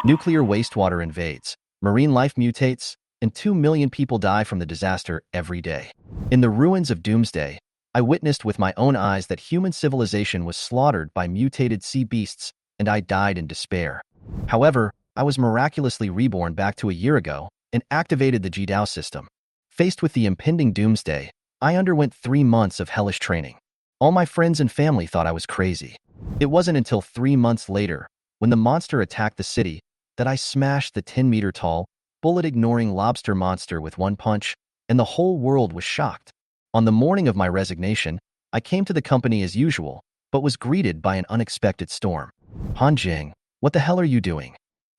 Nuclear wastewater invades, marine life mutates, and 2 million people die from the disaster every day. In the ruins of Doomsday, I witnessed with my own eyes that human civilization was slaughtered by mutated sea beasts, and I died in despair. However, I was miraculously reborn back to a year ago and activated the Jidao system. Faced with the impending doomsday, I underwent 3 months of hellish training. All my friends and family thought I was crazy. It wasn't until 3 months later, when the monster attacked the city, that I smashed the 10-meter-tall, bullet-ignoring lobster monster with one punch, and the whole world was shocked. On the morning of my resignation, I came to the company as usual, but was greeted by an unexpected storm. "Hanjing, what the hell are you doing?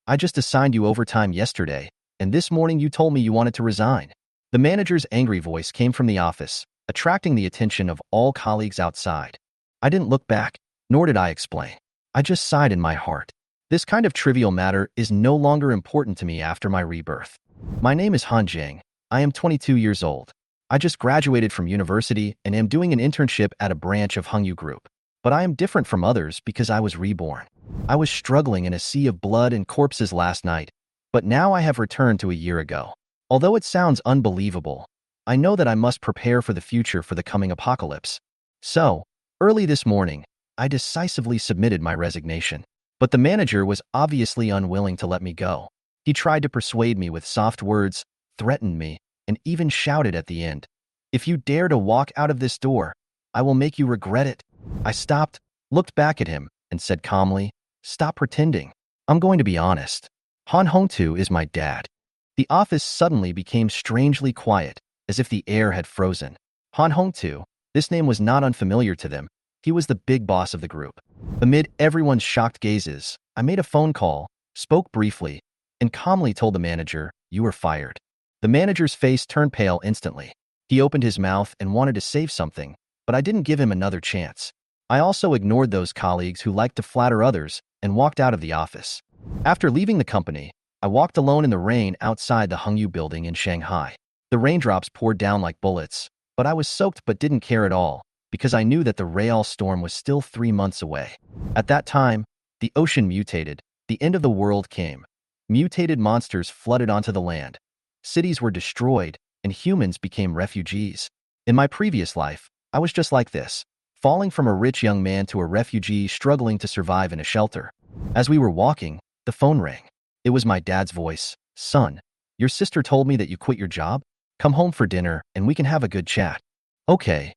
I just assigned you overtime yesterday, and this morning you told me you wanted to resign." The manager's angry voice came from the office, attracting the attention of all colleagues outside. I didn't look back, nor did I explain. I just sighed in my heart. This kind of trivial matter is no longer important to me after my rebirth. My name is Han Jing. I am 22 years old. I just graduated from university and am doing an internship at a branch of Hungyu Group. But I am different from others because I was reborn. I was struggling in a sea of blood and corpses last night, but now I have returned to a year ago. Although it sounds unbelievable, I know that I must prepare for the future for the coming apocalypse. So, early this morning, I decisively submitted my resignation. But the manager was obviously unwilling to let me go. He tried to persuade me with soft words, threatened me, and even shouted at the end, "If you dare to walk out of this door, I will make you regret it." I stopped, looked back at him, and said calmly, "Stop pretending. I'm going to be honest. Han Hongtu is my dad." The office suddenly became strangely quiet, as if the air had frozen. Han Hongtu, this name was not unfamiliar to them. He was the big boss of the group. Amid everyone's shocked gazes, I made a phone call, spoke briefly, and calmly told the manager, "You are fired." The manager's face turned pale instantly. He opened his mouth and wanted to say something, but I didn't give him another chance. I also ignored those colleagues who liked to flatter others and walked out of the office. After leaving the company, I walked alone in the rain outside the Hungyu building in Shanghai. The raindrops poured down like bullets, but I was soaked but didn't care at all, because I knew that the Real storm was still 3 months away. At that time, the ocean mutated, the end of the world came. Mutated monsters flooded onto the land. Cities were destroyed, and humans became refugees. In my previous life, I was just like this, falling from a rich young man to a refugee struggling to survive in a shelter. As we were walking, the phone rang. It was my dad's voice. "Son, your sister told me that you quit your job. Come home for dinner, and we can have a good chat." "Okay."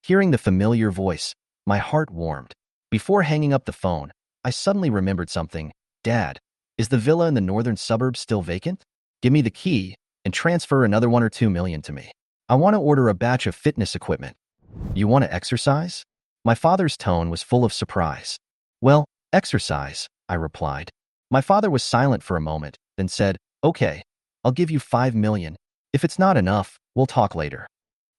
Hearing the familiar voice, my heart warmed. Before hanging up the phone, I suddenly remembered something. "Dad, is the villa in the northern suburbs still vacant? Give me the key and transfer another 1 or 2 million to me. I want to order a batch of fitness equipment." "You want to exercise?" My father's tone was full of surprise. "Well, exercise," I replied. My father was silent for a moment, then said, "Okay, I'll give you 5 million. If it's not enough, we'll talk later."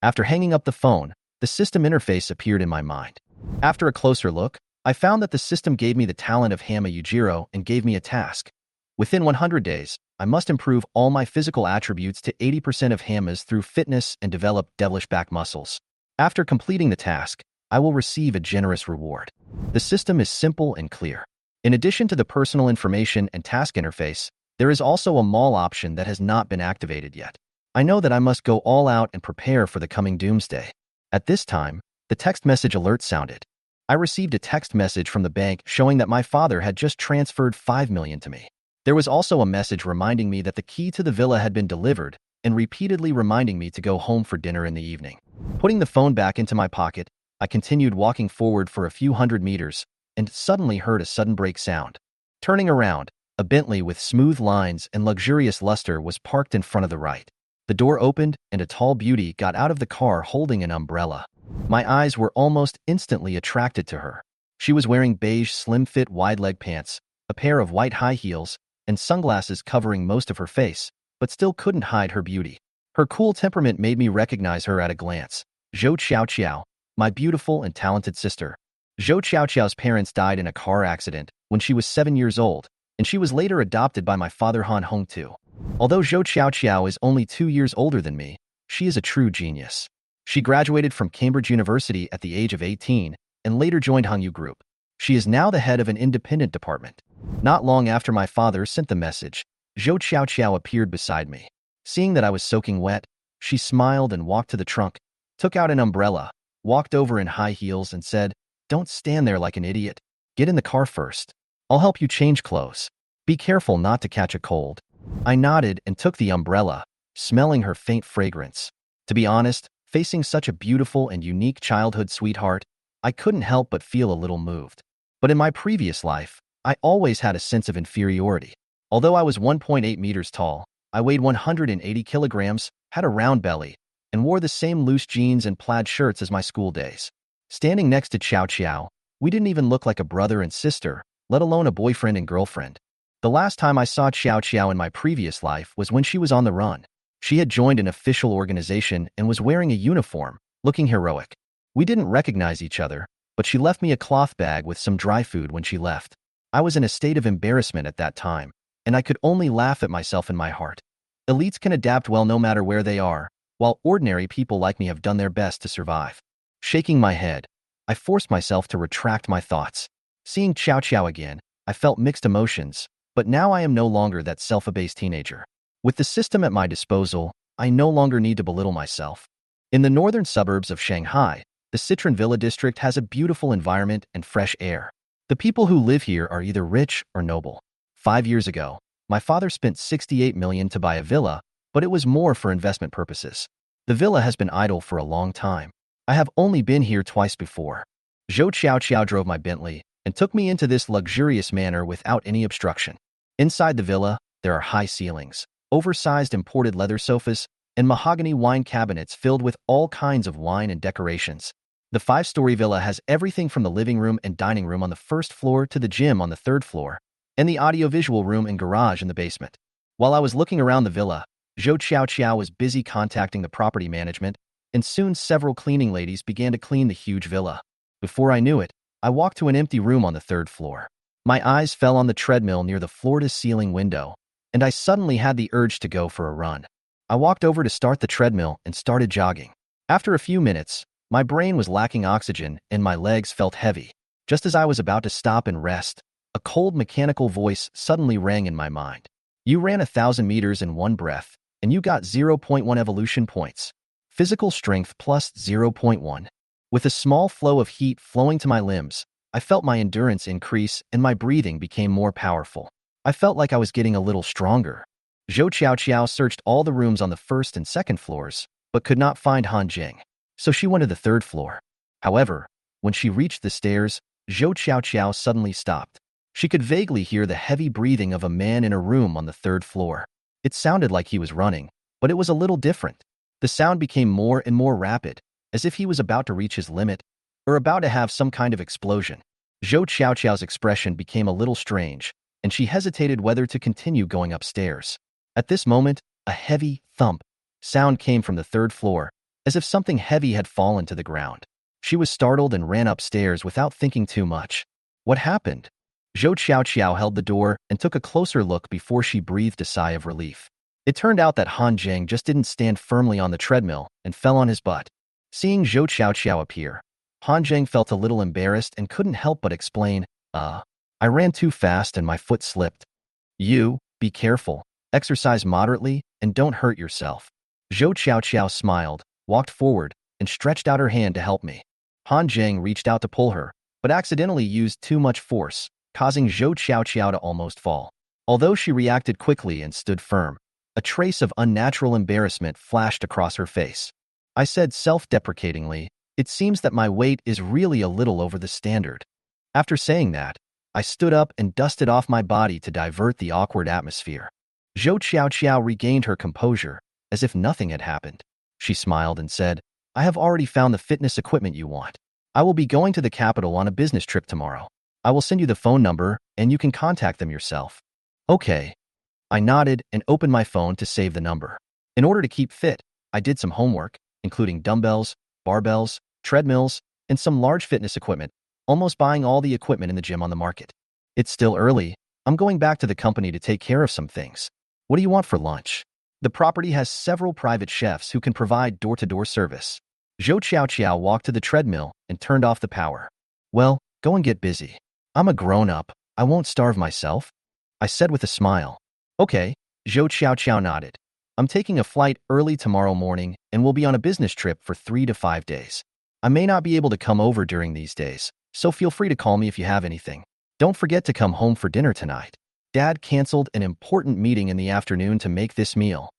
After hanging up the phone, the system interface appeared in my mind. After a closer look, I found that the system gave me the talent of Hama Yujiro and gave me a task. Within 100 days, I must improve all my physical attributes to 80% of Hamas through fitness and develop devilish back muscles. After completing the task, I will receive a generous reward. The system is simple and clear. In addition to the personal information and task interface, there is also a mall option that has not been activated yet. I know that I must go all out and prepare for the coming doomsday. At this time, the text message alert sounded. I received a text message from the bank showing that my father had just transferred 5 million to me. There was also a message reminding me that the key to the villa had been delivered and repeatedly reminding me to go home for dinner in the evening. Putting the phone back into my pocket, I continued walking forward for a few hundred meters and suddenly heard a sudden brake sound. Turning around, a Bentley with smooth lines and luxurious luster was parked in front of the right. The door opened and a tall beauty got out of the car holding an umbrella. My eyes were almost instantly attracted to her. She was wearing beige slim-fit wide-leg pants, a pair of white high heels, and sunglasses covering most of her face, but still couldn't hide her beauty. Her cool temperament made me recognize her at a glance. Zhou Qiaoqiao, my beautiful and talented sister. Zhou Qiaoqiao's parents died in a car accident when she was 7 years old, and she was later adopted by my father Han Hongtu. Although Zhou Qiaoqiao is only 2 years older than me, she is a true genius. She graduated from Cambridge University at the age of 18 and later joined Hungyu Group. She is now the head of an independent department. Not long after my father sent the message, Zhou Qiao appeared beside me. Seeing that I was soaking wet, she smiled and walked to the trunk, took out an umbrella, walked over in high heels and said, "Don't stand there like an idiot. Get in the car first. I'll help you change clothes. Be careful not to catch a cold." I nodded and took the umbrella, smelling her faint fragrance. To be honest, facing such a beautiful and unique childhood sweetheart, I couldn't help but feel a little moved. But in my previous life, I always had a sense of inferiority. Although I was 1.8 meters tall, I weighed 180 kilograms, had a round belly, and wore the same loose jeans and plaid shirts as my school days. Standing next to Qiao Qiao, we didn't even look like a brother and sister, let alone a boyfriend and girlfriend. The last time I saw Qiao Qiao in my previous life was when she was on the run. She had joined an official organization and was wearing a uniform, looking heroic. We didn't recognize each other, but she left me a cloth bag with some dry food when she left. I was in a state of embarrassment at that time, and I could only laugh at myself in my heart. Elites can adapt well no matter where they are, while ordinary people like me have done their best to survive. Shaking my head, I forced myself to retract my thoughts. Seeing Qiao Qiao again, I felt mixed emotions, but now I am no longer that self-abased teenager. With the system at my disposal, I no longer need to belittle myself. In the northern suburbs of Shanghai, the Citron Villa district has a beautiful environment and fresh air. The people who live here are either rich or noble. 5 years ago, my father spent 68 million to buy a villa, but it was more for investment purposes. The villa has been idle for a long time. I have only been here twice before. Zhou Qiao drove my Bentley and took me into this luxurious manor without any obstruction. Inside the villa, there are high ceilings, oversized imported leather sofas, and mahogany wine cabinets filled with all kinds of wine and decorations. The 5-story villa has everything from the living room and dining room on the first floor to the gym on the 3rd floor, and the audiovisual room and garage in the basement. While I was looking around the villa, Zhou Qiao was busy contacting the property management, and soon several cleaning ladies began to clean the huge villa. Before I knew it, I walked to an empty room on the 3rd floor. My eyes fell on the treadmill near the floor-to-ceiling window, and I suddenly had the urge to go for a run. I walked over to start the treadmill and started jogging. After a few minutes, my brain was lacking oxygen and my legs felt heavy. Just as I was about to stop and rest, a cold mechanical voice suddenly rang in my mind. "You ran 1,000 meters in one breath, and you got 0.1 evolution points. Physical strength plus 0.1. With a small flow of heat flowing to my limbs, I felt my endurance increase and my breathing became more powerful. I felt like I was getting a little stronger. Zhou Qiao searched all the rooms on the 1st and 2nd floors, but could not find Han Jing. So she went to the 3rd floor. However, when she reached the stairs, Zhou Qiao suddenly stopped. She could vaguely hear the heavy breathing of a man in a room on the 3rd floor. It sounded like he was running, but it was a little different. The sound became more and more rapid, as if he was about to reach his limit, or about to have some kind of explosion. Zhou Qiao's expression became a little strange, and she hesitated whether to continue going upstairs. At this moment, a heavy thump sound came from the 3rd floor, as if something heavy had fallen to the ground. She was startled and ran upstairs without thinking too much. What happened? Zhou Qiao held the door and took a closer look before she breathed a sigh of relief. It turned out that Han Jing just didn't stand firmly on the treadmill and fell on his butt. Seeing Zhou Qiao appear, Han Jing felt a little embarrassed and couldn't help but explain, I ran too fast and my foot slipped. You, be careful, exercise moderately, and don't hurt yourself." Zhou Qiao smiled, walked forward, and stretched out her hand to help me. Han Jing reached out to pull her, but accidentally used too much force, causing Zhou Qiao to almost fall. Although she reacted quickly and stood firm, a trace of unnatural embarrassment flashed across her face. I said self-deprecatingly, "It seems that my weight is really a little over the standard." After saying that, I stood up and dusted off my body to divert the awkward atmosphere. Zhou Qiao regained her composure, as if nothing had happened. She smiled and said, "I have already found the fitness equipment you want. I will be going to the capital on a business trip tomorrow. I will send you the phone number, and you can contact them yourself." "Okay." I nodded and opened my phone to save the number. In order to keep fit, I did some homework, including dumbbells, barbells, treadmills, and some large fitness equipment, almost buying all the equipment in the gym on the market. "It's still early. I'm going back to the company to take care of some things. What do you want for lunch?" The property has several private chefs who can provide door-to-door service. Zhou Qiao walked to the treadmill and turned off the power. "Well, go and get busy. I'm a grown-up. I won't starve myself, I said with a smile. Okay, Zhou Qiao nodded. I'm taking a flight early tomorrow morning and will be on a business trip for 3 to 5 days. I may not be able to come over during these days, so feel free to call me if you have anything. Don't forget to come home for dinner tonight. Dad canceled an important meeting in the afternoon to make this meal.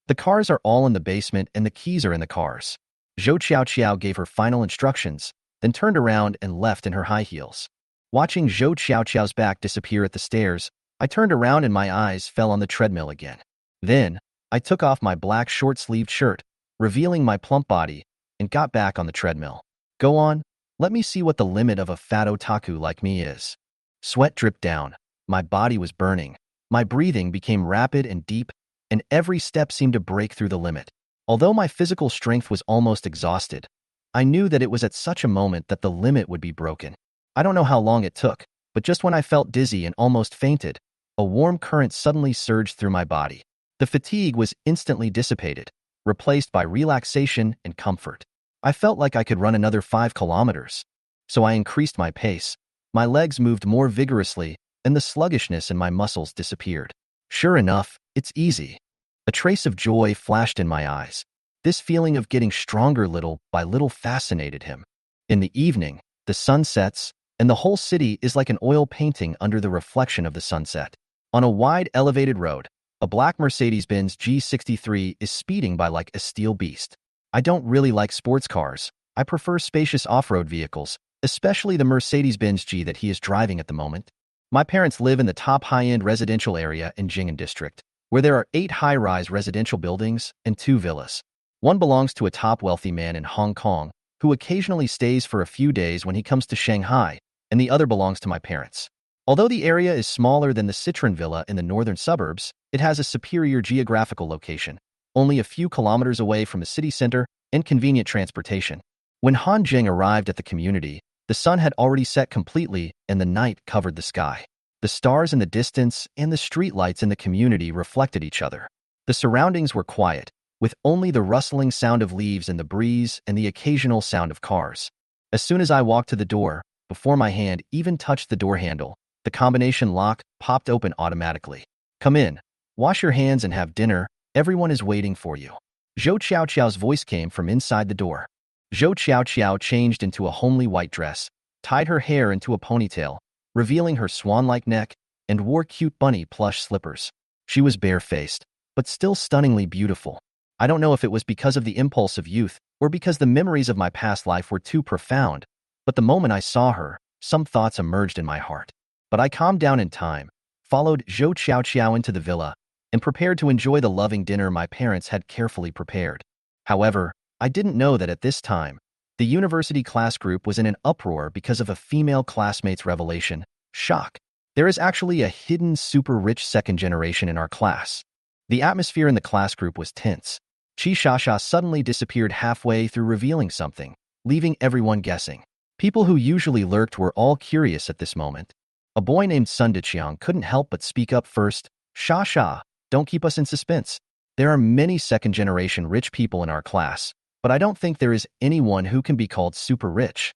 The cars are all in the basement and the keys are in the cars. Zhou Qiao gave her final instructions, then turned around and left in her high heels. Watching Zhou Qiao's back disappear at the stairs, I turned around and my eyes fell on the treadmill again. Then, I took off my black short-sleeved shirt, revealing my plump body, and got back on the treadmill. Go on, let me see what the limit of a fat otaku like me is. Sweat dripped down, my body was burning, my breathing became rapid and deep, and every step seemed to break through the limit. Although my physical strength was almost exhausted, I knew that it was at such a moment that the limit would be broken. I don't know how long it took, but just when I felt dizzy and almost fainted, a warm current suddenly surged through my body. The fatigue was instantly dissipated, replaced by relaxation and comfort. I felt like I could run another 5 kilometers. So I increased my pace. My legs moved more vigorously, and the sluggishness in my muscles disappeared. Sure enough, it's easy. A trace of joy flashed in my eyes. This feeling of getting stronger little by little fascinated him. In the evening, the sun sets, and the whole city is like an oil painting under the reflection of the sunset. On a wide, elevated road, a black Mercedes-Benz G63 is speeding by like a steel beast. I don't really like sports cars. I prefer spacious off-road vehicles, especially the Mercedes-Benz G that he is driving at the moment. My parents live in the top high-end residential area in Jing'an District, where there are 8 high-rise residential buildings and 2 villas. One belongs to a top wealthy man in Hong Kong, who occasionally stays for a few days when he comes to Shanghai, and the other belongs to my parents. Although the area is smaller than the Citron Villa in the northern suburbs, it has a superior geographical location, only a few kilometers away from the city center and convenient transportation. When Han Jing arrived at the community, the sun had already set completely and the night covered the sky. The stars in the distance and the streetlights in the community reflected each other. The surroundings were quiet, with only the rustling sound of leaves in the breeze and the occasional sound of cars. As soon as I walked to the door, before my hand even touched the door handle, the combination lock popped open automatically. Come in, wash your hands and have dinner, everyone is waiting for you. Zhou Qiao's voice came from inside the door. Zhou Qiao changed into a homely white dress, tied her hair into a ponytail, revealing her swan-like neck, and wore cute bunny plush slippers. She was bare-faced, but still stunningly beautiful. I don't know if it was because of the impulse of youth or because the memories of my past life were too profound, but the moment I saw her, some thoughts emerged in my heart. But I calmed down in time, followed Zhou Qiao into the villa, and prepared to enjoy the loving dinner my parents had carefully prepared. However, I didn't know that at this time, the university class group was in an uproar because of a female classmate's revelation. Shock. There is actually a hidden super-rich second generation in our class. The atmosphere in the class group was tense. Qi Shasha suddenly disappeared halfway through revealing something, leaving everyone guessing. People who usually lurked were all curious at this moment. A boy named Sun Deqiang couldn't help but speak up first. Shasha, don't keep us in suspense. There are many second-generation rich people in our class, but I don't think there is anyone who can be called super rich.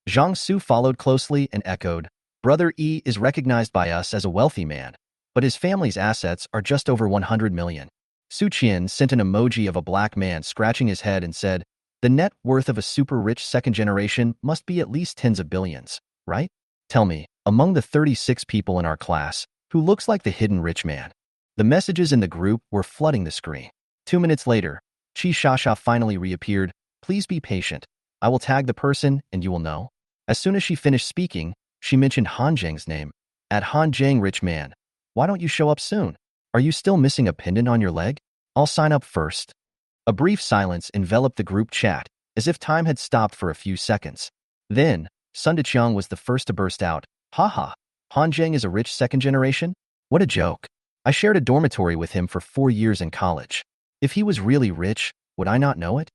Zhang Su followed closely and echoed, Brother Yi is recognized by us as a wealthy man, but his family's assets are just over 100 million. Su Qian sent an emoji of a black man scratching his head and said, the net worth of a super-rich second generation must be at least tens of billions, right? Tell me, among the 36 people in our class, who looks like the hidden rich man? The messages in the group were flooding the screen. 2 minutes later, Qi Shasha finally reappeared. Please be patient. I will tag the person and you will know. As soon as she finished speaking, she mentioned Han Zheng's name. At Han Zheng, rich man. Why don't you show up soon? Are you still missing a pendant on your leg? I'll sign up first. A brief silence enveloped the group chat, as if time had stopped for a few seconds. Then, Sun Deqiang was the first to burst out. Haha, Han Zheng is a rich second generation? What a joke. I shared a dormitory with him for 4 years in college. If he was really rich, would I not know it?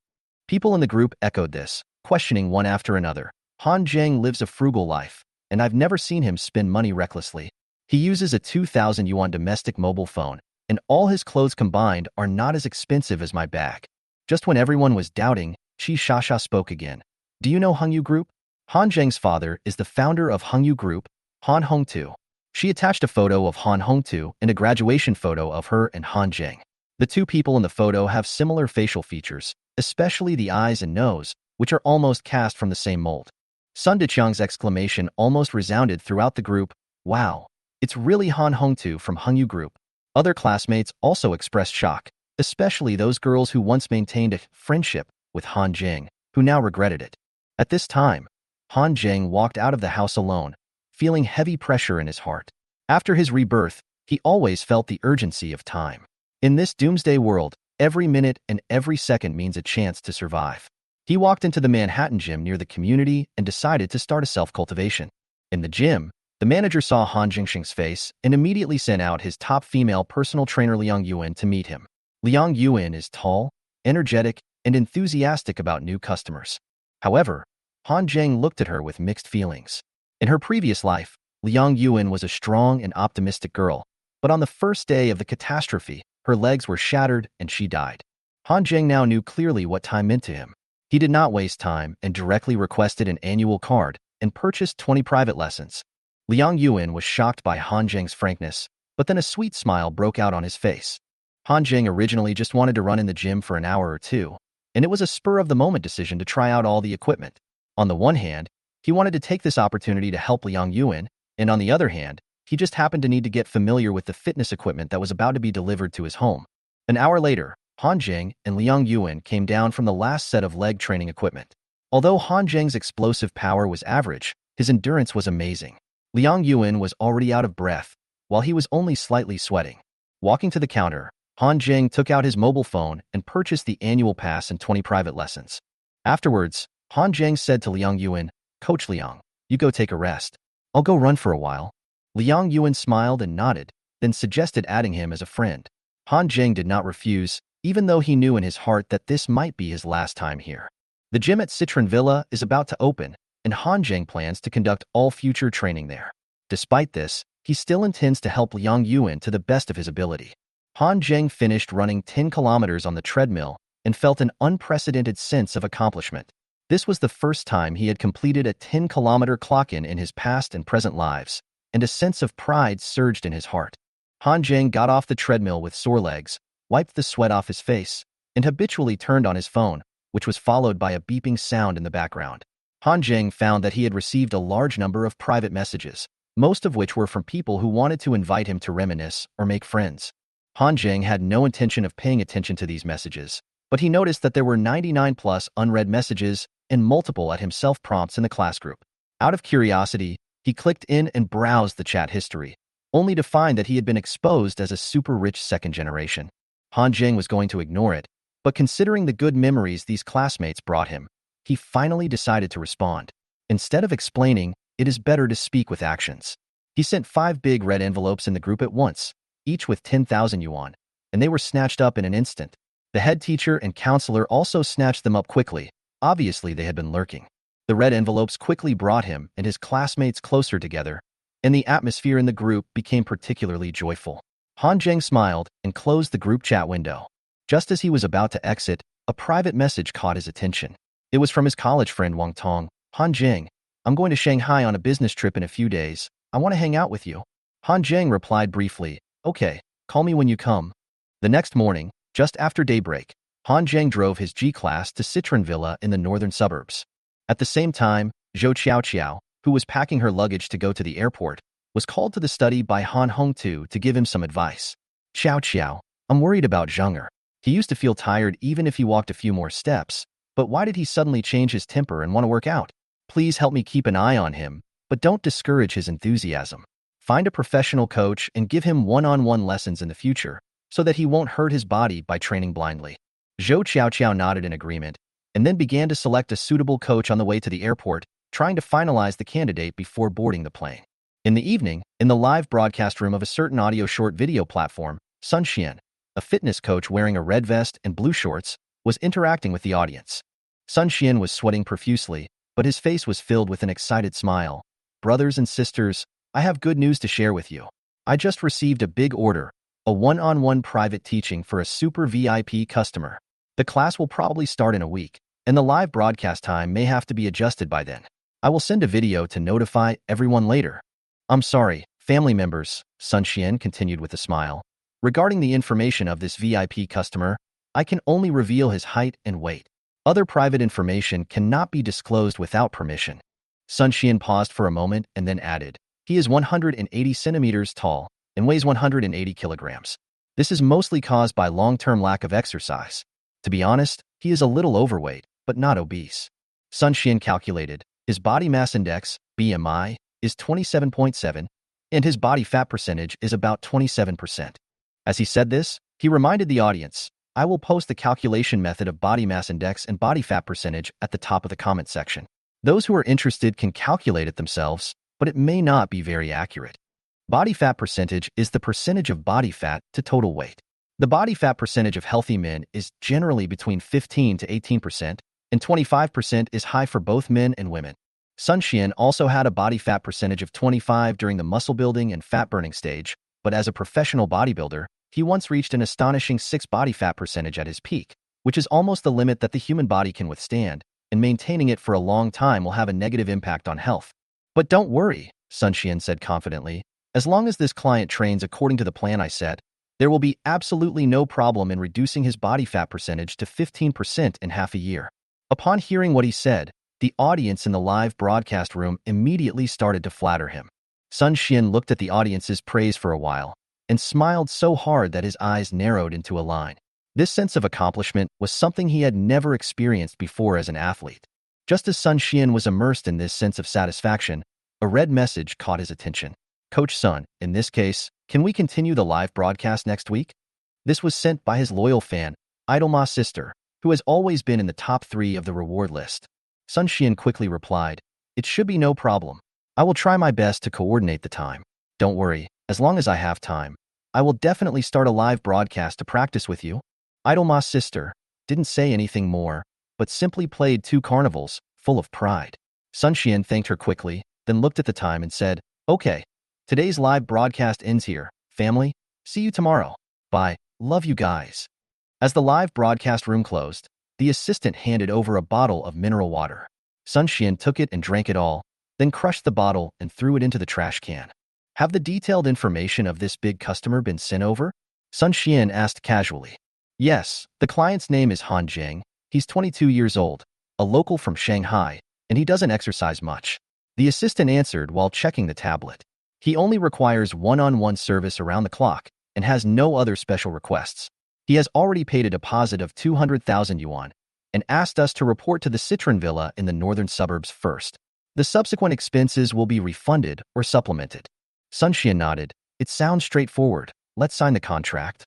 People in the group echoed this, questioning one after another. Han Zheng lives a frugal life, and I've never seen him spend money recklessly. He uses a 2,000 yuan domestic mobile phone, and all his clothes combined are not as expensive as my bag. Just when everyone was doubting, Qi Shasha spoke again. Do you know Hengyu Group? Han Zheng's father is the founder of Hengyu Group, Han Hongtu. She attached a photo of Han Hongtu and a graduation photo of her and Han Jing. The two people in the photo have similar facial features, especially the eyes and nose, which are almost cast from the same mold. Sun Deqiang's exclamation almost resounded throughout the group, "Wow, it's really Han Hongtu from Hengyu Group." Other classmates also expressed shock, especially those girls who once maintained a friendship with Han Jing, who now regretted it. At this time, Han Jing walked out of the house alone, feeling heavy pressure in his heart. After his rebirth, he always felt the urgency of time. In this doomsday world, every minute and every second means a chance to survive. He walked into the Manhattan gym near the community and decided to start a self-cultivation. In the gym, the manager saw Han Jingxing's face and immediately sent out his top female personal trainer Liang Yuan to meet him. Liang Yuan is tall, energetic, and enthusiastic about new customers. However, Han Jing looked at her with mixed feelings. In her previous life, Liang Yuan was a strong and optimistic girl, but on the first day of the catastrophe, her legs were shattered and she died. Han Jing now knew clearly what time meant to him. He did not waste time and directly requested an annual card and purchased 20 private lessons. Liang Yuan was shocked by Han Jing's frankness, but then a sweet smile broke out on his face. Han Jing originally just wanted to run in the gym for an hour or two, and it was a spur-of-the-moment decision to try out all the equipment. On the one hand, he wanted to take this opportunity to help Liang Yuan, and on the other hand, he just happened to need to get familiar with the fitness equipment that was about to be delivered to his home. An hour later, Han Jing and Liang Yuan came down from the last set of leg training equipment. Although Han Jing's explosive power was average, his endurance was amazing. Liang Yuan was already out of breath, while he was only slightly sweating. Walking to the counter, Han Jing took out his mobile phone and purchased the annual pass and 20 private lessons. Afterwards, Han Jing said to Liang Yuan, "Coach Liang, you go take a rest. I'll go run for a while." Liang Yuan smiled and nodded, then suggested adding him as a friend. Han Jing did not refuse, even though he knew in his heart that this might be his last time here. The gym at Citron Villa is about to open, and Han Jing plans to conduct all future training there. Despite this, he still intends to help Liang Yuan to the best of his ability. Han Jing finished running 10 kilometers on the treadmill and felt an unprecedented sense of accomplishment. This was the first time he had completed a 10-kilometer clock-in his past and present lives, and a sense of pride surged in his heart. Han Jing got off the treadmill with sore legs, wiped the sweat off his face, and habitually turned on his phone, which was followed by a beeping sound in the background. Han Jing found that he had received a large number of private messages, most of which were from people who wanted to invite him to reminisce or make friends. Han Jing had no intention of paying attention to these messages, but he noticed that there were 99+ unread messages and multiple at himself prompts in the class group. Out of curiosity, he clicked in and browsed the chat history, only to find that he had been exposed as a super-rich second generation. Han Jing was going to ignore it, but considering the good memories these classmates brought him, he finally decided to respond. Instead of explaining, it is better to speak with actions. He sent 5 big red envelopes in the group at once, each with 10,000 yuan, and they were snatched up in an instant. The head teacher and counselor also snatched them up quickly. Obviously, they had been lurking. The red envelopes quickly brought him and his classmates closer together, and the atmosphere in the group became particularly joyful. Han Jing smiled and closed the group chat window. Just as he was about to exit, a private message caught his attention. It was from his college friend Wang Tong. "Han Jing, I'm going to Shanghai on a business trip in a few days. I want to hang out with you." Han Jing replied briefly, "Okay, call me when you come." The next morning, just after daybreak, Han Jing drove his G-Class to Citron Villa in the northern suburbs. At the same time, Zhou Qiao, who was packing her luggage to go to the airport, was called to the study by Han Hongtu to give him some advice. "Qiao, I'm worried about Zheng'er. He used to feel tired even if he walked a few more steps, but why did he suddenly change his temper and want to work out? Please help me keep an eye on him, but don't discourage his enthusiasm. Find a professional coach and give him one-on-one lessons in the future, so that he won't hurt his body by training blindly." Zhou Qiao nodded in agreement, and then began to select a suitable coach on the way to the airport, trying to finalize the candidate before boarding the plane. In the evening, in the live broadcast room of a certain audio short video platform, Sun Xian, a fitness coach wearing a red vest and blue shorts, was interacting with the audience. Sun Xian was sweating profusely, but his face was filled with an excited smile. "Brothers and sisters, I have good news to share with you. I just received a big order, a one-on-one private teaching for a super VIP customer. The class will probably start in a week, and the live broadcast time may have to be adjusted by then. I will send a video to notify everyone later." "I'm sorry, Family members, Sun Xian continued with a smile. Regarding the information of this VIP customer, I can only reveal his height and weight. Other private information cannot be disclosed without permission. Sun Xian paused for a moment and then added, he is 180 centimeters tall and weighs 180 kilograms. This is mostly caused by long-term lack of exercise. To be honest, he is a little overweight, but not obese. Sun Xian calculated, his body mass index, BMI, is 27.7, and his body fat percentage is about 27%. As he said this, he reminded the audience, I will post the calculation method of body mass index and body fat percentage at the top of the comment section. Those who are interested can calculate it themselves, but it may not be very accurate. Body fat percentage is the percentage of body fat to total weight. The body fat percentage of healthy men is generally between 15 to 18%, and 25% is high for both men and women. Sun Xian also had a body fat percentage of 25 during the muscle building and fat burning stage, but as a professional bodybuilder, he once reached an astonishing 6 body fat percentage at his peak, which is almost the limit that the human body can withstand, and maintaining it for a long time will have a negative impact on health. But don't worry, Sun Xian said confidently, as long as this client trains according to the plan I set, there will be absolutely no problem in reducing his body fat percentage to 15% in half a year. Upon hearing what he said, the audience in the live broadcast room immediately started to flatter him. Sun Xian looked at the audience's praise for a while and smiled so hard that his eyes narrowed into a line. This sense of accomplishment was something he had never experienced before as an athlete. Just as Sun Xian was immersed in this sense of satisfaction, a red message caught his attention. Coach Sun, in this case, can we continue the live broadcast next week? This was sent by his loyal fan, Idolma's sister, who has always been in the top 3 of the reward list. Sun Xian quickly replied, it should be no problem. I will try my best to coordinate the time. Don't worry, as long as I have time, I will definitely start a live broadcast to practice with you. Idolma's sister didn't say anything more, but simply played 2 carnivals, full of pride. Sun Xian thanked her quickly, then looked at the time and said, okay, today's live broadcast ends here, family. See you tomorrow. Bye. Love you guys. As the live broadcast room closed, the assistant handed over a bottle of mineral water. Sun Xian took it and drank it all, then crushed the bottle and threw it into the trash can. Have the detailed information of this big customer been sent over? Sun Xian asked casually. Yes, the client's name is Han Zheng. He's 22 years old, a local from Shanghai, and he doesn't exercise much. The assistant answered while checking the tablet. He only requires one-on-one service around the clock and has no other special requests. He has already paid a deposit of 200,000 yuan and asked us to report to the Citron Villa in the northern suburbs first. The subsequent expenses will be refunded or supplemented. Sun Xian nodded. It sounds straightforward. Let's sign the contract.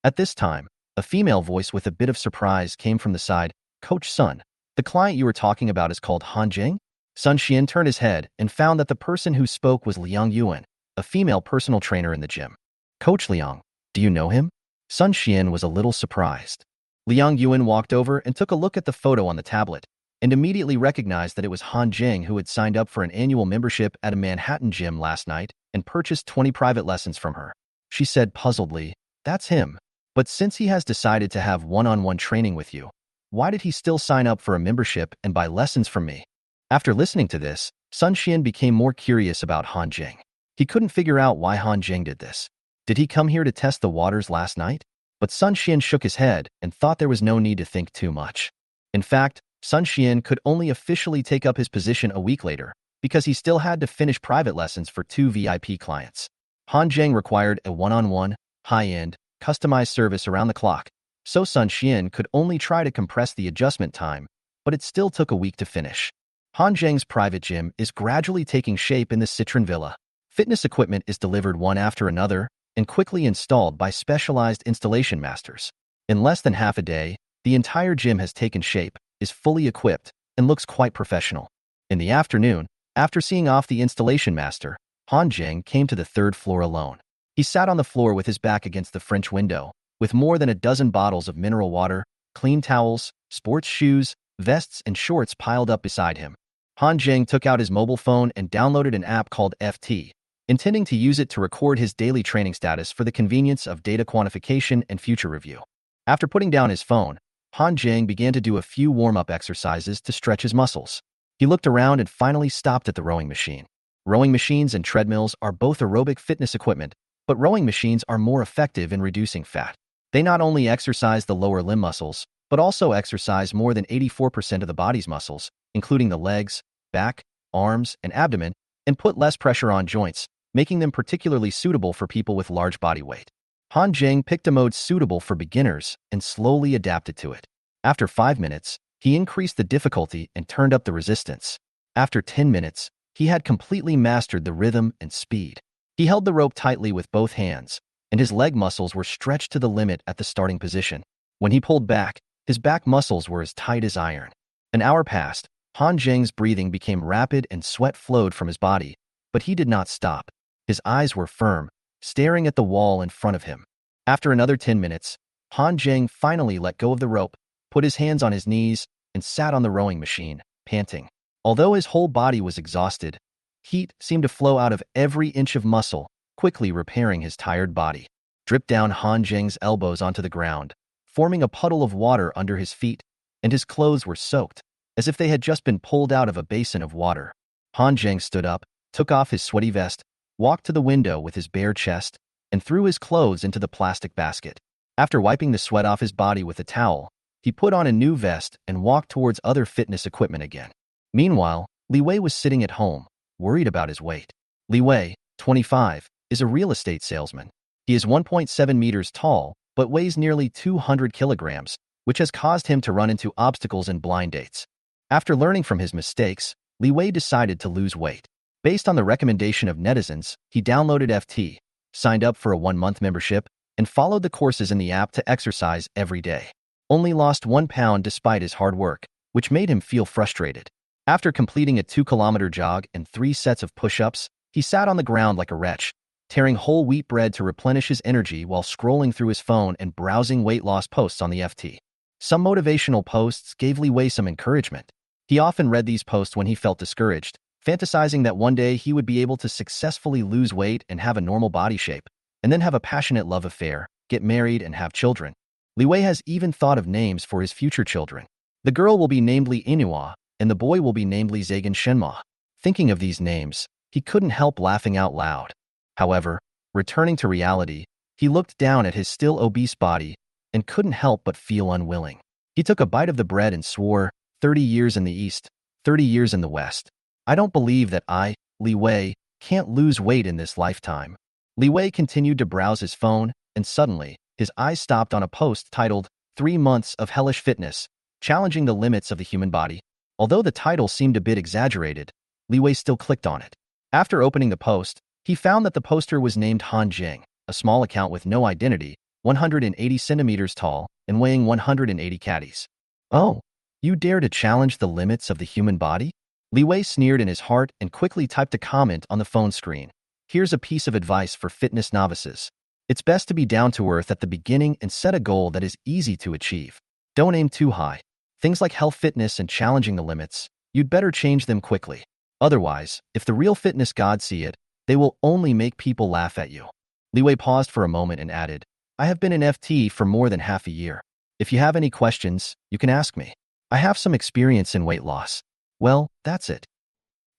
At this time, a female voice with a bit of surprise came from the side. Coach Sun, the client you were talking about is called Han Zheng? Sun Xian turned his head and found that the person who spoke was Liang Yuan, a female personal trainer in the gym. Coach Liang, do you know him? Sun Xian was a little surprised. Liang Yuan walked over and took a look at the photo on the tablet, and immediately recognized that it was Han Zheng who had signed up for an annual membership at a Manhattan gym last night and purchased 20 private lessons from her. She said puzzledly, that's him. But since he has decided to have one-on-one training with you, why did he still sign up for a membership and buy lessons from me? After listening to this, Sun Xian became more curious about Han Zheng. He couldn't figure out why Han Zheng did this. Did he come here to test the waters last night? But Sun Xian shook his head and thought there was no need to think too much. In fact, Sun Xian could only officially take up his position a week later because he still had to finish private lessons for 2 VIP clients. Han Zheng required a one-on-one, high-end, customized service around the clock, so Sun Xian could only try to compress the adjustment time, but it still took a week to finish. Han Zheng's private gym is gradually taking shape in the Citron Villa. Fitness equipment is delivered one after another and quickly installed by specialized installation masters. In less than half a day, the entire gym has taken shape, is fully equipped, and looks quite professional. In the afternoon, after seeing off the installation master, Han Zheng came to the 3rd floor alone. He sat on the floor with his back against the French window, with more than a dozen bottles of mineral water, clean towels, sports shoes, vests, and shorts piled up beside him. Han Zheng took out his mobile phone and downloaded an app called FT, intending to use it to record his daily training status for the convenience of data quantification and future review. After putting down his phone, Han Zheng began to do a few warm-up exercises to stretch his muscles. He looked around and finally stopped at the rowing machine. Rowing machines and treadmills are both aerobic fitness equipment, but rowing machines are more effective in reducing fat. They not only exercise the lower limb muscles, but also exercise more than 84% of the body's muscles, including the legs, back, arms, and abdomen, and put less pressure on joints, making them particularly suitable for people with large body weight. Han Jing picked a mode suitable for beginners and slowly adapted to it. After 5 minutes, he increased the difficulty and turned up the resistance. After 10 minutes, he had completely mastered the rhythm and speed. He held the rope tightly with both hands, and his leg muscles were stretched to the limit at the starting position. When he pulled back, his back muscles were as tight as iron. An hour passed. Han Jing's breathing became rapid and sweat flowed from his body, but he did not stop. His eyes were firm, staring at the wall in front of him. After another 10 minutes, Han Jing finally let go of the rope, put his hands on his knees, and sat on the rowing machine, panting. Although his whole body was exhausted, heat seemed to flow out of every inch of muscle, quickly repairing his tired body. Dripped down Han Jing's elbows onto the ground, forming a puddle of water under his feet, and his clothes were soaked, as if they had just been pulled out of a basin of water. Han Jing stood up, took off his sweaty vest, walked to the window with his bare chest, and threw his clothes into the plastic basket. After wiping the sweat off his body with a towel, he put on a new vest and walked towards other fitness equipment again. Meanwhile, Li Wei was sitting at home, worried about his weight. Li Wei, 25, is a real estate salesman. He is 1.7 meters tall, but weighs nearly 200 kilograms, which has caused him to run into obstacles in blind dates. After learning from his mistakes, Li Wei decided to lose weight. Based on the recommendation of netizens, he downloaded FT, signed up for a 1-month membership, and followed the courses in the app to exercise every day. Only lost 1 pound despite his hard work, which made him feel frustrated. After completing a 2-kilometer jog and 3 sets of push-ups, he sat on the ground like a wretch, tearing whole wheat bread to replenish his energy while scrolling through his phone and browsing weight loss posts on the FT. Some motivational posts gave Li Wei some encouragement. He often read these posts when he felt discouraged, fantasizing that one day he would be able to successfully lose weight and have a normal body shape, and then have a passionate love affair, get married, and have children. Li Wei has even thought of names for his future children. The girl will be named Li Inhua, and the boy will be named Li Zagan Shenma. Thinking of these names, he couldn't help laughing out loud. However, returning to reality, he looked down at his still obese body and couldn't help but feel unwilling. He took a bite of the bread and swore, 30 years in the East, 30 years in the West. I don't believe that I, Li Wei, can't lose weight in this lifetime. Li Wei continued to browse his phone, and suddenly, his eyes stopped on a post titled, 3 Months of Hellish Fitness, Challenging the Limits of the Human Body. Although the title seemed a bit exaggerated, Li Wei still clicked on it. After opening the post, he found that the poster was named Han Jing, a small account with no identity, 180 centimeters tall, and weighing 180 caddies. Oh, you dare to challenge the limits of the human body? Li Wei sneered in his heart and quickly typed a comment on the phone screen. Here's a piece of advice for fitness novices. It's best to be down to earth at the beginning and set a goal that is easy to achieve. Don't aim too high. Things like health fitness and challenging the limits, you'd better change them quickly. Otherwise, if the real fitness gods see it, they will only make people laugh at you. Li Wei paused for a moment and added, I have been in FT for more than half a year. If you have any questions, you can ask me. I have some experience in weight loss. Well, that's it.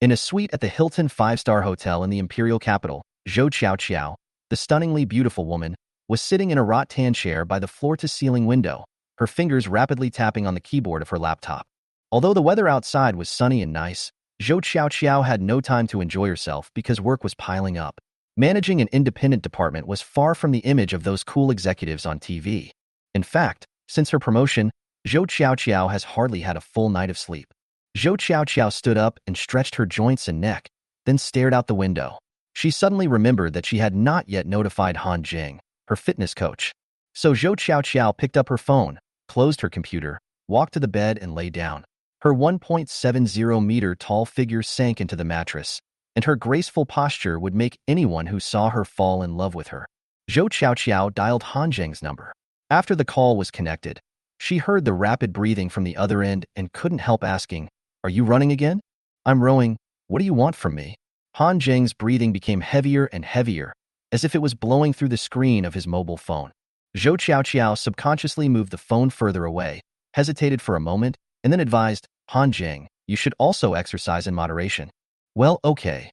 In a suite at the Hilton 5-star hotel in the imperial capital, Zhou Qiao, the stunningly beautiful woman, was sitting in a rattan chair by the floor-to-ceiling window, her fingers rapidly tapping on the keyboard of her laptop. Although the weather outside was sunny and nice, Zhou Qiao had no time to enjoy herself because work was piling up. Managing an independent department was far from the image of those cool executives on TV. In fact, since her promotion, Zhou Qiao has hardly had a full night of sleep. Zhou Qiao stood up and stretched her joints and neck, then stared out the window. She suddenly remembered that she had not yet notified Han Jing, her fitness coach. So Zhou Qiao picked up her phone, closed her computer, walked to the bed and lay down. Her 1.70-meter tall figure sank into the mattress, and her graceful posture would make anyone who saw her fall in love with her. Zhou Qiao dialed Han Jing's number. After the call was connected, she heard the rapid breathing from the other end and couldn't help asking, Are you running again? I'm rowing. What do you want from me? Han Jing's breathing became heavier and heavier, as if it was blowing through the screen of his mobile phone. Zhou Qiao subconsciously moved the phone further away, hesitated for a moment, and then advised, Han Jing, you should also exercise in moderation. Well, okay.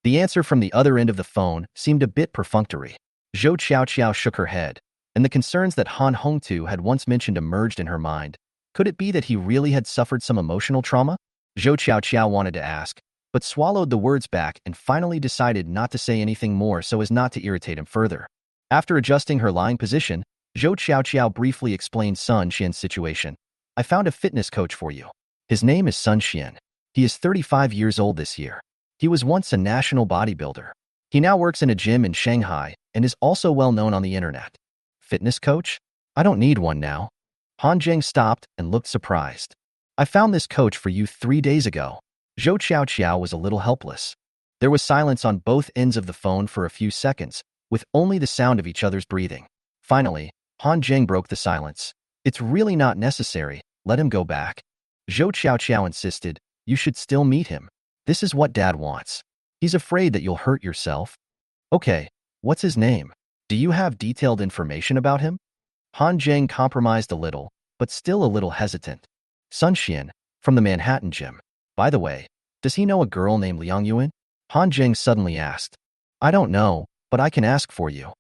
The answer from the other end of the phone seemed a bit perfunctory. Zhou Qiao shook her head, and the concerns that Han Hongtu had once mentioned emerged in her mind. Could it be that he really had suffered some emotional trauma? Zhou Qiao wanted to ask, but swallowed the words back and finally decided not to say anything more so as not to irritate him further. After adjusting her lying position, Zhou Qiao briefly explained Sun Xian's situation. I found a fitness coach for you. His name is Sun Xian. He is 35 years old this year. He was once a national bodybuilder. He now works in a gym in Shanghai and is also well known on the internet. Fitness coach? I don't need one now. Han Zheng stopped and looked surprised. I found this coach for you 3 days ago. Zhou Qiao was a little helpless. There was silence on both ends of the phone for a few seconds, with only the sound of each other's breathing. Finally, Han Zheng broke the silence. It's really not necessary. Let him go back. Zhou Qiao insisted. You should still meet him. This is what Dad wants. He's afraid that you'll hurt yourself. Okay, what's his name? Do you have detailed information about him? Han Zheng compromised a little, but still a little hesitant. Sun Xian, from the Manhattan gym. By the way, does he know a girl named Liang Yuan? Han Zheng suddenly asked. I don't know, but I can ask for you.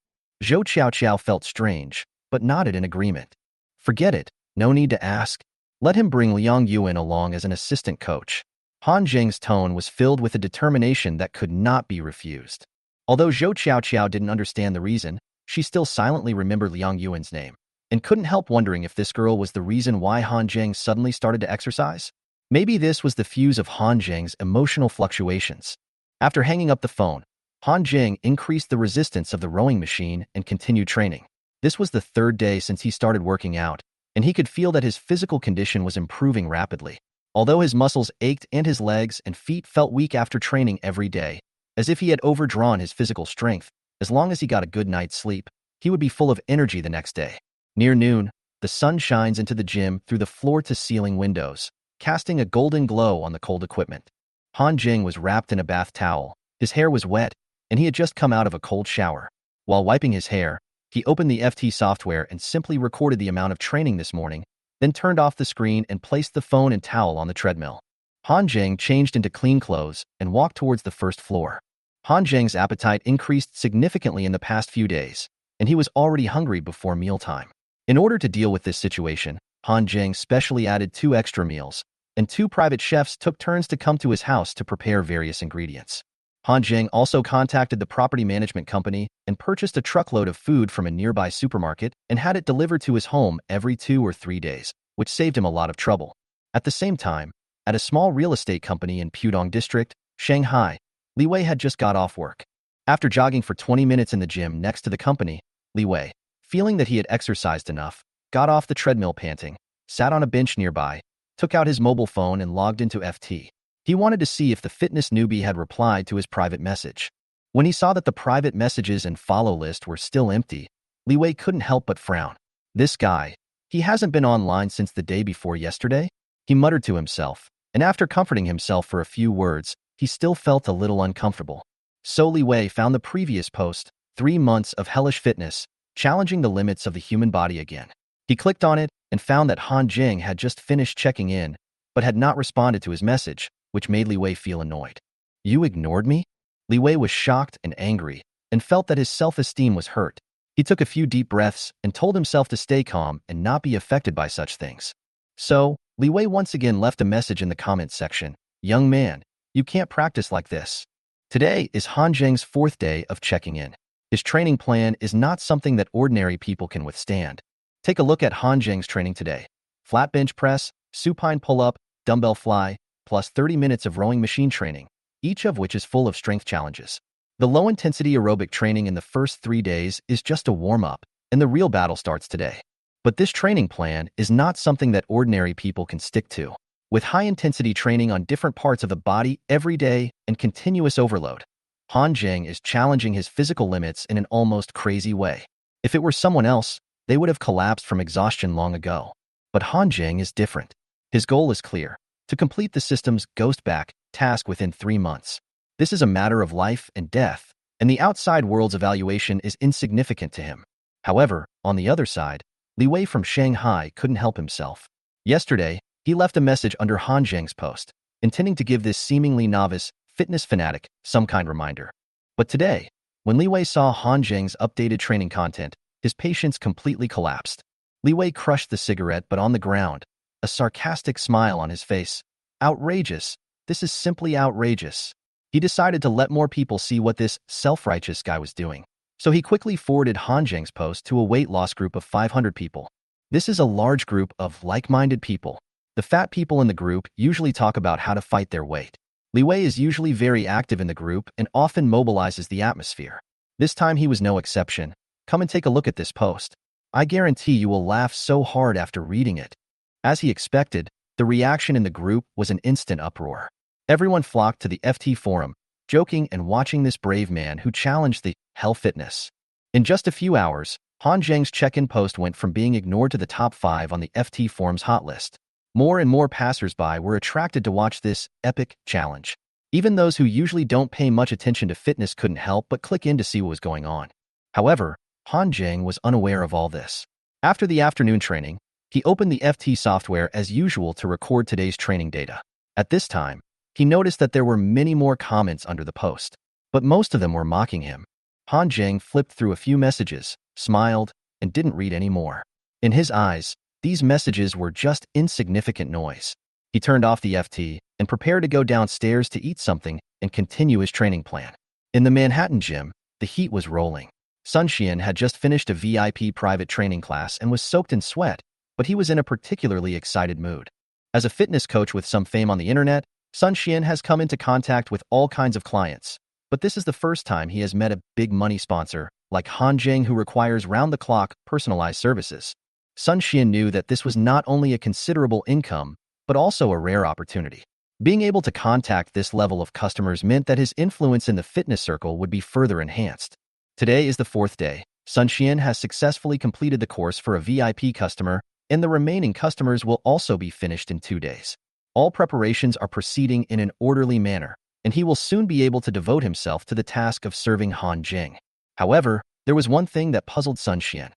Zhou Qiao felt strange, but nodded in agreement. Forget it, no need to ask. Let him bring Liang Yuan along as an assistant coach. Han Zheng's tone was filled with a determination that could not be refused. Although Zhou Qiao didn't understand the reason, she still silently remembered Liang Yuan's name, and couldn't help wondering if this girl was the reason why Han Zheng suddenly started to exercise. Maybe this was the fuse of Han Zheng's emotional fluctuations. After hanging up the phone, Han Zheng increased the resistance of the rowing machine and continued training. This was the 3rd day since he started working out, and he could feel that his physical condition was improving rapidly. Although his muscles ached and his legs and feet felt weak after training every day, as if he had overdrawn his physical strength, as long as he got a good night's sleep, he would be full of energy the next day. Near noon, the sun shines into the gym through the floor-to-ceiling windows, casting a golden glow on the cold equipment. Han Zheng was wrapped in a bath towel, his hair was wet, and he had just come out of a cold shower. While wiping his hair, he opened the FT software and simply recorded the amount of training this morning, then turned off the screen and placed the phone and towel on the treadmill. Han Zheng changed into clean clothes and walked towards the first floor. Han Zheng's appetite increased significantly in the past few days, and he was already hungry before mealtime. In order to deal with this situation, Han Zheng specially added 2 extra meals, and 2 private chefs took turns to come to his house to prepare various ingredients. Han Zheng also contacted the property management company and purchased a truckload of food from a nearby supermarket and had it delivered to his home every 2 or 3 days, which saved him a lot of trouble. At the same time, at a small real estate company in Pudong District, Shanghai, Li Wei had just got off work. After jogging for 20 minutes in the gym next to the company, Li Wei, feeling that he had exercised enough, got off the treadmill panting, sat on a bench nearby, took out his mobile phone and logged into FT. He wanted to see if the fitness newbie had replied to his private message. When he saw that the private messages and follow list were still empty, Li Wei couldn't help but frown. This guy, he hasn't been online since the day before yesterday? He muttered to himself, and after comforting himself for a few words, he still felt a little uncomfortable. So Li Wei found the previous post, 3 months of hellish fitness, challenging the limits of the human body again. He clicked on it and found that Han Zheng had just finished checking in, but had not responded to his message, which made Li Wei feel annoyed. You ignored me? Li Wei was shocked and angry, and felt that his self-esteem was hurt. He took a few deep breaths and told himself to stay calm and not be affected by such things. So, Li Wei once again left a message in the comments section. Young man, you can't practice like this. Today is Han Zheng's 4th day of checking in. His training plan is not something that ordinary people can withstand. Take a look at Han Zheng's training today. Flat bench press, supine pull-up, dumbbell fly, plus 30 minutes of rowing machine training, each of which is full of strength challenges. The low-intensity aerobic training in the first 3 days is just a warm-up, and the real battle starts today. But this training plan is not something that ordinary people can stick to. With high-intensity training on different parts of the body every day and continuous overload, Han Zheng is challenging his physical limits in an almost crazy way. If it were someone else, they would have collapsed from exhaustion long ago. But Han Zheng is different. His goal is clear: to complete the system's Ghost Back task within 3 months. This is a matter of life and death, and the outside world's evaluation is insignificant to him. However, on the other side, Li Wei from Shanghai couldn't help himself. Yesterday, he left a message under Han Zheng's post, intending to give this seemingly novice fitness fanatic, some kind reminder. But today, when Li Wei saw Han Zheng's updated training content, his patience completely collapsed. Li Wei crushed the cigarette but on the ground, a sarcastic smile on his face. Outrageous. This is simply outrageous. He decided to let more people see what this self-righteous guy was doing. So he quickly forwarded Han Zheng's post to a weight loss group of 500 people. This is a large group of like-minded people. The fat people in the group usually talk about how to fight their weight. Li Wei is usually very active in the group and often mobilizes the atmosphere. This time he was no exception. Come and take a look at this post. I guarantee you will laugh so hard after reading it. As he expected, the reaction in the group was an instant uproar. Everyone flocked to the FT forum, joking and watching this brave man who challenged the hell fitness. In just a few hours, Han Zheng's check-in post went from being ignored to the top 5 on the FT forum's hot list. More and more passers-by were attracted to watch this epic challenge. Even those who usually don't pay much attention to fitness couldn't help but click in to see what was going on. However, Han Zheng was unaware of all this. After the afternoon training, he opened the FT software as usual to record today's training data. At this time, he noticed that there were many more comments under the post, but most of them were mocking him. Han Zheng flipped through a few messages, smiled, and didn't read any more. In his eyes, these messages were just insignificant noise. He turned off the FT and prepared to go downstairs to eat something and continue his training plan. In the Manhattan gym, the heat was rolling. Sun Xian had just finished a VIP private training class and was soaked in sweat, but he was in a particularly excited mood. As a fitness coach with some fame on the internet, Sun Xian has come into contact with all kinds of clients, but this is the first time he has met a big money sponsor like Han Zheng who requires round-the-clock, personalized services. Sun Xian knew that this was not only a considerable income, but also a rare opportunity. Being able to contact this level of customers meant that his influence in the fitness circle would be further enhanced. Today is the 4th day. Sun Xian has successfully completed the course for a VIP customer, and the remaining customers will also be finished in 2 days. All preparations are proceeding in an orderly manner, and he will soon be able to devote himself to the task of serving Han Zheng. However, there was one thing that puzzled Sun Xian.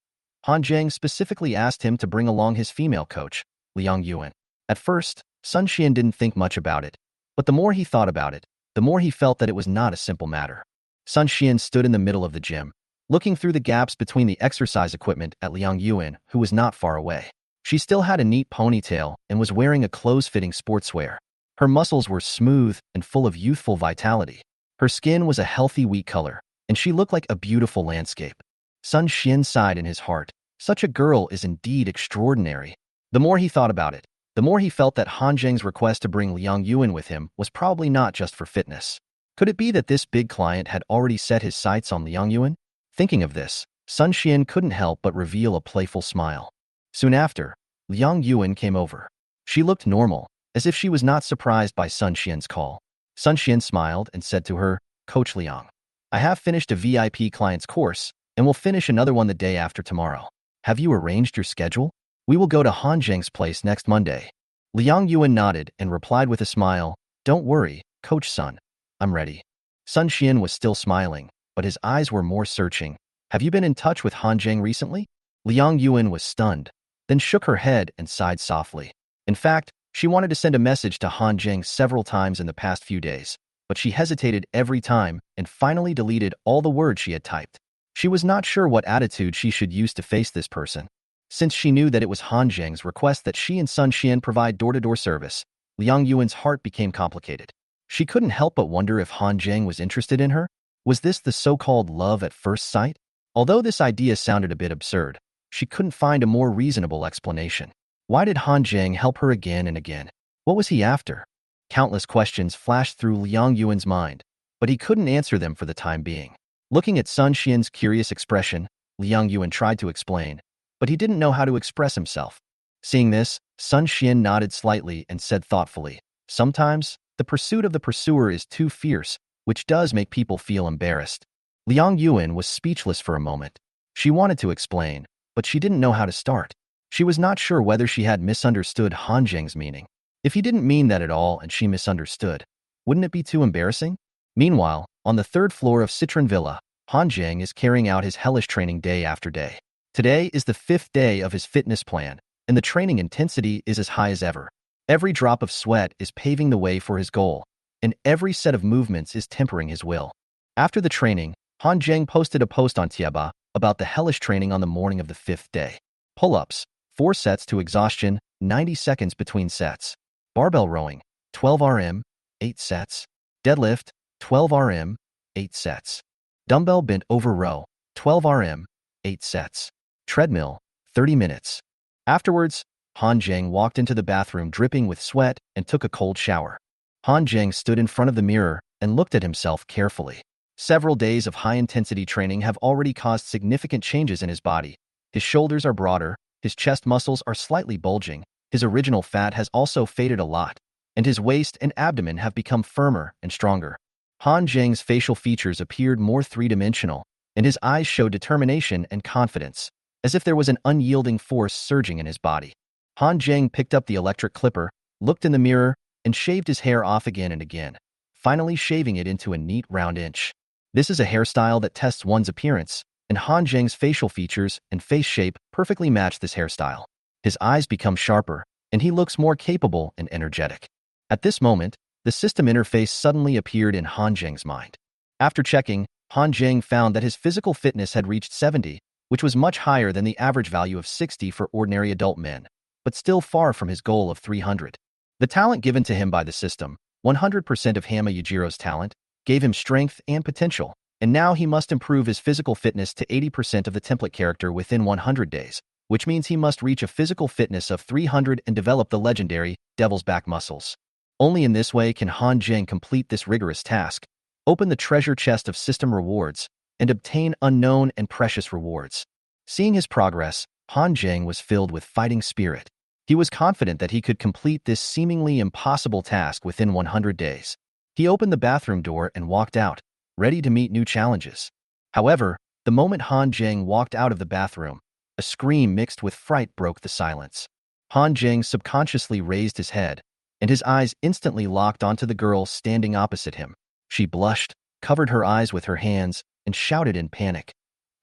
Han Zheng specifically asked him to bring along his female coach, Liang Yuan. At first, Sun Xian didn't think much about it, but the more he thought about it, the more he felt that it was not a simple matter. Sun Xian stood in the middle of the gym, looking through the gaps between the exercise equipment at Liang Yuan, who was not far away. She still had a neat ponytail and was wearing a close-fitting sportswear. Her muscles were smooth and full of youthful vitality. Her skin was a healthy wheat color, and she looked like a beautiful landscape. Sun Xian sighed in his heart. Such a girl is indeed extraordinary. The more he thought about it, the more he felt that Han Zheng's request to bring Liang Yuan with him was probably not just for fitness. Could it be that this big client had already set his sights on Liang Yuan? Thinking of this, Sun Xian couldn't help but reveal a playful smile. Soon after, Liang Yuan came over. She looked normal, as if she was not surprised by Sun Xian's call. Sun Xian smiled and said to her, "Coach Liang, I have finished a VIP client's course, and will finish another one the day after tomorrow. Have you arranged your schedule? We will go to Han Zheng's place next Monday." Liang Yuan nodded and replied with a smile, "Don't worry, Coach Sun. I'm ready." Sun Xian was still smiling, but his eyes were more searching. "Have you been in touch with Han Zheng recently?" Liang Yuan was stunned, then shook her head and sighed softly. In fact, she wanted to send a message to Han Zheng several times in the past few days, but she hesitated every time and finally deleted all the words she had typed. She was not sure what attitude she should use to face this person. Since she knew that it was Han Zheng's request that she and Sun Xian provide door-to-door service, Liang Yuan's heart became complicated. She couldn't help but wonder if Han Zheng was interested in her. Was this the so-called love at first sight? Although this idea sounded a bit absurd, she couldn't find a more reasonable explanation. Why did Han Zheng help her again and again? What was he after? Countless questions flashed through Liang Yuan's mind, but he couldn't answer them for the time being. Looking at Sun Xian's curious expression, Liang Yuan tried to explain, but he didn't know how to express himself. Seeing this, Sun Xian nodded slightly and said thoughtfully, "Sometimes, the pursuit of the pursuer is too fierce, which does make people feel embarrassed." Liang Yuan was speechless for a moment. She wanted to explain, but she didn't know how to start. She was not sure whether she had misunderstood Han Zheng's meaning. If he didn't mean that at all and she misunderstood, wouldn't it be too embarrassing? Meanwhile, on the 3rd floor of Citron Villa, Han Zheng is carrying out his hellish training day after day. Today is the 5th day of his fitness plan, and the training intensity is as high as ever. Every drop of sweat is paving the way for his goal, and every set of movements is tempering his will. After the training, Han Zheng posted a post on Tieba about the hellish training on the morning of the 5th day. Pull-ups, 4 sets to exhaustion, 90 seconds between sets. Barbell rowing, 12 RM, 8 sets. Deadlift, 12 RM, 8 sets. Dumbbell bent over row, 12 RM, 8 sets. Treadmill, 30 minutes. Afterwards, Han Zheng walked into the bathroom dripping with sweat and took a cold shower. Han Zheng stood in front of the mirror and looked at himself carefully. Several days of high-intensity training have already caused significant changes in his body. His shoulders are broader, his chest muscles are slightly bulging, his original fat has also faded a lot, and his waist and abdomen have become firmer and stronger. Han Zheng's facial features appeared more three-dimensional, and his eyes showed determination and confidence, as if there was an unyielding force surging in his body. Han Zheng picked up the electric clipper, looked in the mirror, and shaved his hair off again and again, finally shaving it into a neat round inch. This is a hairstyle that tests one's appearance, and Han Zheng's facial features and face shape perfectly match this hairstyle. His eyes become sharper, and he looks more capable and energetic. At this moment, the system interface suddenly appeared in Han Zheng's mind. After checking, Han Zheng found that his physical fitness had reached 70, which was much higher than the average value of 60 for ordinary adult men, but still far from his goal of 300. The talent given to him by the system, 100% of Hama Yujiro's talent, gave him strength and potential, and now he must improve his physical fitness to 80% of the template character within 100 days, which means he must reach a physical fitness of 300 and develop the legendary Devil's Back muscles. Only in this way can Han Zheng complete this rigorous task, open the treasure chest of system rewards, and obtain unknown and precious rewards. Seeing his progress, Han Zheng was filled with fighting spirit. He was confident that he could complete this seemingly impossible task within 100 days. He opened the bathroom door and walked out, ready to meet new challenges. However, the moment Han Zheng walked out of the bathroom, a scream mixed with fright broke the silence. Han Zheng subconsciously raised his head, and his eyes instantly locked onto the girl standing opposite him. She blushed, covered her eyes with her hands, and shouted in panic,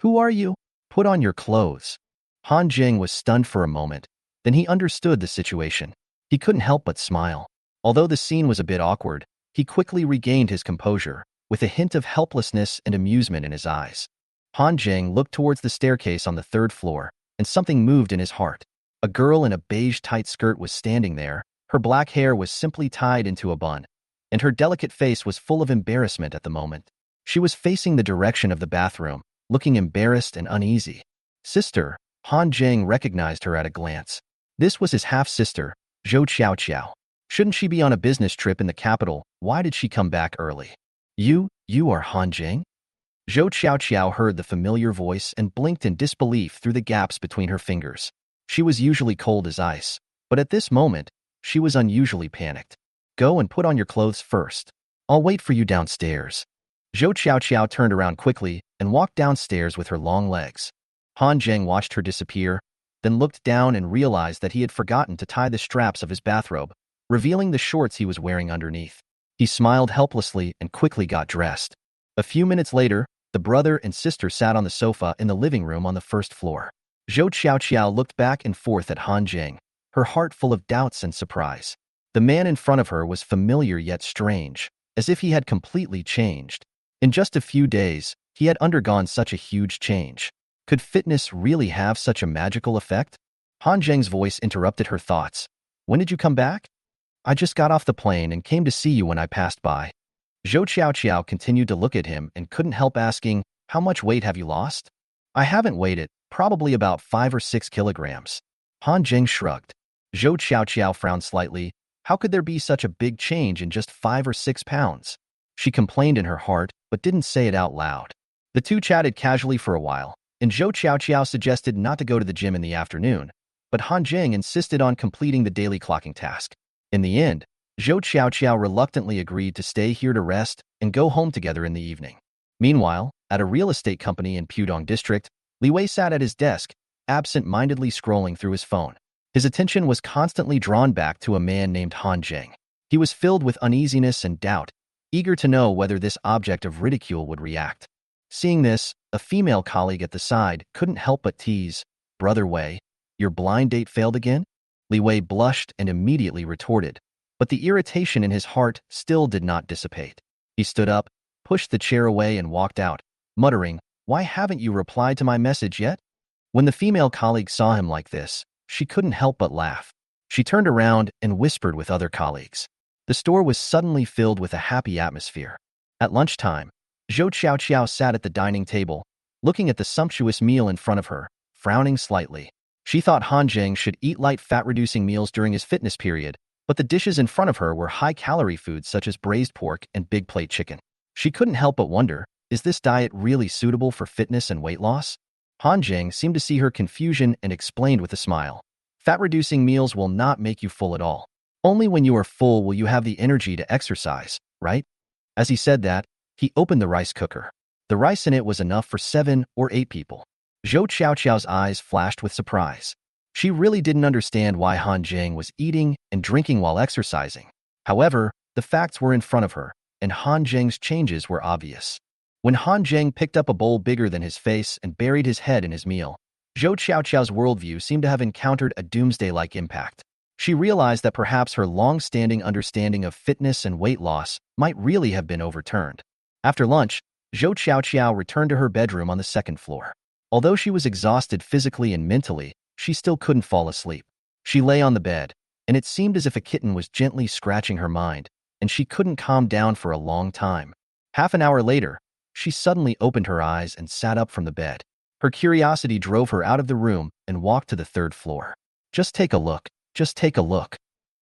"Who are you? Put on your clothes." Han Zheng was stunned for a moment, then he understood the situation. He couldn't help but smile. Although the scene was a bit awkward, he quickly regained his composure, with a hint of helplessness and amusement in his eyes. Han Zheng looked towards the staircase on the 3rd floor, and something moved in his heart. A girl in a beige tight skirt was standing there, her black hair was simply tied into a bun, and her delicate face was full of embarrassment at the moment. She was facing the direction of the bathroom, looking embarrassed and uneasy. "Sister," Han Zheng recognized her at a glance. This was his half-sister, Zhou Qiao. Shouldn't she be on a business trip in the capital? Why did she come back early? You are Han Zheng?" Zhou Qiao heard the familiar voice and blinked in disbelief through the gaps between her fingers. She was usually cold as ice, but at this moment, she was unusually panicked. "Go and put on your clothes first. I'll wait for you downstairs." Zhou Qiao turned around quickly and walked downstairs with her long legs. Han Zheng watched her disappear, then looked down and realized that he had forgotten to tie the straps of his bathrobe, revealing the shorts he was wearing underneath. He smiled helplessly and quickly got dressed. A few minutes later, the brother and sister sat on the sofa in the living room on the 1st floor. Zhou Qiao looked back and forth at Han Zheng, her heart full of doubts and surprise. The man in front of her was familiar yet strange, as if he had completely changed. In just a few days, he had undergone such a huge change. Could fitness really have such a magical effect? Han Zheng's voice interrupted her thoughts. "When did you come back?" "I just got off the plane and came to see you when I passed by." Zhou Qiao continued to look at him and couldn't help asking, "How much weight have you lost?" "I haven't weighed it, probably about 5 or 6 kilograms." Han Zheng shrugged. Zhou Qiao frowned slightly. How could there be such a big change in just 5 or 6 pounds? She complained in her heart, but didn't say it out loud. The two chatted casually for a while, and Zhou Qiao suggested not to go to the gym in the afternoon, but Han Zheng insisted on completing the daily clocking task. In the end, Zhou Qiao reluctantly agreed to stay here to rest and go home together in the evening. Meanwhile, at a real estate company in Pudong District, Li Wei sat at his desk, absent-mindedly scrolling through his phone. His attention was constantly drawn back to a man named Han Zheng. He was filled with uneasiness and doubt, eager to know whether this object of ridicule would react. Seeing this, a female colleague at the side couldn't help but tease, "Brother Wei, your blind date failed again?" Li Wei blushed and immediately retorted, But the irritation in his heart still did not dissipate. He stood up, pushed the chair away and walked out, muttering, "Why haven't you replied to my message yet?" When the female colleague saw him like this, she couldn't help but laugh. She turned around and whispered with other colleagues. The store was suddenly filled with a happy atmosphere. At lunchtime, Zhou Qiaoqiao sat at the dining table, looking at the sumptuous meal in front of her, frowning slightly. She thought Han Zheng should eat light fat-reducing meals during his fitness period, but the dishes in front of her were high-calorie foods such as braised pork and big plate chicken. She couldn't help but wonder, is this diet really suitable for fitness and weight loss? Han Zheng seemed to see her confusion and explained with a smile. Fat-reducing meals will not make you full at all. Only when you are full will you have the energy to exercise, right? As he said that, he opened the rice cooker. The rice in it was enough for 7 or 8 people. Zhou Qiaoqiao's eyes flashed with surprise. She really didn't understand why Han Zheng was eating and drinking while exercising. However, the facts were in front of her, and Han Zheng's changes were obvious. When Han Zheng picked up a bowl bigger than his face and buried his head in his meal, Zhou Qiaoqiao's worldview seemed to have encountered a doomsday-like impact. She realized that perhaps her long-standing understanding of fitness and weight loss might really have been overturned. After lunch, Zhou Qiaoqiao returned to her bedroom on the second floor. Although she was exhausted physically and mentally, she still couldn't fall asleep. She lay on the bed, and it seemed as if a kitten was gently scratching her mind, and she couldn't calm down for a long time. Half an hour later, she suddenly opened her eyes and sat up from the bed. Her curiosity drove her out of the room and walked to the third floor. Just take a look. Just take a look.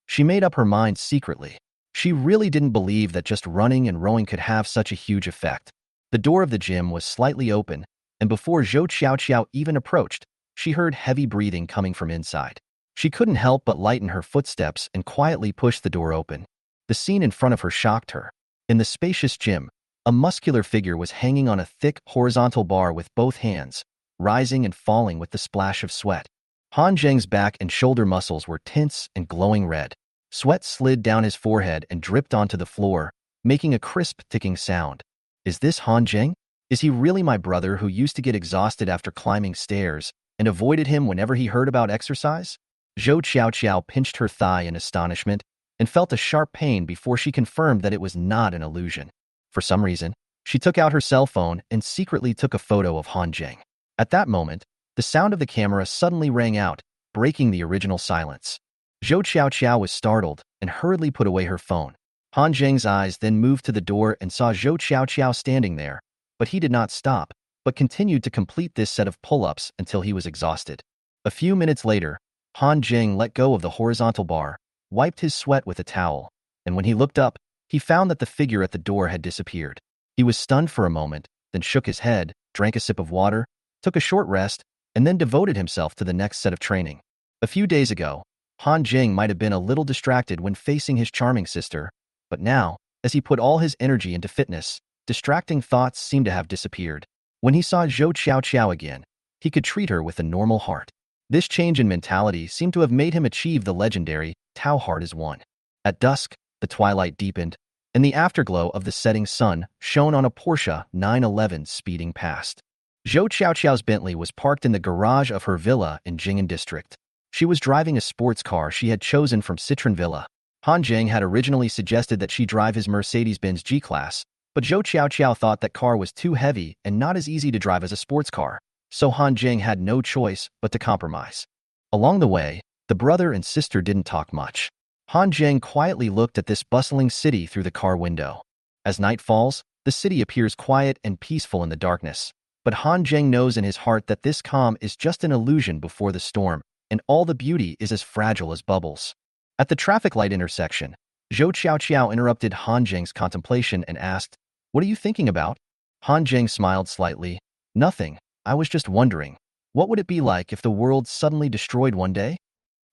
She made up her mind secretly. She really didn't believe that just running and rowing could have such a huge effect. The door of the gym was slightly open, and before Zhou Qiaoqiao even approached, she heard heavy breathing coming from inside. She couldn't help but lighten her footsteps and quietly push the door open. The scene in front of her shocked her. In the spacious gym, a muscular figure was hanging on a thick, horizontal bar with both hands, rising and falling with the splash of sweat. Han Zheng's back and shoulder muscles were tense and glowing red. Sweat slid down his forehead and dripped onto the floor, making a crisp, ticking sound. Is this Han Zheng? Is he really my brother who used to get exhausted after climbing stairs and avoided him whenever he heard about exercise? Zhou Qiaoqiao pinched her thigh in astonishment and felt a sharp pain before she confirmed that it was not an illusion. For some reason, she took out her cell phone and secretly took a photo of Han Zheng. At that moment, the sound of the camera suddenly rang out, breaking the original silence. Zhou Qiaoqiao was startled and hurriedly put away her phone. Han Zheng's eyes then moved to the door and saw Zhou Qiaoqiao standing there, but he did not stop, but continued to complete this set of pull-ups until he was exhausted. A few minutes later, Han Zheng let go of the horizontal bar, wiped his sweat with a towel, and when he looked up, he found that the figure at the door had disappeared. He was stunned for a moment, then shook his head, drank a sip of water, took a short rest, and then devoted himself to the next set of training. A few days ago, Han Zheng might have been a little distracted when facing his charming sister, but now, as he put all his energy into fitness, distracting thoughts seemed to have disappeared. When he saw Zhou Qiaoqiao again, he could treat her with a normal heart. This change in mentality seemed to have made him achieve the legendary Tao Heart as One. At dusk, the twilight deepened, and the afterglow of the setting sun shone on a Porsche 911 speeding past. Zhou Qiaoqiao's Bentley was parked in the garage of her villa in Jing'an district. She was driving a sports car she had chosen from Citron Villa. Han Zheng had originally suggested that she drive his Mercedes-Benz G-Class, but Zhou Qiaoqiao thought that car was too heavy and not as easy to drive as a sports car, so Han Zheng had no choice but to compromise. Along the way, the brother and sister didn't talk much. Han Zheng quietly looked at this bustling city through the car window. As night falls, the city appears quiet and peaceful in the darkness, but Han Zheng knows in his heart that this calm is just an illusion before the storm, and all the beauty is as fragile as bubbles. At the traffic light intersection, Zhou Qiaoqiao interrupted Han Zheng's contemplation and asked, "What are you thinking about?" Han Zheng smiled slightly. "Nothing. I was just wondering, what would it be like if the world suddenly destroyed one day?"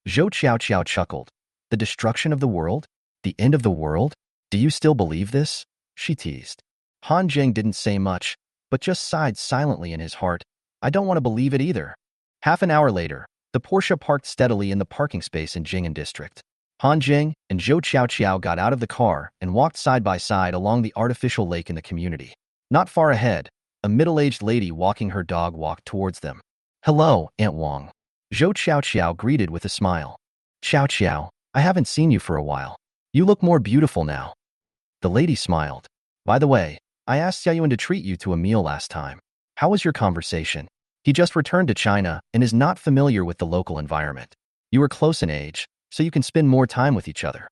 Zhou Qiaoqiao chuckled. "The destruction of the world? The end of the world? Do you still believe this?" she teased. Han Zheng didn't say much, but just sighed silently in his heart. "I don't want to believe it either." Half an hour later, the Porsche parked steadily in the parking space in Jing'an district. Han Zheng and Zhou Qiaoqiao got out of the car and walked side by side along the artificial lake in the community. Not far ahead, a middle-aged lady walking her dog walked towards them. "Hello, Aunt Wang." Zhou Qiaoqiao greeted with a smile. "Qiaoqiao, I haven't seen you for a while. You look more beautiful now. The lady smiled. By the way, I asked Xiaoyuan to treat you to a meal last time. How was your conversation? He just returned to China and is not familiar with the local environment. You are close in age, so you can spend more time with each other.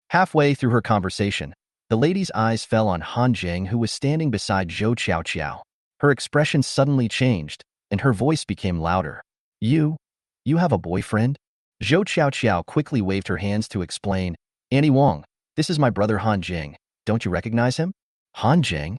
Halfway through her conversation, the lady's eyes fell on Han Jing, who was standing beside Zhou Qiao. Her expression suddenly changed, and her voice became louder. You have a boyfriend? Zhou Qiao quickly waved her hands to explain. Annie Wong, this is my brother Han Jing. Don't you recognize him? Han Jing?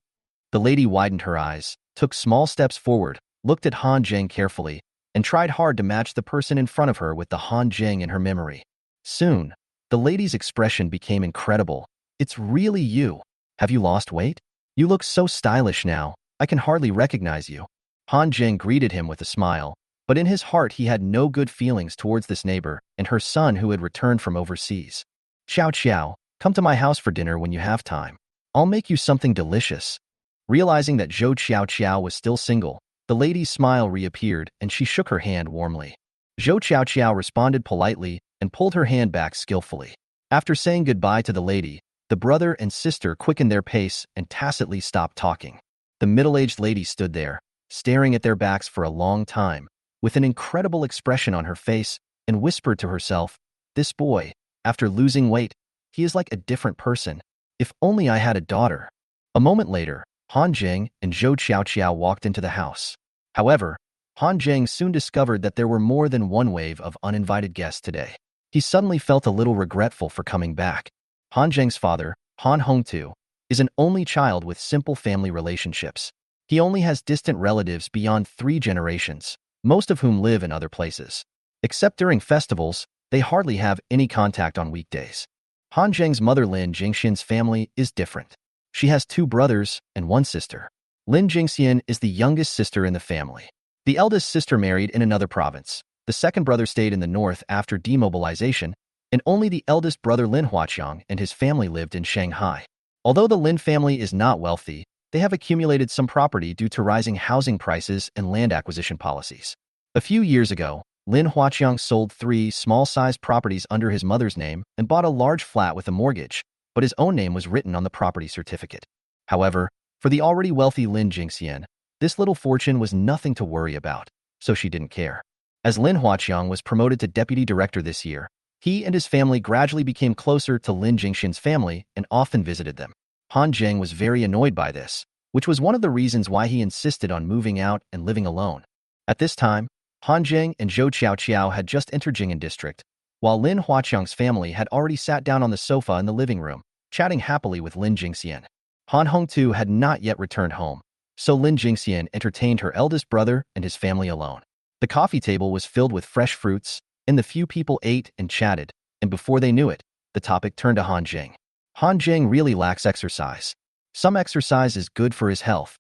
The lady widened her eyes, took small steps forward, looked at Han Jing carefully, and tried hard to match the person in front of her with the Han Jing in her memory. Soon, the lady's expression became incredible. It's really you. Have you lost weight? You look so stylish now, I can hardly recognize you. Han Jing greeted him with a smile, but in his heart he had no good feelings towards this neighbor and her son who had returned from overseas. Qiao, come to my house for dinner when you have time. I'll make you something delicious. Realizing that Zhou Qiao was still single, the lady's smile reappeared and she shook her hand warmly. Zhou Qiao responded politely and pulled her hand back skillfully. After saying goodbye to the lady, the brother and sister quickened their pace and tacitly stopped talking. The middle-aged lady stood there, staring at their backs for a long time, with an incredible expression on her face, and whispered to herself, "This boy, after losing weight, he is like a different person. If only I had a daughter." A moment later, Han Jing and Zhou Qiao walked into the house. However, Han Jing soon discovered that there were more than one wave of uninvited guests today. He suddenly felt a little regretful for coming back. Han Jing's father, Han Hongtu, is an only child with simple family relationships. He only has distant relatives beyond 3 generations, most of whom live in other places. Except during festivals, they hardly have any contact on weekdays. Han Jing's mother Lin Jingxian's family is different. She has 2 brothers and 1 sister. Lin Jingxian is the youngest sister in the family. The eldest sister married in another province. The second brother stayed in the north after demobilization, and only the eldest brother Lin Huaqiang and his family lived in Shanghai. Although the Lin family is not wealthy, they have accumulated some property due to rising housing prices and land acquisition policies. A few years ago, Lin Huaqiang sold 3 small-sized properties under his mother's name and bought a large flat with a mortgage, but his own name was written on the property certificate. However, for the already wealthy Lin Jingxian, this little fortune was nothing to worry about, so she didn't care. As Lin Huaqiang was promoted to deputy director this year, he and his family gradually became closer to Lin Jingxian's family and often visited them. Han Jing was very annoyed by this, which was one of the reasons why he insisted on moving out and living alone. At this time, Han Jing and Zhou Qiao had just entered Jing'an district, while Lin Huaqiang's family had already sat down on the sofa in the living room, chatting happily with Lin Jingxian. Han Hongtu had not yet returned home, so Lin Jingxian entertained her eldest brother and his family alone. The coffee table was filled with fresh fruits, and the few people ate and chatted, and before they knew it, the topic turned to Han Jing. Han Jing really lacks exercise. Some exercise is good for his health.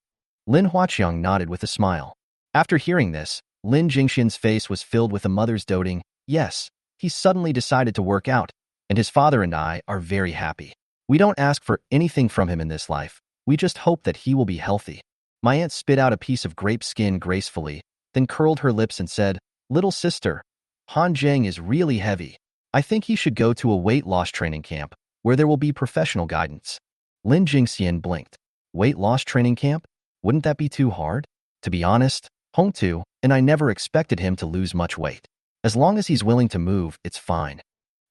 Lin Huaqiang nodded with a smile. After hearing this, Lin Jingxian's face was filled with a mother's doting, yes, he suddenly decided to work out, and his father and I are very happy. We don't ask for anything from him in this life, we just hope that he will be healthy. My aunt spit out a piece of grape skin gracefully, then curled her lips and said, "Little sister, Han Jing is really heavy. I think he should go to a weight loss training camp, where there will be professional guidance." Lin Jingxian blinked. Weight loss training camp? Wouldn't that be too hard? To be honest, Hongtu and I never expected him to lose much weight. As long as he's willing to move, it's fine.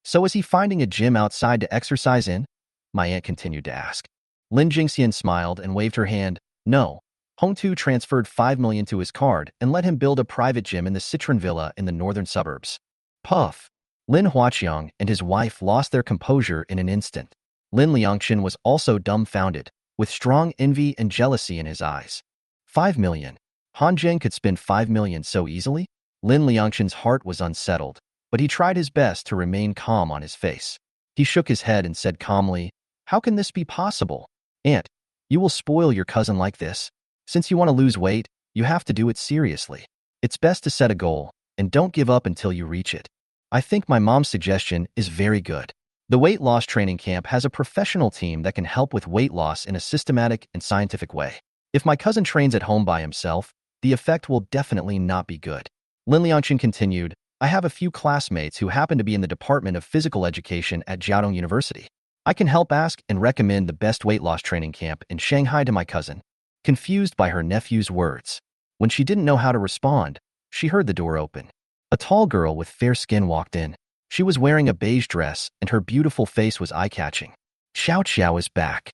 So is he finding a gym outside to exercise in? My aunt continued to ask. Lin Jingxian smiled and waved her hand. No. Hongtu transferred 5 million to his card and let him build a private gym in the Citron Villa in the northern suburbs. Puff. Lin Huaqiang and his wife lost their composure in an instant. Lin Liangshan was also dumbfounded, with strong envy and jealousy in his eyes. 5 million. Han Jing could spend 5 million so easily? Lin Liangshan's heart was unsettled, but he tried his best to remain calm on his face. He shook his head and said calmly, "How can this be possible? Aunt, you will spoil your cousin like this? Since you want to lose weight, you have to do it seriously. It's best to set a goal, and don't give up until you reach it." I think my mom's suggestion is very good. The weight loss training camp has a professional team that can help with weight loss in a systematic and scientific way. If my cousin trains at home by himself, the effect will definitely not be good. Lin Liangshan continued, I have a few classmates who happen to be in the Department of Physical Education at Jiaotong University. I can help ask and recommend the best weight loss training camp in Shanghai to my cousin. Confused by her nephew's words. When she didn't know how to respond, she heard the door open. A tall girl with fair skin walked in. She was wearing a beige dress, and her beautiful face was eye-catching. Xiao Xiao is back.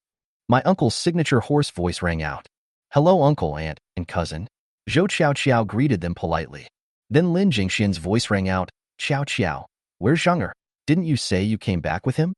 My uncle's signature hoarse voice rang out. Hello, uncle, aunt, and cousin. Zhou Xiao Xiao greeted them politely. Then Lin Jingxian's voice rang out. Xiao Xiao, where's Zheng'er? Didn't you say you came back with him?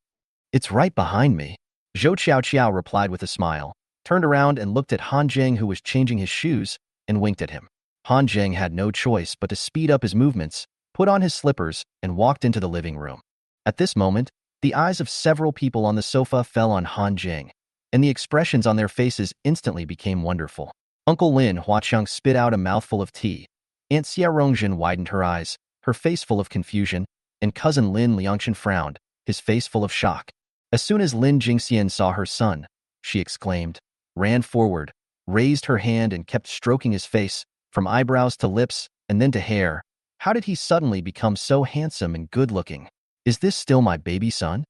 It's right behind me. Zhou Xiao Xiao replied with a smile, turned around and looked at Han Zheng, who was changing his shoes, and winked at him. Han Zheng had no choice but to speed up his movements, put on his slippers, and walked into the living room. At this moment, the eyes of several people on the sofa fell on Han Zheng, and the expressions on their faces instantly became wonderful. Uncle Lin Huaqiang spit out a mouthful of tea. Aunt Xia Rongjin widened her eyes, her face full of confusion, and cousin Lin Liangchen frowned, his face full of shock. As soon as Lin Jingxian saw her son, she exclaimed, ran forward, raised her hand and kept stroking his face, from eyebrows to lips, and then to hair. How did he suddenly become so handsome and good-looking? Is this still my baby son?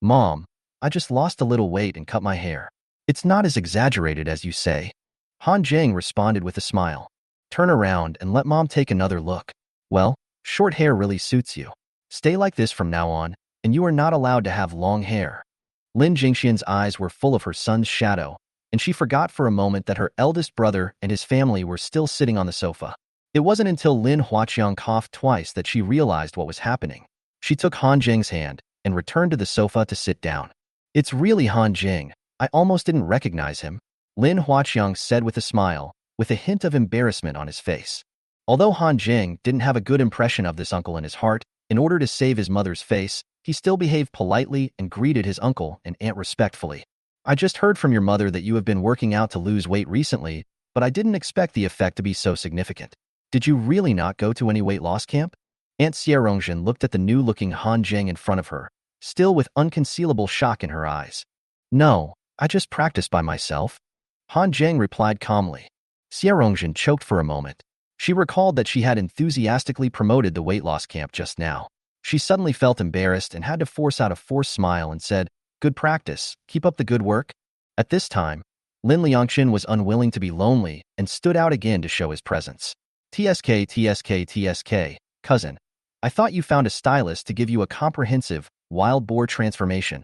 Mom, I just lost a little weight and cut my hair. It's not as exaggerated as you say. Han Zheng responded with a smile. Turn around and let Mom take another look. Well, short hair really suits you. Stay like this from now on, and you are not allowed to have long hair. Lin Jingxian's eyes were full of her son's shadow, and she forgot for a moment that her eldest brother and his family were still sitting on the sofa. It wasn't until Lin Huaqiang coughed twice that she realized what was happening. She took Han Zheng's hand and returned to the sofa to sit down. It's really Han Zheng. I almost didn't recognize him, Lin Huaqiang said with a smile, with a hint of embarrassment on his face. Although Han Zheng didn't have a good impression of this uncle in his heart, in order to save his mother's face, he still behaved politely and greeted his uncle and aunt respectfully. I just heard from your mother that you have been working out to lose weight recently, but I didn't expect the effect to be so significant. Did you really not go to any weight loss camp? Aunt Xia Rongjin looked at the new-looking Han Zheng in front of her, still with unconcealable shock in her eyes. No, I just practiced by myself. Han Zheng replied calmly. Xia Rongjin choked for a moment. She recalled that she had enthusiastically promoted the weight loss camp just now. She suddenly felt embarrassed and had to force out a forced smile and said, Good practice, keep up the good work. At this time, Lin Liangchen was unwilling to be lonely and stood out again to show his presence. TSK, cousin. I thought you found a stylist to give you a comprehensive, wild boar transformation.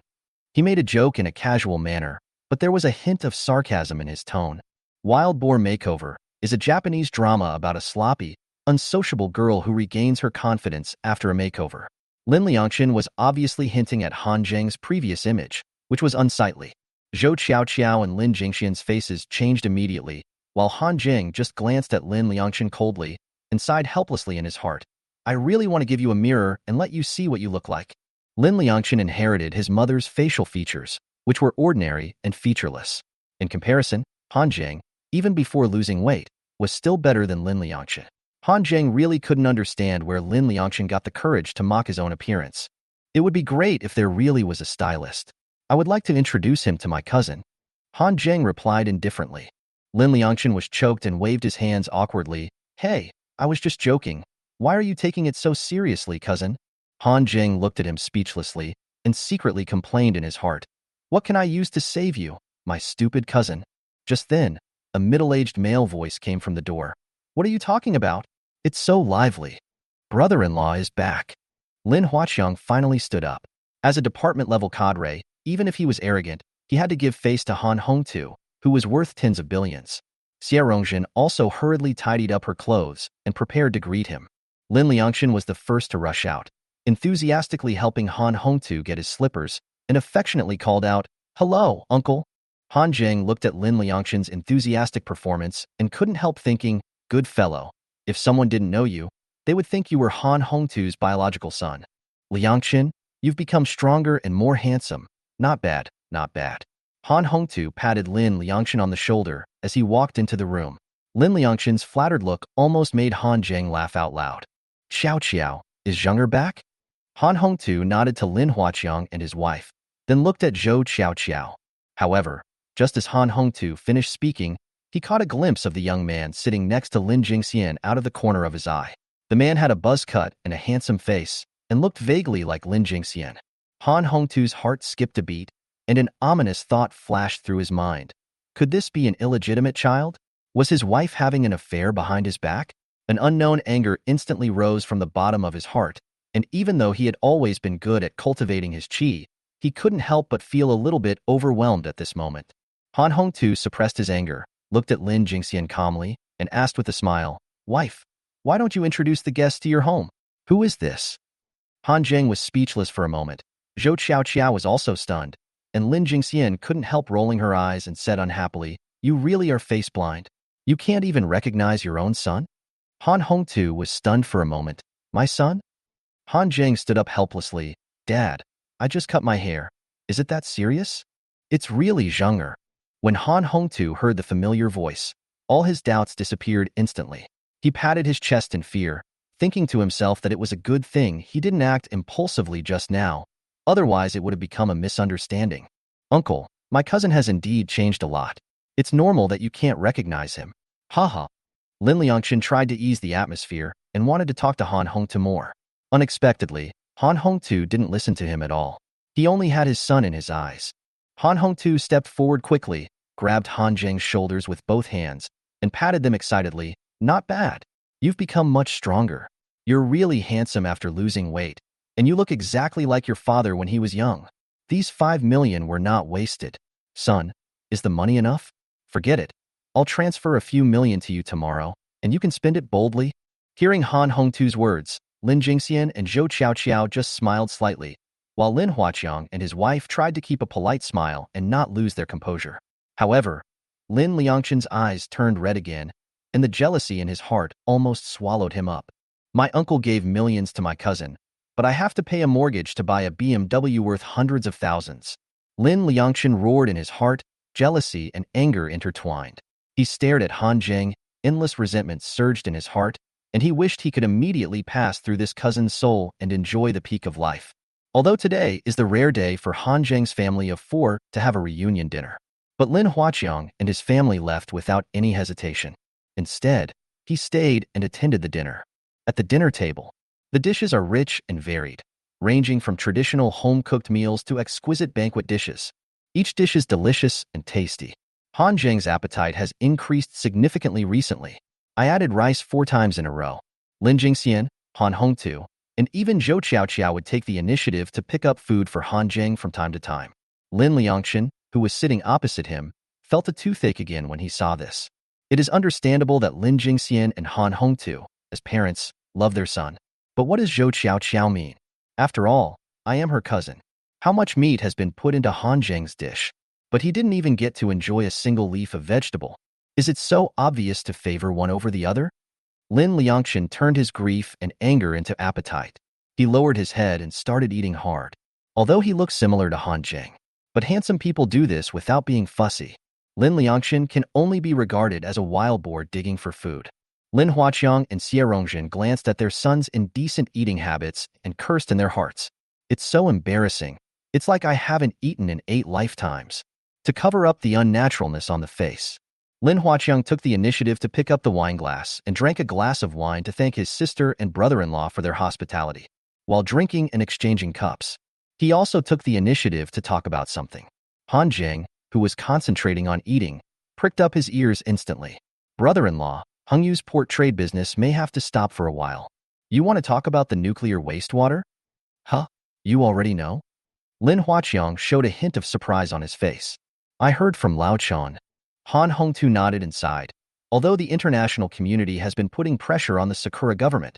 He made a joke in a casual manner, but there was a hint of sarcasm in his tone. Wild Boar Makeover is a Japanese drama about a sloppy, unsociable girl who regains her confidence after a makeover. Lin Liangchen was obviously hinting at Han Zheng's previous image, which was unsightly. Zhou Qiao and Lin Jingxian's faces changed immediately, while Han Zheng just glanced at Lin Liangchen coldly and sighed helplessly in his heart. I really want to give you a mirror and let you see what you look like. Lin Liangchen inherited his mother's facial features, which were ordinary and featureless. In comparison, Han Zheng, even before losing weight, was still better than Lin Liangchen. Han Zheng really couldn't understand where Lin Liangchen got the courage to mock his own appearance. It would be great if there really was a stylist. I would like to introduce him to my cousin. Han Zheng replied indifferently. Lin Liangchen was choked and waved his hands awkwardly. Hey, I was just joking. Why are you taking it so seriously, cousin? Han Zheng looked at him speechlessly and secretly complained in his heart. What can I use to save you, my stupid cousin? Just then, a middle-aged male voice came from the door. What are you talking about? It's so lively. Brother-in-law is back. Lin Huaqiang finally stood up. As a department-level cadre, even if he was arrogant, he had to give face to Han Hongtu, who was worth tens of billions. Xia Rongjin also hurriedly tidied up her clothes and prepared to greet him. Lin Liangchen was the first to rush out, enthusiastically helping Han Hongtu get his slippers, and affectionately called out, Hello, uncle. Han Zheng looked at Lin Liangchen's enthusiastic performance and couldn't help thinking, Good fellow. If someone didn't know you, they would think you were Han Hongtu's biological son. Liangchen, you've become stronger and more handsome. Not bad, not bad. Han Hongtu patted Lin Liangchen on the shoulder as he walked into the room. Lin Liangchen's flattered look almost made Han Zheng laugh out loud. Xiao, is Zheng'er back? Han Hongtu nodded to Lin Huaqiang and his wife, then looked at Zhou Qiao. However, just as Han Hongtu finished speaking, he caught a glimpse of the young man sitting next to Lin Jingxian out of the corner of his eye. The man had a buzz cut and a handsome face, and looked vaguely like Lin Jingxian. Han Hongtu's heart skipped a beat, and an ominous thought flashed through his mind. Could this be an illegitimate child? Was his wife having an affair behind his back? An unknown anger instantly rose from the bottom of his heart, and even though he had always been good at cultivating his chi, he couldn't help but feel a little bit overwhelmed at this moment. Han Hongtu suppressed his anger, looked at Lin Jingxian calmly, and asked with a smile, "Wife, why don't you introduce the guests to your home? Who is this?" Han Zheng was speechless for a moment. Zhou Qiao was also stunned, and Lin Jingxian couldn't help rolling her eyes and said unhappily, "You really are face blind? You can't even recognize your own son?" Han Hongtu was stunned for a moment. "My son?" Han Zheng stood up helplessly. "Dad, I just cut my hair. Is it that serious?" "It's really Zheng'er." When Han Hongtu heard the familiar voice, all his doubts disappeared instantly. He patted his chest in fear, thinking to himself that it was a good thing he didn't act impulsively just now. Otherwise, it would have become a misunderstanding. "Uncle, my cousin has indeed changed a lot. It's normal that you can't recognize him." Haha. Lin Liangchen tried to ease the atmosphere and wanted to talk to Han Hongtu more. Unexpectedly, Han Hongtu didn't listen to him at all. He only had his son in his eyes. Han Hongtu stepped forward quickly, grabbed Han Zheng's shoulders with both hands, and patted them excitedly. "Not bad. You've become much stronger. You're really handsome after losing weight, and you look exactly like your father when he was young. These 5 million were not wasted. Son, is the money enough? Forget it. I'll transfer a few million to you tomorrow, and you can spend it boldly." Hearing Han Hongtu's words, Lin Jingxian and Zhou Qiao just smiled slightly, while Lin Huaqiang and his wife tried to keep a polite smile and not lose their composure. However, Lin Liangchen's eyes turned red again, and the jealousy in his heart almost swallowed him up. "My uncle gave millions to my cousin, but I have to pay a mortgage to buy a BMW worth hundreds of thousands." Lin Liangchen roared in his heart, jealousy and anger intertwined. He stared at Han Zheng, endless resentment surged in his heart, and he wished he could immediately pass through this cousin's soul and enjoy the peak of life. Although today is the rare day for Han Zheng's family of 4 to have a reunion dinner. But Lin Huaqiang and his family left without any hesitation. Instead, he stayed and attended the dinner. At the dinner table, the dishes are rich and varied, ranging from traditional home-cooked meals to exquisite banquet dishes. Each dish is delicious and tasty. Han Zheng's appetite has increased significantly recently. I added rice 4 times in a row. Lin Jingxian, Han Hongtu, and even Zhou Qiao would take the initiative to pick up food for Han Zheng from time to time. Lin Liangchen, who was sitting opposite him, felt a toothache again when he saw this. It is understandable that Lin Jingxian and Han Hongtu, as parents, love their son. But what does Zhou Qiao mean? After all, I am her cousin. How much meat has been put into Han Zheng's dish? But he didn't even get to enjoy a single leaf of vegetable. Is it so obvious to favor one over the other? Lin Liangchen turned his grief and anger into appetite. He lowered his head and started eating hard. Although he looked similar to Han Zheng, but handsome people do this without being fussy. Lin Liangchen can only be regarded as a wild boar digging for food. Lin Huaqiang and Xie Rongjin glanced at their son's indecent eating habits and cursed in their hearts. "It's so embarrassing. It's like I haven't eaten in 8 lifetimes." To cover up the unnaturalness on the face, Lin Huaqiang took the initiative to pick up the wine glass and drank a glass of wine to thank his sister and brother-in-law for their hospitality. While drinking and exchanging cups, he also took the initiative to talk about something. Han Zheng, who was concentrating on eating, pricked up his ears instantly. "Brother-in-law, Hengyu's port trade business may have to stop for a while. You want to talk about the nuclear wastewater?" "Huh? You already know?" Lin Huaqiang showed a hint of surprise on his face. "I heard from Lao Chan." Han Hongtu nodded and sighed. Although the international community has been putting pressure on the Sakura government,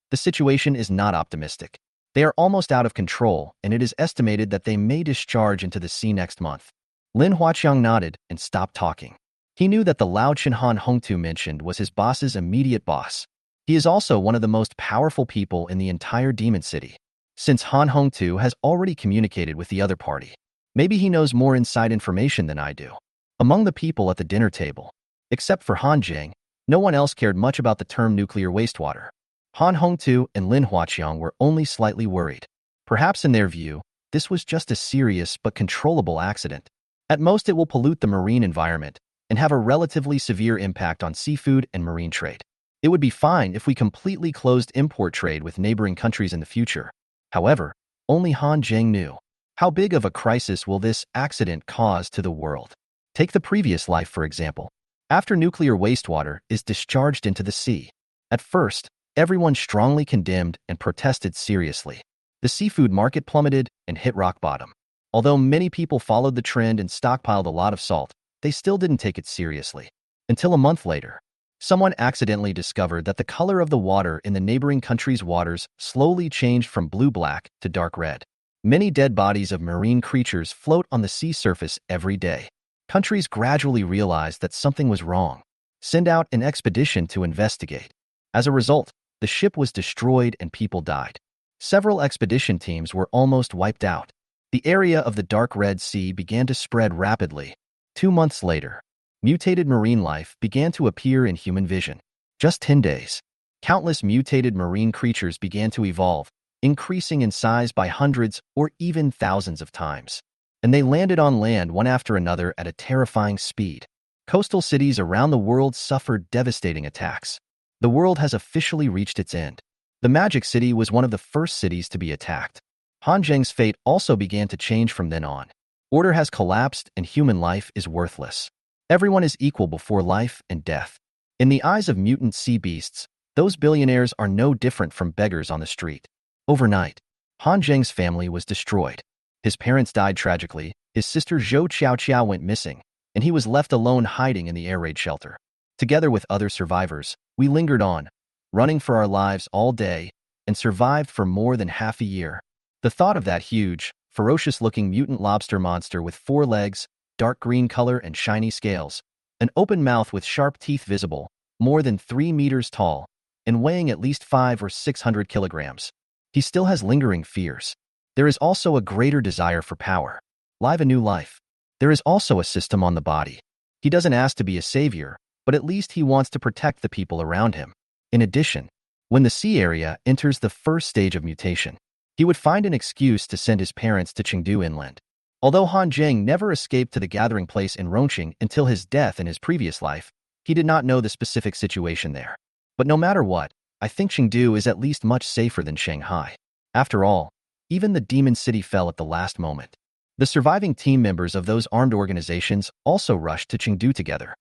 the situation is not optimistic. They are almost out of control, and it is estimated that they may discharge into the sea next month. Lin Huaqiang nodded and stopped talking. He knew that the Lao Chen Han Hongtu mentioned was his boss's immediate boss. He is also one of the most powerful people in the entire Demon City. Since Han Hongtu has already communicated with the other party, maybe he knows more inside information than I do. Among the people at the dinner table, except for Han Zheng, no one else cared much about the term nuclear wastewater. Han Hongtu and Lin Huaqiang were only slightly worried. Perhaps in their view, this was just a serious but controllable accident. At most, it will pollute the marine environment and have a relatively severe impact on seafood and marine trade. It would be fine if we completely closed import trade with neighboring countries in the future. However, only Han Zheng knew. How big of a crisis will this accident cause to the world? Take the previous life, for example. After nuclear wastewater is discharged into the sea. At first, everyone strongly condemned and protested seriously. The seafood market plummeted and hit rock bottom. Although many people followed the trend and stockpiled a lot of salt, they still didn't take it seriously. Until a month later, someone accidentally discovered that the color of the water in the neighboring country's waters slowly changed from blue-black to dark red. Many dead bodies of marine creatures float on the sea surface every day. Countries gradually realized that something was wrong. Send out an expedition to investigate. As a result, the ship was destroyed and people died. Several expedition teams were almost wiped out. The area of the dark Red Sea began to spread rapidly. 2 months later, mutated marine life began to appear in human vision. Just 10 days, countless mutated marine creatures began to evolve, increasing in size by hundreds or even thousands of times. And they landed on land one after another at a terrifying speed. Coastal cities around the world suffered devastating attacks. The world has officially reached its end. The Magic City was one of the first cities to be attacked. Han Zheng's fate also began to change from then on. Order has collapsed and human life is worthless. Everyone is equal before life and death. In the eyes of mutant sea beasts, those billionaires are no different from beggars on the street. Overnight, Han Zheng's family was destroyed. His parents died tragically, his sister Zhou Qiaoqiao went missing, and he was left alone hiding in the air raid shelter. Together with other survivors, we lingered on, running for our lives all day, and survived for more than half a year. The thought of that huge, ferocious-looking mutant lobster monster with 4 legs, dark green color and shiny scales, an open mouth with sharp teeth visible, more than 3 meters tall, and weighing at least 500 or 600 kilograms. He still has lingering fears. There is also a greater desire for power. Live a new life. There is also a system on the body. He doesn't ask to be a savior, but at least he wants to protect the people around him. In addition, when the sea area enters the first stage of mutation, he would find an excuse to send his parents to Chengdu inland. Although Han Zheng never escaped to the gathering place in Rongqing until his death in his previous life, he did not know the specific situation there. But no matter what, I think Chengdu is at least much safer than Shanghai. After all, even the demon city fell at the last moment. The surviving team members of those armed organizations also rushed to Chengdu together.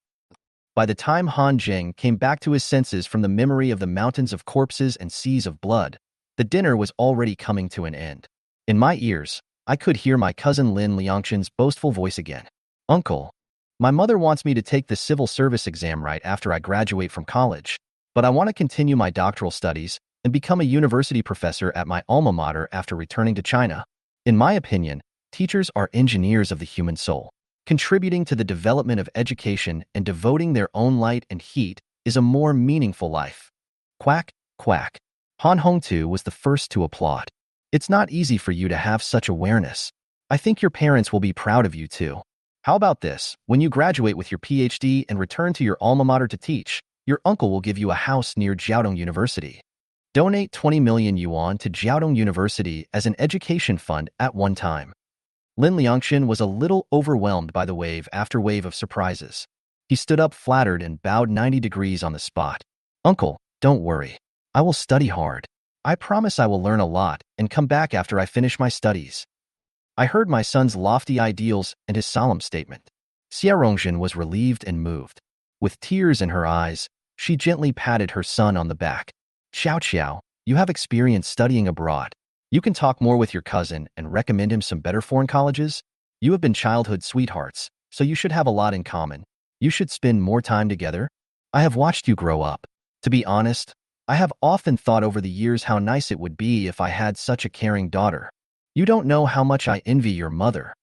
By the time Han Zheng came back to his senses from the memory of the mountains of corpses and seas of blood, the dinner was already coming to an end. In my ears, I could hear my cousin Lin Liangchen's boastful voice again. "Uncle, my mother wants me to take the civil service exam right after I graduate from college, but I want to continue my doctoral studies and become a university professor at my alma mater after returning to China. In my opinion, teachers are engineers of the human soul. Contributing to the development of education and devoting their own light and heat is a more meaningful life." Quack, quack. Han Hongtu was the first to applaud. "It's not easy for you to have such awareness. I think your parents will be proud of you too. How about this? When you graduate with your PhD and return to your alma mater to teach, your uncle will give you a house near Jiaodong University. Donate 20 million yuan to Jiaodong University as an education fund at one time." Lin Liangchen was a little overwhelmed by the wave after wave of surprises. He stood up flattered and bowed 90 degrees on the spot. "Uncle, don't worry. I will study hard. I promise I will learn a lot and come back after I finish my studies." I heard my son's lofty ideals and his solemn statement. Xia Rongzhen was relieved and moved. With tears in her eyes, she gently patted her son on the back. "Xiao Xiao, you have experience studying abroad. You can talk more with your cousin and recommend him some better foreign colleges. You have been childhood sweethearts, so you should have a lot in common. You should spend more time together. I have watched you grow up. To be honest, I have often thought over the years how nice it would be if I had such a caring daughter. You don't know how much I envy your mother."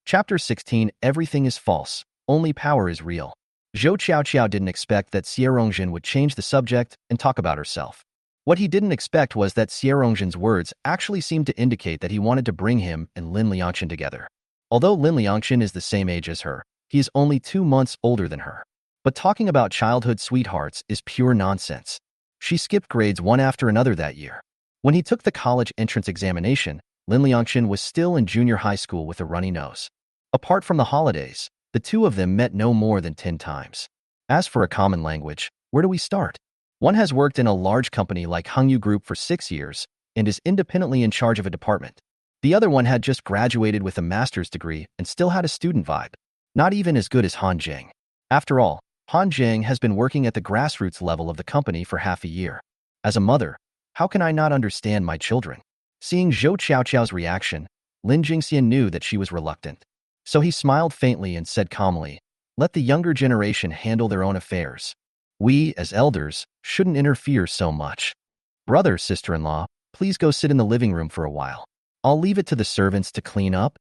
Chapter 16. Everything is false. Only power is real. Zhou Qiaoqiao didn't expect that Xia Rongzhen would change the subject and talk about herself. What he didn't expect was that Xia Rongzhen's words actually seemed to indicate that he wanted to bring him and Lin Liangchen together. Although Lin Liangchen is the same age as her, he is only 2 months older than her. But talking about childhood sweethearts is pure nonsense. She skipped grades one after another that year. When he took the college entrance examination, Lin Liangchen was still in junior high school with a runny nose. Apart from the holidays, the two of them met no more than 10 times. As for a common language, where do we start? One has worked in a large company like Hengyu Group for 6 years and is independently in charge of a department. The other one had just graduated with a master's degree and still had a student vibe. Not even as good as Han Jing. After all, Han Jing has been working at the grassroots level of the company for half a year. As a mother, how can I not understand my children? Seeing Zhou Qiaoqiao's reaction, Lin Jingxian knew that she was reluctant. So he smiled faintly and said calmly, "Let the younger generation handle their own affairs. We, as elders, shouldn't interfere so much. Brother, sister-in-law, please go sit in the living room for a while. I'll leave it to the servants to clean up."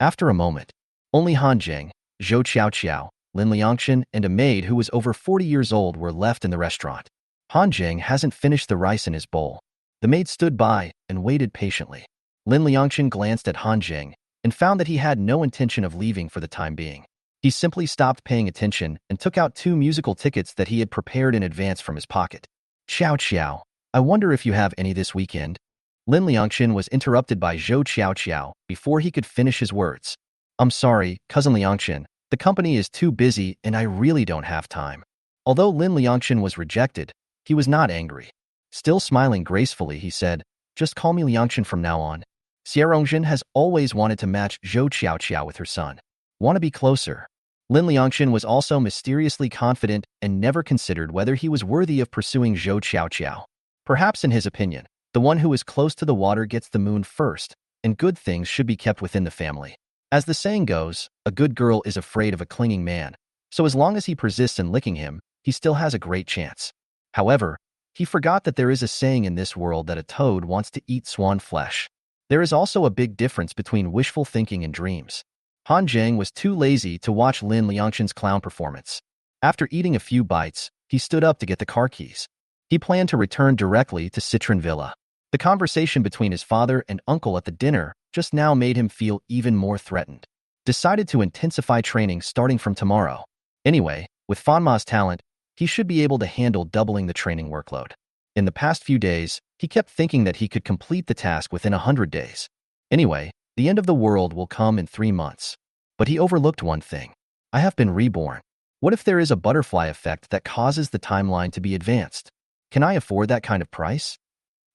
After a moment, only Han Jing, Zhou Qiaoqiao, Lin Liangxian, and a maid who was over 40 years old were left in the restaurant. Han Jing hasn't finished the rice in his bowl. The maid stood by and waited patiently. Lin Liangxian glanced at Han Jing and found that he had no intention of leaving for the time being. He simply stopped paying attention and took out 2 musical tickets that he had prepared in advance from his pocket. "Xiao Qiao, I wonder if you have any this weekend?" Lin Liangxian was interrupted by Zhou Qiaoqiao before he could finish his words. "I'm sorry, cousin Liangxian, the company is too busy and I really don't have time." Although Lin Liangxian was rejected, he was not angry. Still smiling gracefully, he said, "Just call me Liangxian from now on. Xierongxian has always wanted to match Zhou Qiaoqiao with her son. Want to be closer." Lin Liangxian was also mysteriously confident and never considered whether he was worthy of pursuing Zhou Qiaoqiao. Perhaps in his opinion, the one who is close to the water gets the moon first, and good things should be kept within the family. As the saying goes, a good girl is afraid of a clinging man, so as long as he persists in licking him, he still has a great chance. However, he forgot that there is a saying in this world that a toad wants to eat swan flesh. There is also a big difference between wishful thinking and dreams. Han Jing was too lazy to watch Lin Liangxian's clown performance. After eating a few bites, he stood up to get the car keys. He planned to return directly to Citron Villa. The conversation between his father and uncle at the dinner just now made him feel even more threatened. Decided to intensify training starting from tomorrow. Anyway, with Fanma's talent, he should be able to handle doubling the training workload. In the past few days, he kept thinking that he could complete the task within 100 days. Anyway, the end of the world will come in 3 months. But he overlooked one thing. I have been reborn. What if there is a butterfly effect that causes the timeline to be advanced? Can I afford that kind of price?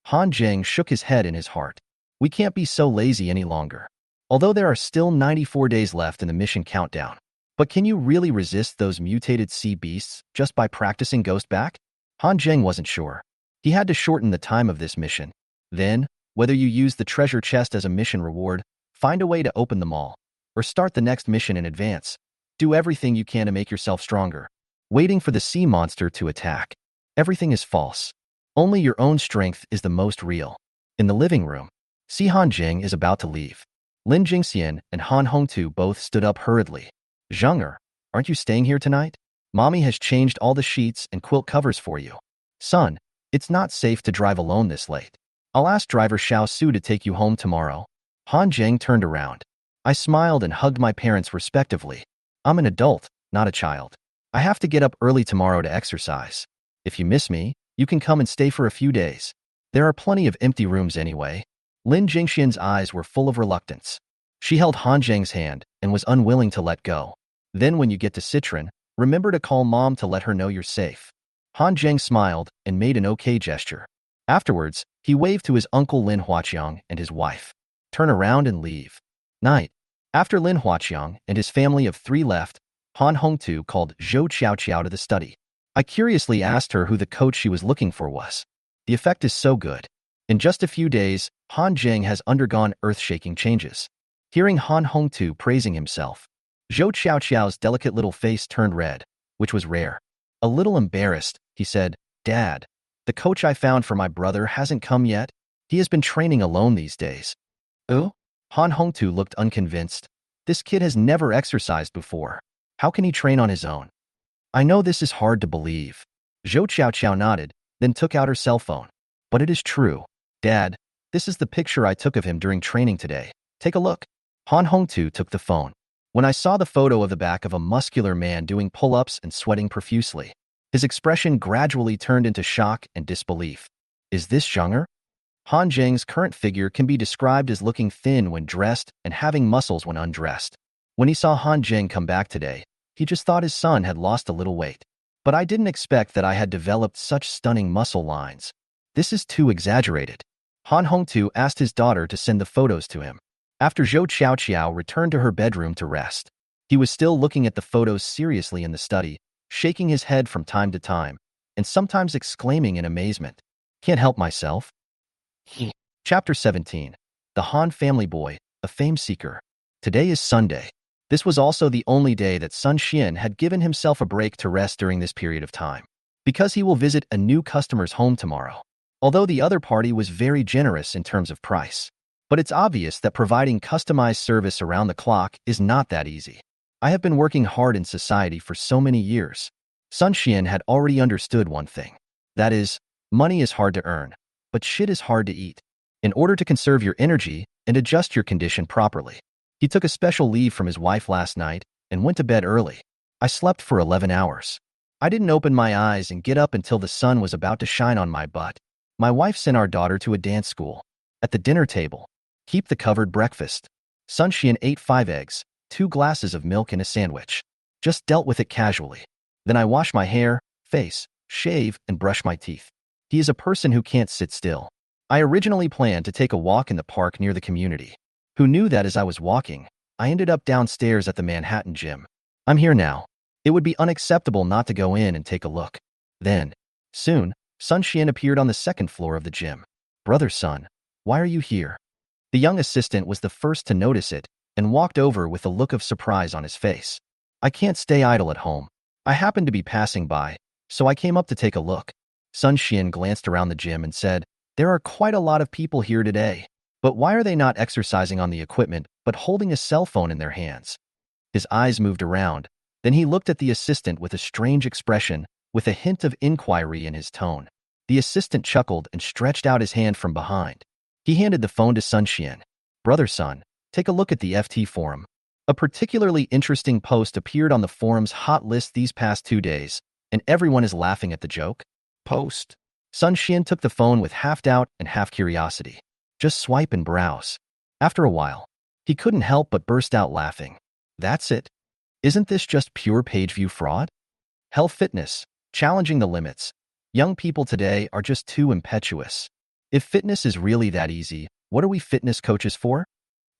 Han Jing shook his head in his heart. We can't be so lazy any longer. Although there are still 94 days left in the mission countdown. But can you really resist those mutated sea beasts just by practicing Ghost Back? Han Jing wasn't sure. He had to shorten the time of this mission. Then, whether you use the treasure chest as a mission reward, find a way to open them all, or start the next mission in advance, do everything you can to make yourself stronger. Waiting for the sea monster to attack. Everything is false. Only your own strength is the most real. In the living room, Si Han Jing is about to leave. Lin Jingxian and Han Hongtu both stood up hurriedly. "Zheng'er, aren't you staying here tonight? Mommy has changed all the sheets and quilt covers for you." "Son, it's not safe to drive alone this late. I'll ask driver Xiao Su to take you home tomorrow." Han Jing turned around. I smiled and hugged my parents respectively. I'm an adult, not a child. I have to get up early tomorrow to exercise. If you miss me, you can come and stay for a few days. There are plenty of empty rooms anyway. Lin Jingxian's eyes were full of reluctance. She held Han Jing's hand and was unwilling to let go. "Then when you get to Citron, remember to call Mom to let her know you're safe." Han Jing smiled and made an okay gesture. Afterwards, he waved to his uncle Lin Huaqiang and his wife. "Turn around and leave." Night. After Lin Huaqiang and his family of 3 left, Han Hongtu called Zhou Qiaoqiao to the study. I curiously asked her who the coach she was looking for was. The effect is so good. In just a few days, Han Jing has undergone earth-shaking changes. Hearing Han Hongtu praising himself, Zhou Qiaoqiao's delicate little face turned red, which was rare. A little embarrassed, he said, "Dad, the coach I found for my brother hasn't come yet. He has been training alone these days." "Oh?" Han Hongtu looked unconvinced. This kid has never exercised before. How can he train on his own? "I know this is hard to believe." Zhou Qiaoqiao nodded, then took out her cell phone. "But it is true. Dad, this is the picture I took of him during training today. Take a look." Han Hongtu took the phone. When I saw the photo of the back of a muscular man doing pull-ups and sweating profusely, his expression gradually turned into shock and disbelief. Is this Zheng'er? Han Jing's current figure can be described as looking thin when dressed and having muscles when undressed. When he saw Han Jing come back today, he just thought his son had lost a little weight. But I didn't expect that I had developed such stunning muscle lines. This is too exaggerated. Han Hongtu asked his daughter to send the photos to him. After Zhou Qiao returned to her bedroom to rest, he was still looking at the photos seriously in the study, shaking his head from time to time, and sometimes exclaiming in amazement, "Can't help myself." Chapter 17. The Han Family Boy, a Fame Seeker. Today is Sunday. This was also the only day that Sun Xian had given himself a break to rest during this period of time, because he will visit a new customer's home tomorrow. Although the other party was very generous in terms of price. But it's obvious that providing customized service around the clock is not that easy. I have been working hard in society for so many years. Sun Xian had already understood one thing. That is, money is hard to earn, but shit is hard to eat. In order to conserve your energy and adjust your condition properly, he took a special leave from his wife last night and went to bed early. I slept for 11 hours. I didn't open my eyes and get up until the sun was about to shine on my butt. My wife sent our daughter to a dance school. At the dinner table, keep the covered breakfast. Sun Xian ate 5 eggs, 2 glasses of milk and a sandwich. Just dealt with it casually. Then I wash my hair, face, shave, and brush my teeth. He is a person who can't sit still. I originally planned to take a walk in the park near the community. Who knew that as I was walking, I ended up downstairs at the Manhattan gym. I'm here now. It would be unacceptable not to go in and take a look. Then, soon, Sun Xian appeared on the second floor of the gym. Brother Sun, why are you here? The young assistant was the first to notice it and walked over with a look of surprise on his face. I can't stay idle at home. I happened to be passing by, so I came up to take a look. Sun Xian glanced around the gym and said, there are quite a lot of people here today. But why are they not exercising on the equipment, but holding a cell phone in their hands? His eyes moved around. Then he looked at the assistant with a strange expression, with a hint of inquiry in his tone. The assistant chuckled and stretched out his hand from behind. He handed the phone to Sun Xian. Brother Sun, take a look at the FT forum. A particularly interesting post appeared on the forum's hot list these past 2 days, and everyone is laughing at the joke. Post. Sun Xian took the phone with half doubt and half curiosity. Just swipe and browse. After a while, he couldn't help but burst out laughing. That's it. Isn't this just pure page view fraud? Health fitness, challenging the limits. Young people today are just too impetuous. If fitness is really that easy, what are we fitness coaches for?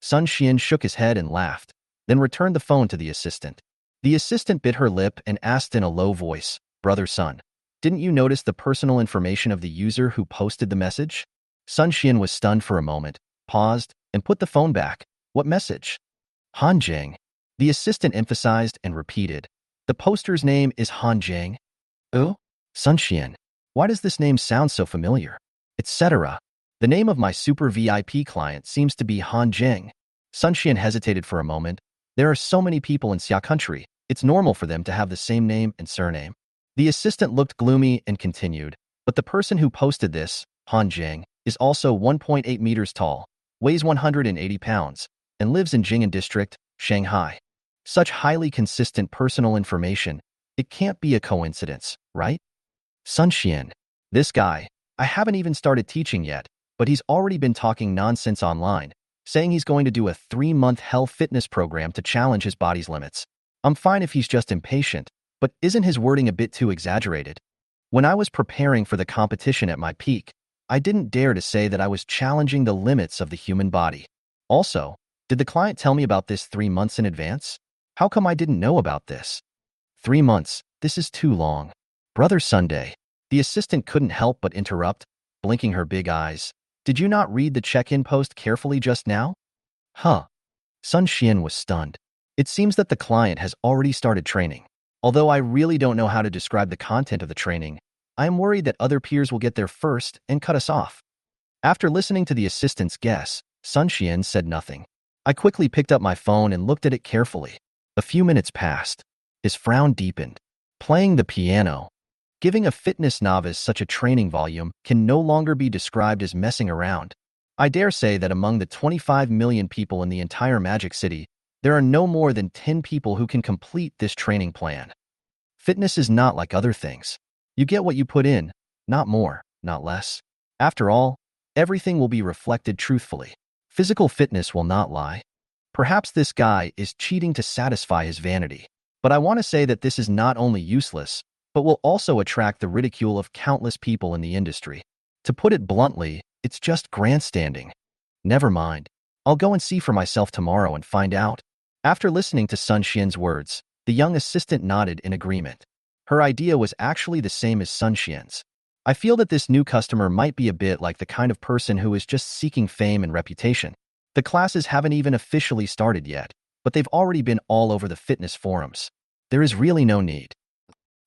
Sun Xian shook his head and laughed, then returned the phone to the assistant. The assistant bit her lip and asked in a low voice, Brother Sun, didn't you notice the personal information of the user who posted the message? Sun Xian was stunned for a moment, paused, and put the phone back. What message? Han Jiang. The assistant emphasized and repeated. The poster's name is Han Jiang. Oh? Sun Xian. Why does this name sound so familiar? Etc. The name of my super VIP client seems to be Han Jiang. Sun Xian hesitated for a moment. There are so many people in Xia country. It's normal for them to have the same name and surname. The assistant looked gloomy and continued. But the person who posted this, Han Jiang, is also 1.8 meters tall, weighs 180 pounds, and lives in Jing'an District, Shanghai. Such highly consistent personal information, it can't be a coincidence, right? Sun Xian. This guy, I haven't even started teaching yet, but he's already been talking nonsense online, saying he's going to do a 3-month health fitness program to challenge his body's limits. I'm fine if he's just impatient, but isn't his wording a bit too exaggerated? When I was preparing for the competition at my peak, I didn't dare to say that I was challenging the limits of the human body. Also, did the client tell me about this 3 months in advance? How come I didn't know about this? 3 months, this is too long. Brother Sunday. The assistant couldn't help but interrupt, blinking her big eyes. Did you not read the check-in post carefully just now? Huh. Sun Xian was stunned. It seems that the client has already started training. Although I really don't know how to describe the content of the training, I am worried that other peers will get there first and cut us off. After listening to the assistant's guess, Sun Xian said nothing. I quickly picked up my phone and looked at it carefully. A few minutes passed. His frown deepened. Playing the piano. Giving a fitness novice such a training volume can no longer be described as messing around. I dare say that among the 25 million people in the entire Magic City, there are no more than 10 people who can complete this training plan. Fitness is not like other things. You get what you put in, not more, not less. After all, everything will be reflected truthfully. Physical fitness will not lie. Perhaps this guy is cheating to satisfy his vanity. But I want to say that this is not only useless, but will also attract the ridicule of countless people in the industry. To put it bluntly, it's just grandstanding. Never mind. I'll go and see for myself tomorrow and find out. After listening to Sun Xian's words, the young assistant nodded in agreement. Her idea was actually the same as Sun Xian's. I feel that this new customer might be a bit like the kind of person who is just seeking fame and reputation. The classes haven't even officially started yet, but they've already been all over the fitness forums. There is really no need.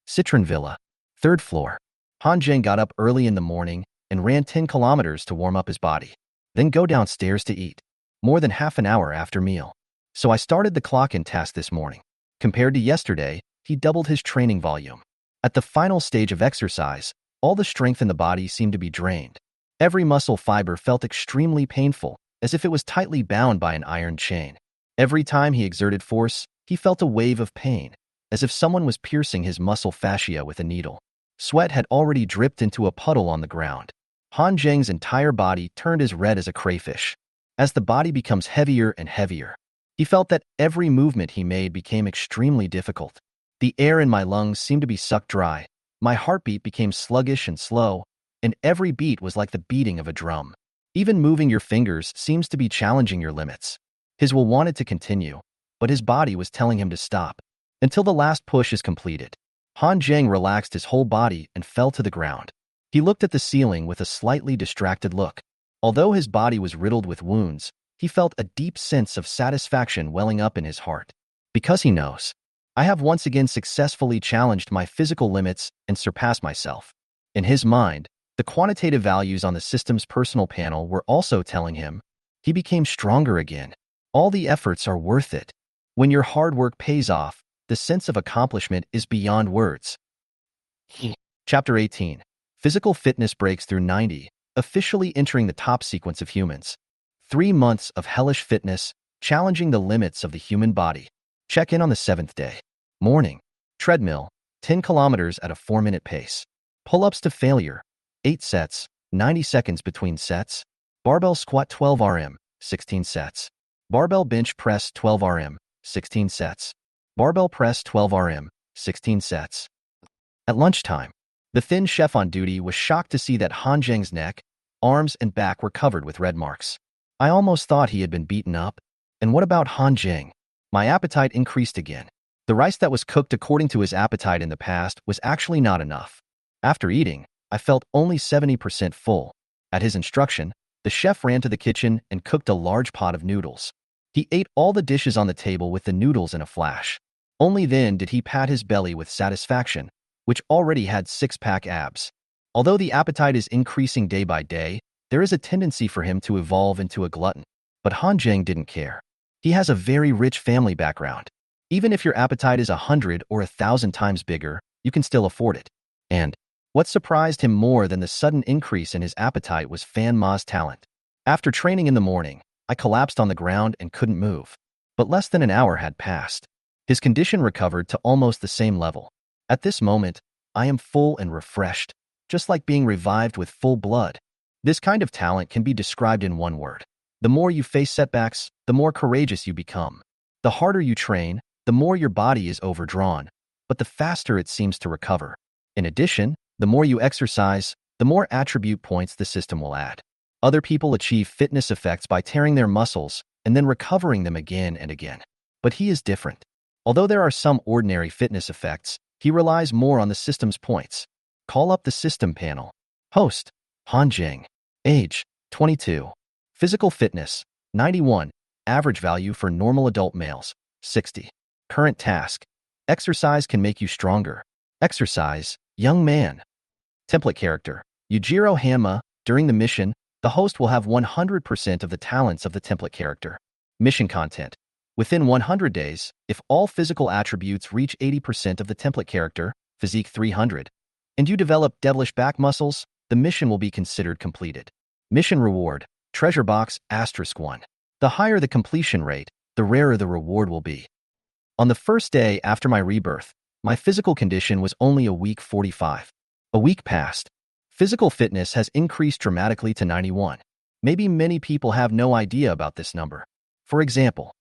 Citron Villa, 3rd floor. Han Zheng got up early in the morning and ran 10 kilometers to warm up his body. Then go downstairs to eat. More than half an hour after meal. So I started the clock-in task this morning. Compared to yesterday, he doubled his training volume. At the final stage of exercise, all the strength in the body seemed to be drained. Every muscle fiber felt extremely painful, as if it was tightly bound by an iron chain. Every time he exerted force, he felt a wave of pain, as if someone was piercing his muscle fascia with a needle. Sweat had already dripped into a puddle on the ground. Han Zheng's entire body turned as red as a crayfish. As the body becomes heavier and heavier, he felt that every movement he made became extremely difficult. The air in my lungs seemed to be sucked dry. My heartbeat became sluggish and slow, and every beat was like the beating of a drum. Even moving your fingers seems to be challenging your limits. His will wanted to continue, but his body was telling him to stop. Until the last push is completed. Han Zheng relaxed his whole body and fell to the ground. He looked at the ceiling with a slightly distracted look. Although his body was riddled with wounds, he felt a deep sense of satisfaction welling up in his heart. Because he knows, I have once again successfully challenged my physical limits and surpassed myself. In his mind, the quantitative values on the system's personal panel were also telling him he became stronger again. All the efforts are worth it. When your hard work pays off, the sense of accomplishment is beyond words. Chapter 18. Physical fitness breaks through 90, officially entering the top sequence of humans. 3 months of hellish fitness, challenging the limits of the human body. Check in on the 7th day. Morning. Treadmill, 10 kilometers at a 4-minute pace. Pull-ups to failure, 8 sets, 90 seconds between sets. Barbell squat 12 RM, 16 sets. Barbell bench press 12 RM, 16 sets. Barbell press 12 RM, 16 sets. At lunchtime, the thin chef on duty was shocked to see that Han Zheng's neck, arms, and back were covered with red marks. I almost thought he had been beaten up. And what about Han Zheng? My appetite increased again. The rice that was cooked according to his appetite in the past was actually not enough. After eating, I felt only 70% full. At his instruction, the chef ran to the kitchen and cooked a large pot of noodles. He ate all the dishes on the table with the noodles in a flash. Only then did he pat his belly with satisfaction, which already had 6-pack abs. Although the appetite is increasing day by day, there is a tendency for him to evolve into a glutton. But Han Zheng didn't care. He has a very rich family background. Even if your appetite is 100 or 1,000 times bigger, you can still afford it. And what surprised him more than the sudden increase in his appetite was Fan Ma's talent. After training in the morning, I collapsed on the ground and couldn't move. But less than an hour had passed. His condition recovered to almost the same level. At this moment, I am full and refreshed, just like being revived with full blood. This kind of talent can be described in one word. The more you face setbacks, the more courageous you become. The harder you train, the more your body is overdrawn, but the faster it seems to recover. In addition, the more you exercise, the more attribute points the system will add. Other people achieve fitness effects by tearing their muscles and then recovering them again and again. But he is different. Although there are some ordinary fitness effects, he relies more on the system's points. Call up the system panel. Host, Han Zheng. Age, 22. Physical fitness, 91. Average value for normal adult males, 60. Current task. Exercise can make you stronger. Exercise, young man. Template character, Yujiro Hanma. During the mission, the host will have 100% of the talents of the template character. Mission content. Within 100 days, if all physical attributes reach 80% of the template character, physique 300, and you develop devilish back muscles, the mission will be considered completed. Mission reward, treasure box, *1. The higher the completion rate, the rarer the reward will be. On the first day after my rebirth, my physical condition was only a week 45. A week passed. Physical fitness has increased dramatically to 91. Maybe many people have no idea about this number. For example,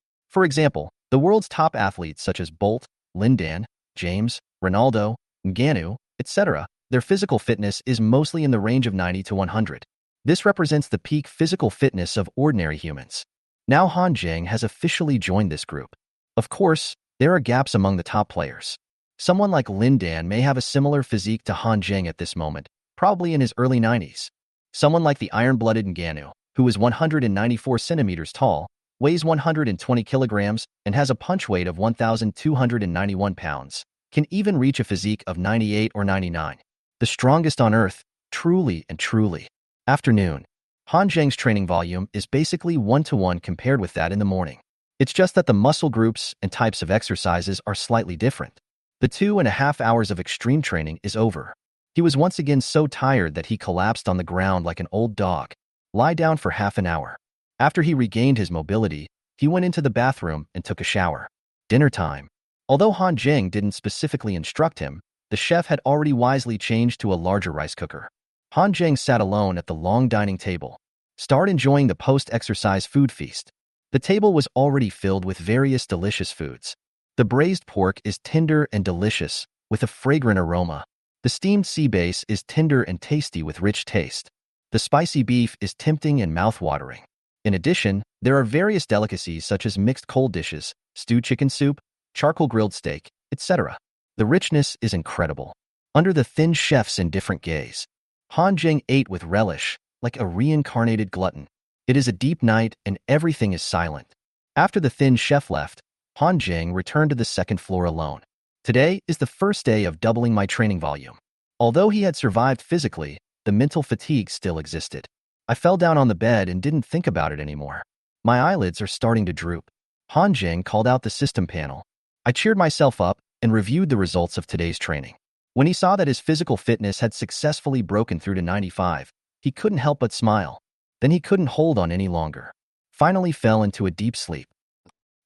the world's top athletes such as Bolt, Lindan, James, Ronaldo, Ngannou, etc., Their physical fitness is mostly in the range of 90 to 100. This represents the peak physical fitness of ordinary humans. Now Han Jing has officially joined this group. Of course, there are gaps among the top players. Someone like Lin Dan may have a similar physique to Han Jing at this moment, probably in his early 90s. Someone like the iron-blooded Ngannou, who is 194 centimeters tall, weighs 120 kilograms, and has a punch weight of 1,291 pounds, can even reach a physique of 98 or 99. The strongest on earth, truly and truly. Afternoon. Han Jing's training volume is basically 1-to-1 compared with that in the morning. It's just that the muscle groups and types of exercises are slightly different. The 2.5 hours of extreme training is over. He was once again so tired that he collapsed on the ground like an old dog. Lie down for half an hour. After he regained his mobility, he went into the bathroom and took a shower. Dinner time. Although Han Jing didn't specifically instruct him, the chef had already wisely changed to a larger rice cooker. Han Jing sat alone at the long dining table. Start enjoying the post-exercise food feast. The table was already filled with various delicious foods. The braised pork is tender and delicious, with a fragrant aroma. The steamed sea bass is tender and tasty with rich taste. The spicy beef is tempting and mouth-watering. In addition, there are various delicacies such as mixed cold dishes, stewed chicken soup, charcoal grilled steak, etc. The richness is incredible. Under the thin chefs in different gaze, Han Jing ate with relish, like a reincarnated glutton. It is a deep night and everything is silent. After the thin chef left, Han Jing returned to the second floor alone. Today is the first day of doubling my training volume. Although he had survived physically, the mental fatigue still existed. I fell down on the bed and didn't think about it anymore. My eyelids are starting to droop. Han Jing called out the system panel. I cheered myself up and reviewed the results of today's training. When he saw that his physical fitness had successfully broken through to 95, he couldn't help but smile. Then he couldn't hold on any longer. Finally fell into a deep sleep.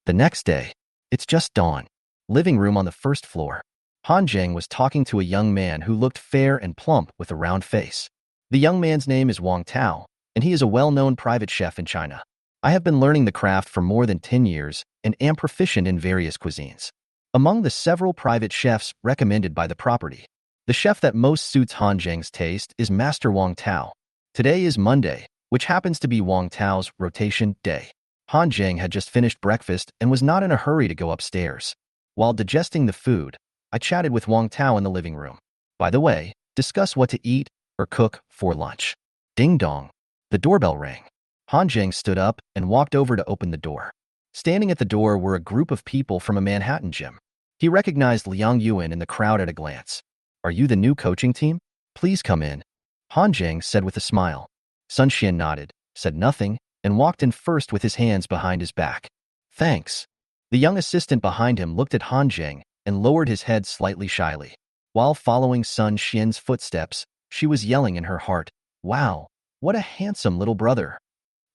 The next day, it's just dawn. Living room on the first floor. Han Jing was talking to a young man who looked fair and plump with a round face. The young man's name is Wang Tao, and he is a well-known private chef in China. I have been learning the craft for more than 10 years and am proficient in various cuisines. Among the several private chefs recommended by the property, the chef that most suits Han Jing's taste is Master Wang Tao. Today is Monday, which happens to be Wang Tao's rotation day. Han Jing had just finished breakfast and was not in a hurry to go upstairs. While digesting the food, I chatted with Wang Tao in the living room. By the way, discuss what to eat or cook for lunch. Ding dong. The doorbell rang. Han Jing stood up and walked over to open the door. Standing at the door were a group of people from a Manhattan gym. He recognized Liang Yuan in the crowd at a glance. Are you the new coaching team? Please come in. Han Jing said with a smile. Sun Xian nodded, said nothing, and walked in first with his hands behind his back. Thanks. The young assistant behind him looked at Han Jing and lowered his head slightly shyly. While following Sun Xian's footsteps, she was yelling in her heart, wow, what a handsome little brother.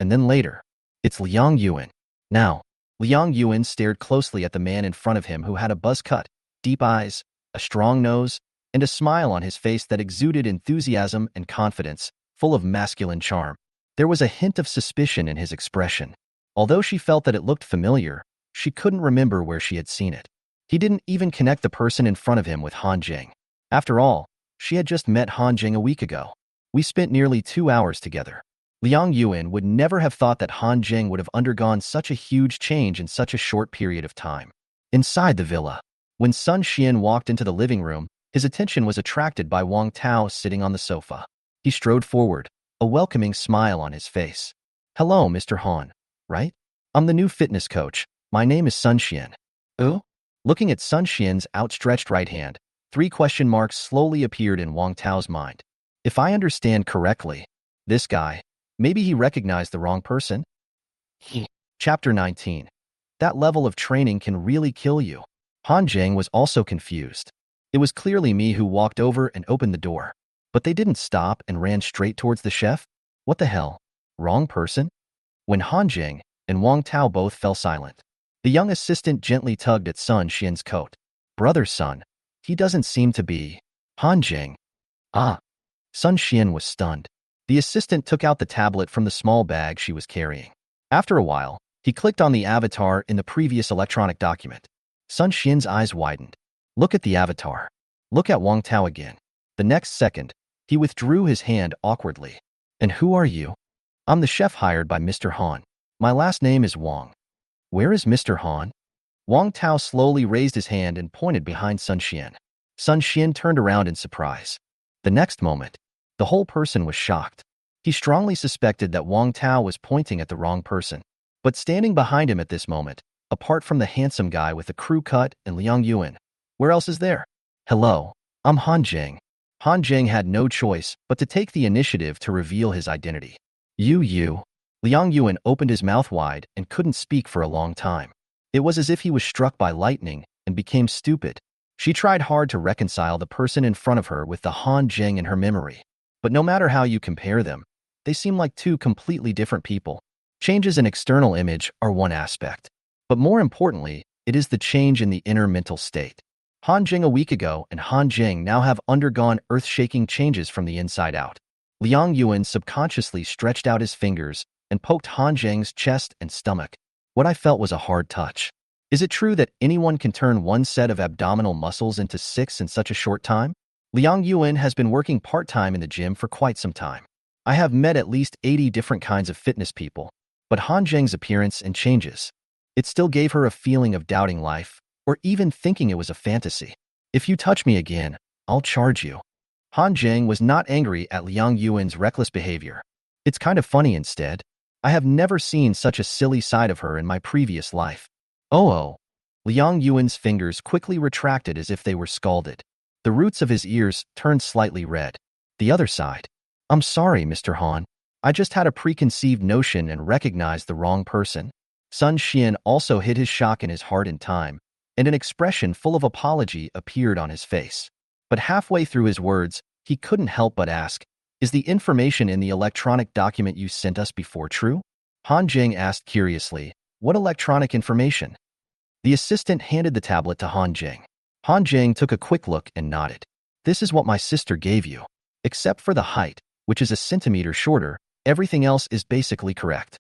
And then later, it's Liang Yuan. Now, Liang Yuan stared closely at the man in front of him who had a buzz cut, deep eyes, a strong nose, and a smile on his face that exuded enthusiasm and confidence, full of masculine charm. There was a hint of suspicion in his expression. Although she felt that it looked familiar, she couldn't remember where she had seen it. He didn't even connect the person in front of him with Han Jing. After all, she had just met Han Jing a week ago. We spent nearly 2 hours together. Liang Yuan would never have thought that Han Jing would have undergone such a huge change in such a short period of time. Inside the villa, when Sun Xian walked into the living room, his attention was attracted by Wang Tao sitting on the sofa. He strode forward, a welcoming smile on his face. Hello, Mr. Han, right? I'm the new fitness coach. My name is Sun Xian. Oh? Looking at Sun Xian's outstretched right hand, 3 question marks slowly appeared in Wang Tao's mind. If I understand correctly, this guy, maybe he recognized the wrong person? Chapter 19. That level of training can really kill you. Han Jing was also confused. It was clearly me who walked over and opened the door. But they didn't stop and ran straight towards the chef? What the hell? Wrong person? When Han Jing and Wang Tao both fell silent, the young assistant gently tugged at Sun Xian's coat. Brother Sun, he doesn't seem to be. Han Jing. Ah. Sun Xian was stunned. The assistant took out the tablet from the small bag she was carrying. After a while, he clicked on the avatar in the previous electronic document. Sun Xian's eyes widened. Look at the avatar. Look at Wang Tao again. The next second, he withdrew his hand awkwardly. And who are you? I'm the chef hired by Mr. Han. My last name is Wang. Where is Mr. Han? Wang Tao slowly raised his hand and pointed behind Sun Xian. Sun Xian turned around in surprise. The next moment, the whole person was shocked. He strongly suspected that Wang Tao was pointing at the wrong person. But standing behind him at this moment, apart from the handsome guy with the crew cut and Liang Yuan, where else is there? Hello, I'm Han Jing. Han Jing had no choice but to take the initiative to reveal his identity. You. Liang Yuan opened his mouth wide and couldn't speak for a long time. It was as if he was struck by lightning and became stupid. She tried hard to reconcile the person in front of her with the Han Jing in her memory. But no matter how you compare them, they seem like two completely different people. Changes in external image are one aspect. But more importantly, it is the change in the inner mental state. Han Jing a week ago and Han Jing now have undergone earth-shaking changes from the inside out. Liang Yuan subconsciously stretched out his fingers and poked Han Jing's chest and stomach. What I felt was a hard touch. Is it true that anyone can turn one set of abdominal muscles into 6 in such a short time? Liang Yuan has been working part-time in the gym for quite some time. I have met at least 80 different kinds of fitness people, but Han Jing's appearance and changes, it still gave her a feeling of doubting life, or even thinking it was a fantasy. If you touch me again, I'll charge you. Han Jing was not angry at Liang Yuan's reckless behavior. It's kind of funny instead. I have never seen such a silly side of her in my previous life. Oh. Liang Yuan's fingers quickly retracted as if they were scalded. The roots of his ears turned slightly red. The other side. I'm sorry, Mr. Han. I just had a preconceived notion and recognized the wrong person. Sun Xian also hid his shock in his heart in time, and an expression full of apology appeared on his face. But halfway through his words, he couldn't help but ask, is the information in the electronic document you sent us before true? Han Jing asked curiously, what electronic information? The assistant handed the tablet to Han Jing. Han Jing took a quick look and nodded. This is what my sister gave you. Except for the height, which is a centimeter shorter, everything else is basically correct.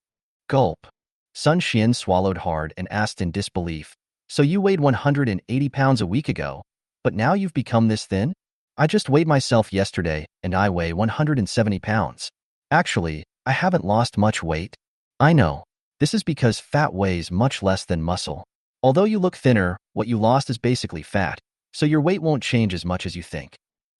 Gulp. Sun Xian swallowed hard and asked in disbelief, so you weighed 180 pounds a week ago, but now you've become this thin? I just weighed myself yesterday and I weigh 170 pounds. Actually, I haven't lost much weight. I know. This is because fat weighs much less than muscle. Although you look thinner, what you lost is basically fat, so your weight won't change as much as you think.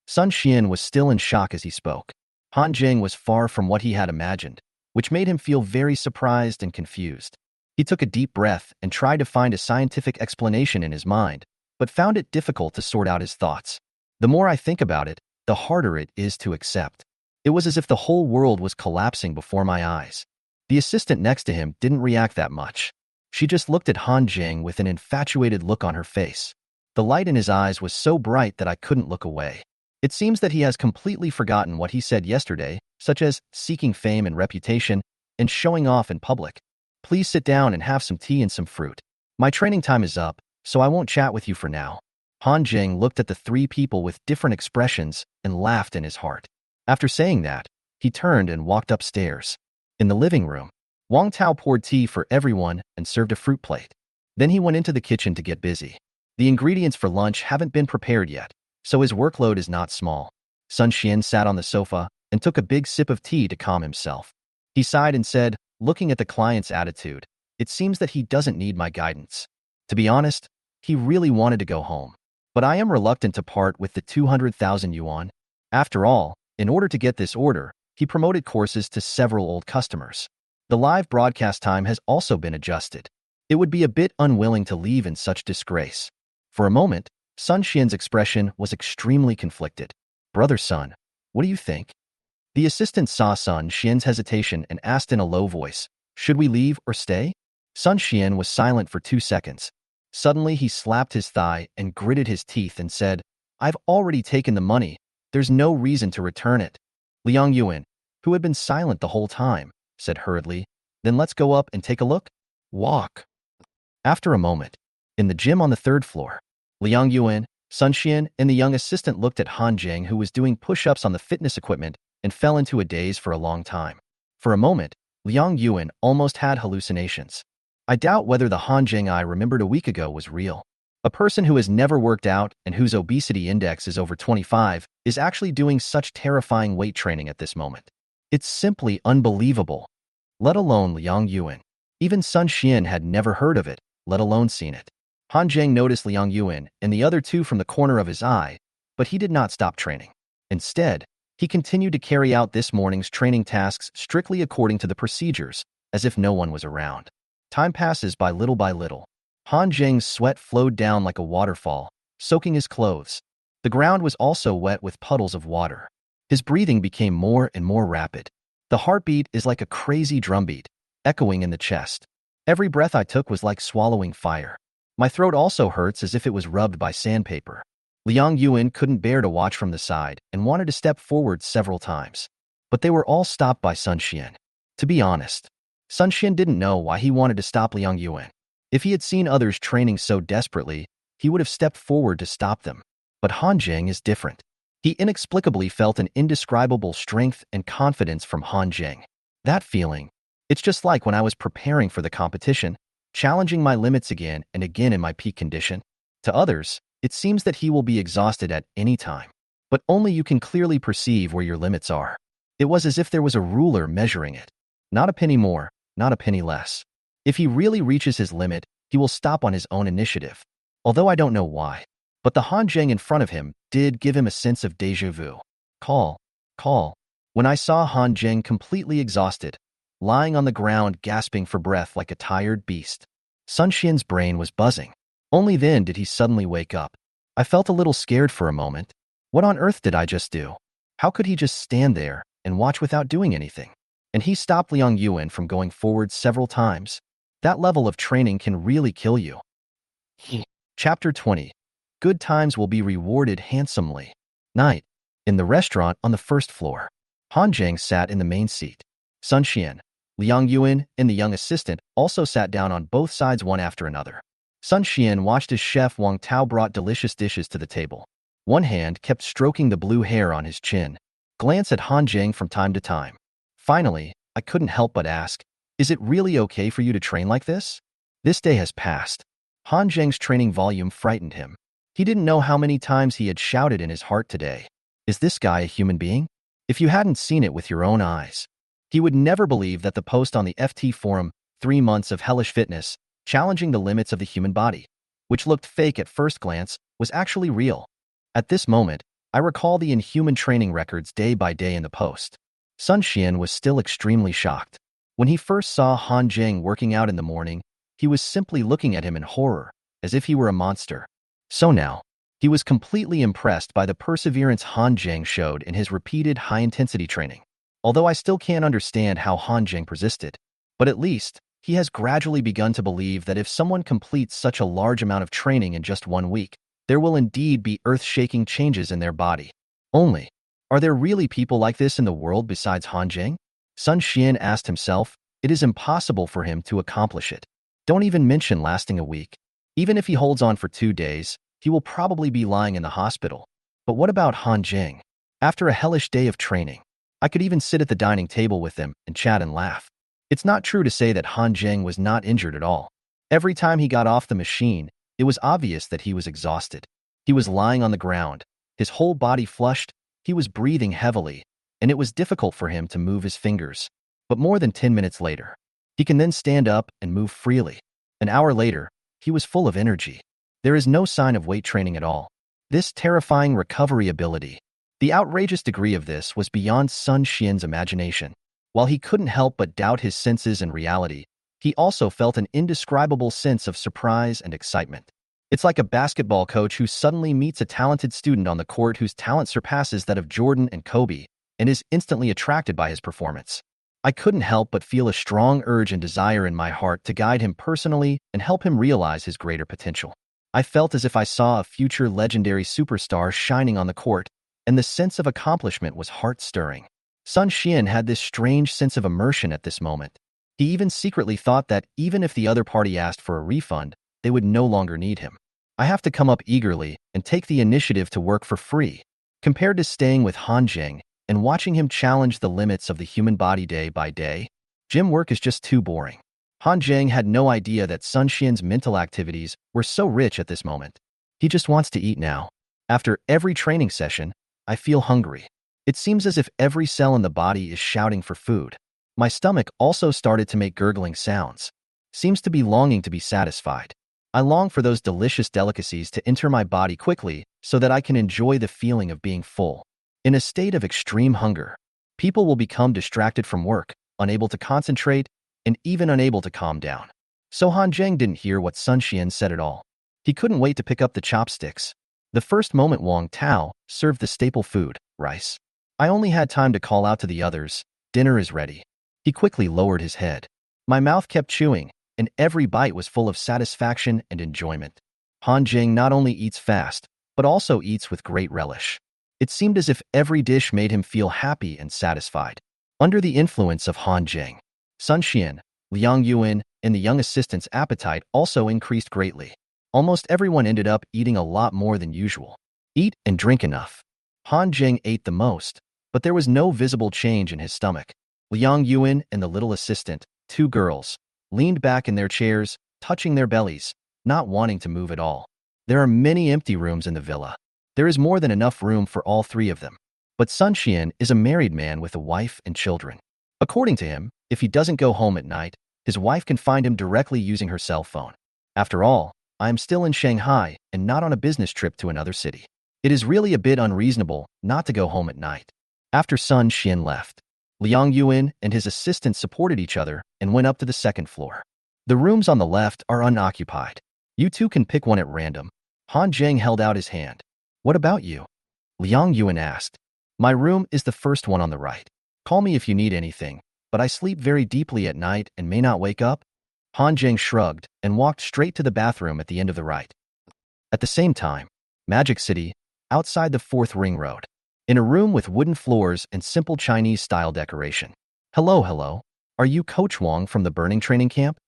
Sun Xian was still in shock as he spoke. Han Jing was far from what he had imagined, which made him feel very surprised and confused. He took a deep breath and tried to find a scientific explanation in his mind, but found it difficult to sort out his thoughts. The more I think about it, the harder it is to accept. It was as if the whole world was collapsing before my eyes. The assistant next to him didn't react that much. She just looked at Han Jing with an infatuated look on her face. The light in his eyes was so bright that I couldn't look away. It seems that he has completely forgotten what he said yesterday, such as seeking fame and reputation and showing off in public. Please sit down and have some tea and some fruit. My training time is up, so I won't chat with you for now. Han Jing looked at the three people with different expressions and laughed in his heart. After saying that, he turned and walked upstairs. In the living room, Wang Tao poured tea for everyone and served a fruit plate. Then he went into the kitchen to get busy. The ingredients for lunch haven't been prepared yet, so his workload is not small. Sun Xian sat on the sofa and took a big sip of tea to calm himself. He sighed and said, looking at the client's attitude, it seems that he doesn't need my guidance. To be honest, he really wanted to go home. But I am reluctant to part with the 200,000 yuan. After all, in order to get this order, he promoted courses to several old customers. The live broadcast time has also been adjusted. It would be a bit unwilling to leave in such disgrace. For a moment, Sun Xian's expression was extremely conflicted. Brother Sun, what do you think? The assistant saw Sun Xian's hesitation and asked in a low voice, should we leave or stay? Sun Xian was silent for 2 seconds. Suddenly, he slapped his thigh and gritted his teeth and said, I've already taken the money. There's no reason to return it. Liang Yuan, who had been silent the whole time, said hurriedly, then let's go up and take a look. Walk. After a moment, in the gym on the 3rd floor, Liang Yuan, Sun Xian, and the young assistant looked at Han Jing, who was doing push-ups on the fitness equipment, and fell into a daze for a long time. For a moment, Liang Yuan almost had hallucinations. I doubt whether the Han Jing I remembered a week ago was real. A person who has never worked out and whose obesity index is over 25 is actually doing such terrifying weight training at this moment. It's simply unbelievable. Let alone Liang Yuan. Even Sun Xian had never heard of it, let alone seen it. Han Zheng noticed Liang Yuan and the other two from the corner of his eye, but he did not stop training. Instead, he continued to carry out this morning's training tasks strictly according to the procedures, as if no one was around. Time passes by little. Han Zheng's sweat flowed down like a waterfall, soaking his clothes. The ground was also wet with puddles of water. His breathing became more and more rapid. The heartbeat is like a crazy drumbeat, echoing in the chest. Every breath I took was like swallowing fire. My throat also hurts as if it was rubbed by sandpaper. Liang Yuan couldn't bear to watch from the side and wanted to step forward several times. But they were all stopped by Sun Xian. To be honest, Sun Xian didn't know why he wanted to stop Liang Yuan. If he had seen others training so desperately, he would have stepped forward to stop them. But Han Zheng is different. He inexplicably felt an indescribable strength and confidence from Han Zheng. That feeling, it's just like when I was preparing for the competition, challenging my limits again and again in my peak condition. To others, it seems that he will be exhausted at any time. But only you can clearly perceive where your limits are. It was as if there was a ruler measuring it. Not a penny more, not a penny less. If he really reaches his limit, he will stop on his own initiative. Although I don't know why. But the Han Zheng in front of him did give him a sense of déjà vu. Call. When I saw Han Zheng completely exhausted, lying on the ground gasping for breath like a tired beast, Sun Xian's brain was buzzing. Only then did he suddenly wake up. I felt a little scared for a moment. What on earth did I just do? How could he just stand there and watch without doing anything? And he stopped Liang Yuan from going forward several times. That level of training can really kill you. Chapter 20. Good times will be rewarded handsomely. Night. In the restaurant on the first floor. Han Zheng sat in the main seat. Sun Xian, Liang Yuan, and the young assistant also sat down on both sides one after another. Sun Xian watched as Chef Wang Tao brought delicious dishes to the table. One hand kept stroking the blue hair on his chin, glance at Han Zheng from time to time. Finally, I couldn't help but ask, is it really okay for you to train like this? This day has passed. Han Zheng's training volume frightened him. He didn't know how many times he had shouted in his heart today, is this guy a human being? If you hadn't seen it with your own eyes, he would never believe that the post on the FT forum, 3 months of hellish fitness, challenging the limits of the human body, which looked fake at first glance, was actually real. At this moment, I recall the inhuman training records day by day in the post. Sun Xian was still extremely shocked. When he first saw Han Zheng working out in the morning, he was simply looking at him in horror, as if he were a monster. So now, he was completely impressed by the perseverance Han Zheng showed in his repeated high-intensity training. Although I still can't understand how Han Zheng persisted, but at least, he has gradually begun to believe that if someone completes such a large amount of training in just 1 week, there will indeed be earth-shaking changes in their body. Only, are there really people like this in the world besides Han Zheng? Sun Xian asked himself. It is impossible for him to accomplish it. Don't even mention lasting a week. Even if he holds on for 2 days, he will probably be lying in the hospital. But what about Han Zheng? After a hellish day of training, I could even sit at the dining table with them and chat and laugh. It's not true to say that Han Zheng was not injured at all. Every time he got off the machine, it was obvious that he was exhausted. He was lying on the ground, his whole body flushed, he was breathing heavily, and it was difficult for him to move his fingers. But more than 10 minutes later, he can then stand up and move freely. An hour later, he was full of energy. There is no sign of weight training at all. This terrifying recovery ability. The outrageous degree of this was beyond Sun Xian's imagination. While he couldn't help but doubt his senses and reality, he also felt an indescribable sense of surprise and excitement. It's like a basketball coach who suddenly meets a talented student on the court whose talent surpasses that of Jordan and Kobe, and is instantly attracted by his performance. I couldn't help but feel a strong urge and desire in my heart to guide him personally and help him realize his greater potential. I felt as if I saw a future legendary superstar shining on the court, and the sense of accomplishment was heart-stirring. Sun Xian had this strange sense of immersion at this moment. He even secretly thought that even if the other party asked for a refund, they would no longer need him. I have to come up eagerly and take the initiative to work for free. Compared to staying with Han Zheng and watching him challenge the limits of the human body day by day, gym work is just too boring. Han Zheng had no idea that Sun Xian's mental activities were so rich at this moment. He just wants to eat now. After every training session, I feel hungry. It seems as if every cell in the body is shouting for food. My stomach also started to make gurgling sounds. Seems to be longing to be satisfied. I long for those delicious delicacies to enter my body quickly so that I can enjoy the feeling of being full. In a state of extreme hunger, people will become distracted from work, unable to concentrate, and even unable to calm down. So Han Zheng didn't hear what Sun Xian said at all. He couldn't wait to pick up the chopsticks. The first moment Wang Tao served the staple food, rice. I only had time to call out to the others, "Dinner is ready." He quickly lowered his head. My mouth kept chewing, and every bite was full of satisfaction and enjoyment. Han Zheng not only eats fast, but also eats with great relish. It seemed as if every dish made him feel happy and satisfied. Under the influence of Han Zheng, Sun Xian, Liang Yuan, and the young assistant's appetite also increased greatly. Almost everyone ended up eating a lot more than usual. Eat and drink enough. Han Zheng ate the most, but there was no visible change in his stomach. Liang Yuan and the little assistant, two girls, leaned back in their chairs, touching their bellies, not wanting to move at all. There are many empty rooms in the villa. There is more than enough room for all three of them. But Sun Xian is a married man with a wife and children. According to him, if he doesn't go home at night, his wife can find him directly using her cell phone. After all, I am still in Shanghai and not on a business trip to another city. It is really a bit unreasonable not to go home at night. After Sun Xian left, Liang Yuan and his assistant supported each other and went up to the second floor. The rooms on the left are unoccupied. You two can pick one at random. Han Zheng held out his hand. What about you? Liang Yuan asked. My room is the first one on the right. Call me if you need anything, but I sleep very deeply at night and may not wake up. Han Zheng shrugged and walked straight to the bathroom at the end of the right. At the same time, Magic City, outside the 4th Ring Road, in a room with wooden floors and simple Chinese-style decoration. Hello. Are you Coach Wang from the Burning Training Camp?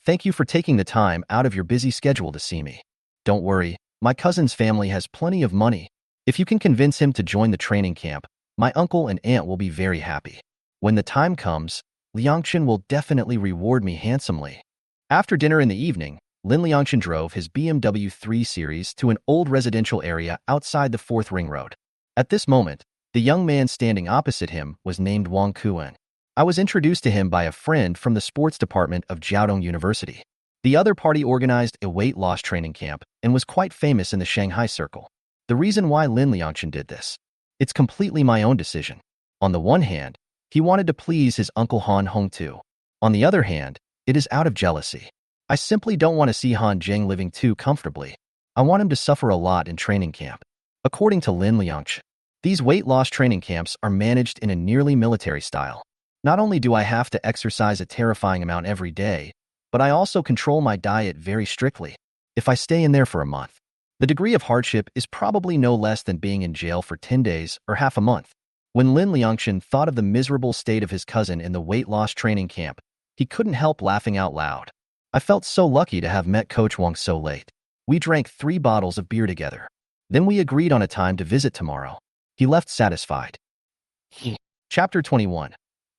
Thank you for taking the time out of your busy schedule to see me. Don't worry, my cousin's family has plenty of money. If you can convince him to join the training camp, my uncle and aunt will be very happy. When the time comes, Liangchen will definitely reward me handsomely. After dinner in the evening, Lin Liangchen drove his BMW 3 Series to an old residential area outside the 4th Ring Road. At this moment, the young man standing opposite him was named Wang Kuan. I was introduced to him by a friend from the sports department of Jiao University. The other party organized a weight loss training camp and was quite famous in the Shanghai circle. The reason why Lin Liangchen did this, it's completely my own decision. On the one hand, he wanted to please his uncle Han Hongtu. On the other hand, it is out of jealousy. I simply don't want to see Han Zheng living too comfortably. I want him to suffer a lot in training camp. According to Lin Liangchen, these weight loss training camps are managed in a nearly military style. Not only do I have to exercise a terrifying amount every day, but I also control my diet very strictly. If I stay in there for a month, the degree of hardship is probably no less than being in jail for 10 days or half a month. When Lin Liangchen thought of the miserable state of his cousin in the weight loss training camp, he couldn't help laughing out loud. I felt so lucky to have met Coach Wang so late. We drank 3 bottles of beer together. Then we agreed on a time to visit tomorrow. He left satisfied. Chapter 21.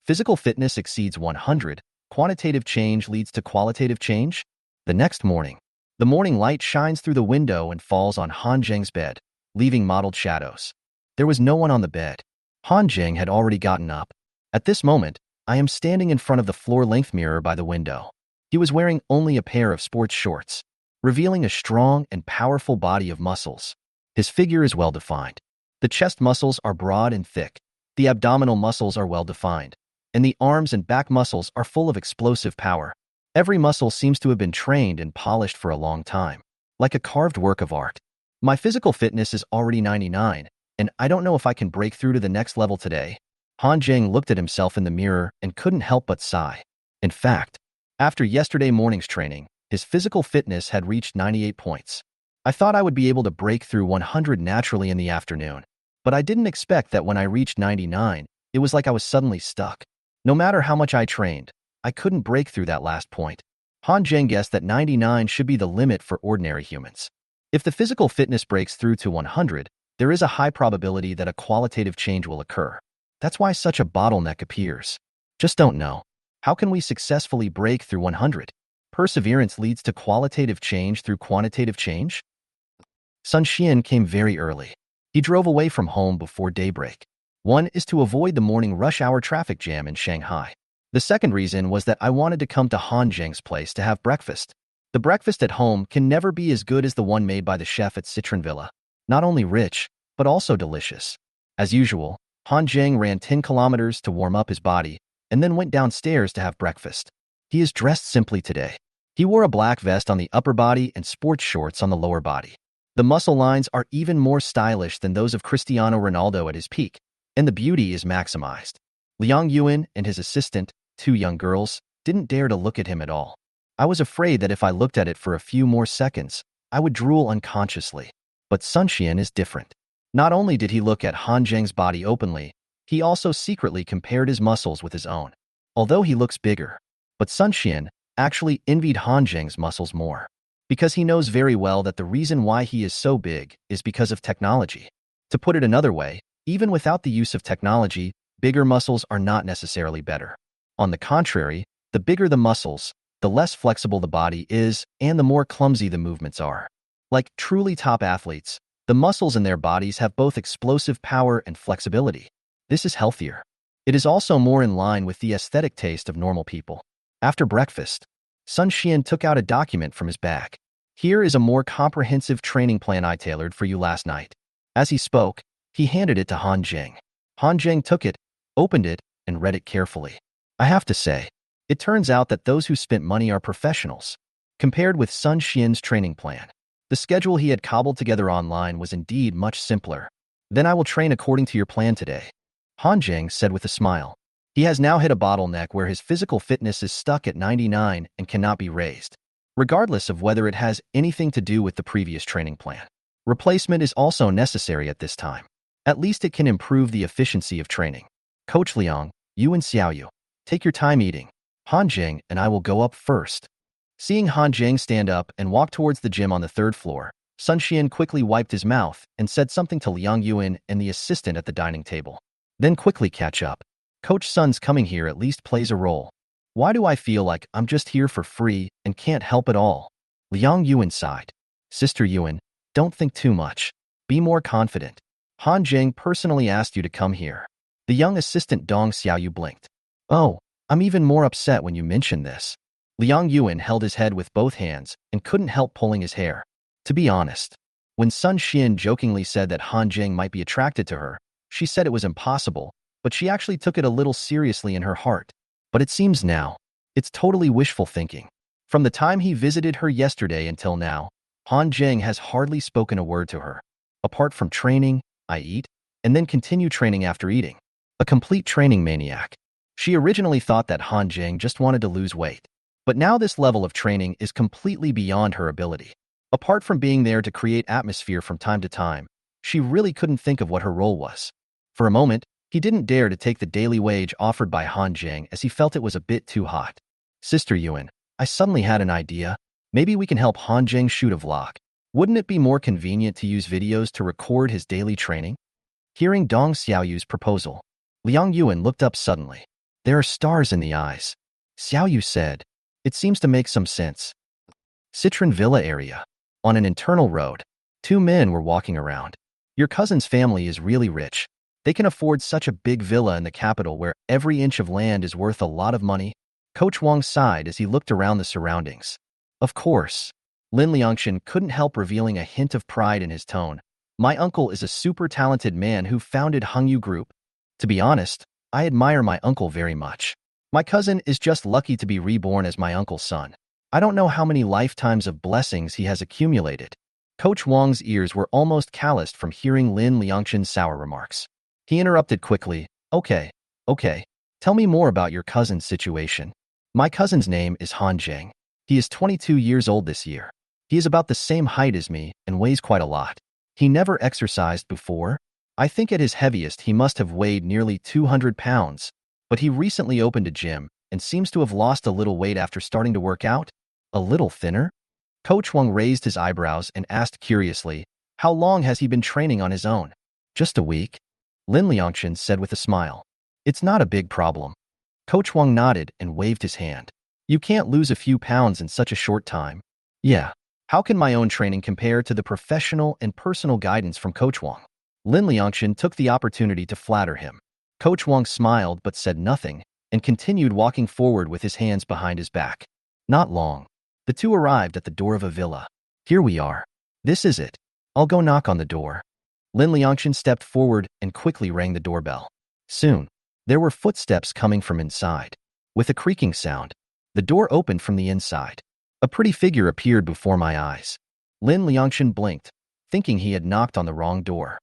Physical fitness exceeds 100. Quantitative change leads to qualitative change. The next morning, the morning light shines through the window and falls on Han Zheng's bed, leaving mottled shadows. There was no one on the bed. Han Zheng had already gotten up. At this moment, I am standing in front of the floor-length mirror by the window. He was wearing only a pair of sports shorts, revealing a strong and powerful body of muscles. His figure is well-defined. The chest muscles are broad and thick. The abdominal muscles are well-defined, and the arms and back muscles are full of explosive power. Every muscle seems to have been trained and polished for a long time, like a carved work of art. My physical fitness is already 99, and I don't know if I can break through to the next level today. Han Zheng looked at himself in the mirror and couldn't help but sigh. In fact, after yesterday morning's training, his physical fitness had reached 98 points. I thought I would be able to break through 100 naturally in the afternoon, but I didn't expect that when I reached 99, it was like I was suddenly stuck. No matter how much I trained, I couldn't break through that last point. Han Zheng guessed that 99 should be the limit for ordinary humans. If the physical fitness breaks through to 100, there is a high probability that a qualitative change will occur. That's why such a bottleneck appears. Just don't know. How can we successfully break through 100? Perseverance leads to qualitative change through quantitative change? Sun Xian came very early. He drove away from home before daybreak. One is to avoid the morning rush hour traffic jam in Shanghai. The second reason was that I wanted to come to Han Zheng's place to have breakfast. The breakfast at home can never be as good as the one made by the chef at Citron Villa. Not only rich, but also delicious. As usual, Han Zheng ran 10 kilometers to warm up his body and then went downstairs to have breakfast. He is dressed simply today. He wore a black vest on the upper body and sports shorts on the lower body. The muscle lines are even more stylish than those of Cristiano Ronaldo at his peak, and the beauty is maximized. Liang Yuan and his assistant, two young girls, didn't dare to look at him at all. I was afraid that if I looked at it for a few more seconds, I would drool unconsciously. But Sun Xian is different. Not only did he look at Han Zheng's body openly, he also secretly compared his muscles with his own. Although he looks bigger, but Sun Xian actually envied Han Zheng's muscles more. Because he knows very well that the reason why he is so big is because of technology. To put it another way, even without the use of technology, bigger muscles are not necessarily better. On the contrary, the bigger the muscles, the less flexible the body is and the more clumsy the movements are. Like truly top athletes, the muscles in their bodies have both explosive power and flexibility. This is healthier. It is also more in line with the aesthetic taste of normal people. After breakfast, Sun Xian took out a document from his bag. Here is a more comprehensive training plan I tailored for you last night. As he spoke, he handed it to Han Zheng. Han Zheng took it, opened it, and read it carefully. I have to say, it turns out that those who spent money are professionals. Compared with Sun Xian's training plan, the schedule he had cobbled together online was indeed much simpler. Then I will train according to your plan today, Han Zheng said with a smile. He has now hit a bottleneck where his physical fitness is stuck at 99 and cannot be raised, regardless of whether it has anything to do with the previous training plan. Replacement is also necessary at this time. At least it can improve the efficiency of training. Coach Liang, you and Xiaoyu, take your time eating. Han Zheng and I will go up first. Seeing Han Zheng stand up and walk towards the gym on the third floor, Sun Xian quickly wiped his mouth and said something to Liang Yuan and the assistant at the dining table. Then quickly catch up. Coach Sun's coming here at least plays a role. Why do I feel like I'm just here for free and can't help at all? Liang Yuan sighed. Sister Yuan, don't think too much. Be more confident. Han Zheng personally asked you to come here. The young assistant Dong Xiaoyu blinked. Oh, I'm even more upset when you mention this. Liang Yuan held his head with both hands and couldn't help pulling his hair. To be honest, when Sun Xian jokingly said that Han Zheng might be attracted to her, she said it was impossible, but she actually took it a little seriously in her heart. But it seems now, it's totally wishful thinking. From the time he visited her yesterday until now, Han Zheng has hardly spoken a word to her. Apart from training, I eat, and then continue training after eating. A complete training maniac. She originally thought that Han Zheng just wanted to lose weight. But now this level of training is completely beyond her ability. Apart from being there to create atmosphere from time to time, she really couldn't think of what her role was. For a moment, he didn't dare to take the daily wage offered by Han Zheng as he felt it was a bit too hot. Sister Yuan, I suddenly had an idea. Maybe we can help Han Zheng shoot a vlog. Wouldn't it be more convenient to use videos to record his daily training? Hearing Dong Xiaoyu's proposal, Liang Yuan looked up suddenly. There are stars in the eyes. Xiaoyu said. It seems to make some sense. Citron Villa area. On an internal road, two men were walking around. Your cousin's family is really rich. They can afford such a big villa in the capital where every inch of land is worth a lot of money. Coach Wang sighed as he looked around the surroundings. Of course. Lin Liangshan couldn't help revealing a hint of pride in his tone. My uncle is a super talented man who founded Hengyu Group. To be honest, I admire my uncle very much. My cousin is just lucky to be reborn as my uncle's son. I don't know how many lifetimes of blessings he has accumulated. Coach Wang's ears were almost calloused from hearing Lin Liangshan's sour remarks. He interrupted quickly. Okay. Tell me more about your cousin's situation. My cousin's name is Han Zheng. He is 22 years old this year. He is about the same height as me and weighs quite a lot. He never exercised before. I think at his heaviest he must have weighed nearly 200 pounds. But he recently opened a gym and seems to have lost a little weight after starting to work out. A little thinner? Coach Wang raised his eyebrows and asked curiously, how long has he been training on his own? Just a week. Lin Liangshan said with a smile. It's not a big problem. Coach Wang nodded and waved his hand. You can't lose a few pounds in such a short time. Yeah. How can my own training compare to the professional and personal guidance from Coach Wang? Lin Liangshan took the opportunity to flatter him. Coach Wang smiled but said nothing and continued walking forward with his hands behind his back. Not long. The two arrived at the door of a villa. Here we are. This is it. I'll go knock on the door. Lin Liangshan stepped forward and quickly rang the doorbell. Soon, there were footsteps coming from inside. With a creaking sound, the door opened from the inside. A pretty figure appeared before my eyes. Lin Liangshan blinked, thinking he had knocked on the wrong door.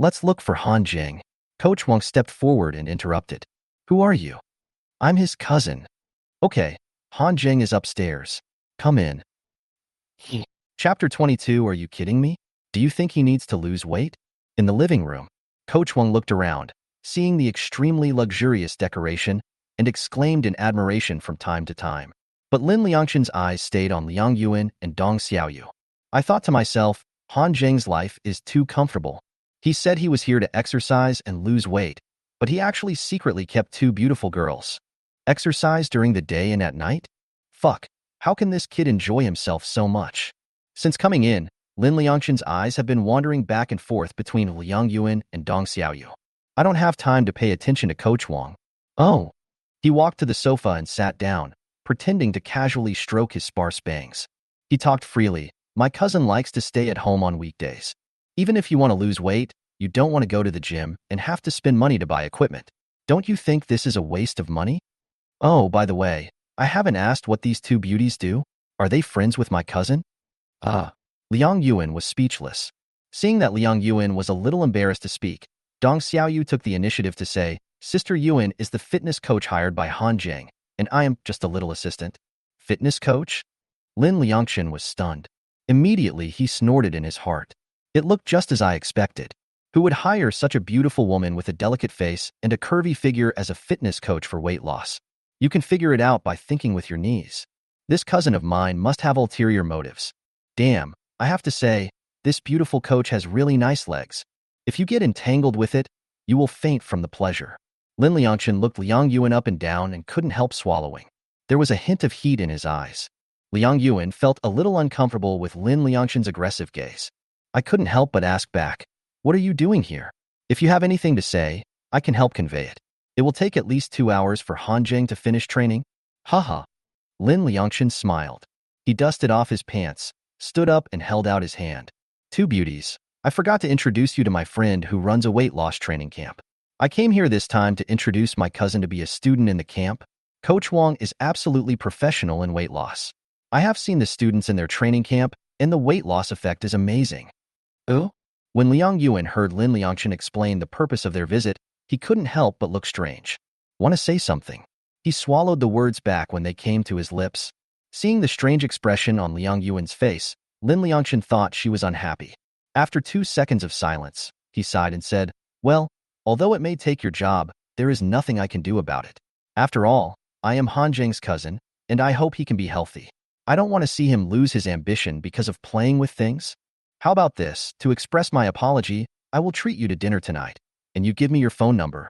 Let's look for Han Jing. Coach Wang stepped forward and interrupted. Who are you? I'm his cousin. Okay, Han Jing is upstairs. Come in. Chapter 22. Are you kidding me? Do you think he needs to lose weight? In the living room, Coach Wang looked around, seeing the extremely luxurious decoration, and exclaimed in admiration from time to time. But Lin Liangshan's eyes stayed on Liang Yuan and Dong Xiaoyu. I thought to myself, Han Jing's life is too comfortable. He said he was here to exercise and lose weight, but he actually secretly kept two beautiful girls. Exercise during the day and at night? Fuck, how can this kid enjoy himself so much? Since coming in, Lin Liangshan's eyes have been wandering back and forth between Liang Yuan and Dong Xiaoyu. I don't have time to pay attention to Coach Wang. Oh. He walked to the sofa and sat down, pretending to casually stroke his sparse bangs. He talked freely. My cousin likes to stay at home on weekdays. Even if you want to lose weight, you don't want to go to the gym and have to spend money to buy equipment. Don't you think this is a waste of money? Oh, by the way, I haven't asked what these two beauties do. Are they friends with my cousin? Liang Yuan was speechless. Seeing that Liang Yuan was a little embarrassed to speak, Dong Xiaoyu took the initiative to say, Sister Yuan is the fitness coach hired by Han Jing, and I am just a little assistant. Fitness coach? Lin Liangshan was stunned. Immediately, he snorted in his heart. It looked just as I expected. Who would hire such a beautiful woman with a delicate face and a curvy figure as a fitness coach for weight loss? You can figure it out by thinking with your knees. This cousin of mine must have ulterior motives. Damn, I have to say, this beautiful coach has really nice legs. If you get entangled with it, you will faint from the pleasure. Lin Liangshan looked Liang Yuan up and down and couldn't help swallowing. There was a hint of heat in his eyes. Liang Yuan felt a little uncomfortable with Lin Liangshan's aggressive gaze. I couldn't help but ask back, what are you doing here? If you have anything to say, I can help convey it. It will take at least 2 hours for Han Jing to finish training. Haha. Lin Liangshan smiled. He dusted off his pants, stood up and held out his hand. Two beauties. I forgot to introduce you to my friend who runs a weight loss training camp. I came here this time to introduce my cousin to be a student in the camp. Coach Wang is absolutely professional in weight loss. I have seen the students in their training camp, and the weight loss effect is amazing. Oh? When Liang Yuan heard Lin Liangshan explain the purpose of their visit, he couldn't help but look strange. Want to say something? He swallowed the words back when they came to his lips. Seeing the strange expression on Liang Yuan's face, Lin Liangshan thought she was unhappy. After 2 seconds of silence, he sighed and said, Well, although it may take your job, there is nothing I can do about it. After all, I am Han Jing's cousin, and I hope he can be healthy. I don't want to see him lose his ambition because of playing with things. How about this? To express my apology, I will treat you to dinner tonight, and you give me your phone number.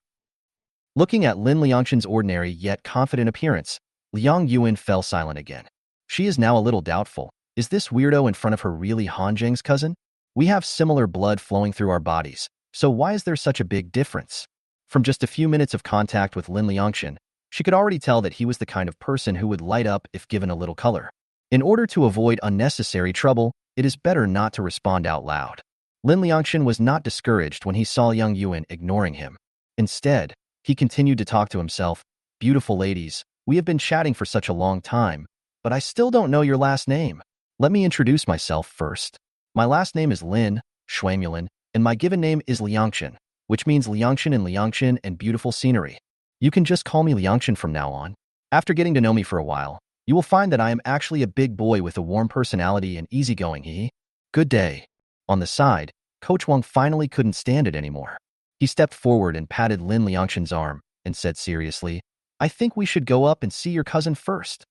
Looking at Lin Liangshan's ordinary yet confident appearance, Liang Yuan fell silent again. She is now a little doubtful. Is this weirdo in front of her really Han Jing's cousin? We have similar blood flowing through our bodies, so why is there such a big difference? From just a few minutes of contact with Lin Liangshan, she could already tell that he was the kind of person who would light up if given a little color. In order to avoid unnecessary trouble, it is better not to respond out loud. Lin Liangshan was not discouraged when he saw Liang Yuan ignoring him. Instead, he continued to talk to himself. Beautiful ladies, we have been chatting for such a long time, but I still don't know your last name. Let me introduce myself first. My last name is Lin Shuangmulin, and my given name is Liangshan, which means Liangshan and beautiful scenery. You can just call me Liangshan from now on. After getting to know me for a while, you will find that I am actually a big boy with a warm personality and easygoing. Good day. On the side, Coach Wang finally couldn't stand it anymore. He stepped forward and patted Lin Liangshan's arm and said seriously, I think we should go up and see your cousin first.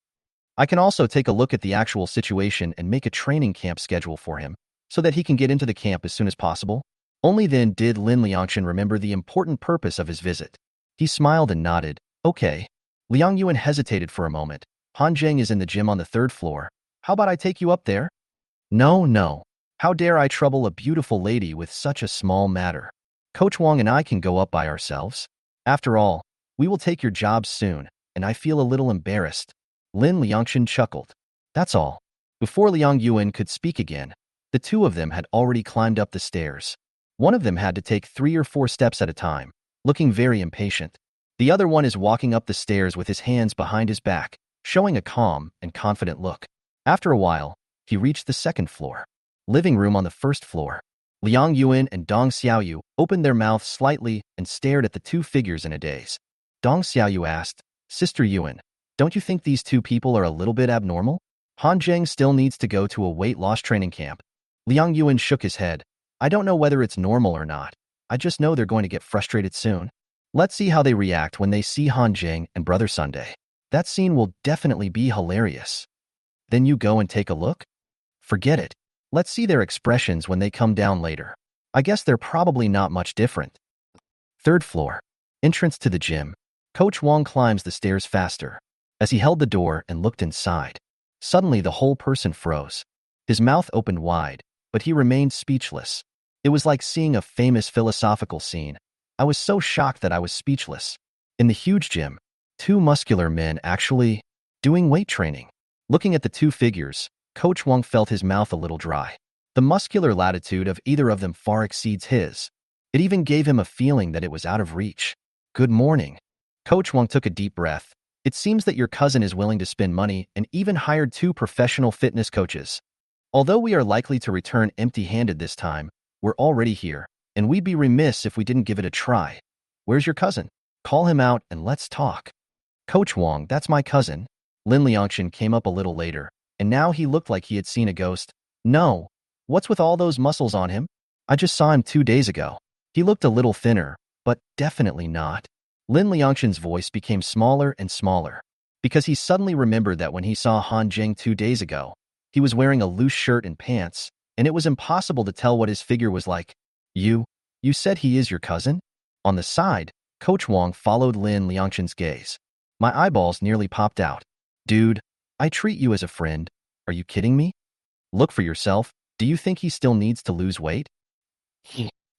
I can also take a look at the actual situation and make a training camp schedule for him, so that he can get into the camp as soon as possible. Only then did Lin Liangshan remember the important purpose of his visit. He smiled and nodded. Okay. Liang Yuan hesitated for a moment. Han Zheng is in the gym on the third floor. How about I take you up there? No, no. How dare I trouble a beautiful lady with such a small matter? Coach Wang and I can go up by ourselves. After all, we will take your jobs soon, and I feel a little embarrassed. Lin Liangshan chuckled. That's all. Before Liang Yuan could speak again, the two of them had already climbed up the stairs. One of them had to take 3 or 4 steps at a time, looking very impatient. The other one is walking up the stairs with his hands behind his back, showing a calm and confident look. After a while, he reached the second floor. Living room on the first floor. Liang Yuan and Dong Xiaoyu opened their mouths slightly and stared at the two figures in a daze. Dong Xiaoyu asked, Sister Yuan, don't you think these two people are a little bit abnormal? Han Zheng still needs to go to a weight loss training camp. Liang Yuan shook his head. I don't know whether it's normal or not. I just know they're going to get frustrated soon. Let's see how they react when they see Han Zheng and Brother Sunday. That scene will definitely be hilarious. Then you go and take a look? Forget it. Let's see their expressions when they come down later. I guess they're probably not much different. Third floor. Entrance to the gym. Coach Wang climbs the stairs faster. As he held the door and looked inside, suddenly the whole person froze. His mouth opened wide, but he remained speechless. It was like seeing a famous philosophical scene. I was so shocked that I was speechless. In the huge gym, two muscular men actually doing weight training. Looking at the two figures, Coach Wang felt his mouth a little dry. The muscular latitude of either of them far exceeds his. It even gave him a feeling that it was out of reach. Good morning. Coach Wang took a deep breath. It seems that your cousin is willing to spend money and even hired 2 professional fitness coaches. Although we are likely to return empty-handed this time, we're already here, and we'd be remiss if we didn't give it a try. Where's your cousin? Call him out and let's talk. Coach Wang, that's my cousin. Lin Liangshan came up a little later, and now he looked like he had seen a ghost. No. What's with all those muscles on him? I just saw him 2 days ago. He looked a little thinner, but definitely not. Lin Liangshan's voice became smaller and smaller, because he suddenly remembered that when he saw Han Zheng 2 days ago, he was wearing a loose shirt and pants, and it was impossible to tell what his figure was like. You said he is your cousin? On the side, Coach Wang followed Lin Liangshan's gaze. My eyeballs nearly popped out. Dude, I treat you as a friend. Are you kidding me? Look for yourself. Do you think he still needs to lose weight?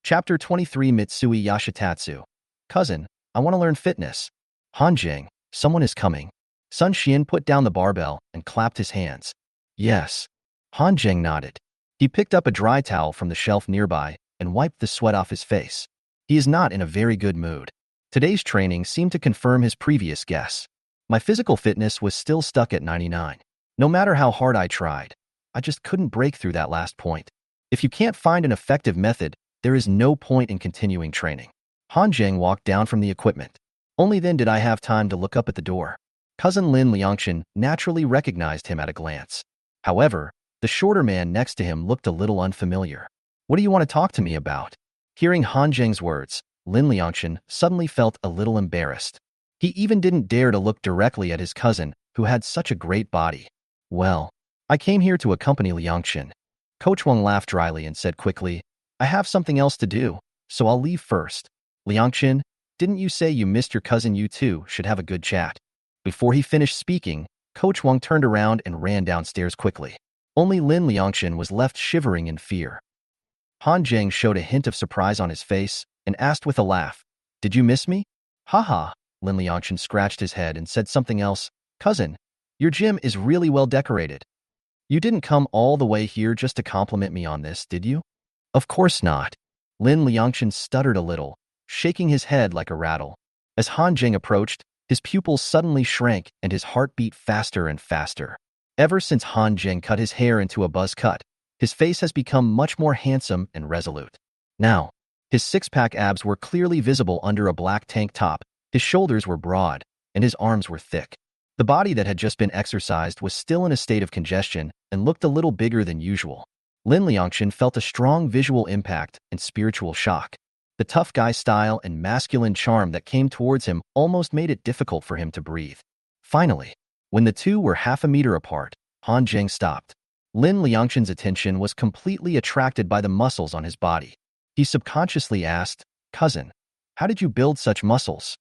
Chapter 23 Mitsui Yashitatsu. Cousin, I want to learn fitness. Han Zheng, someone is coming. Sun Xian put down the barbell and clapped his hands. Yes. Han Zheng nodded. He picked up a dry towel from the shelf nearby and wiped the sweat off his face. He is not in a very good mood. Today's training seemed to confirm his previous guess. My physical fitness was still stuck at 99. No matter how hard I tried, I just couldn't break through that last point. If you can't find an effective method, there is no point in continuing training. Han Zheng walked down from the equipment. Only then did I have time to look up at the door. Cousin Lin Liangshan naturally recognized him at a glance. However, the shorter man next to him looked a little unfamiliar. What do you want to talk to me about? Hearing Han Zheng's words, Lin Liangshan suddenly felt a little embarrassed. He even didn't dare to look directly at his cousin, who had such a great body. Well, I came here to accompany Liangshan. Coach Wang laughed dryly and said quickly, I have something else to do, so I'll leave first. Liangshan, didn't you say you missed your cousin? You two should have a good chat. Before he finished speaking, Coach Wang turned around and ran downstairs quickly. Only Lin Liangshan was left shivering in fear. Han Zheng showed a hint of surprise on his face and asked with a laugh, Did you miss me? Haha. Lin Liangshan scratched his head and said something else. Cousin, your gym is really well decorated. You didn't come all the way here just to compliment me on this, did you? Of course not. Lin Liangshan stuttered a little, shaking his head like a rattle. As Han Zheng approached, his pupils suddenly shrank and his heart beat faster and faster. Ever since Han Zheng cut his hair into a buzz cut, his face has become much more handsome and resolute. Now, his six-pack abs were clearly visible under a black tank top, his shoulders were broad, and his arms were thick. The body that had just been exercised was still in a state of congestion and looked a little bigger than usual. Lin Liangshan felt a strong visual impact and spiritual shock. The tough guy style and masculine charm that came towards him almost made it difficult for him to breathe. Finally, when the two were half a meter apart, Han Zheng stopped. Lin Liangshan's attention was completely attracted by the muscles on his body. He subconsciously asked, Cousin, how did you build such muscles?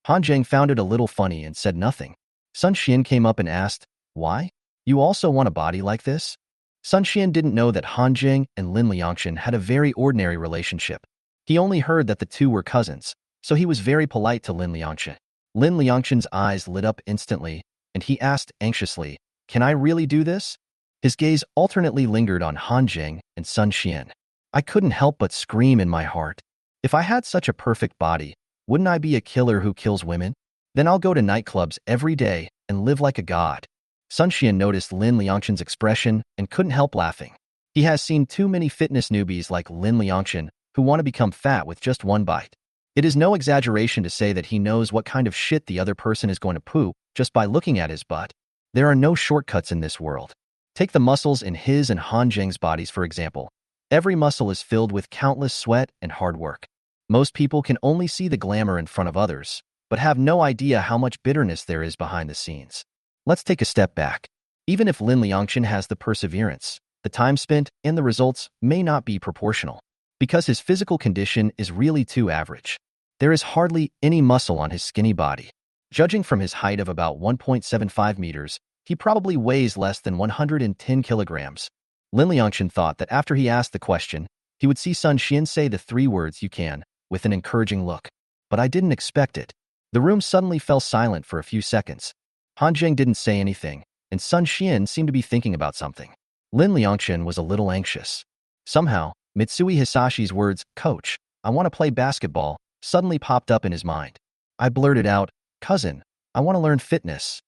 Han Zheng found it a little funny and said nothing. Sun Xian came up and asked, "Why? You also want a body like this?" Sun Xian didn't know that Han Zheng and Lin Liangshan had a very ordinary relationship. He only heard that the two were cousins, so he was very polite to Lin Liangshan. Lin Liangshan's eyes lit up instantly, and he asked anxiously, "Can I really do this?" His gaze alternately lingered on Han Zheng and Sun Xian. I couldn't help but scream in my heart. If I had such a perfect body, wouldn't I be a killer who kills women? Then I'll go to nightclubs every day and live like a god. Sun Xian noticed Lin Liangshan's expression and couldn't help laughing. He has seen too many fitness newbies like Lin Liangshan who want to become fat with just one bite. It is no exaggeration to say that he knows what kind of shit the other person is going to poop just by looking at his butt. There are no shortcuts in this world. Take the muscles in his and Han Zheng's bodies, for example. Every muscle is filled with countless sweat and hard work. Most people can only see the glamour in front of others, but have no idea how much bitterness there is behind the scenes. Let's take a step back. Even if Lin Liangshan has the perseverance, the time spent and the results may not be proportional, because his physical condition is really too average. There is hardly any muscle on his skinny body. Judging from his height of about 1.75 meters, he probably weighs less than 110 kilograms. Lin Liangshan thought that after he asked the question, he would see Sun Xian say the three words "you can" with an encouraging look. But I didn't expect it. The room suddenly fell silent for a few seconds. Han Zheng didn't say anything, and Sun Xian seemed to be thinking about something. Lin Liangshan was a little anxious. Somehow, Mitsui Hisashi's words, "Coach, I want to play basketball," suddenly popped up in his mind. I blurted out, "Cousin, I want to learn fitness."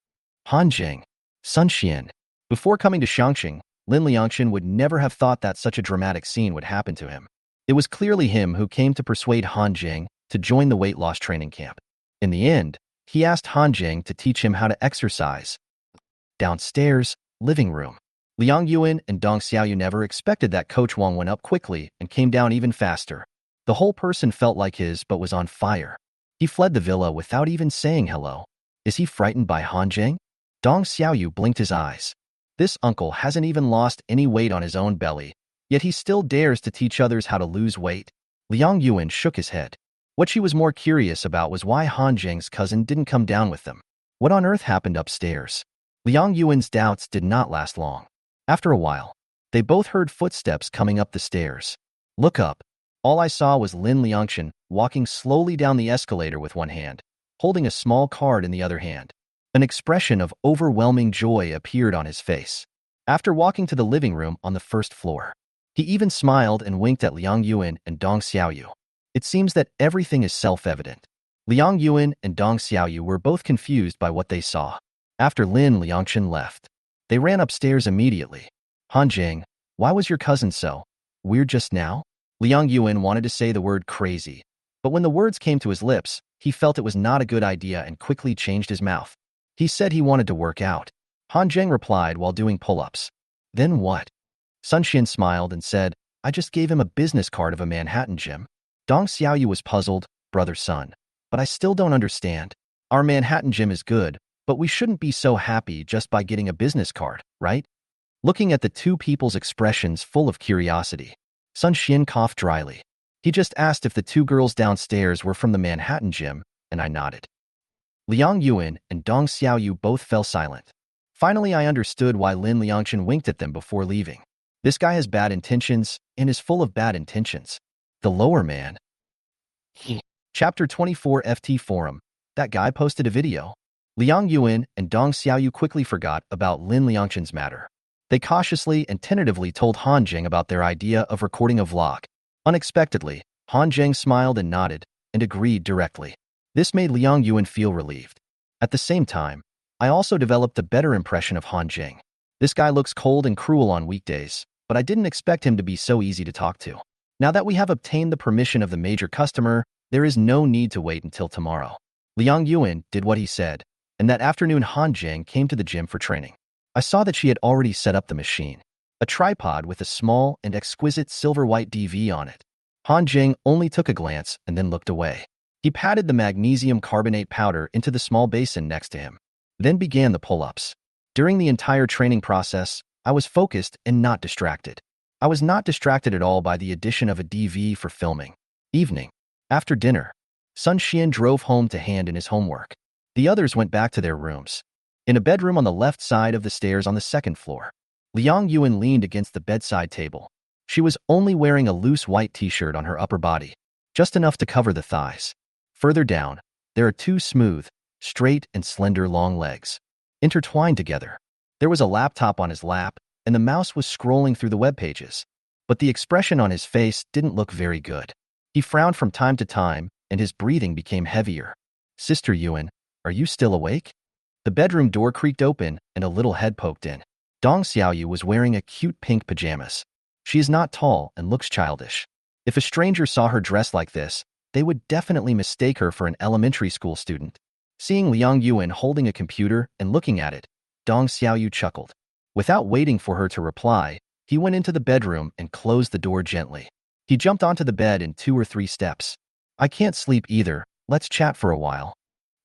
Han Zheng, Sun Xian. Before coming to Shangqing, Lin Liangshan would never have thought that such a dramatic scene would happen to him. It was clearly him who came to persuade Han Zheng to join the weight loss training camp. In the end, he asked Han Zheng to teach him how to exercise. Downstairs, living room. Liang Yuan and Dong Xiaoyu never expected that Coach Wang went up quickly and came down even faster. The whole person felt like his but was on fire. He fled the villa without even saying hello. Is he frightened by Han Zheng? Dong Xiaoyu blinked his eyes. This uncle hasn't even lost any weight on his own belly, yet he still dares to teach others how to lose weight. Liang Yuan shook his head. What she was more curious about was why Han Zheng's cousin didn't come down with them. What on earth happened upstairs? Liang Yuan's doubts did not last long. After a while, they both heard footsteps coming up the stairs. Look up. All I saw was Lin Liangshan walking slowly down the escalator with one hand, holding a small card in the other hand. An expression of overwhelming joy appeared on his face. After walking to the living room on the first floor, he even smiled and winked at Liang Yuan and Dong Xiaoyu. It seems that everything is self-evident. Liang Yuan and Dong Xiaoyu were both confused by what they saw. After Lin Liangshan left, they ran upstairs immediately. Han Zheng, why was your cousin so weird just now? Liang Yuan wanted to say the word crazy, but when the words came to his lips, he felt it was not a good idea and quickly changed his mouth. He said he wanted to work out. Han Zheng replied while doing pull-ups. Then what? Sun Xian smiled and said, I just gave him a business card of a Manhattan gym. Dong Xiaoyu was puzzled, brother son. But I still don't understand. Our Manhattan gym is good, but we shouldn't be so happy just by getting a business card, right? Looking at the two people's expressions full of curiosity, Sun Xian coughed dryly. He just asked if the two girls downstairs were from the Manhattan gym, and I nodded. Liang Yuan and Dong Xiaoyu both fell silent. Finally, I understood why Lin Liangshan winked at them before leaving. This guy has bad intentions and is full of bad intentions. The lower man. Chapter 24 FT Forum. That guy posted a video. Liang Yuan and Dong Xiaoyu quickly forgot about Lin Liangshan's matter. They cautiously and tentatively told Han Zheng about their idea of recording a vlog. Unexpectedly, Han Zheng smiled and nodded and agreed directly. This made Liang Yuan feel relieved. At the same time, I also developed a better impression of Han Zheng. This guy looks cold and cruel on weekdays, but I didn't expect him to be so easy to talk to. Now that we have obtained the permission of the major customer, there is no need to wait until tomorrow. Liang Yuan did what he said, and that afternoon Han Zheng came to the gym for training. I saw that she had already set up the machine, a tripod with a small and exquisite silver-white DV on it. Han Zheng only took a glance and then looked away. He patted the magnesium carbonate powder into the small basin next to him, then began the pull-ups. During the entire training process, I was focused and not distracted. I was not distracted at all by the addition of a DV for filming. Evening. After dinner, Sun Xian drove home to hand in his homework. The others went back to their rooms. In a bedroom on the left side of the stairs on the second floor, Liang Yuan leaned against the bedside table. She was only wearing a loose white t-shirt on her upper body, just enough to cover the thighs. Further down, there are two smooth, straight and slender long legs, intertwined together. There was a laptop on his lap, and the mouse was scrolling through the web pages. But the expression on his face didn't look very good. He frowned from time to time, and his breathing became heavier. Sister Yuan, are you still awake? The bedroom door creaked open, and a little head poked in. Dong Xiaoyu was wearing a cute pink pajamas. She is not tall and looks childish. If a stranger saw her dressed like this, they would definitely mistake her for an elementary school student. Seeing Liang Yuan holding a computer and looking at it, Dong Xiaoyu chuckled. Without waiting for her to reply, he went into the bedroom and closed the door gently. He jumped onto the bed in 2 or 3 steps. I can't sleep either, let's chat for a while.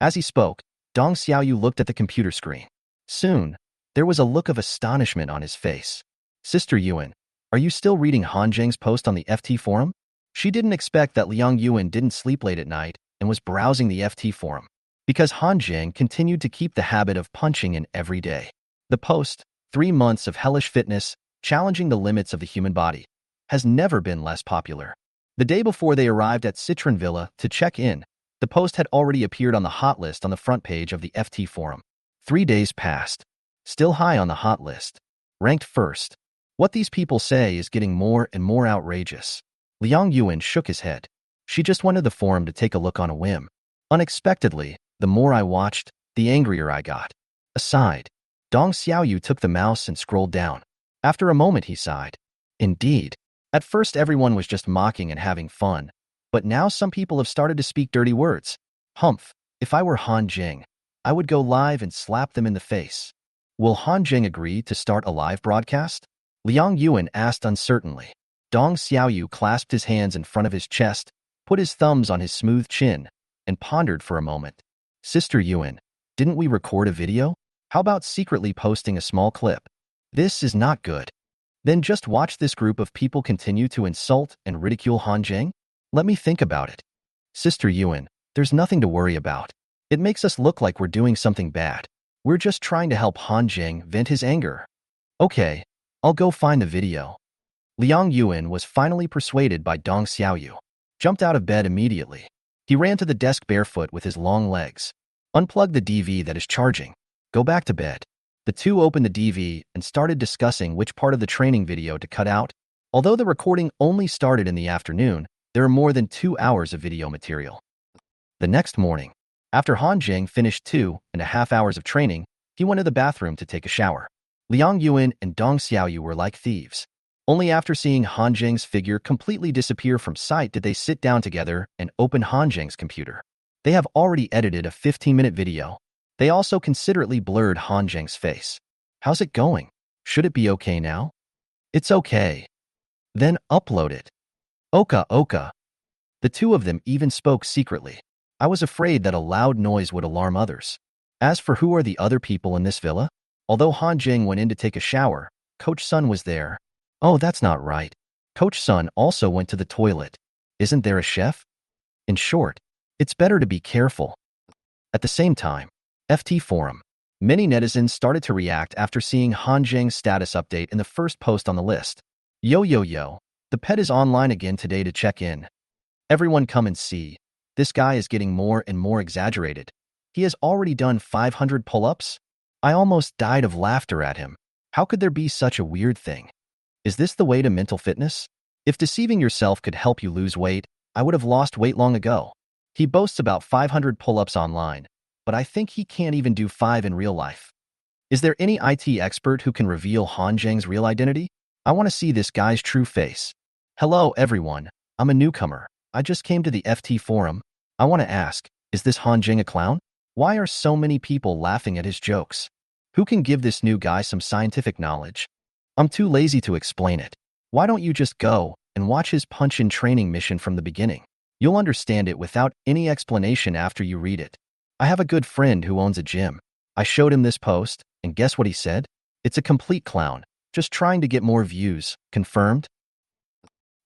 As he spoke, Dong Xiaoyu looked at the computer screen. Soon, there was a look of astonishment on his face. Sister Yuan, are you still reading Han Zheng's post on the FT forum? She didn't expect that Liang Yuan didn't sleep late at night and was browsing the FT forum, because Han Zheng continued to keep the habit of punching in every day. The post, 3 months of hellish fitness, challenging the limits of the human body, has never been less popular. The day before they arrived at Citron Villa to check in, the post had already appeared on the hot list on the front page of the FT forum. 3 days passed. Still high on the hot list. Ranked first. What these people say is getting more and more outrageous. Liang Yuan shook his head. She just went to the forum to take a look on a whim. Unexpectedly, the more I watched, the angrier I got. Aside, Dong Xiaoyu took the mouse and scrolled down. After a moment, he sighed. Indeed. At first, everyone was just mocking and having fun, but now some people have started to speak dirty words. Humph, if I were Han Jing, I would go live and slap them in the face. Will Han Jing agree to start a live broadcast? Liang Yuan asked uncertainly. Dong Xiaoyu clasped his hands in front of his chest, put his thumbs on his smooth chin, and pondered for a moment. Sister Yuan, didn't we record a video? How about secretly posting a small clip? This is not good. Then just watch this group of people continue to insult and ridicule Han Jing? Let me think about it. Sister Yuan, there's nothing to worry about. It makes us look like we're doing something bad. We're just trying to help Han Jing vent his anger. Okay, I'll go find the video. Liang Yuan was finally persuaded by Dong Xiaoyu. Jumped out of bed immediately. He ran to the desk barefoot with his long legs. Unplug the DV that is charging. Go back to bed. The two opened the DV and started discussing which part of the training video to cut out. Although the recording only started in the afternoon, there are more than 2 hours of video material. The next morning, after Han Jing finished 2.5 hours of training, he went to the bathroom to take a shower. Liang Yuan and Dong Xiaoyu were like thieves. Only after seeing Han Jing's figure completely disappear from sight did they sit down together and open Han Jing's computer. They have already edited a 15-minute video. They also considerately blurred Han Jing's face. How's it going? Should it be okay now? It's okay. Then upload it. Oka. The two of them even spoke secretly. I was afraid that a loud noise would alarm others. As for who are the other people in this villa? Although Han Jing went in to take a shower, Coach Sun was there. Oh, that's not right. Coach Sun also went to the toilet. Isn't there a chef? In short, it's better to be careful. At the same time, FT Forum. Many netizens started to react after seeing Han Jing's status update in the first post on the list. Yo, the pet is online again today to check in. Everyone come and see. This guy is getting more and more exaggerated. He has already done 500 pull-ups. I almost died of laughter at him. How could there be such a weird thing? Is this the way to mental fitness? If deceiving yourself could help you lose weight, I would have lost weight long ago. He boasts about 500 pull-ups online, but I think he can't even do 5 in real life. Is there any IT expert who can reveal Han Jing's real identity? I want to see this guy's true face. Hello, everyone. I'm a newcomer. I just came to the FT forum. I want to ask, is this Han Jing a clown? Why are so many people laughing at his jokes? Who can give this new guy some scientific knowledge? I'm too lazy to explain it. Why don't you just go and watch his punch-in training mission from the beginning? You'll understand it without any explanation after you read it. I have a good friend who owns a gym. I showed him this post, and guess what he said? It's a complete clown, just trying to get more views. Confirmed?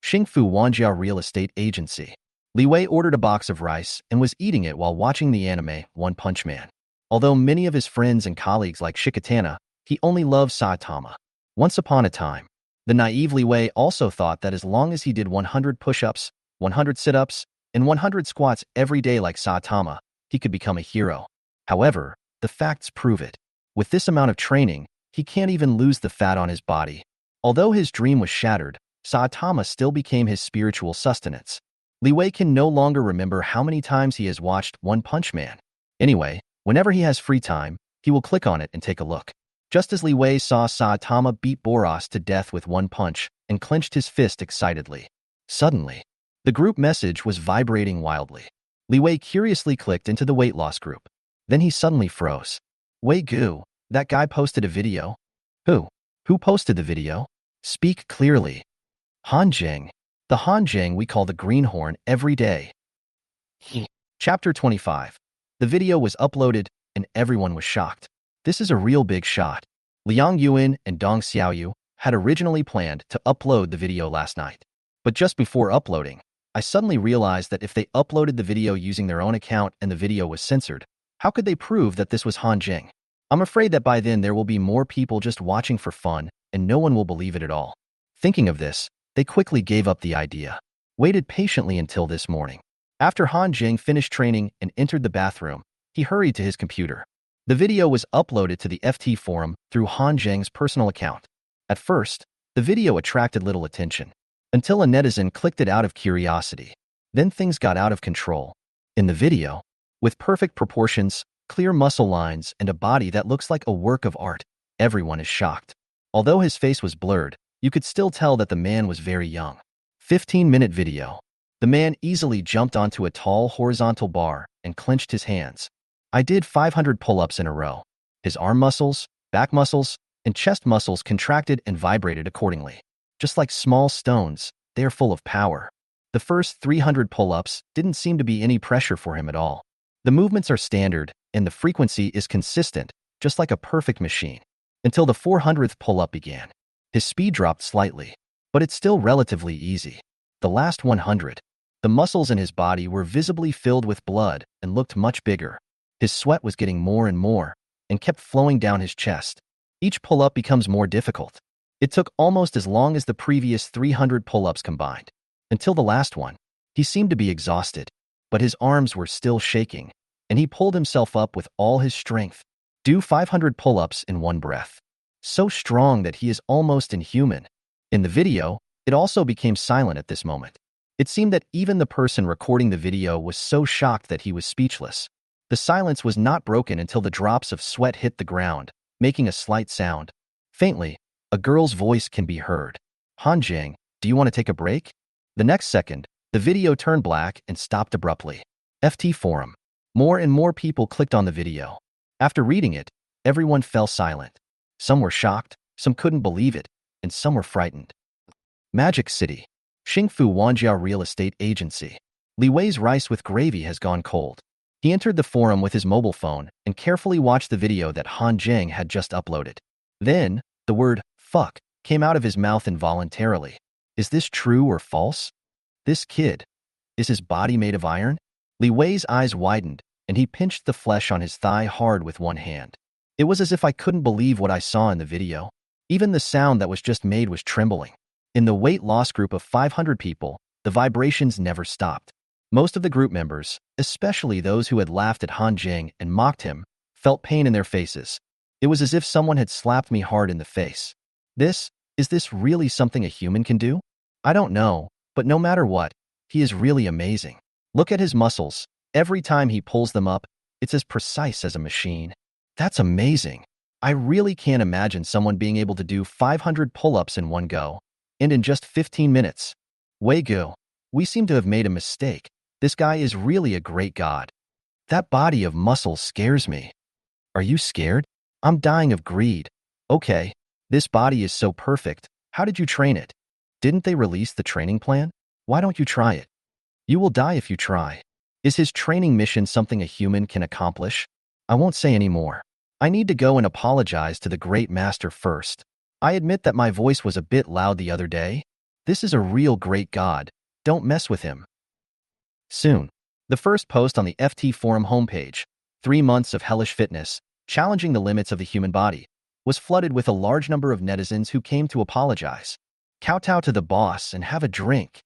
Xingfu Wanjiao Real Estate Agency. Li Wei ordered a box of rice and was eating it while watching the anime One Punch Man. Although many of his friends and colleagues like Shikatana, he only loved Saitama. Once upon a time, the naive Li Wei also thought that as long as he did 100 push-ups, 100 sit-ups, and 100 squats every day like Saitama, he could become a hero. However, the facts prove it. With this amount of training, he can't even lose the fat on his body. Although his dream was shattered, Saitama still became his spiritual sustenance. Li Wei can no longer remember how many times he has watched One Punch Man. Anyway, whenever he has free time, he will click on it and take a look. Just as Li Wei saw Saitama beat Boros to death with one punch and clenched his fist excitedly. Suddenly, the group message was vibrating wildly. Li Wei curiously clicked into the weight loss group. Then he suddenly froze. Wei Gu, that guy posted a video? Who? Who posted the video? Speak clearly. Hanjing. The Hanjing we call the greenhorn every day. Chapter 25. The video was uploaded, and everyone was shocked. This is a real big shot. Liang Yuan and Dong Xiaoyu had originally planned to upload the video last night. But just before uploading, I suddenly realized that if they uploaded the video using their own account and the video was censored, how could they prove that this was Hanjing? I'm afraid that by then there will be more people just watching for fun, and no one will believe it at all. Thinking of this, they quickly gave up the idea. Waited patiently until this morning. After Hanjing finished training and entered the bathroom, he hurried to his computer. The video was uploaded to the FT forum through Hanjing's personal account. At first, the video attracted little attention, until a netizen clicked it out of curiosity. Then things got out of control. In the video, with perfect proportions, clear muscle lines, and a body that looks like a work of art, everyone is shocked. Although his face was blurred, you could still tell that the man was very young. 15-minute video. The man easily jumped onto a tall horizontal bar and clenched his hands. I did 500 pull-ups in a row. His arm muscles, back muscles, and chest muscles contracted and vibrated accordingly. Just like small stones, they are full of power. The first 300 pull-ups didn't seem to be any pressure for him at all. The movements are standard, and the frequency is consistent, just like a perfect machine. Until the 400th pull-up began. His speed dropped slightly, but it's still relatively easy. The last 100. The muscles in his body were visibly filled with blood and looked much bigger. His sweat was getting more and more, and kept flowing down his chest. Each pull-up becomes more difficult. It took almost as long as the previous 300 pull-ups combined. Until the last one, he seemed to be exhausted, but his arms were still shaking, and he pulled himself up with all his strength. Do 500 pull-ups in one breath. So strong that he is almost inhuman. In the video, it also became silent at this moment. It seemed that even the person recording the video was so shocked that he was speechless. The silence was not broken until the drops of sweat hit the ground, making a slight sound. Faintly, a girl's voice can be heard. Hanjing, do you want to take a break? The next second, the video turned black and stopped abruptly. FT forum. More and more people clicked on the video. After reading it, everyone fell silent. Some were shocked, some couldn't believe it, and some were frightened. Magic City. Xingfu Wanjiao Real Estate Agency. Li Wei's rice with gravy has gone cold. He entered the forum with his mobile phone and carefully watched the video that Hanjing had just uploaded. Then, the word, fuck, came out of his mouth involuntarily. Is this true or false? This kid. Is his body made of iron? Li Wei's eyes widened, and he pinched the flesh on his thigh hard with one hand. It was as if I couldn't believe what I saw in the video. Even the sound that was just made was trembling. In the weight loss group of 500 people, the vibrations never stopped. Most of the group members, especially those who had laughed at Hanjing and mocked him, felt pain in their faces. It was as if someone had slapped me hard in the face. Is this really something a human can do? I don't know, but no matter what, he is really amazing. Look at his muscles. Every time he pulls them up, it's as precise as a machine. That's amazing. I really can't imagine someone being able to do 500 pull-ups in one go, and in just 15 minutes. Wei Gu, we seem to have made a mistake. This guy is really a great god. That body of muscle scares me. Are you scared? I'm dying of greed. Okay, this body is so perfect. How did you train it? Didn't they release the training plan? Why don't you try it? You will die if you try. Is his training mission something a human can accomplish? I won't say any more. I need to go and apologize to the great master first. I admit that my voice was a bit loud the other day. This is a real great god. Don't mess with him. Soon, the first post on the FT forum homepage, 3 months of hellish fitness, challenging the limits of the human body, was flooded with a large number of netizens who came to apologize. Kowtow to the boss and have a drink.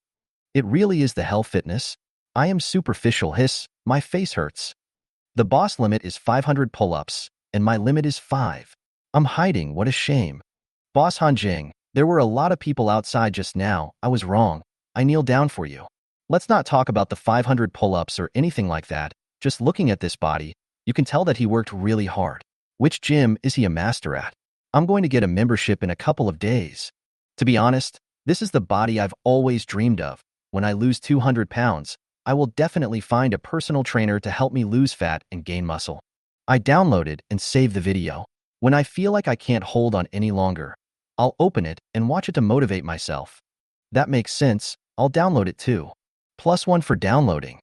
It really is the hell fitness. I am superficial hiss, my face hurts. The boss limit is 500 pull-ups, and my limit is 5. I'm hiding, what a shame. Boss Hanjing, there were a lot of people outside just now, I was wrong. I kneel down for you. Let's not talk about the 500 pull-ups or anything like that. Just looking at this body, you can tell that he worked really hard. Which gym is he a master at? I'm going to get a membership in a couple of days. To be honest, this is the body I've always dreamed of. When I lose 200 pounds, I will definitely find a personal trainer to help me lose fat and gain muscle. I downloaded and saved the video. When I feel like I can't hold on any longer, I'll open it and watch it to motivate myself. That makes sense, I'll download it too. +1 for downloading.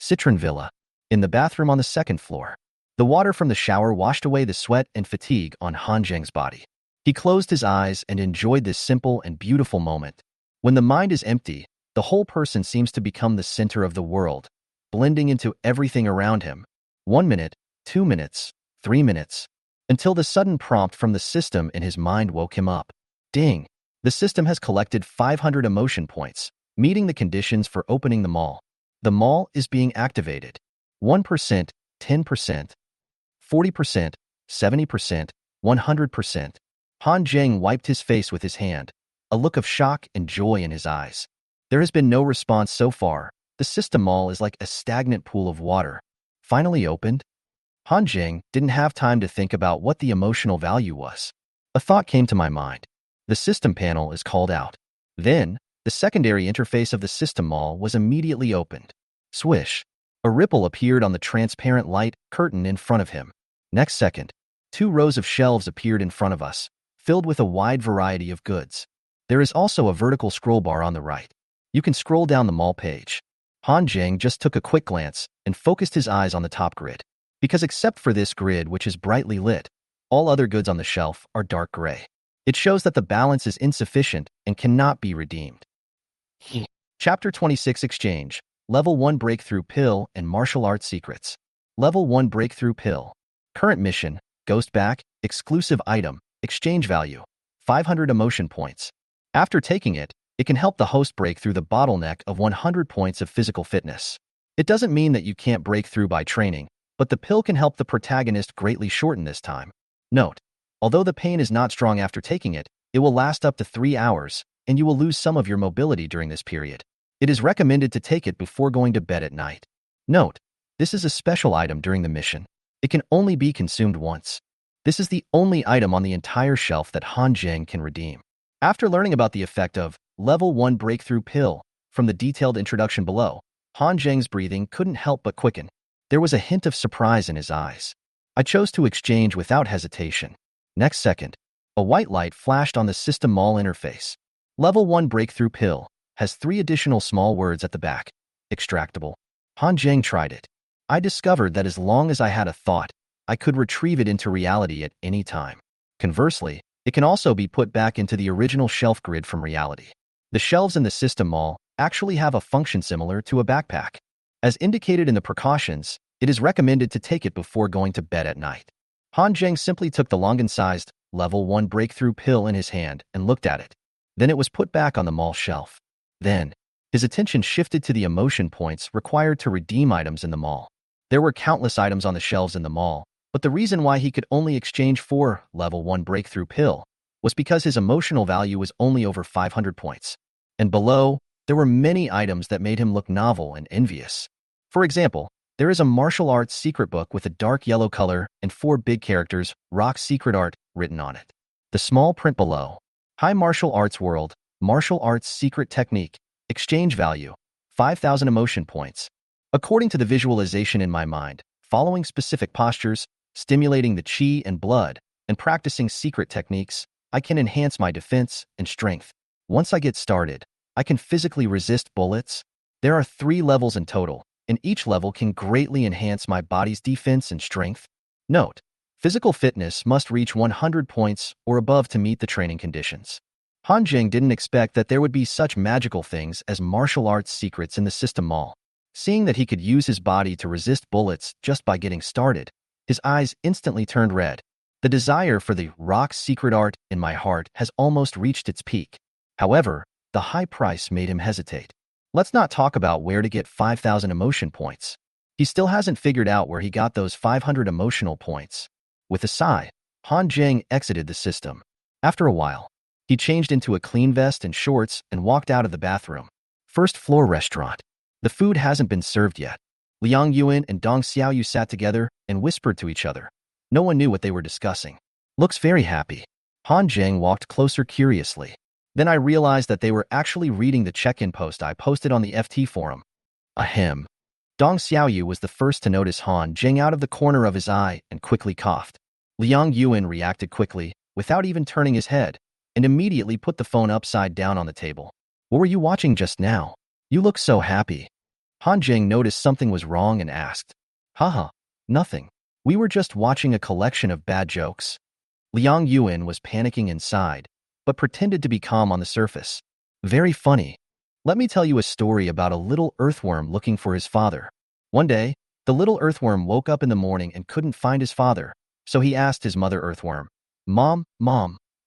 Citron Villa. In the bathroom on the 2nd floor. The water from the shower washed away the sweat and fatigue on Han Zheng's body. He closed his eyes and enjoyed this simple and beautiful moment. When the mind is empty, the whole person seems to become the center of the world, blending into everything around him. 1 minute, 2 minutes, 3 minutes, until the sudden prompt from the system in his mind woke him up. Ding! The system has collected 500 emotion points, meeting the conditions for opening the mall. The mall is being activated. 1%, 10%, 40%, 70%, 100%. Han Zheng wiped his face with his hand, a look of shock and joy in his eyes. There has been no response so far. The system mall is like a stagnant pool of water. Finally opened? Han Zheng didn't have time to think about what the emotional value was. A thought came to my mind. The system panel is called out. Then, the secondary interface of the system mall was immediately opened. Swish. A ripple appeared on the transparent light curtain in front of him. Next second, 2 rows of shelves appeared in front of us, filled with a wide variety of goods. There is also a vertical scroll bar on the right. You can scroll down the mall page. Han Zheng just took a quick glance and focused his eyes on the top grid. Because except for this grid, which is brightly lit, all other goods on the shelf are dark gray. It shows that the balance is insufficient and cannot be redeemed. Chapter 26 Exchange. Level 1 Breakthrough Pill and Martial Arts Secrets. Level 1 Breakthrough Pill. Current mission, Ghost Back, exclusive item, exchange value, 500 emotion points. After taking it, it can help the host break through the bottleneck of 100 points of physical fitness. It doesn't mean that you can't break through by training, but the pill can help the protagonist greatly shorten this time. Note, although the pain is not strong after taking it, it will last up to 3 hours, and you will lose some of your mobility during this period. It is recommended to take it before going to bed at night. Note, this is a special item during the mission. It can only be consumed once. This is the only item on the entire shelf that Han Zheng can redeem. After learning about the effect of Level 1 Breakthrough Pill from the detailed introduction below, Han Zheng's breathing couldn't help but quicken. There was a hint of surprise in his eyes. I chose to exchange without hesitation. Next second, a white light flashed on the system mall interface. Level 1 Breakthrough Pill has 3 additional small words at the back. Extractable. Han Zheng tried it. I discovered that as long as I had a thought, I could retrieve it into reality at any time. Conversely, it can also be put back into the original shelf grid from reality. The shelves in the system mall actually have a function similar to a backpack. As indicated in the precautions, it is recommended to take it before going to bed at night. Han Zheng simply took the Longan-sized, Level 1 Breakthrough Pill in his hand and looked at it. Then it was put back on the mall shelf. Then, his attention shifted to the emotion points required to redeem items in the mall. There were countless items on the shelves in the mall, but the reason why he could only exchange 4 Level 1 Breakthrough Pill was because his emotional value was only over 500 points. And below, there were many items that made him look novel and envious. For example, there is a martial arts secret book with a dark yellow color and 4 big characters, Rock Secret Art, written on it. The small print below. High Martial Arts World, Martial Arts Secret Technique, Exchange Value, 5,000 emotion points. According to the visualization in my mind, following specific postures, stimulating the chi and blood, and practicing secret techniques, I can enhance my defense and strength. Once I get started, I can physically resist bullets. There are 3 levels in total, and each level can greatly enhance my body's defense and strength. Note, physical fitness must reach 100 points or above to meet the training conditions. Han Jing didn't expect that there would be such magical things as martial arts secrets in the system mall. Seeing that he could use his body to resist bullets just by getting started, his eyes instantly turned red. The desire for the rock's secret art in my heart has almost reached its peak. However, the high price made him hesitate. Let's not talk about where to get 5,000 emotion points. He still hasn't figured out where he got those 500 emotional points. With a sigh, Han Jing exited the system. After a while, he changed into a clean vest and shorts and walked out of the bathroom. First floor restaurant. The food hasn't been served yet. Liang Yuan and Dong Xiaoyu sat together and whispered to each other. No one knew what they were discussing. Looks very happy. Han Jing walked closer curiously. Then I realized that they were actually reading the check-in post I posted on the FT forum. Ahem. Dong Xiaoyu was the first to notice Han Jing out of the corner of his eye and quickly coughed. Liang Yuan reacted quickly, without even turning his head, and immediately put the phone upside down on the table. What were you watching just now? You look so happy. Han Jing noticed something was wrong and asked. Haha, nothing. We were just watching a collection of bad jokes. Liang Yuan was panicking inside, but pretended to be calm on the surface. Very funny. Let me tell you a story about a little earthworm looking for his father. One day, the little earthworm woke up in the morning and couldn't find his father, so he asked his mother earthworm, Mom,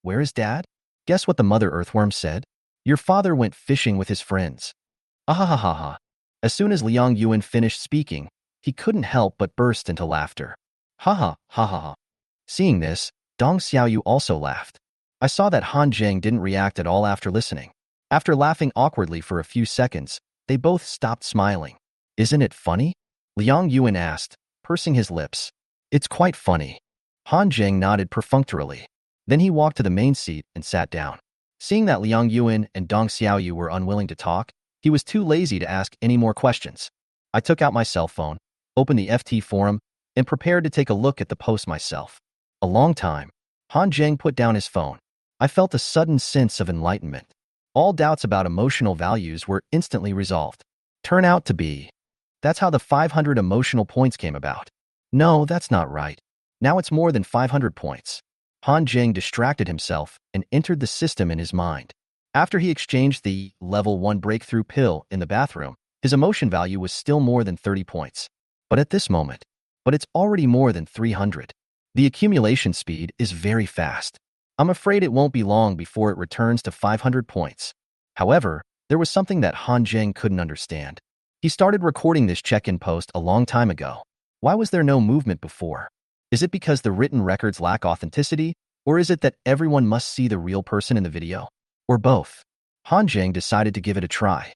where is Dad? Guess what the mother earthworm said? Your father went fishing with his friends. Ahahaha. As soon as Liang Yuan finished speaking, he couldn't help but burst into laughter. Ha ha. Seeing this, Dong Xiaoyu also laughed. I saw that Han Jing didn't react at all after listening. After laughing awkwardly for a few seconds, they both stopped smiling. Isn't it funny? Liang Yuan asked, pursing his lips. It's quite funny. Han Jing nodded perfunctorily. Then he walked to the main seat and sat down. Seeing that Liang Yuan and Dong Xiaoyu were unwilling to talk, he was too lazy to ask any more questions. I took out my cell phone, opened the FT forum, and prepared to take a look at the post myself. A long time, Han Jing put down his phone. I felt a sudden sense of enlightenment. All doubts about emotional values were instantly resolved. Turn out to be. That's how the 500 emotional points came about. No, that's not right. Now it's more than 500 points. Han Jing distracted himself and entered the system in his mind. After he exchanged the level 1 breakthrough pill in the bathroom, his emotion value was still more than 30 points. But at this moment, it's already more than 300. The accumulation speed is very fast. I'm afraid it won't be long before it returns to 500 points. However, there was something that Han Jing couldn't understand. He started recording this check-in post a long time ago. Why was there no movement before? Is it because the written records lack authenticity, or is it that everyone must see the real person in the video? Or both? Han Jing decided to give it a try.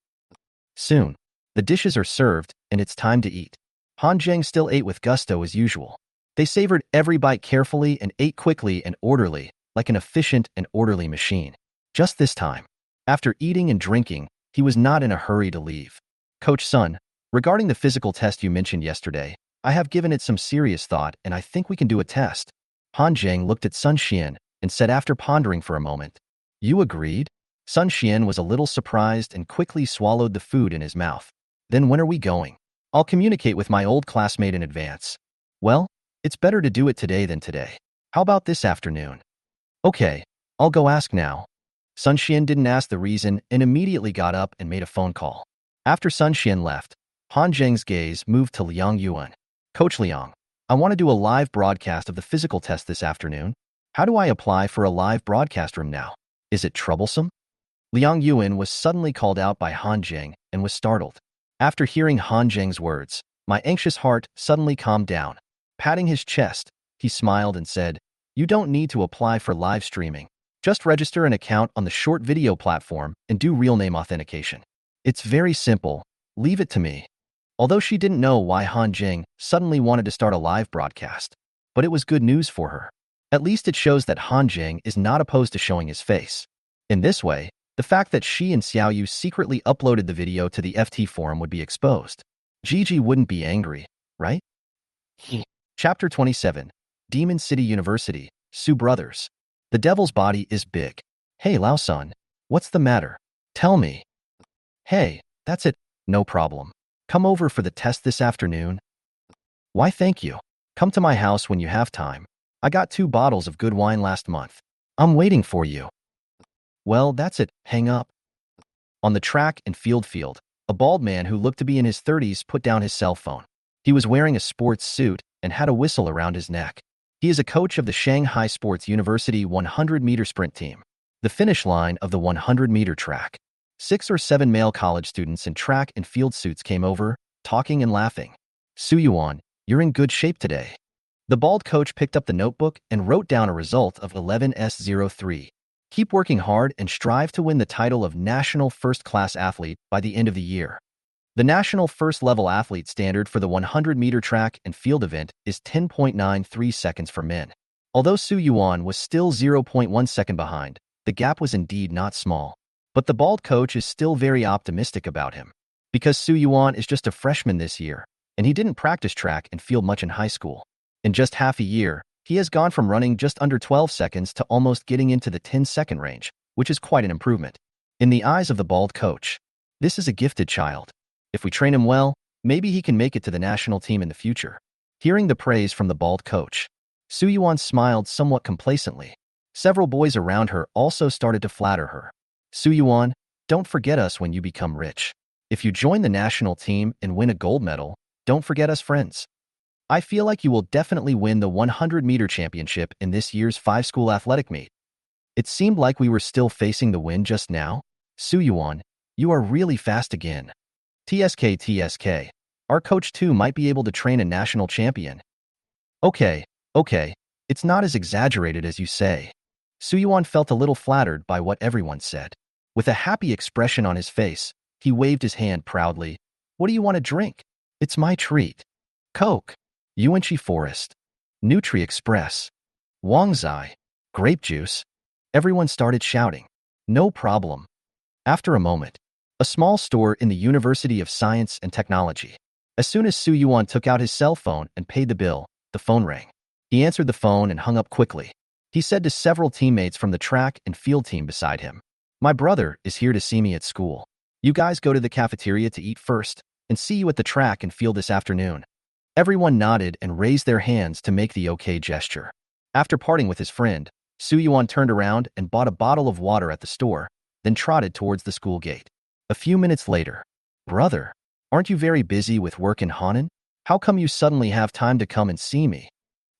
Soon, the dishes are served, and it's time to eat. Han Jing still ate with gusto as usual. They savored every bite carefully and ate quickly and orderly, like an efficient and orderly machine. Just this time, after eating and drinking, he was not in a hurry to leave. Coach Sun, regarding the physical test you mentioned yesterday, I have given it some serious thought and I think we can do a test. Han Jing looked at Sun Xian and said after pondering for a moment, You agreed? Sun Xian was a little surprised and quickly swallowed the food in his mouth. Then when are we going? I'll communicate with my old classmate in advance. Well, it's better to do it today than today. How about this afternoon? Okay, I'll go ask now. Sun Xian didn't ask the reason and immediately got up and made a phone call. After Sun Xian left, Han Jing's gaze moved to Liang Yuan. Coach Liang, I want to do a live broadcast of the physical test this afternoon. How do I apply for a live broadcast room now? Is it troublesome? Liang Yuan was suddenly called out by Han Jing and was startled. After hearing Han Jing's words, my anxious heart suddenly calmed down. Patting his chest, he smiled and said, You don't need to apply for live streaming. Just register an account on the short video platform and do real name authentication. It's very simple. Leave it to me. Although she didn't know why Han Jing suddenly wanted to start a live broadcast, but it was good news for her. At least it shows that Han Jing is not opposed to showing his face. In this way, the fact that she and Xiaoyu secretly uploaded the video to the FT forum would be exposed. Gigi wouldn't be angry, right? Chapter 27, Demon City University, Su Brothers. The devil's body is big. Hey Lao-san, what's the matter? Tell me. Hey, that's it, no problem. Come over for the test this afternoon. Why thank you. Come to my house when you have time. I got 2 bottles of good wine last month. I'm waiting for you. Well, that's it. Hang up. On the track and field, a bald man who looked to be in his 30s put down his cell phone. He was wearing a sports suit and had a whistle around his neck. He is a coach of the Shanghai Sports University 100-meter sprint team, the finish line of the 100-meter track. 6 or 7 male college students in track and field suits came over, talking and laughing. Suyuan, you're in good shape today. The bald coach picked up the notebook and wrote down a result of 11S03. Keep working hard and strive to win the title of National First-Class Athlete by the end of the year. The National First-Level Athlete standard for the 100-meter track and field event is 10.93 seconds for men. Although Su Yuan was still 0.1 second behind, the gap was indeed not small. But the bald coach is still very optimistic about him. Because Su Yuan is just a freshman this year, and he didn't practice track and field much in high school. In just half a year, he has gone from running just under 12 seconds to almost getting into the 10-second range, which is quite an improvement. In the eyes of the bald coach, this is a gifted child. If we train him well, maybe he can make it to the national team in the future. Hearing the praise from the bald coach, Su Yuan smiled somewhat complacently. Several boys around her also started to flatter her. Su Yuan, don't forget us when you become rich. If you join the national team and win a gold medal, don't forget us friends. I feel like you will definitely win the 100-meter championship in this year's 5-school athletic meet. It seemed like we were still facing the wind just now. Su Yuan, you are really fast again. TSK. Our coach too might be able to train a national champion. Okay, it's not as exaggerated as you say. Su Yuan felt a little flattered by what everyone said. With a happy expression on his face, he waved his hand proudly. What do you want to drink? It's my treat. Coke. Yuanchi Forest. Nutri Express. Wangzai. Grape juice. Everyone started shouting. No problem. After a moment, a small store in the University of Science and Technology. As soon as Su Yuan took out his cell phone and paid the bill, the phone rang. He answered the phone and hung up quickly. He said to several teammates from the track and field team beside him, "My brother is here to see me at school. You guys go to the cafeteria to eat first, and see you at the track and field this afternoon." Everyone nodded and raised their hands to make the okay gesture. After parting with his friend, Su Yuan turned around and bought a bottle of water at the store, then trotted towards the school gate. A few minutes later, "Brother, aren't you very busy with work in Hanan? How come you suddenly have time to come and see me?"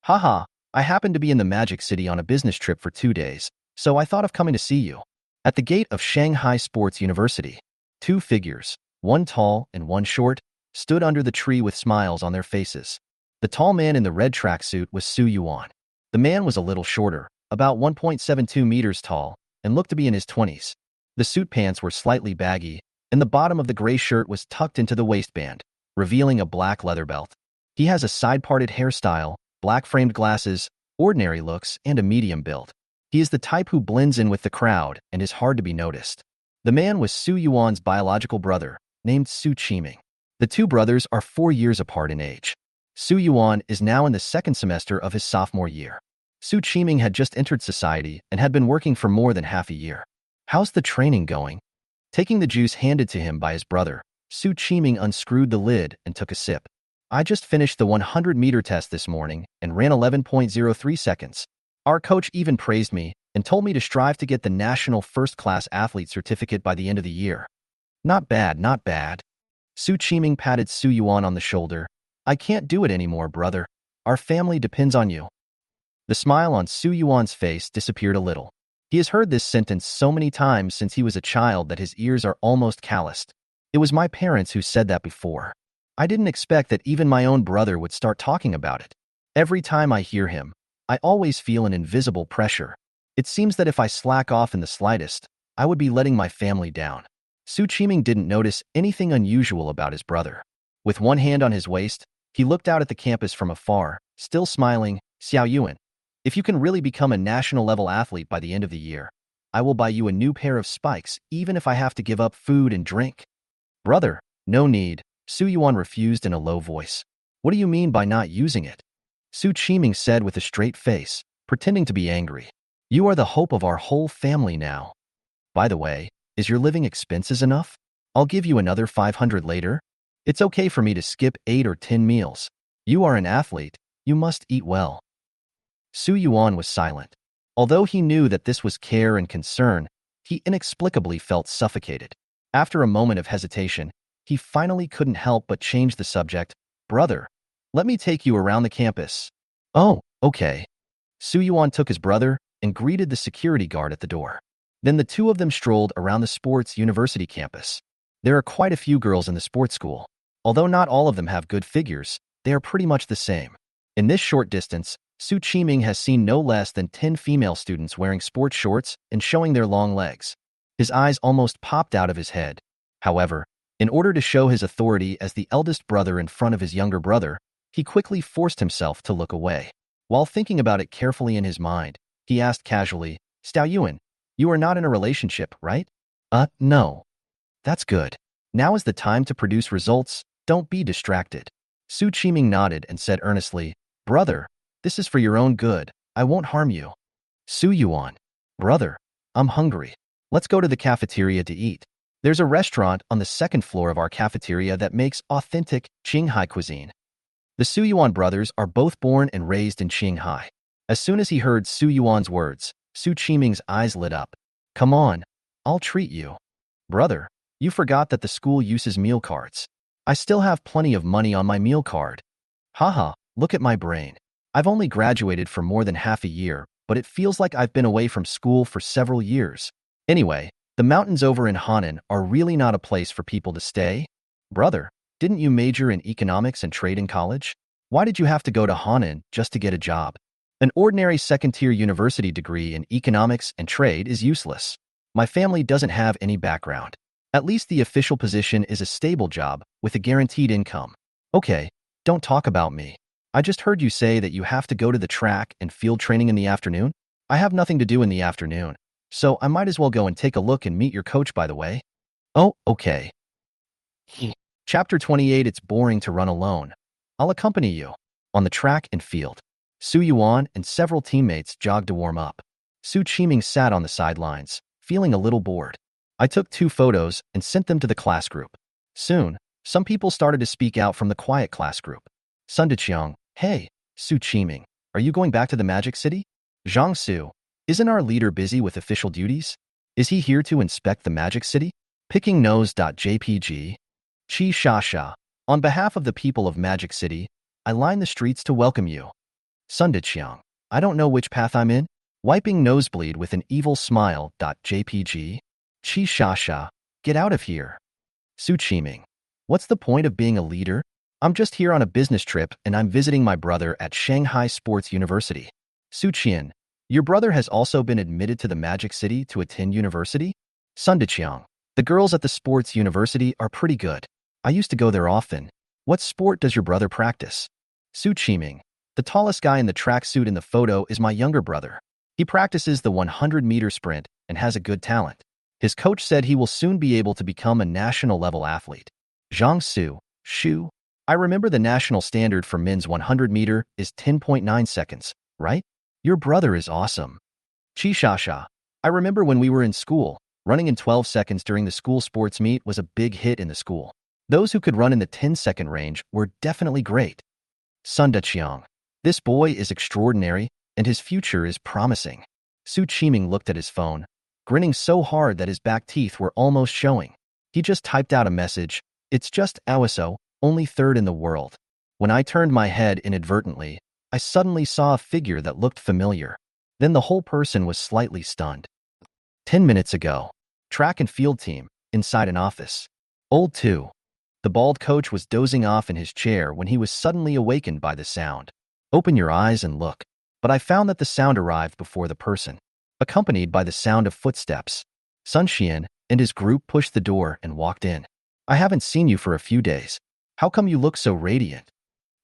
"Haha, I happened to be in the Magic City on a business trip for 2 days, so I thought of coming to see you." At the gate of Shanghai Sports University, 2 figures, one tall and one short, stood under the tree with smiles on their faces. The tall man in the red tracksuit was Su Yuan. The man was a little shorter, about 1.72 meters tall, and looked to be in his 20s. The suit pants were slightly baggy, and the bottom of the gray shirt was tucked into the waistband, revealing a black leather belt. He has a side-parted hairstyle, black-framed glasses, ordinary looks, and a medium build. He is the type who blends in with the crowd and is hard to be noticed. The man was Su Yuan's biological brother, named Su Qiming. The 2 brothers are 4 years apart in age. Su Yuan is now in the 2nd semester of his sophomore year. Su Qiming had just entered society and had been working for more than half a year. "How's the training going?" Taking the juice handed to him by his brother, Su Qiming unscrewed the lid and took a sip. "I just finished the 100-meter test this morning and ran 11.03 seconds. Our coach even praised me and told me to strive to get the National First-Class Athlete certificate by the end of the year." Not bad. Su Qiming patted Su Yuan on the shoulder. "I can't do it anymore, brother. Our family depends on you." The smile on Su Yuan's face disappeared a little. He has heard this sentence so many times since he was a child that his ears are almost calloused. "It was my parents who said that before. I didn't expect that even my own brother would start talking about it. Every time I hear him, I always feel an invisible pressure. It seems that if I slack off in the slightest, I would be letting my family down." Su Qiming didn't notice anything unusual about his brother. With one hand on his waist, he looked out at the campus from afar, still smiling. "Xiao Yuan, if you can really become a national-level athlete by the end of the year, I will buy you a new pair of spikes, even if I have to give up food and drink." "Brother, no need," Su Yuan refused in a low voice. "What do you mean by not using it?" Su Qiming said with a straight face, pretending to be angry. "You are the hope of our whole family now. By the way, is your living expenses enough? I'll give you another 500 later. It's okay for me to skip 8 or 10 meals. You are an athlete. You must eat well." Su Yuan was silent. Although he knew that this was care and concern, he inexplicably felt suffocated. After a moment of hesitation, he finally couldn't help but change the subject. Brother, let me take you around the campus. Oh, okay. Suyuan took his brother and greeted the security guard at the door. Then the two of them strolled around the sports university campus. There are quite a few girls in the sports school. Although not all of them have good figures, they are pretty much the same. In this short distance, Su Qiming has seen no less than 10 female students wearing sports shorts and showing their long legs. His eyes almost popped out of his head. However, in order to show his authority as the eldest brother in front of his younger brother, he quickly forced himself to look away. While thinking about it carefully in his mind, he asked casually, Stao Yuan, you are not in a relationship, right? No. That's good. Now is the time to produce results. Don't be distracted. Su Qiming nodded and said earnestly, Brother, this is for your own good. I won't harm you. Su Yuan, brother, I'm hungry. Let's go to the cafeteria to eat. There's a restaurant on the second floor of our cafeteria that makes authentic Qinghai cuisine. The Su Yuan brothers are both born and raised in Qinghai. As soon as he heard Su Yuan's words, Su Qiming's eyes lit up. Come on, I'll treat you. Brother, you forgot that the school uses meal cards. I still have plenty of money on my meal card. Haha, look at my brain. I've only graduated for more than half a year, but it feels like I've been away from school for several years. Anyway, the mountains over in Hannan are really not a place for people to stay. Brother, didn't you major in economics and trade in college? Why did you have to go to Hannan just to get a job? An ordinary second-tier university degree in economics and trade is useless. My family doesn't have any background. At least the official position is a stable job with a guaranteed income. Okay, don't talk about me. I just heard you say that you have to go to the track and field training in the afternoon. I have nothing to do in the afternoon, so I might as well go and take a look and meet your coach, by the way. Oh, okay. Chapter 28. It's boring to run alone. I'll accompany you. On the track and field, Su Yuan and several teammates jogged to warm up. Su Qiming sat on the sidelines, feeling a little bored. I took 2 photos and sent them to the class group. Soon, some people started to speak out from the quiet class group. Sun Deqiang, hey, Su Qiming, are you going back to the Magic City? Zhang Su, isn't our leader busy with official duties? Is he here to inspect the Magic City? Picking nose.jpg. Qi Sha Sha, on behalf of the people of Magic City, I line the streets to welcome you. Sun Deqiang, I don't know which path I'm in. Wiping nosebleed with an evil smile.jpg. Qi Sha Sha, get out of here. Su Qiming, what's the point of being a leader? I'm just here on a business trip and I'm visiting my brother at Shanghai Sports University. Su Qian, your brother has also been admitted to the Magic City to attend university? Sun Deqiang, the girls at the sports university are pretty good. I used to go there often. What sport does your brother practice? Su Qiming, the tallest guy in the tracksuit in the photo is my younger brother. He practices the 100-meter sprint and has a good talent. His coach said he will soon be able to become a national-level athlete. Zhang Su, Shu, I remember the national standard for men's 100-meter is 10.9 seconds, right? Your brother is awesome. Qi Sha Sha, I remember when we were in school, running in 12 seconds during the school sports meet was a big hit in the school. Those who could run in the 10-second range were definitely great. Sun Deqiang, this boy is extraordinary, and his future is promising. Su Qiming looked at his phone, grinning so hard that his back teeth were almost showing. He just typed out a message, it's just Awaso, only 3rd in the world. When I turned my head inadvertently, I suddenly saw a figure that looked familiar. Then the whole person was slightly stunned. 10 minutes ago, track and field team, inside an office. Old 2. The bald coach was dozing off in his chair when he was suddenly awakened by the sound. Open your eyes and look. But I found that the sound arrived before the person, accompanied by the sound of footsteps. Sun Xian and his group pushed the door and walked in. I haven't seen you for a few days. How come you look so radiant?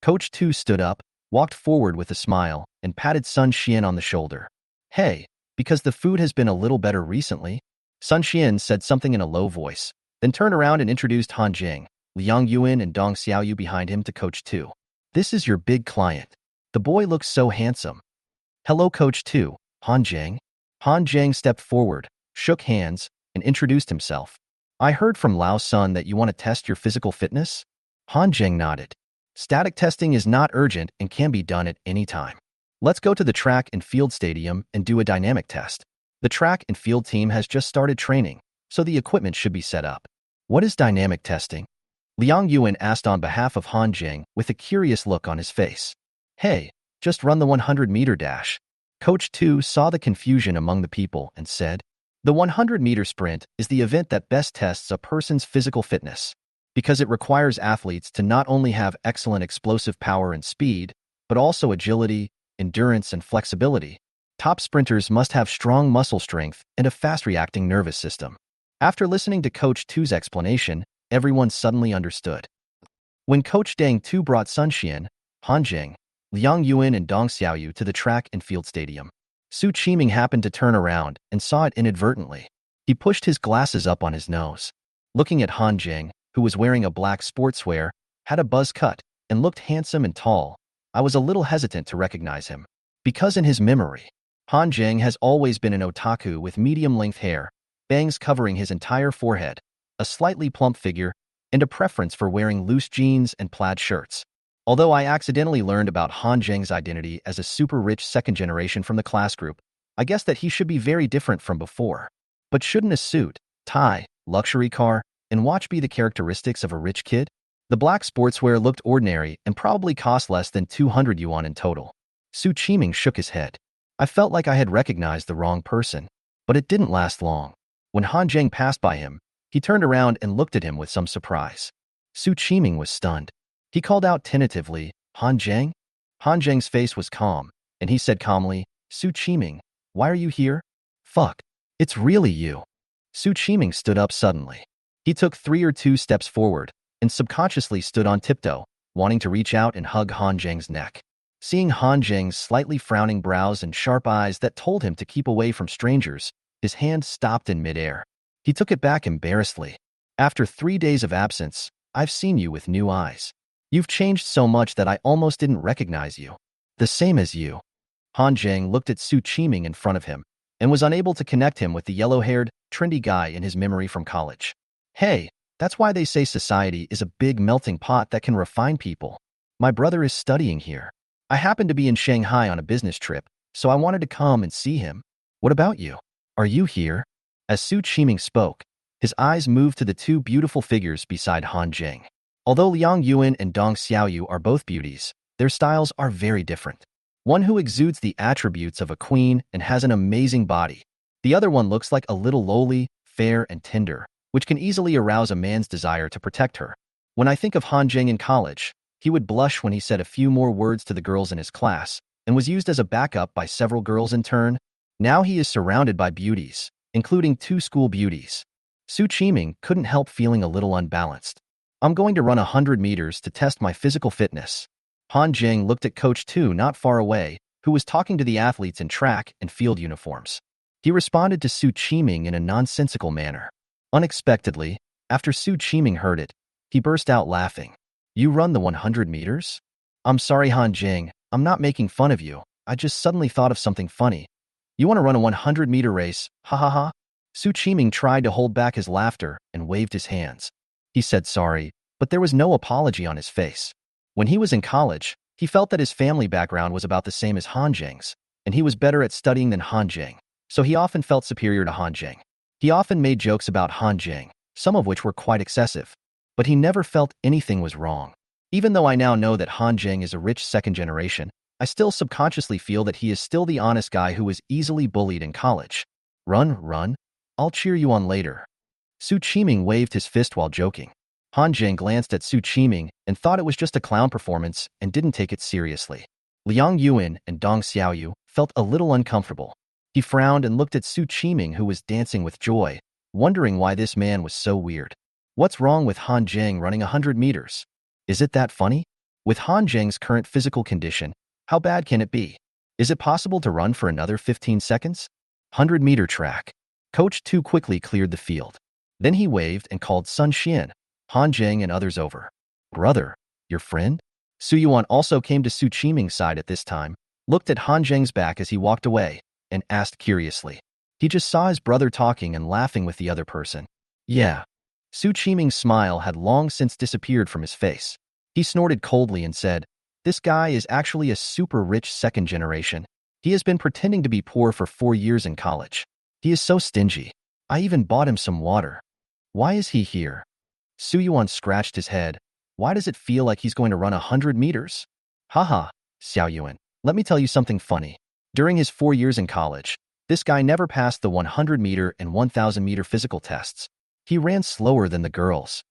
Coach 2 stood up, walked forward with a smile, and patted Sun Xian on the shoulder. Hey, because the food has been a little better recently. Sun Xian said something in a low voice, then turned around and introduced Han Jing, Liang Yuan and Dong Xiaoyu behind him to Coach 2. This is your big client. The boy looks so handsome. Hello Coach 2, Han Jing. Han Jing stepped forward, shook hands, and introduced himself. I heard from Lao Sun that you want to test your physical fitness? Han Jing nodded. Static testing is not urgent and can be done at any time. Let's go to the track and field stadium and do a dynamic test. The track and field team has just started training, so the equipment should be set up. What is dynamic testing? Liang Yuan asked on behalf of Han Jing with a curious look on his face. Hey, just run the 100-meter dash. Coach 2 saw the confusion among the people and said, the 100-meter sprint is the event that best tests a person's physical fitness, because it requires athletes to not only have excellent explosive power and speed, but also agility, endurance, and flexibility. Top sprinters must have strong muscle strength and a fast-reacting nervous system. After listening to Coach 2's explanation, everyone suddenly understood. When Coach Deng Tu brought Sun Xian, Han Jing, Liang Yuan, and Dong Xiaoyu to the track and field stadium, Su Qiming happened to turn around and saw it inadvertently. He pushed his glasses up on his nose. Looking at Han Jing, who was wearing a black sportswear, had a buzz cut, and looked handsome and tall, I was a little hesitant to recognize him. Because in his memory, Han Jing has always been an otaku with medium-length hair, bangs covering his entire forehead, a slightly plump figure, and a preference for wearing loose jeans and plaid shirts. Although I accidentally learned about Han Jing's identity as a super-rich second generation from the class group, I guess that he should be very different from before. But shouldn't a suit, tie, luxury car, and watch be the characteristics of a rich kid? The black sportswear looked ordinary and probably cost less than 200 yuan in total. Su Qiming shook his head. I felt like I had recognized the wrong person, but it didn't last long. When Han Jing passed by him, he turned around and looked at him with some surprise. Su Qiming was stunned. He called out tentatively, Han Jing? Han Jing's face was calm, and he said calmly, Su Qiming, why are you here? Fuck, it's really you. Su Qiming stood up suddenly. He took 3 or 2 steps forward, and subconsciously stood on tiptoe, wanting to reach out and hug Han Jing's neck. Seeing Han Jing's slightly frowning brows and sharp eyes that told him to keep away from strangers, his hand stopped in midair. He took it back embarrassedly. After 3 days of absence, I've seen you with new eyes. You've changed so much that I almost didn't recognize you. The same as you. Han Jing looked at Su Qiming in front of him, and was unable to connect him with the yellow-haired, trendy guy in his memory from college. Hey, that's why they say society is a big melting pot that can refine people. My brother is studying here. I happened to be in Shanghai on a business trip, so I wanted to come and see him. What about you? Are you here? As Su Qiming spoke, his eyes moved to the 2 beautiful figures beside Han Jing. Although Liang Yuan and Dong Xiaoyu are both beauties, their styles are very different. One who exudes the attributes of a queen and has an amazing body. The other one looks like a little lowly, fair, and tender, which can easily arouse a man's desire to protect her. When I think of Han Jing in college, he would blush when he said a few more words to the girls in his class, and was used as a backup by several girls in turn. Now he is surrounded by beauties, including 2 school beauties. Su Qiming couldn't help feeling a little unbalanced. I'm going to run 100 meters to test my physical fitness. Han Jing looked at Coach 2 not far away, who was talking to the athletes in track and field uniforms. He responded to Su Qiming in a nonsensical manner. Unexpectedly, after Su Qiming heard it, he burst out laughing. You run the 100 meters? I'm sorry, Han Jing, I'm not making fun of you. I just suddenly thought of something funny. You want to run a 100-meter race? Ha ha ha. Su Qiming tried to hold back his laughter and waved his hands. He said sorry, but there was no apology on his face. When he was in college, he felt that his family background was about the same as Han Jing's, and he was better at studying than Han Jing, so he often felt superior to Han Jing. He often made jokes about Han Jing, some of which were quite excessive, but he never felt anything was wrong. Even though I now know that Han Jing is a rich second generation, I still subconsciously feel that he is still the honest guy who was easily bullied in college. Run. I'll cheer you on later. Su Qiming waved his fist while joking. Han Jing glanced at Su Qiming and thought it was just a clown performance and didn't take it seriously. Liang Yuan and Dong Xiaoyu felt a little uncomfortable. He frowned and looked at Su Qiming, who was dancing with joy, wondering why this man was so weird. What's wrong with Han Jing running 100 meters? Is it that funny? With Han Jing's current physical condition, how bad can it be? Is it possible to run for another 15 seconds? 100-meter track. Coach 2 quickly cleared the field. Then he waved and called Sun Xian, Han Jing, and others over. Brother, your friend? Su Yuan also came to Su Qiming's side at this time, looked at Han Jing's back as he walked away, and asked curiously. He just saw his brother talking and laughing with the other person. Yeah. Su Qiming's smile had long since disappeared from his face. He snorted coldly and said, This guy is actually a super rich second generation. He has been pretending to be poor for 4 years in college. He is so stingy. I even bought him some water. Why is he here? Su Yuan scratched his head. Why does it feel like he's going to run 100 meters? Haha, Xiao Yuan, let me tell you something funny. During his 4 years in college, this guy never passed the 100-meter and 1,000-meter physical tests. He ran slower than the girls.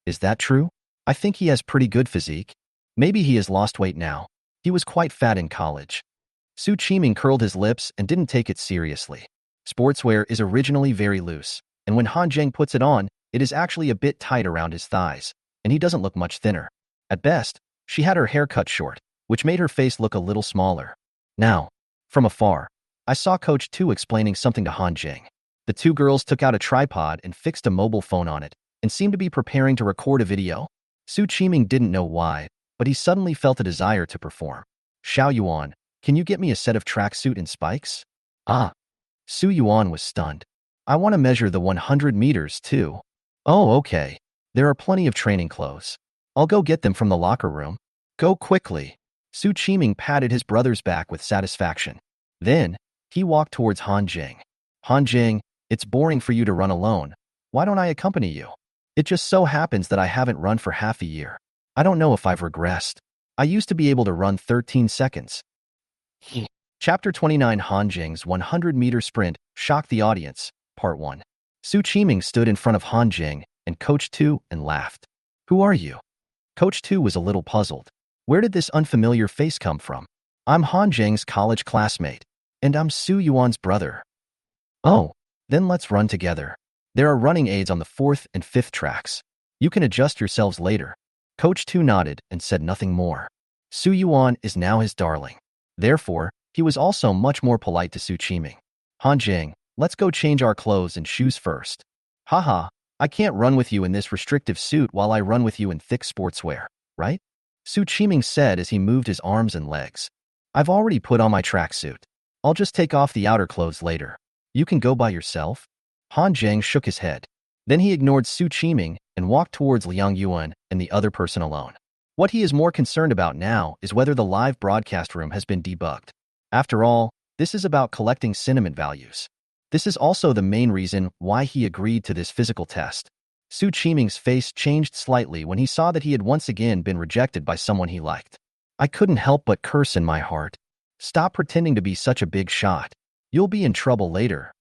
Is that true? I think he has pretty good physique. Maybe he has lost weight now. He was quite fat in college. Su Qiming curled his lips and didn't take it seriously. Sportswear is originally very loose, and when Han Zheng puts it on, it is actually a bit tight around his thighs, and he doesn't look much thinner. At best, she had her hair cut short, which made her face look a little smaller. Now, from afar, I saw Coach Tu explaining something to Han Zheng. The two girls took out a tripod and fixed a mobile phone on it, and seemed to be preparing to record a video. Su Qiming didn't know why, but he suddenly felt a desire to perform. Xiao Yuan, can you get me a set of tracksuit and spikes? Ah. Su Yuan was stunned. I want to measure the 100 meters too. Oh, okay. There are plenty of training clothes. I'll go get them from the locker room. Go quickly. Su Qiming patted his brother's back with satisfaction. Then, he walked towards Han Zheng. Han Zheng, it's boring for you to run alone. Why don't I accompany you? It just so happens that I haven't run for half a year. I don't know if I've regressed. I used to be able to run 13 seconds. Chapter 29 Han Zheng's 100-meter sprint shocked the audience, Part 1. Su Qiming stood in front of Han Zheng and Coach Tu and laughed. Who are you? Coach Tu was a little puzzled. Where did this unfamiliar face come from? I'm Han Zheng's college classmate, and I'm Su Yuan's brother. Oh, then let's run together. There are running aids on the 4th and 5th tracks. You can adjust yourselves later. Coach Tu nodded and said nothing more. Su Yuan is now his darling. Therefore, he was also much more polite to Su Qiming. Han Zheng, let's go change our clothes and shoes first. Haha, I can't run with you in this restrictive suit while I run with you in thick sportswear, right? Su Qiming said as he moved his arms and legs. I've already put on my tracksuit. I'll just take off the outer clothes later. You can go by yourself? Han Zheng shook his head. Then he ignored Su Qiming and walked towards Liang Yuan and the other person alone. What he is more concerned about now is whether the live broadcast room has been debugged. After all, this is about collecting sentiment values. This is also the main reason why he agreed to this physical test. Su Qiming's face changed slightly when he saw that he had once again been rejected by someone he liked. I couldn't help but curse in my heart. Stop pretending to be such a big shot. You'll be in trouble later.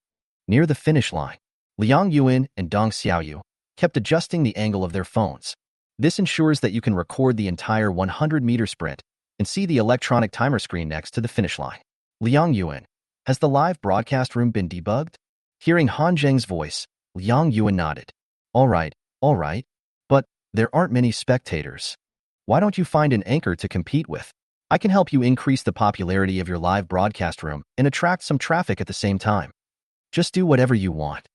Near the finish line, Liang Yuan and Dong Xiaoyu kept adjusting the angle of their phones. This ensures that you can record the entire 100-meter sprint and see the electronic timer screen next to the finish line. Liang Yuan, has the live broadcast room been debugged? Hearing Han Zheng's voice, Liang Yuan nodded. All right, but there aren't many spectators. Why don't you find an anchor to compete with? I can help you increase the popularity of your live broadcast room and attract some traffic at the same time. Just do whatever you want.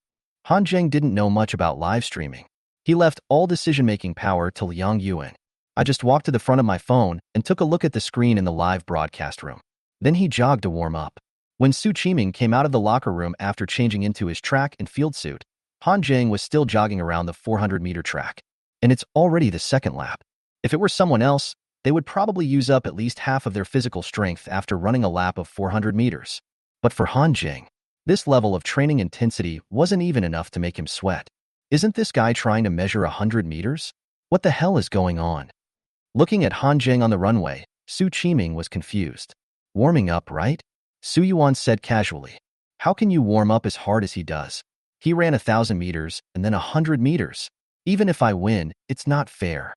Han Zheng didn't know much about live streaming. He left all decision-making power to Liang Yuan. I just walked to the front of my phone and took a look at the screen in the live broadcast room. Then he jogged to warm up. When Su Qiming came out of the locker room after changing into his track and field suit, Han Zheng was still jogging around the 400-meter track. And it's already the second lap. If it were someone else, they would probably use up at least half of their physical strength after running a lap of 400 meters. But for Han Zheng, this level of training intensity wasn't even enough to make him sweat. Isn't this guy trying to measure 100 meters? What the hell is going on? Looking at Han Zheng on the runway, Su Qiming was confused. Warming up, right? Su Yuan said casually. How can you warm up as hard as he does? He ran 1,000 meters and then 100 meters. Even if I win, it's not fair.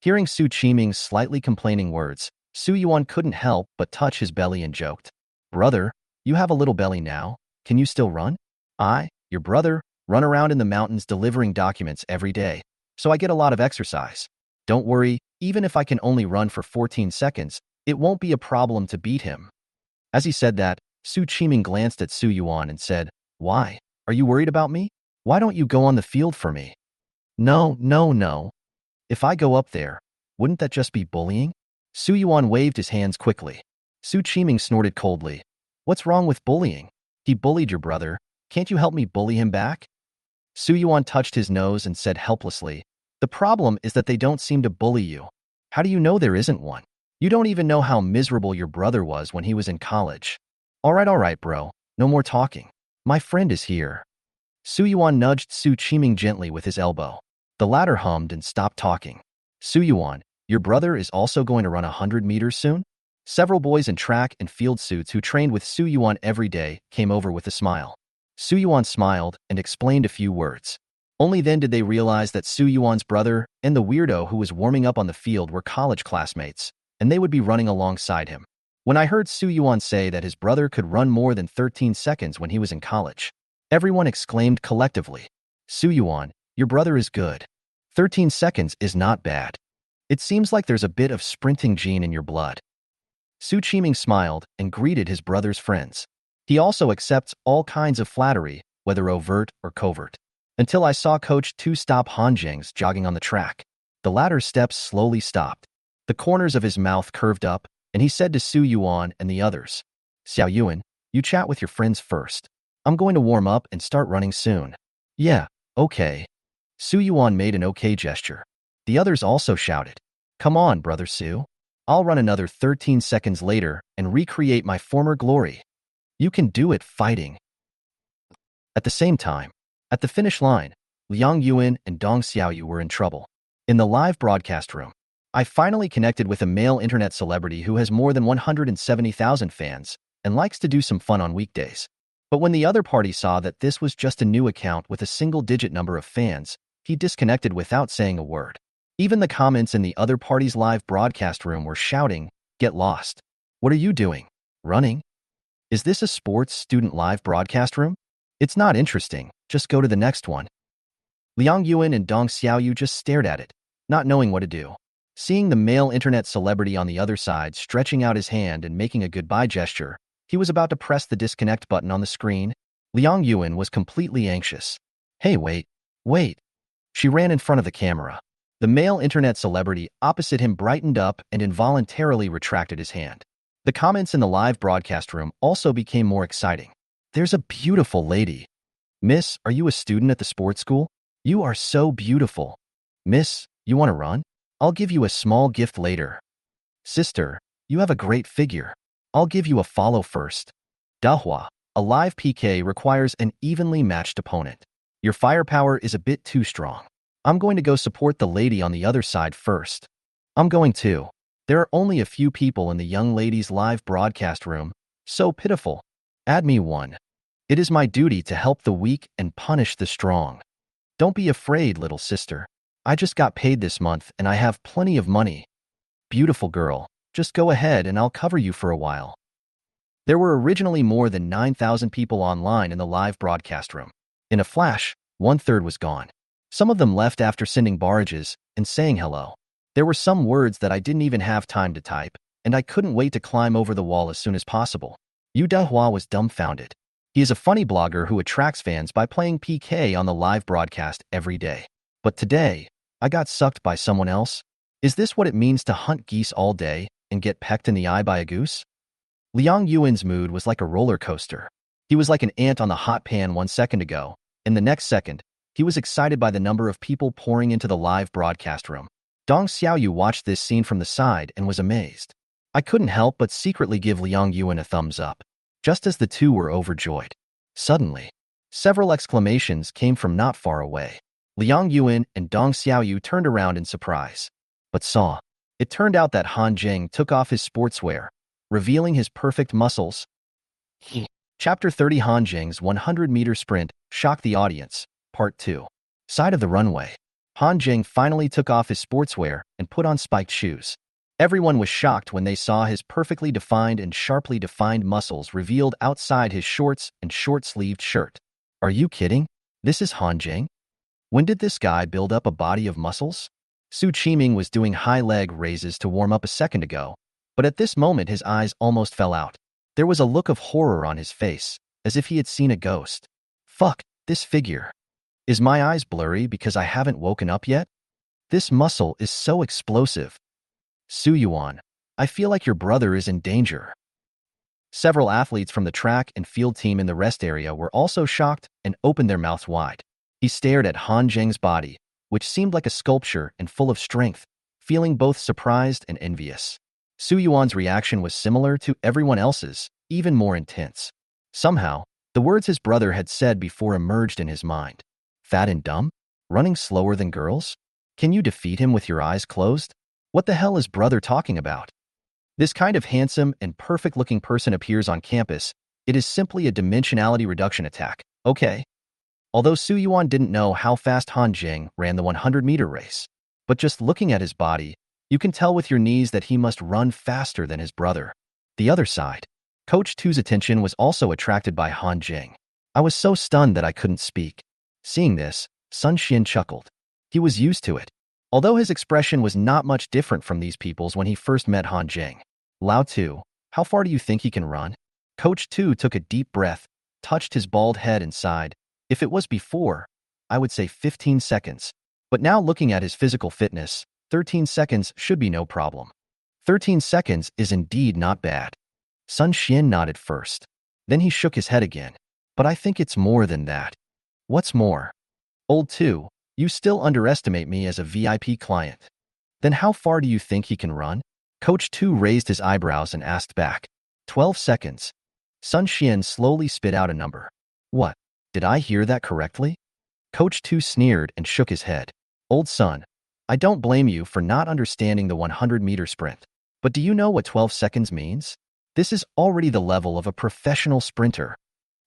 Hearing Su Qiming's slightly complaining words, Su Yuan couldn't help but touch his belly and joked. Brother, you have a little belly now. Can you still run? I, your brother, run around in the mountains delivering documents every day, so I get a lot of exercise. Don't worry, even if I can only run for 14 seconds, it won't be a problem to beat him. As he said that, Su Qiming glanced at Su Yuan and said, Why? Are you worried about me? Why don't you go on the field for me? No. If I go up there, wouldn't that just be bullying? Su Yuan waved his hands quickly. Su Qiming snorted coldly. What's wrong with bullying? He bullied your brother. Can't you help me bully him back? Su Yuan touched his nose and said helplessly, The problem is that they don't seem to bully you. How do you know there isn't one? You don't even know how miserable your brother was when he was in college. All right, bro. No more talking. My friend is here. Su Yuan nudged Su Qiming gently with his elbow. The latter hummed and stopped talking. Su Yuan, your brother is also going to run 100 meters soon? Several boys in track and field suits who trained with Su Yuan every day came over with a smile. Su Yuan smiled and explained a few words. Only then did they realize that Su Yuan's brother and the weirdo who was warming up on the field were college classmates, and they would be running alongside him. When I heard Su Yuan say that his brother could run more than 13 seconds when he was in college, everyone exclaimed collectively, Su Yuan, your brother is good. 13 seconds is not bad. It seems like there's a bit of sprinting gene in your blood. Su Qiming smiled and greeted his brother's friends. He also accepts all kinds of flattery, whether overt or covert. Until I saw Coach Tu stop Han Zheng's jogging on the track. The latter's steps slowly stopped. The corners of his mouth curved up, and he said to Su Yuan and the others, Xiao Yuan, you chat with your friends first. I'm going to warm up and start running soon. Yeah, okay. Su Yuan made an okay gesture. The others also shouted, Come on, brother Su. I'll run another 13 seconds later and recreate my former glory. You can do it fighting. At the same time, at the finish line, Liang Yuan and Dong Xiaoyu were in trouble. In the live broadcast room, I finally connected with a male internet celebrity who has more than 170,000 fans and likes to do some fun on weekdays. But when the other party saw that this was just a new account with a single-digit number of fans, he disconnected without saying a word. Even the comments in the other party's live broadcast room were shouting, Get lost. What are you doing? Running? Is this a sports student live broadcast room? It's not interesting. Just go to the next one. Liang Yuan and Dong Xiaoyu just stared at it, not knowing what to do. Seeing the male internet celebrity on the other side stretching out his hand and making a goodbye gesture, he was about to press the disconnect button on the screen. Liang Yuan was completely anxious. Hey, wait. She ran in front of the camera. The male internet celebrity opposite him brightened up and involuntarily retracted his hand. The comments in the live broadcast room also became more exciting. There's a beautiful lady. Miss, are you a student at the sports school? You are so beautiful. Miss, you want to run? I'll give you a small gift later. Sister, you have a great figure. I'll give you a follow first. Dahua, a live PK requires an evenly matched opponent. Your firepower is a bit too strong. I'm going to go support the lady on the other side first. I'm going too. There are only a few people in the young lady's live broadcast room. So pitiful. Add me one. It is my duty to help the weak and punish the strong. Don't be afraid, little sister. I just got paid this month and I have plenty of money. Beautiful girl, just go ahead and I'll cover you for a while. There were originally more than 9,000 people online in the live broadcast room. In a flash, 1/3 was gone. Some of them left after sending barrages and saying hello. There were some words that I didn't even have time to type, and I couldn't wait to climb over the wall as soon as possible. Yu Dahua was dumbfounded. He is a funny blogger who attracts fans by playing PK on the live broadcast every day. But today, I got sucked by someone else? Is this what it means to hunt geese all day and get pecked in the eye by a goose? Liang Yuan's mood was like a roller coaster. He was like an ant on the hot pan 1 second ago, and the next second, he was excited by the number of people pouring into the live broadcast room. Dong Xiaoyu watched this scene from the side and was amazed. I couldn't help but secretly give Liang Yuan a thumbs up, just as the two were overjoyed. Suddenly, several exclamations came from not far away. Liang Yuan and Dong Xiaoyu turned around in surprise, but saw. It turned out that Han Zheng took off his sportswear, revealing his perfect muscles. Chapter 30 Han Zheng's 100-meter sprint shocked the audience. Part 2. Side of the runway. Han Zheng finally took off his sportswear and put on spiked shoes. Everyone was shocked when they saw his perfectly defined and sharply defined muscles revealed outside his shorts and short-sleeved shirt. Are you kidding? This is Han Zheng? When did this guy build up a body of muscles? Su Qiming was doing high leg raises to warm up a second ago, but at this moment his eyes almost fell out. There was a look of horror on his face, as if he had seen a ghost. Fuck, this figure. Is my eyes blurry because I haven't woken up yet? This muscle is so explosive. Su Yuan, I feel like your brother is in danger. Several athletes from the track and field team in the rest area were also shocked and opened their mouths wide. He stared at Han Zheng's body, which seemed like a sculpture and full of strength, feeling both surprised and envious. Su Yuan's reaction was similar to everyone else's, even more intense. Somehow, The words his brother had said before emerged in his mind. Fat and dumb? Running slower than girls? Can you defeat him with your eyes closed? What the hell is brother talking about? This kind of handsome and perfect-looking person appears on campus. It is simply a dimensionality reduction attack. Okay. Although Su Yuan didn't know how fast Han Jing ran the 100-meter race, but just looking at his body, you can tell with your knees that he must run faster than his brother. The other side. Coach Tu's attention was also attracted by Han Jing. I was so stunned that I couldn't speak. Seeing this, Sun Xian chuckled. He was used to it, although his expression was not much different from these people's when he first met Han Jing. Lao Tu, how far do you think he can run? Coach Tu took a deep breath, touched his bald head and sighed. If it was before, I would say 15 seconds. But now looking at his physical fitness, 13 seconds should be no problem. 13 seconds is indeed not bad. Sun Xian nodded first. Then he shook his head again. But I think it's more than that. What's more? Old Tu, you still underestimate me as a VIP client. Then how far do you think he can run? Coach Tu raised his eyebrows and asked back. 12 seconds. Sun Xian slowly spit out a number. What? Did I hear that correctly? Coach Tu sneered and shook his head. Old son, I don't blame you for not understanding the 100-meter sprint. But do you know what 12 seconds means? This is already the level of a professional sprinter.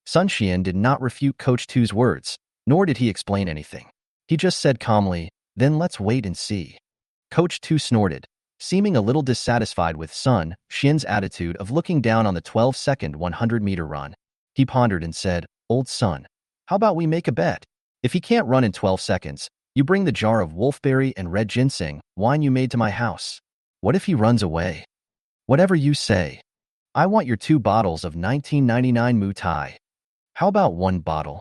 Sun Xian did not refute Coach Tu's words, nor did he explain anything. He just said calmly, then let's wait and see. Coach Tu snorted, seeming a little dissatisfied with Sun Xian's attitude of looking down on the 12-second 100-meter run. He pondered and said, Old son, how about we make a bet? If he can't run in 12 seconds, you bring the jar of wolfberry and red ginseng wine you made to my house. What if he runs away? Whatever you say. I want your 2 bottles of 1999 Mutai. How about 1 bottle?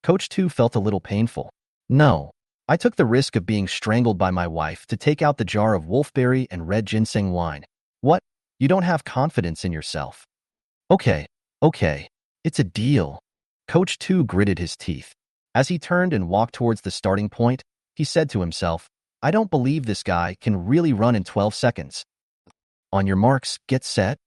Coach Tu felt a little painful. No. I took the risk of being strangled by my wife to take out the jar of wolfberry and red ginseng wine. What? You don't have confidence in yourself. Okay. It's a deal. Coach Tu gritted his teeth. As he turned and walked towards the starting point, he said to himself, I don't believe this guy can really run in 12 seconds. On your marks, get set.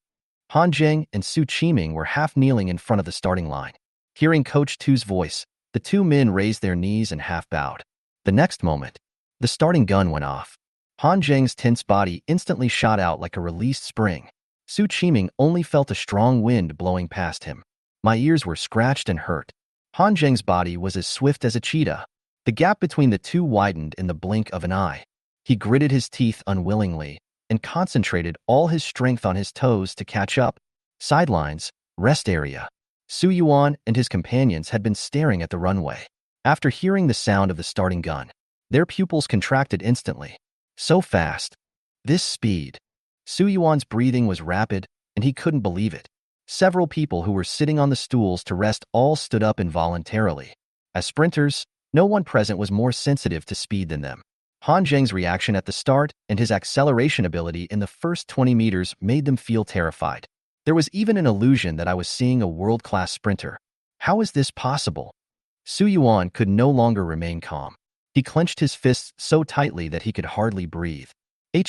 Han Jing and Su Qiming were half kneeling in front of the starting line. Hearing Coach Tu's voice, the 2 men raised their knees and half bowed. The next moment, the starting gun went off. Han Jing's tense body instantly shot out like a released spring. Su Qiming only felt a strong wind blowing past him. My ears were scratched and hurt. Han Jing's body was as swift as a cheetah. The gap between the 2 widened in the blink of an eye. He gritted his teeth unwillingly and concentrated all his strength on his toes to catch up. Sidelines, rest area. Su Yuan and his companions had been staring at the runway. After hearing the sound of the starting gun, their pupils contracted instantly. So fast. This speed. Su Yuan's breathing was rapid, and he couldn't believe it. Several people who were sitting on the stools to rest all stood up involuntarily. As sprinters, no one present was more sensitive to speed than them. Han Jing's reaction at the start and his acceleration ability in the first 20 meters made them feel terrified. There was even an illusion that I was seeing a world-class sprinter. How is this possible? Su Yuan could no longer remain calm. He clenched his fists so tightly that he could hardly breathe.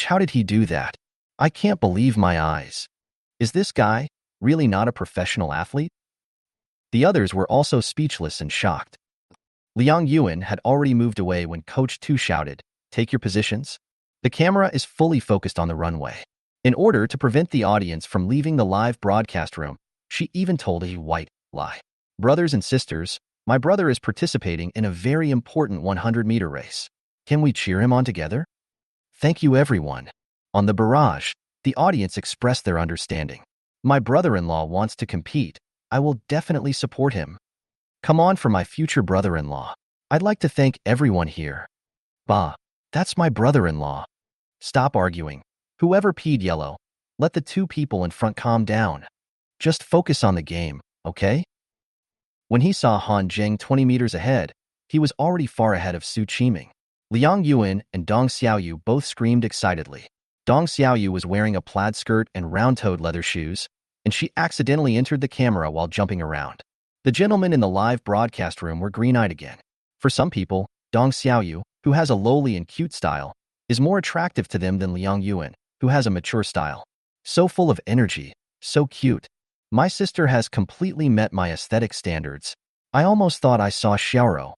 How did he do that? I can't believe my eyes. Is this guy really not a professional athlete? The others were also speechless and shocked. Liang Yuan had already moved away when Coach Tu shouted, Take your positions. The camera is fully focused on the runway. In order to prevent the audience from leaving the live broadcast room, she even told a white lie. Brothers and sisters, my brother is participating in a very important 100-meter race. Can we cheer him on together? Thank you, everyone. On the barrage, the audience expressed their understanding. My brother-in-law wants to compete. I will definitely support him. Come on for my future brother-in-law. I'd like to thank everyone here. Bah, that's my brother-in-law. Stop arguing. Whoever peed yellow, let the 2 people in front calm down. Just focus on the game, okay? When he saw Han Jing 20 meters ahead, he was already far ahead of Su Qiming. Liang Yuan and Dong Xiaoyu both screamed excitedly. Dong Xiaoyu was wearing a plaid skirt and round-toed leather shoes, and she accidentally entered the camera while jumping around. The gentlemen in the live broadcast room were green-eyed again. For some people, Dong Xiaoyu, who has a lowly and cute style, is more attractive to them than Liang Yuan, who has a mature style. So full of energy, so cute. My sister has completely met my aesthetic standards. I almost thought I saw Xiaoro.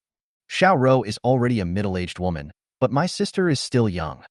Xiaoro is already a middle-aged woman, but my sister is still young.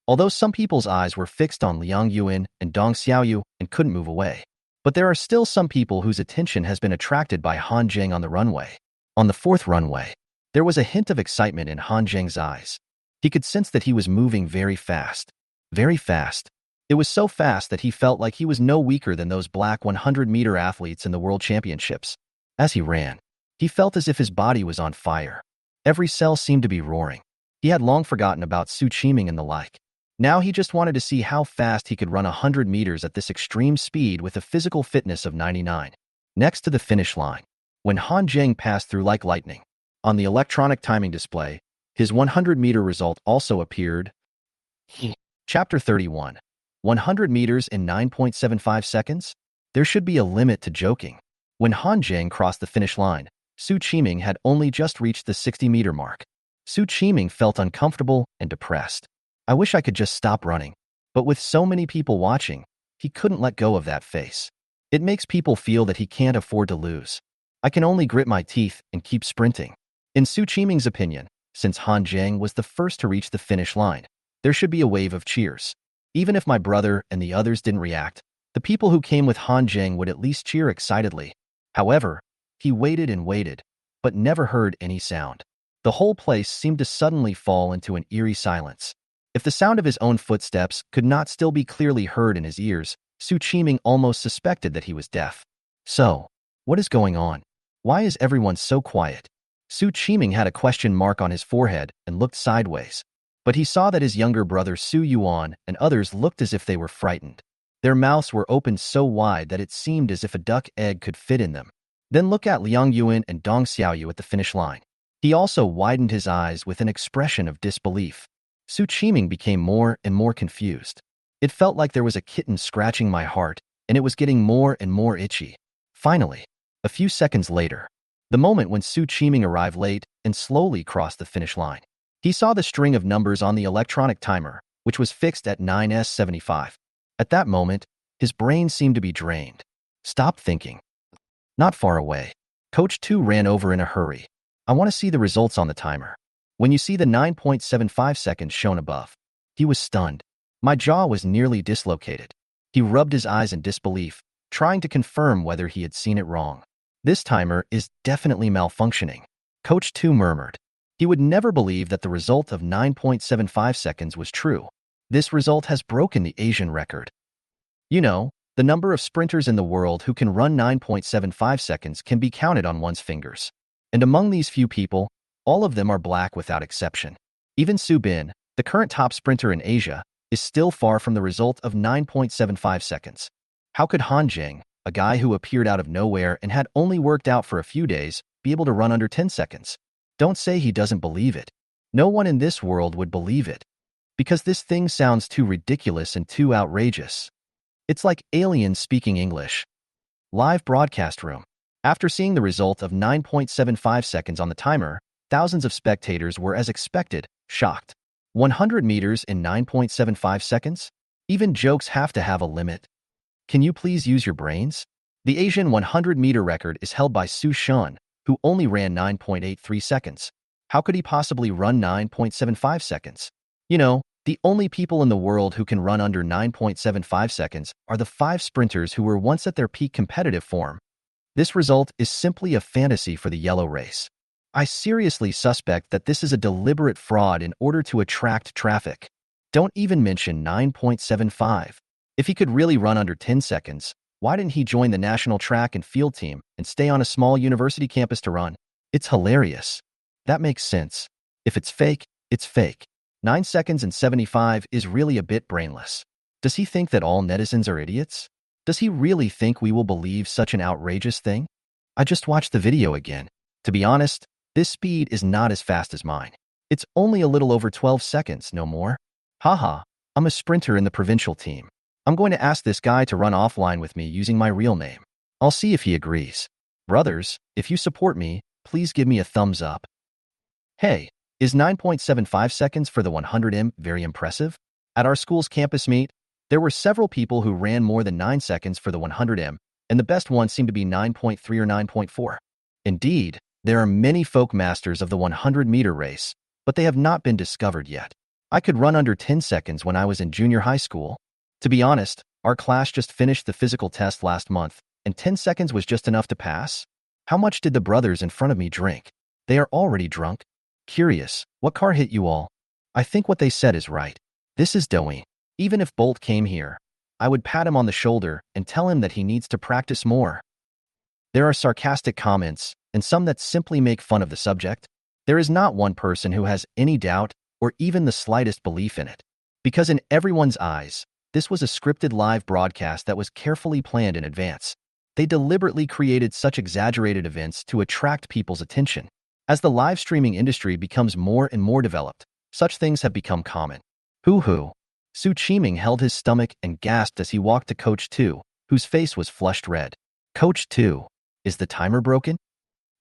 Although some people's eyes were fixed on Liang Yuan and Dong Xiaoyu and couldn't move away. But there are still some people whose attention has been attracted by Han Jing on the runway. On the fourth runway, there was a hint of excitement in Han Jing's eyes. He could sense that he was moving very fast. Very fast. It was so fast that he felt like he was no weaker than those black 100-meter athletes in the World Championships. As he ran, he felt as if his body was on fire. Every cell seemed to be roaring. He had long forgotten about Su Qiming and the like. Now he just wanted to see how fast he could run 100 meters at this extreme speed with a physical fitness of 99. Next to the finish line, when Han Jing passed through like lightning, on the electronic timing display, his 100-meter result also appeared. Chapter 31. 100 meters in 9.75 seconds? There should be a limit to joking. When Han Jing crossed the finish line, Su Qiming had only just reached the 60-meter mark. Su Qiming felt uncomfortable and depressed. I wish I could just stop running. But with so many people watching, he couldn't let go of that face. It makes people feel that he can't afford to lose. I can only grit my teeth and keep sprinting. In Su Qiming's opinion, since Han Jing was the first to reach the finish line, there should be a wave of cheers. Even if my brother and the others didn't react, the people who came with Han Jing would at least cheer excitedly. However, he waited and waited, but never heard any sound. The whole place seemed to suddenly fall into an eerie silence. If the sound of his own footsteps could not still be clearly heard in his ears, Su Qiming almost suspected that he was deaf. So, what is going on? Why is everyone so quiet? Su Qiming had a question mark on his forehead and looked sideways. But he saw that his younger brother Su Yuan and others looked as if they were frightened. Their mouths were opened so wide that it seemed as if a duck egg could fit in them. Then look at Liang Yuan and Dong Xiaoyu at the finish line. He also widened his eyes with an expression of disbelief. Su Qiming became more and more confused. It felt like there was a kitten scratching my heart, and it was getting more and more itchy. Finally, a few seconds later, the moment when Su Qiming arrived late and slowly crossed the finish line, he saw the string of numbers on the electronic timer, which was fixed at 9s75. At that moment, his brain seemed to be drained. Stop thinking. Not far away, Coach 2 ran over in a hurry. I want to see the results on the timer. When you see the 9.75 seconds shown above, he was stunned. My jaw was nearly dislocated. He rubbed his eyes in disbelief, trying to confirm whether he had seen it wrong. This timer is definitely malfunctioning. Coach 2 murmured. He would never believe that the result of 9.75 seconds was true. This result has broken the Asian record. You know, the number of sprinters in the world who can run 9.75 seconds can be counted on one's fingers. And among these few people, all of them are black without exception. Even Su Bin, the current top sprinter in Asia, is still far from the result of 9.75 seconds. How could Han Jing, a guy who appeared out of nowhere and had only worked out for a few days, be able to run under 10 seconds? Don't say he doesn't believe it. No one in this world would believe it. Because this thing sounds too ridiculous and too outrageous. It's like aliens speaking English. Live broadcast room. After seeing the result of 9.75 seconds on the timer, thousands of spectators were, as expected, shocked. 100 meters in 9.75 seconds? Even jokes have to have a limit. Can you please use your brains? The Asian 100-meter record is held by Su Shan, who only ran 9.83 seconds. How could he possibly run 9.75 seconds? You know, the only people in the world who can run under 9.75 seconds are the 5 sprinters who were once at their peak competitive form. This result is simply a fantasy for the yellow race. I seriously suspect that this is a deliberate fraud in order to attract traffic. Don't even mention 9.75. If he could really run under 10 seconds, why didn't he join the national track and field team and stay on a small university campus to run? It's hilarious. That makes sense. If it's fake, it's fake. 9 seconds and 75 is really a bit brainless. Does he think that all netizens are idiots? Does he really think we will believe such an outrageous thing? I just watched the video again. To be honest, this speed is not as fast as mine. It's only a little over 12 seconds, no more. Haha, I'm a sprinter in the provincial team. I'm going to ask this guy to run offline with me using my real name. I'll see if he agrees. Brothers, if you support me, please give me a thumbs up. Hey, is 9.75 seconds for the 100m very impressive? At our school's campus meet, there were several people who ran more than 9 seconds for the 100m, and the best ones seem to be 9.3 or 9.4. Indeed, there are many folk masters of the 100-meter race, but they have not been discovered yet. I could run under 10 seconds when I was in junior high school. To be honest, our class just finished the physical test last month, and 10 seconds was just enough to pass. How much did the brothers in front of me drink? They are already drunk. Curious, what car hit you all? I think what they said is right. This is Doey. Even if Bolt came here, I would pat him on the shoulder and tell him that he needs to practice more. There are sarcastic comments, and some that simply make fun of the subject. There is not one person who has any doubt or even the slightest belief in it. Because in everyone's eyes, this was a scripted live broadcast that was carefully planned in advance. They deliberately created such exaggerated events to attract people's attention. As the live streaming industry becomes more and more developed, such things have become common. Hoo-hoo. Su Chiming held his stomach and gasped as he walked to Coach 2, whose face was flushed red. Coach 2, is the timer broken?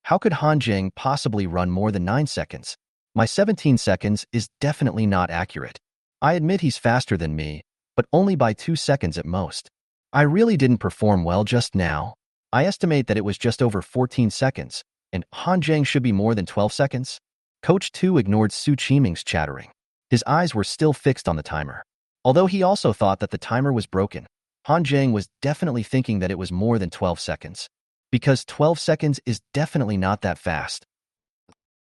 How could Han Jing possibly run more than 9 seconds? My 17 seconds is definitely not accurate. I admit he's faster than me, but only by 2 seconds at most. I really didn't perform well just now. I estimate that it was just over 14 seconds, and Han Jing should be more than 12 seconds. Coach 2 ignored Su Chiming's chattering. His eyes were still fixed on the timer. Although he also thought that the timer was broken, Han Jing was definitely thinking that it was more than 12 seconds. Because 12 seconds is definitely not that fast.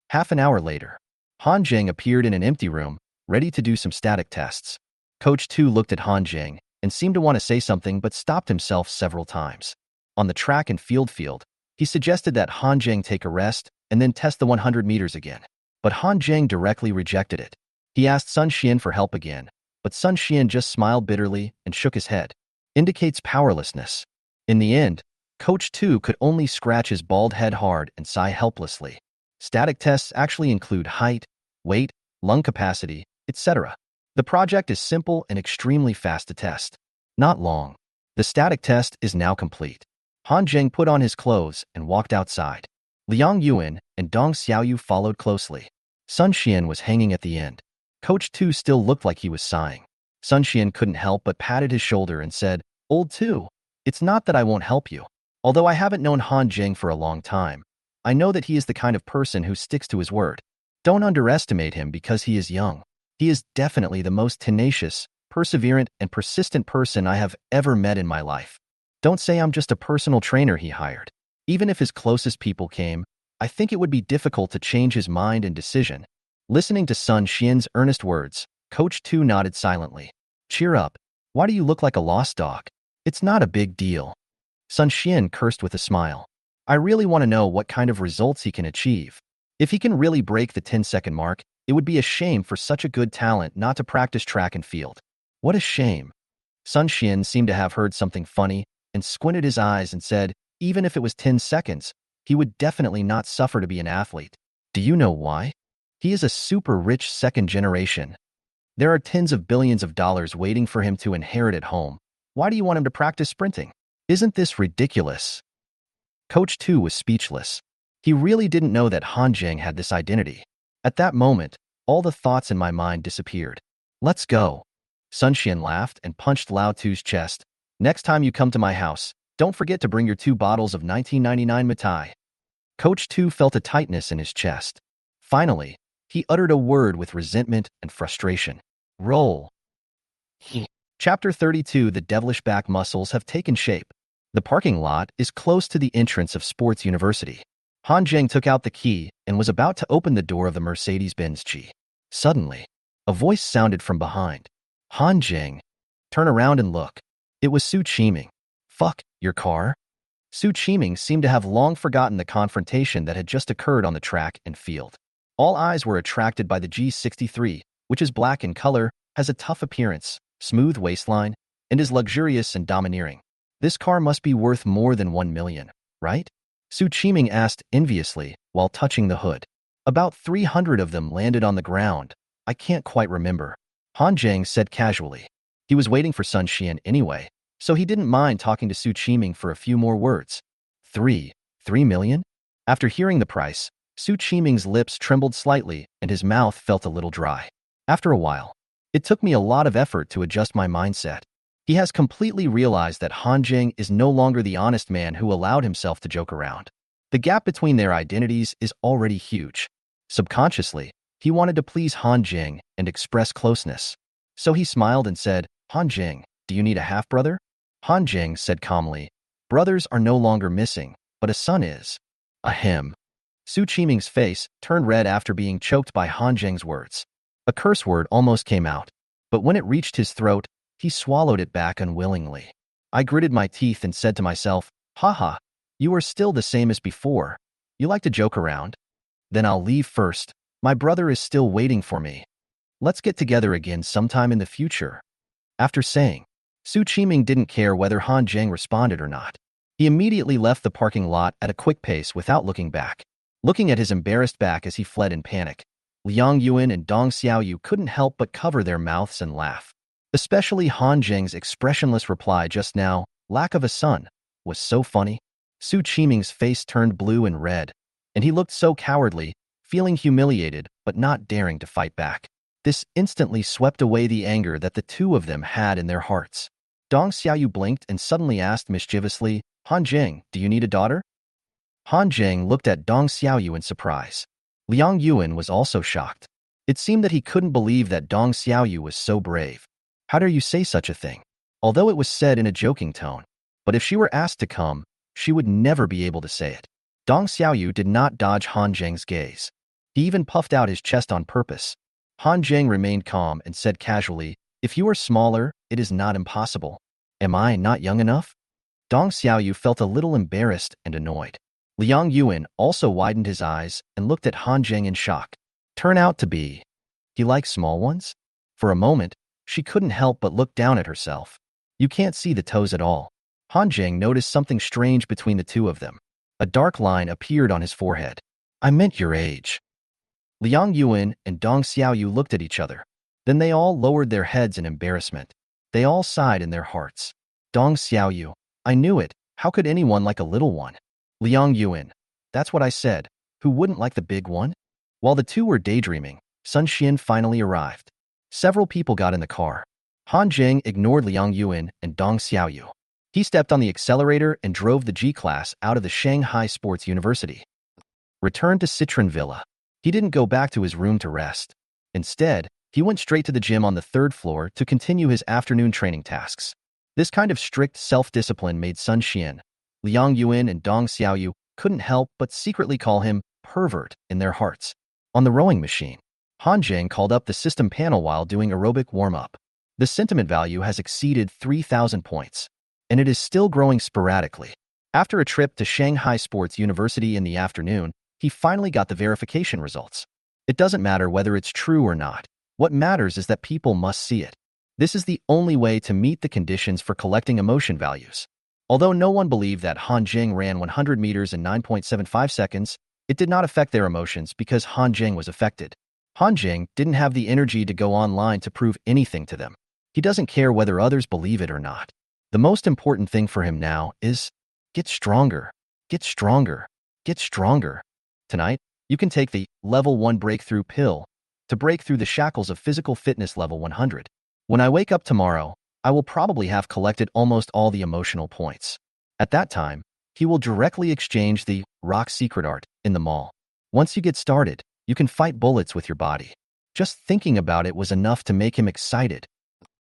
Half an hour later, Han Jing appeared in an empty room, ready to do some static tests. Coach 2 looked at Han Jing and seemed to want to say something but stopped himself several times. On the track and field, he suggested that Han Jing take a rest and then test the 100 meters again. But Han Jing directly rejected it. He asked Sun Xian for help again, but Sun Xian just smiled bitterly and shook his head. Indicates powerlessness. In the end, Coach 2 could only scratch his bald head hard and sigh helplessly. Static tests actually include height, weight, lung capacity, etc. The project is simple and extremely fast to test. Not long. The static test is now complete. Han Jing put on his clothes and walked outside. Liang Yuan and Dong Xiaoyu followed closely. Sun Xian was hanging at the end. Coach 2 still looked like he was sighing. Sun Xian couldn't help but patted his shoulder and said, "Old 2, it's not that I won't help you. Although I haven't known Han Jing for a long time, I know that he is the kind of person who sticks to his word. Don't underestimate him because he is young. He is definitely the most tenacious, perseverant, and persistent person I have ever met in my life. Don't say I'm just a personal trainer he hired. Even if his closest people came, I think it would be difficult to change his mind and decision." Listening to Sun Xian's earnest words, Coach 2 nodded silently. "Cheer up. Why do you look like a lost dog? It's not a big deal." Sun Xian cursed with a smile. "I really want to know what kind of results he can achieve. If he can really break the 10-second mark, it would be a shame for such a good talent not to practice track and field." What a shame. Sun Xian seemed to have heard something funny and squinted his eyes and said, even if it was 10 seconds, he would definitely not suffer to be an athlete. Do you know why? He is a super rich second generation. There are tens of billions of dollars waiting for him to inherit at home. Why do you want him to practice sprinting? Isn't this ridiculous? Coach 2 was speechless. He really didn't know that Han Jing had this identity. At that moment, all the thoughts in my mind disappeared. Let's go. Sun Xian laughed and punched Lao Tu's chest. Next time you come to my house, don't forget to bring your 2 bottles of 1999 Matai. Coach 2 felt a tightness in his chest. Finally, he uttered a word with resentment and frustration. Roll. Chapter 32. The devilish back muscles have taken shape. The parking lot is close to the entrance of Sports University. Han Jing took out the key and was about to open the door of the Mercedes-Benz G. Suddenly, a voice sounded from behind. Han Jing, turn around and look. It was Su Chiming. Fuck, your car? Su Chiming seemed to have long forgotten the confrontation that had just occurred on the track and field. All eyes were attracted by the G63, which is black in color, has a tough appearance, smooth waistline, and is luxurious and domineering. This car must be worth more than 1 million, right? Su Chiming asked enviously while touching the hood. About 300 of them landed on the ground. I can't quite remember. Han Jing said casually. He was waiting for Sun Xian anyway, so he didn't mind talking to Su Chiming for a few more words. 3 million? After hearing the price, Su Chiming's lips trembled slightly and his mouth felt a little dry. After a while, it took me a lot of effort to adjust my mindset. He has completely realized that Han Jing is no longer the honest man who allowed himself to joke around. The gap between their identities is already huge. Subconsciously, he wanted to please Han Jing and express closeness. So he smiled and said, Han Jing, do you need a half-brother? Han Jing said calmly, brothers are no longer missing, but a son is. Ahem. Su Qiming's face turned red after being choked by Han Jing's words. A curse word almost came out, but when it reached his throat, he swallowed it back unwillingly. I gritted my teeth and said to myself, haha, you are still the same as before. You like to joke around? Then I'll leave first. My brother is still waiting for me. Let's get together again sometime in the future. After saying, Su Qiming didn't care whether Han Jing responded or not. He immediately left the parking lot at a quick pace without looking back. Looking at his embarrassed back as he fled in panic, Liang Yuan and Dong Xiaoyu couldn't help but cover their mouths and laugh. Especially Han Jing's expressionless reply just now, lack of a son, was so funny. Su Qiming's face turned blue and red, and he looked so cowardly, feeling humiliated but not daring to fight back. This instantly swept away the anger that the two of them had in their hearts. Dong Xiaoyu blinked and suddenly asked mischievously, Han Jing, do you need a daughter? Han Jing looked at Dong Xiaoyu in surprise. Liang Yuan was also shocked. It seemed that he couldn't believe that Dong Xiaoyu was so brave. How dare you say such a thing? Although it was said in a joking tone, but if she were asked to come, she would never be able to say it. Dong Xiaoyu did not dodge Han Jing's gaze. He even puffed out his chest on purpose. Han Jing remained calm and said casually, if you are smaller, it is not impossible. Am I not young enough? Dong Xiaoyu felt a little embarrassed and annoyed. Liang Yuan also widened his eyes and looked at Han Jing in shock. Turn out to be. He likes small ones? For a moment, she couldn't help but look down at herself. You can't see the toes at all. Han Jing noticed something strange between the two of them. A dark line appeared on his forehead. I meant your age. Liang Yuan and Dong Xiaoyu looked at each other. Then they all lowered their heads in embarrassment. They all sighed in their hearts. Dong Xiaoyu, I knew it. How could anyone like a little one? Liang Yuan, that's what I said. Who wouldn't like the big one? While the two were daydreaming, Sun Xian finally arrived. Several people got in the car. Han Jing ignored Liang Yuan and Dong Xiaoyu. He stepped on the accelerator and drove the G-Class out of the Shanghai Sports University. Returned to Citron Villa. He didn't go back to his room to rest. Instead, he went straight to the gym on the third floor to continue his afternoon training tasks. This kind of strict self-discipline made Sun Xian, Liang Yuan and Dong Xiaoyu couldn't help but secretly call him pervert in their hearts. On the rowing machine, Han Jing called up the system panel while doing aerobic warm-up. The sentiment value has exceeded 3,000 points, and it is still growing sporadically. After a trip to Shanghai Sports University in the afternoon, he finally got the verification results. It doesn't matter whether it's true or not. What matters is that people must see it. This is the only way to meet the conditions for collecting emotion values. Although no one believed that Han Jing ran 100 meters in 9.75 seconds, it did not affect their emotions because Han Jing was affected. Han Jing didn't have the energy to go online to prove anything to them. He doesn't care whether others believe it or not. The most important thing for him now is get stronger, get stronger, get stronger. Tonight, you can take the Level 1 Breakthrough Pill to break through the shackles of physical fitness level 100. When I wake up tomorrow, I will probably have collected almost all the emotional points. At that time, he will directly exchange the Rock Secret Art in the mall. Once you get started, you can fight bullets with your body. Just thinking about it was enough to make him excited.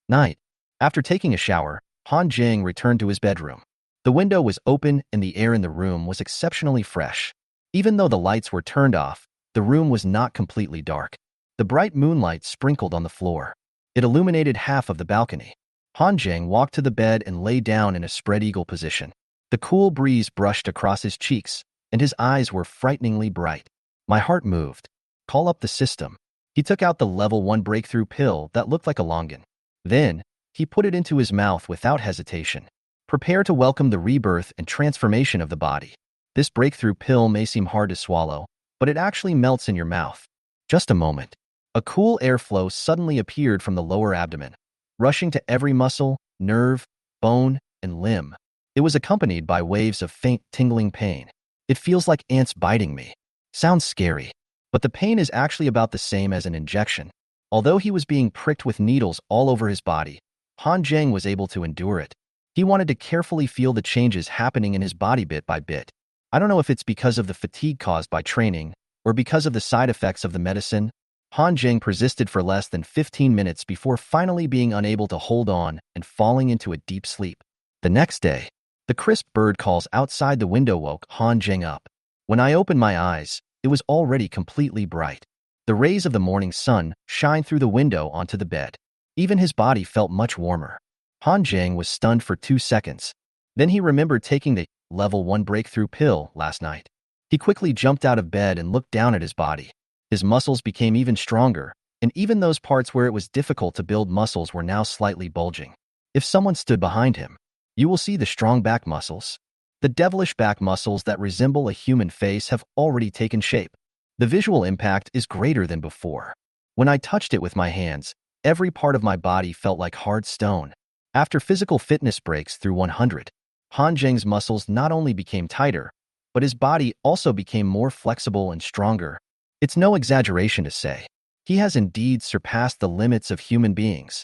Night. After taking a shower, Han Jing returned to his bedroom. The window was open and the air in the room was exceptionally fresh. Even though the lights were turned off, the room was not completely dark. The bright moonlight sprinkled on the floor. It illuminated half of the balcony. Han Jing walked to the bed and lay down in a spread eagle position. The cool breeze brushed across his cheeks, and his eyes were frighteningly bright. My heart moved. Call up the system. He took out the Level 1 Breakthrough Pill that looked like a longan. Then, he put it into his mouth without hesitation. Prepare to welcome the rebirth and transformation of the body. This breakthrough pill may seem hard to swallow, but it actually melts in your mouth. Just a moment. A cool airflow suddenly appeared from the lower abdomen, rushing to every muscle, nerve, bone, and limb. It was accompanied by waves of faint, tingling pain. It feels like ants biting me. Sounds scary, but the pain is actually about the same as an injection. Although he was being pricked with needles all over his body, Han Zheng was able to endure it. He wanted to carefully feel the changes happening in his body bit by bit. I don't know if it's because of the fatigue caused by training or because of the side effects of the medicine. Han Zheng persisted for less than 15 minutes before finally being unable to hold on and falling into a deep sleep. The next day, the crisp bird calls outside the window woke Han Zheng up. When I opened my eyes, it was already completely bright. The rays of the morning sun shined through the window onto the bed. Even his body felt much warmer. Han Zheng was stunned for 2 seconds. Then he remembered taking the level 1 breakthrough pill last night. He quickly jumped out of bed and looked down at his body. His muscles became even stronger, and even those parts where it was difficult to build muscles were now slightly bulging. If someone stood behind him, you will see the strong back muscles. The devilish back muscles that resemble a human face have already taken shape. The visual impact is greater than before. When I touched it with my hands, every part of my body felt like hard stone. After physical fitness breaks through 100, Han Zheng's muscles not only became tighter, but his body also became more flexible and stronger. It's no exaggeration to say, he has indeed surpassed the limits of human beings.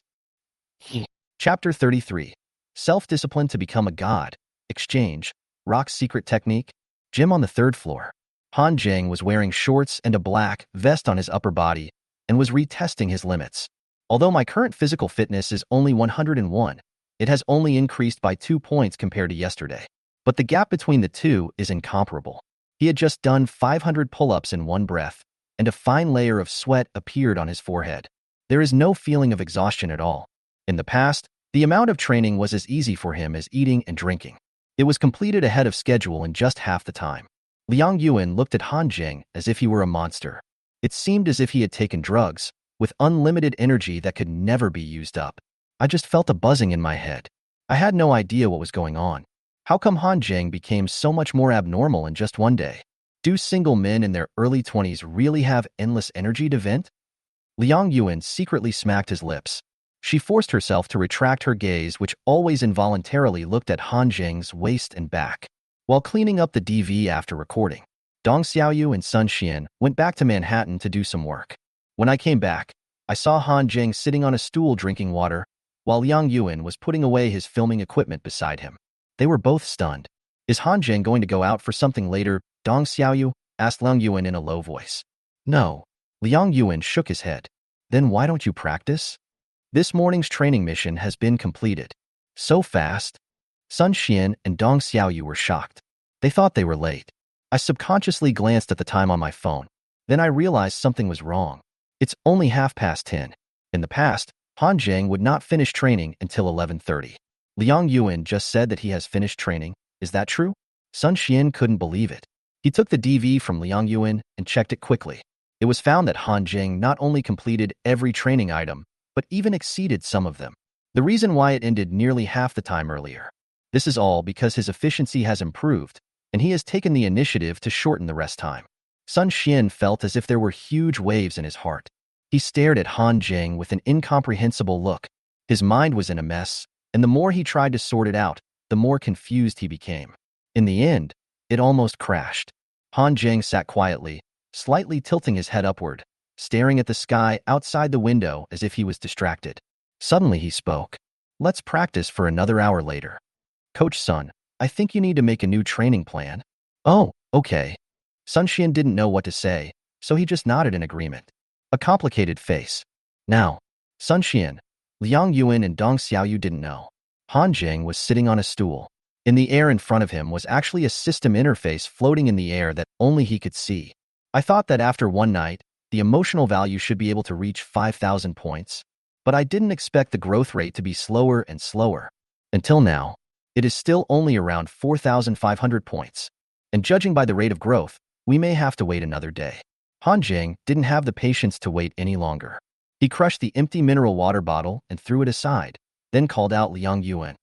Chapter 33. Self-discipline to become a god. Exchange. Rock's secret technique. Gym on the 3rd floor. Han Zheng was wearing shorts and a black vest on his upper body and was retesting his limits. Although my current physical fitness is only 101, it has only increased by 2 points compared to yesterday. But the gap between the two is incomparable. He had just done 500 pull-ups in one breath, and a fine layer of sweat appeared on his forehead. There is no feeling of exhaustion at all. In the past, the amount of training was as easy for him as eating and drinking. It was completed ahead of schedule in just half the time. Liang Yuan looked at Han Zheng as if he were a monster. It seemed as if he had taken drugs, with unlimited energy that could never be used up. I just felt a buzzing in my head. I had no idea what was going on. How come Han Zheng became so much more abnormal in just one day? Do single men in their early 20s really have endless energy to vent? Liang Yuan secretly smacked his lips. She forced herself to retract her gaze, which always involuntarily looked at Han Zheng's waist and back. While cleaning up the DV after recording, Dong Xiaoyu and Sun Xian went back to Manhattan to do some work. When I came back, I saw Han Zheng sitting on a stool drinking water, while Liang Yuan was putting away his filming equipment beside him. They were both stunned. Is Han Zheng going to go out for something later? Dong Xiaoyu asked Liang Yuan in a low voice. No. Liang Yuan shook his head. Then why don't you practice? This morning's training mission has been completed. So fast? Sun Xian and Dong Xiaoyu were shocked. They thought they were late. I subconsciously glanced at the time on my phone. Then I realized something was wrong. It's only 10:30. In the past, Han Zheng would not finish training until 11:30. Liang Yuan just said that he has finished training. Is that true? Sun Xian couldn't believe it. He took the DV from Liang Yuan and checked it quickly. It was found that Han Zheng not only completed every training item, but even exceeded some of them. The reason why it ended nearly half the time earlier. This is all because his efficiency has improved, and he has taken the initiative to shorten the rest time. Sun Xian felt as if there were huge waves in his heart. He stared at Han Zheng with an incomprehensible look. His mind was in a mess, and the more he tried to sort it out, the more confused he became. In the end, it almost crashed. Han Zheng sat quietly, slightly tilting his head upward, staring at the sky outside the window as if he was distracted. Suddenly he spoke. Let's practice for another hour later. Coach Sun, I think you need to make a new training plan. Oh, okay. Sun Xian didn't know what to say, so he just nodded in agreement. A complicated face. Now, Sun Xian, Liang Yuan and Dong Xiaoyu didn't know. Han Zheng was sitting on a stool. In the air in front of him was actually a system interface floating in the air that only he could see. I thought that after one night, the emotional value should be able to reach 5,000 points, but I didn't expect the growth rate to be slower and slower. Until now, it is still only around 4,500 points. And judging by the rate of growth, we may have to wait another day. Han Zheng didn't have the patience to wait any longer. He crushed the empty mineral water bottle and threw it aside, then called out Liang Yuan.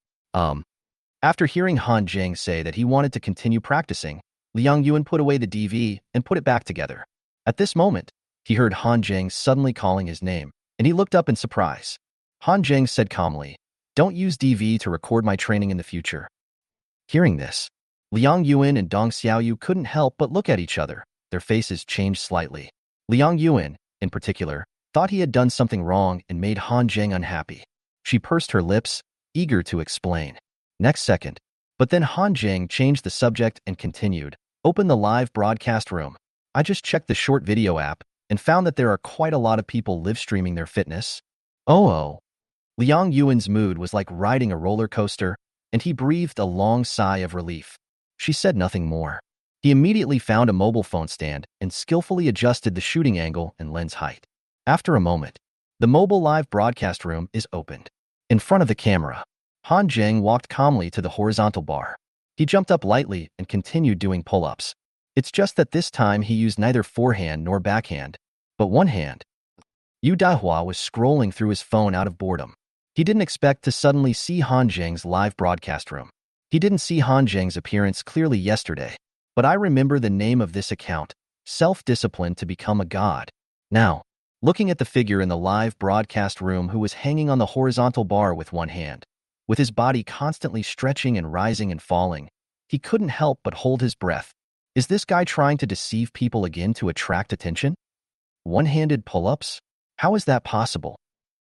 After hearing Han Zheng say that he wanted to continue practicing, Liang Yuan put away the DV and put it back together. At this moment, he heard Han Zheng suddenly calling his name, and he looked up in surprise. Han Zheng said calmly, "Don't use DV to record my training in the future." Hearing this, Liang Yuan and Dong Xiaoyu couldn't help but look at each other. Their faces changed slightly. Liang Yuan, in particular, thought he had done something wrong and made Han Zheng unhappy. She pursed her lips, eager to explain. Next second. But then Han Jing changed the subject and continued. Open the live broadcast room. I just checked the short video app and found that there are quite a lot of people live streaming their fitness. Oh. Liang Yuan's mood was like riding a roller coaster, and he breathed a long sigh of relief. She said nothing more. He immediately found a mobile phone stand and skillfully adjusted the shooting angle and lens height. After a moment, the mobile live broadcast room is opened. In front of the camera, Han Jing walked calmly to the horizontal bar. He jumped up lightly and continued doing pull-ups. It's just that this time he used neither forehand nor backhand, but one hand. Jidao was scrolling through his phone out of boredom. He didn't expect to suddenly see Han Jing's live broadcast room. He didn't see Han Jing's appearance clearly yesterday, but I remember the name of this account, Self-Discipline to Become a God. Now, looking at the figure in the live broadcast room who was hanging on the horizontal bar with one hand, with his body constantly stretching and rising and falling, he couldn't help but hold his breath. Is this guy trying to deceive people again to attract attention? One-handed pull-ups? How is that possible?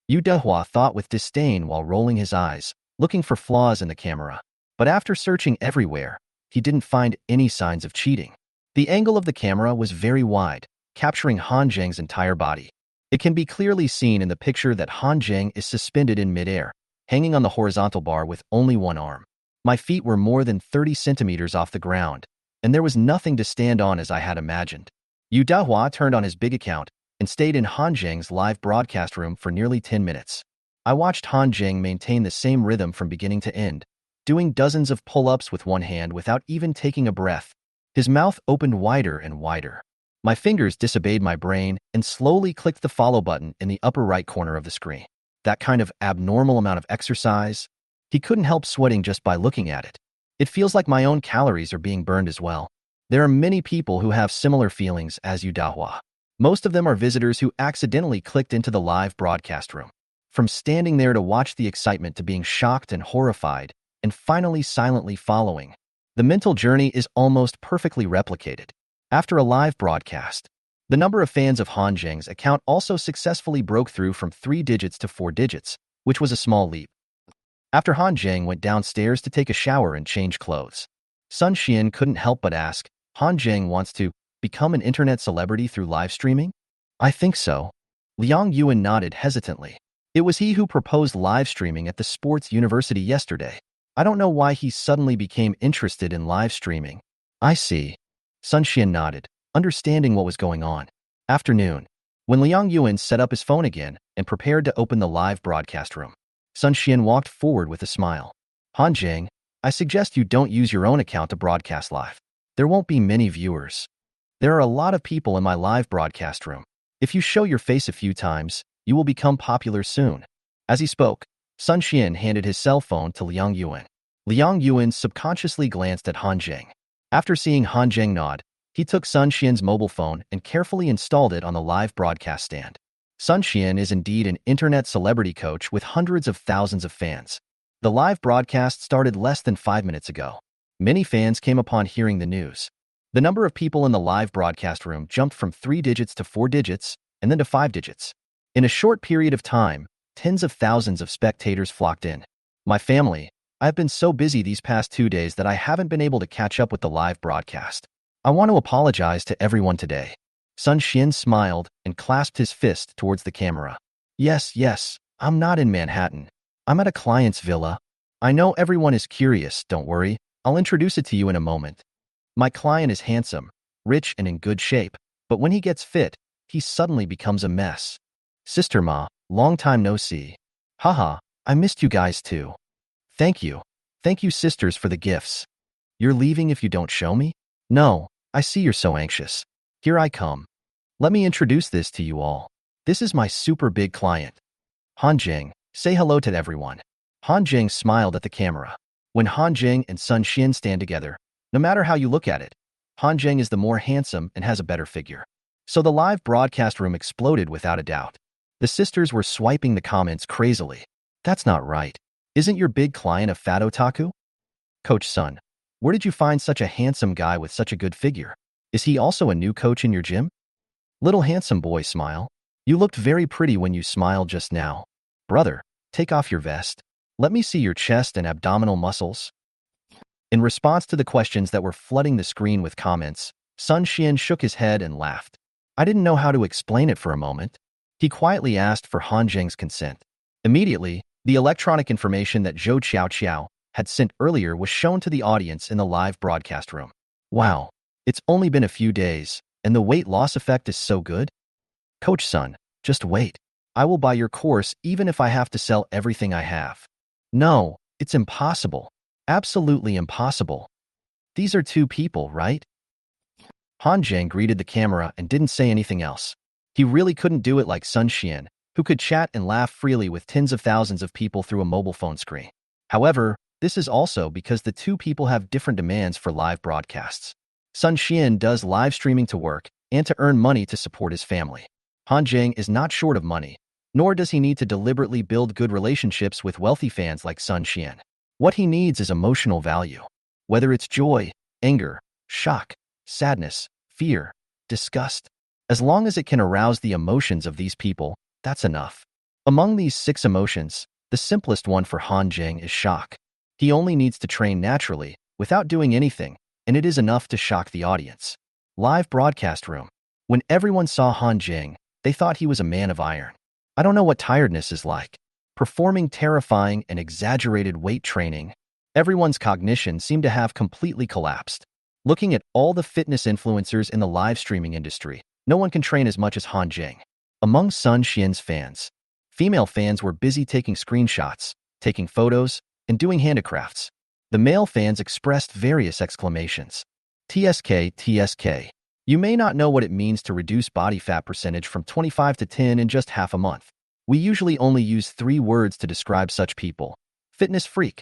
Yu Dehua thought with disdain while rolling his eyes, looking for flaws in the camera. But after searching everywhere, he didn't find any signs of cheating. The angle of the camera was very wide, capturing Han Jing's entire body. It can be clearly seen in the picture that Han Jing is suspended in midair, hanging on the horizontal bar with only one arm. My feet were more than 30 centimeters off the ground, and there was nothing to stand on as I had imagined. Yu Dehua turned on his big account and stayed in Han Jing's live broadcast room for nearly 10 minutes. I watched Han Jing maintain the same rhythm from beginning to end, doing dozens of pull-ups with one hand without even taking a breath. His mouth opened wider and wider. My fingers disobeyed my brain and slowly clicked the follow button in the upper right corner of the screen. That kind of abnormal amount of exercise, he couldn't help sweating just by looking at it. It feels like my own calories are being burned as well. There are many people who have similar feelings as Yu Dehua. Most of them are visitors who accidentally clicked into the live broadcast room. From standing there to watch the excitement to being shocked and horrified, and finally silently following, the mental journey is almost perfectly replicated. After a live broadcast, the number of fans of Han Jing's account also successfully broke through from 3 digits to 4 digits, which was a small leap. After Han Jing went downstairs to take a shower and change clothes, Sun Xian couldn't help but ask, Han Jing wants to become an internet celebrity through live streaming? I think so. Liang Yuan nodded hesitantly. It was he who proposed live streaming at the sports university yesterday. I don't know why he suddenly became interested in live streaming. I see. Sun Xian nodded, understanding what was going on. Afternoon. When Liang Yuan set up his phone again and prepared to open the live broadcast room, Sun Xian walked forward with a smile. Han Jing, I suggest you don't use your own account to broadcast live. There won't be many viewers. There are a lot of people in my live broadcast room. If you show your face a few times, you will become popular soon. As he spoke, Sun Xian handed his cell phone to Liang Yuan. Liang Yuan subconsciously glanced at Han Jing. After seeing Han Jing nod, he took Sun Xian's mobile phone and carefully installed it on the live broadcast stand. Sun Xian is indeed an internet celebrity coach with hundreds of thousands of fans. The live broadcast started less than 5 minutes ago. Many fans came upon hearing the news. The number of people in the live broadcast room jumped from 3 digits to 4 digits, and then to 5 digits. In a short period of time, tens of thousands of spectators flocked in. My family, I've been so busy these past 2 days that I haven't been able to catch up with the live broadcast. I want to apologize to everyone today. Sun Xian smiled and clasped his fist towards the camera. Yes, I'm not in Manhattan. I'm at a client's villa. I know everyone is curious, don't worry. I'll introduce it to you in a moment. My client is handsome, rich, and in good shape, but when he gets fit, he suddenly becomes a mess. Sister Ma, long time no see. Haha, I missed you guys too. Thank you. Thank you sisters for the gifts. You're leaving if you don't show me? No, I see you're so anxious. Here I come. Let me introduce this to you all. This is my super big client. Han Jing, say hello to everyone. Han Jing smiled at the camera. When Han Jing and Sun Xian stand together, no matter how you look at it, Han Jing is the more handsome and has a better figure. So the live broadcast room exploded without a doubt. The sisters were swiping the comments crazily. That's not right. Isn't your big client a fat otaku? Coach Sun, where did you find such a handsome guy with such a good figure? Is he also a new coach in your gym? Little handsome boy smile. You looked very pretty when you smiled just now. Brother, Take off your vest. Let me see your chest and abdominal muscles. In response to the questions that were flooding the screen with comments, Sun Xian shook his head and laughed. I didn't know how to explain it for a moment. He quietly asked for Han Zheng's consent. Immediately, the electronic information that Zhou Qiao had sent earlier was shown to the audience in the live broadcast room. Wow, it's only been a few days, and the weight loss effect is so good? Coach Sun, just wait. I will buy your course even if I have to sell everything I have. No, it's impossible. Absolutely impossible. These are two people, right? Han Zheng greeted the camera and didn't say anything else. He really couldn't do it like Sun Xian, who could chat and laugh freely with tens of thousands of people through a mobile phone screen. However, this is also because the two people have different demands for live broadcasts. Sun Xian does live streaming to work and to earn money to support his family. Han Zheng is not short of money, nor does he need to deliberately build good relationships with wealthy fans like Sun Xian. What he needs is emotional value. Whether it's joy, anger, shock, sadness, fear, disgust. As long as it can arouse the emotions of these people, that's enough. Among these 6 emotions, the simplest one for Han Zheng is shock. He only needs to train naturally, without doing anything, and it is enough to shock the audience. Live broadcast room. When everyone saw Han Zheng, they thought he was a man of iron. I don't know what tiredness is like. Performing terrifying and exaggerated weight training, everyone's cognition seemed to have completely collapsed. Looking at all the fitness influencers in the live streaming industry, no one can train as much as Han Zheng. Among Sun Xian's fans, female fans were busy taking screenshots, taking photos, and doing handicrafts. The male fans expressed various exclamations. TSK, TSK. You may not know what it means to reduce body fat percentage from 25 to 10 in just half a month. We usually only use 3 words to describe such people. Fitness freak.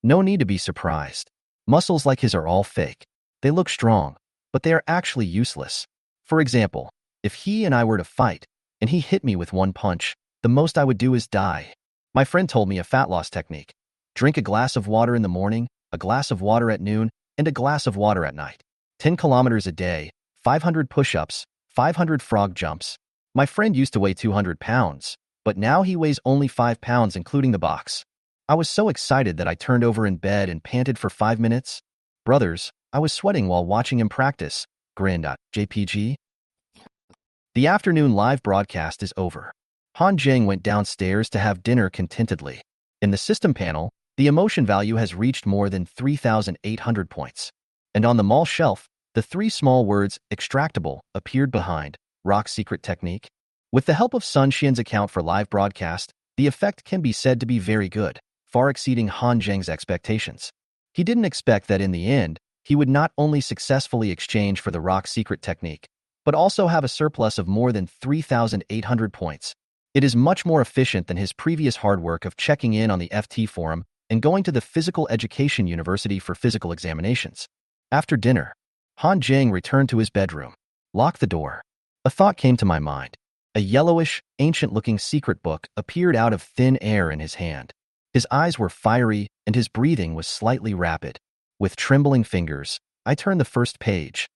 No need to be surprised. Muscles like his are all fake. They look strong, but they are actually useless. For example, if he and I were to fight, and he hit me with one punch, the most I would do is die. My friend told me a fat loss technique. Drink a glass of water in the morning, a glass of water at noon, and a glass of water at night. 10 kilometers a day, 500 push-ups, 500 frog jumps. My friend used to weigh 200 pounds, but now he weighs only 5 pounds including the box. I was so excited that I turned over in bed and panted for 5 minutes. Brothers, I was sweating while watching him practice. Grinned.jpg. The afternoon live broadcast is over. Han Zheng went downstairs to have dinner contentedly. In the system panel, the emotion value has reached more than 3,800 points. And on the mall shelf, the 3 small words, extractable, appeared behind, rock secret technique. With the help of Sun Xian's account for live broadcast, the effect can be said to be very good, far exceeding Han Zheng's expectations. He didn't expect that in the end, he would not only successfully exchange for the rock secret technique, but also have a surplus of more than 3,800 points. It is much more efficient than his previous hard work of checking in on the FT forum and going to the Physical Education University for physical examinations. After dinner, Han Zheng returned to his bedroom. Locked the door. A thought came to my mind. A yellowish, ancient-looking secret book appeared out of thin air in his hand. His eyes were fiery, and his breathing was slightly rapid. With trembling fingers, I turned the first page.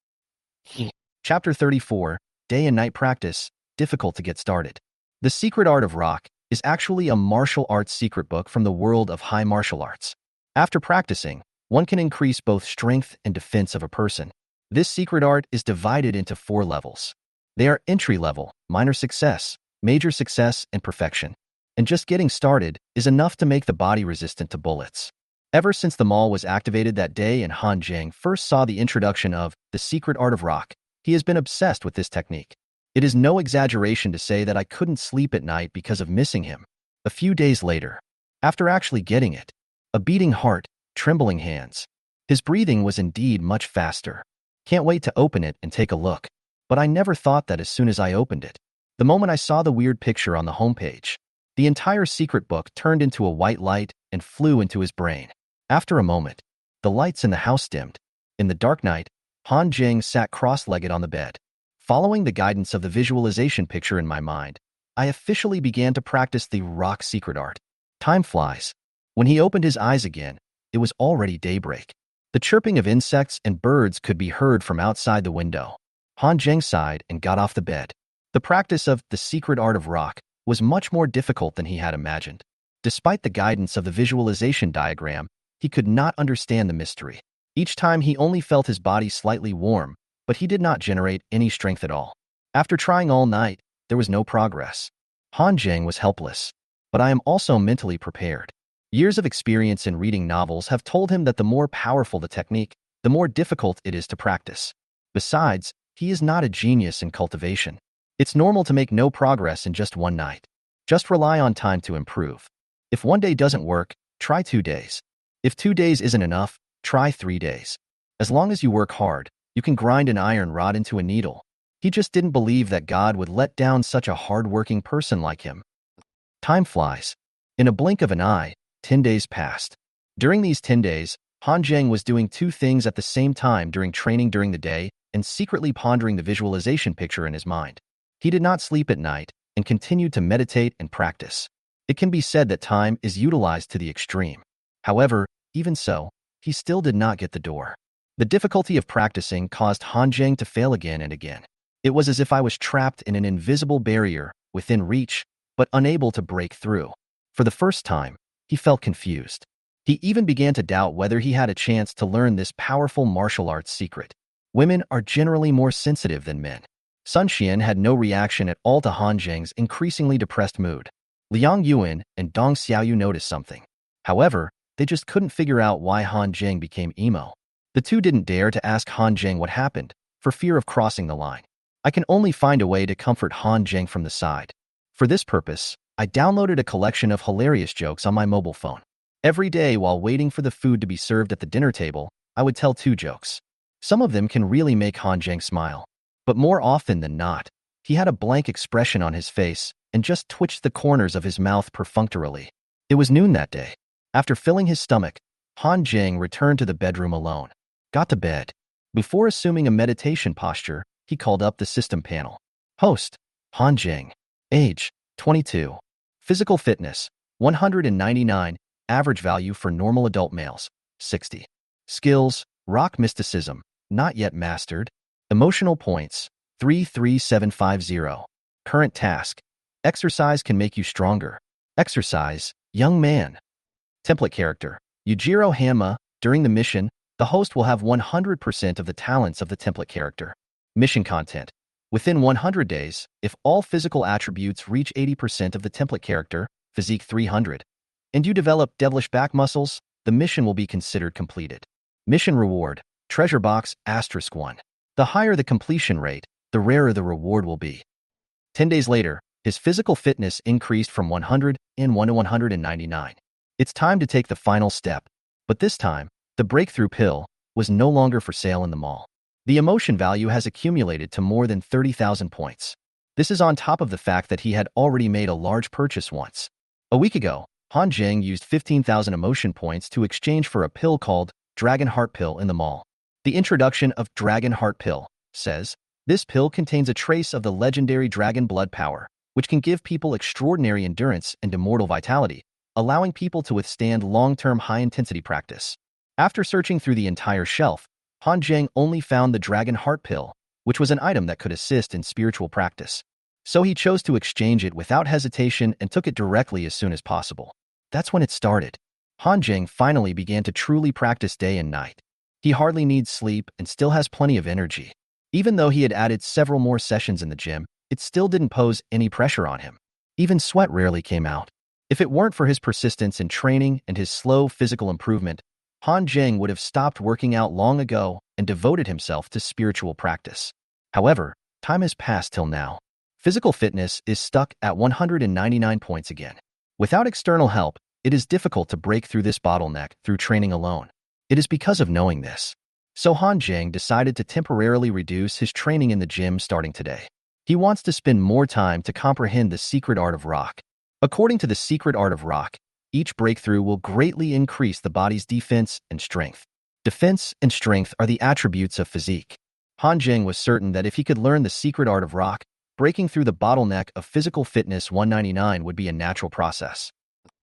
Chapter 34, Day and Night Practice, Difficult to Get Started. The Secret Art of Rock is actually a martial arts secret book from the world of high martial arts. After practicing, one can increase both strength and defense of a person. This secret art is divided into 4 levels. They are entry level, minor success, major success, and perfection. And just getting started is enough to make the body resistant to bullets. Ever since the mall was activated that day and Han Zheng first saw the introduction of The Secret Art of Rock, he has been obsessed with this technique. It is no exaggeration to say that I couldn't sleep at night because of missing him. A few days later, after actually getting it, a beating heart, trembling hands. His breathing was indeed much faster. Can't wait to open it and take a look. But I never thought that as soon as I opened it. The moment I saw the weird picture on the homepage, the entire secret book turned into a white light and flew into his brain. After a moment, the lights in the house dimmed. In the dark night, Han Zheng sat cross-legged on the bed. Following the guidance of the visualization picture in my mind, I officially began to practice the rock secret art. Time flies. When he opened his eyes again, it was already daybreak. The chirping of insects and birds could be heard from outside the window. Han Zheng sighed and got off the bed. The practice of The Secret Art of Rock was much more difficult than he had imagined. Despite the guidance of the visualization diagram, he could not understand the mystery. Each time he only felt his body slightly warm, but he did not generate any strength at all. After trying all night, there was no progress. Han Zheng was helpless. But I am also mentally prepared. Years of experience in reading novels have told him that the more powerful the technique, the more difficult it is to practice. Besides, he is not a genius in cultivation. It's normal to make no progress in just one night. Just rely on time to improve. If one day doesn't work, try 2 days. If 2 days isn't enough, try 3 days. As long as you work hard, you can grind an iron rod into a needle. He just didn't believe that God would let down such a hard-working person like him. Time flies. In a blink of an eye, 10 days passed. During these 10 days, Han Zheng was doing 2 things at the same time during training during the day and secretly pondering the visualization picture in his mind. He did not sleep at night and continued to meditate and practice. It can be said that time is utilized to the extreme. However, even so, he still did not get the door. The difficulty of practicing caused Han Zheng to fail again and again. It was as if I was trapped in an invisible barrier within reach, but unable to break through. For the first time, he felt confused. He even began to doubt whether he had a chance to learn this powerful martial arts secret. Women are generally more sensitive than men. Sun Xian had no reaction at all to Han Zheng's increasingly depressed mood. Liang Yuan and Dong Xiaoyu noticed something. However, they just couldn't figure out why Han Zheng became emo. The two didn't dare to ask Han Zheng what happened, for fear of crossing the line. I can only find a way to comfort Han Zheng from the side. For this purpose, I downloaded a collection of hilarious jokes on my mobile phone. Every day while waiting for the food to be served at the dinner table, I would tell 2 jokes. Some of them can really make Han Zheng smile. But more often than not, he had a blank expression on his face and just twitched the corners of his mouth perfunctorily. It was noon that day. After filling his stomach, Han Zheng returned to the bedroom alone. Got to bed. Before assuming a meditation posture, he called up the system panel. Host, Han Zheng. Age, 22. Physical fitness, 199. Average value for normal adult males, 60. Skills, rock mysticism, not yet mastered. Emotional points, 33750. Current task, exercise can make you stronger. Exercise, young man. Template character, Yujiro Hanma. During the mission, the host will have 100% of the talents of the template character. Mission content. Within 100 days, if all physical attributes reach 80% of the template character, physique 300, and you develop devilish back muscles, the mission will be considered completed. Mission reward, treasure box, *1. The higher the completion rate, the rarer the reward will be. 10 days later, his physical fitness increased from 101 to 199. It's time to take the final step. But this time, the breakthrough pill was no longer for sale in the mall. The emotion value has accumulated to more than 30,000 points. This is on top of the fact that he had already made a large purchase once. A week ago, Han Zheng used 15,000 emotion points to exchange for a pill called Dragon Heart Pill in the mall. The introduction of Dragon Heart Pill says, this pill contains a trace of the legendary dragon blood power, which can give people extraordinary endurance and immortal vitality, allowing people to withstand long-term high-intensity practice. After searching through the entire shelf, Han Zheng only found the Dragon Heart Pill, which was an item that could assist in spiritual practice. So he chose to exchange it without hesitation and took it directly as soon as possible. That's when it started. Han Zheng finally began to truly practice day and night. He hardly needs sleep and still has plenty of energy. Even though he had added several more sessions in the gym, it still didn't pose any pressure on him. Even sweat rarely came out. If it weren't for his persistence in training and his slow physical improvement, Han Zheng would have stopped working out long ago and devoted himself to spiritual practice. However, time has passed till now. Physical fitness is stuck at 199 points again. Without external help, it is difficult to break through this bottleneck through training alone. It is because of knowing this. So Han Zheng decided to temporarily reduce his training in the gym starting today. He wants to spend more time to comprehend the secret art of rock. According to the secret art of rock, each breakthrough will greatly increase the body's defense and strength. Defense and strength are the attributes of physique. Han Zheng was certain that if he could learn the secret art of rock, breaking through the bottleneck of physical fitness 199 would be a natural process.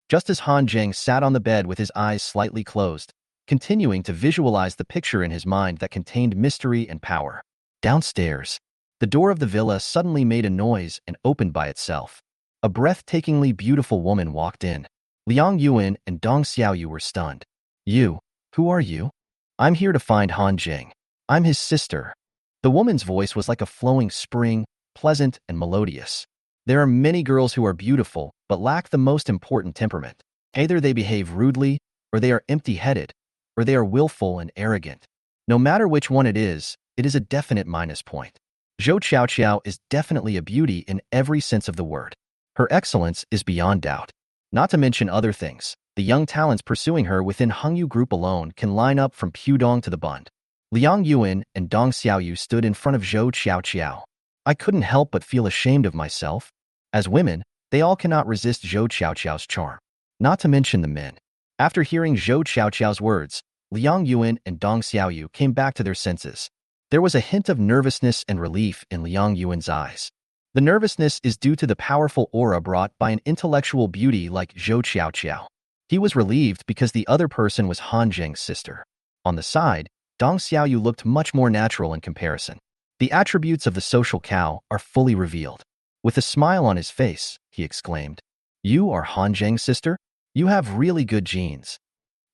Just as Han Zheng sat on the bed with his eyes slightly closed, continuing to visualize the picture in his mind that contained mystery and power. Downstairs, the door of the villa suddenly made a noise and opened by itself. A breathtakingly beautiful woman walked in. Liang Yuan and Dong Xiaoyu were stunned. You? Who are you? I'm here to find Han Jing. I'm his sister. The woman's voice was like a flowing spring, pleasant and melodious. There are many girls who are beautiful, but lack the most important temperament. Either they behave rudely, or they are empty-headed, or they are willful and arrogant. No matter which one it is a definite minus point. Zhou Qiaoqiao is definitely a beauty in every sense of the word. Her excellence is beyond doubt. Not to mention other things, the young talents pursuing her within Hengyu Group alone can line up from Pudong to the Bund. Liang Yuan and Dong Xiaoyu stood in front of Zhou Qiaoqiao. I couldn't help but feel ashamed of myself. As women, they all cannot resist Zhou Qiaoqiao's charm. Not to mention the men. After hearing Zhou Qiaoqiao's words, Liang Yuan and Dong Xiaoyu came back to their senses. There was a hint of nervousness and relief in Liang Yuan's eyes. The nervousness is due to the powerful aura brought by an intellectual beauty like Zhou Qiaoqiao. He was relieved because the other person was Han Jing's sister. On the side, Dong Xiaoyu looked much more natural in comparison. The attributes of the social cow are fully revealed. With a smile on his face, he exclaimed, "You are Han Jing's sister? You have really good genes."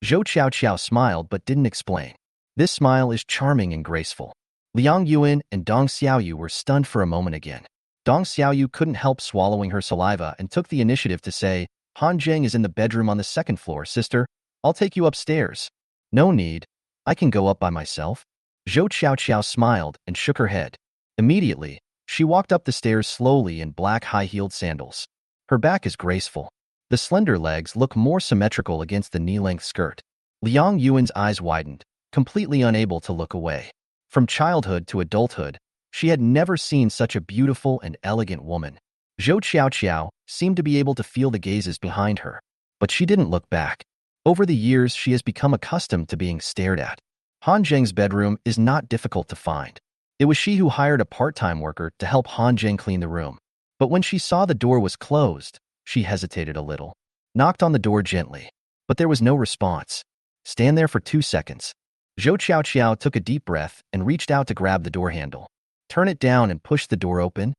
Zhou Qiaoqiao smiled but didn't explain. This smile is charming and graceful. Liang Yuan and Dong Xiaoyu were stunned for a moment again. Dong Xiaoyu couldn't help swallowing her saliva and took the initiative to say, "Han Jing is in the bedroom on the second floor, sister. I'll take you upstairs." "No need. I can go up by myself." Zhou Qiaoqiao smiled and shook her head. Immediately, she walked up the stairs slowly in black high-heeled sandals. Her back is graceful. The slender legs look more symmetrical against the knee-length skirt. Liang Yuan's eyes widened, completely unable to look away. From childhood to adulthood, she had never seen such a beautiful and elegant woman. Zhou Qiaoqiao seemed to be able to feel the gazes behind her, but she didn't look back. Over the years, she has become accustomed to being stared at. Han Jing's bedroom is not difficult to find. It was she who hired a part-time worker to help Han Jing clean the room. But when she saw the door was closed, she hesitated a little, knocked on the door gently, but there was no response. "Stand there for 2 seconds." Zhou Qiaoqiao took a deep breath and reached out to grab the door handle. "Turn it down and push the door open."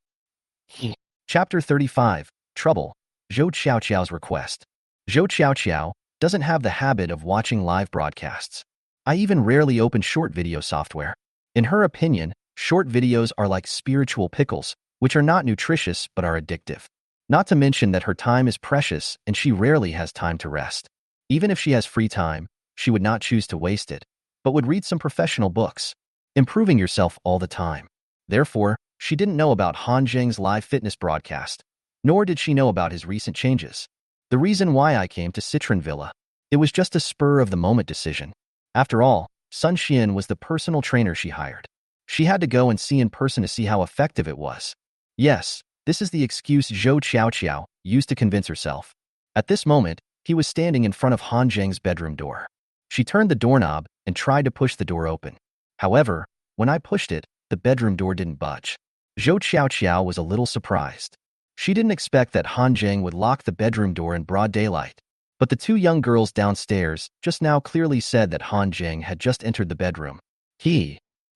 Chapter 35, Trouble, Zhou Qiaoqiao's request. Zhou Qiaoqiao doesn't have the habit of watching live broadcasts. I even rarely open short video software. In her opinion, short videos are like spiritual pickles, which are not nutritious but are addictive. Not to mention that her time is precious and she rarely has time to rest. Even if she has free time, she would not choose to waste it, but would read some professional books, improving yourself all the time. Therefore, she didn't know about Han Jing's live fitness broadcast, nor did she know about his recent changes. The reason why I came to Citron Villa, it was just a spur-of-the-moment decision. After all, Sun Xian was the personal trainer she hired. She had to go and see in person to see how effective it was. Yes, this is the excuse Zhou Qiaoqiao used to convince herself. At this moment, he was standing in front of Han Jing's bedroom door. She turned the doorknob and tried to push the door open. However, when I pushed it, the bedroom door didn't budge. Zhou Qiaoqiao was a little surprised. She didn't expect that Han Jing would lock the bedroom door in broad daylight. But the two young girls downstairs just now clearly said that Han Jing had just entered the bedroom.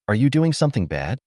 Are you doing something bad?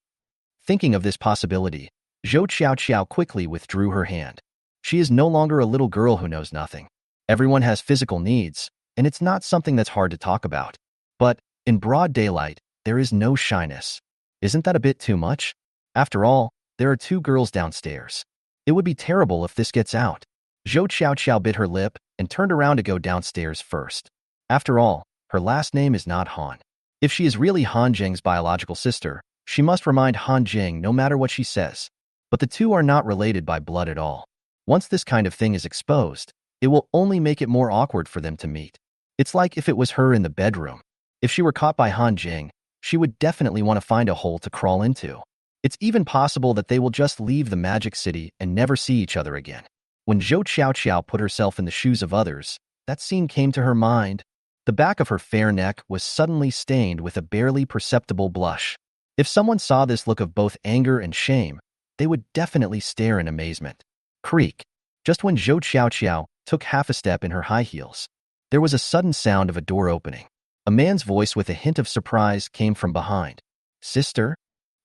Thinking of this possibility, Zhou Qiaoqiao quickly withdrew her hand. She is no longer a little girl who knows nothing. Everyone has physical needs, and it's not something that's hard to talk about. But, in broad daylight, there is no shyness. Isn't that a bit too much? After all, there are two girls downstairs. It would be terrible if this gets out. Zhou Qiaoqiao bit her lip and turned around to go downstairs first. After all, her last name is not Han. If she is really Han Jing's biological sister, she must remind Han Jing no matter what she says. But the two are not related by blood at all. Once this kind of thing is exposed, it will only make it more awkward for them to meet. It's like if it was her in the bedroom. If she were caught by Han Jing, she would definitely want to find a hole to crawl into. It's even possible that they will just leave the magic city and never see each other again. When Zhou Qiaoqiao put herself in the shoes of others, that scene came to her mind. The back of her fair neck was suddenly stained with a barely perceptible blush. If someone saw this look of both anger and shame, they would definitely stare in amazement. Creak. Just when Zhou Qiaoqiao took half a step in her high heels, there was a sudden sound of a door opening. A man's voice with a hint of surprise came from behind. "Sister?"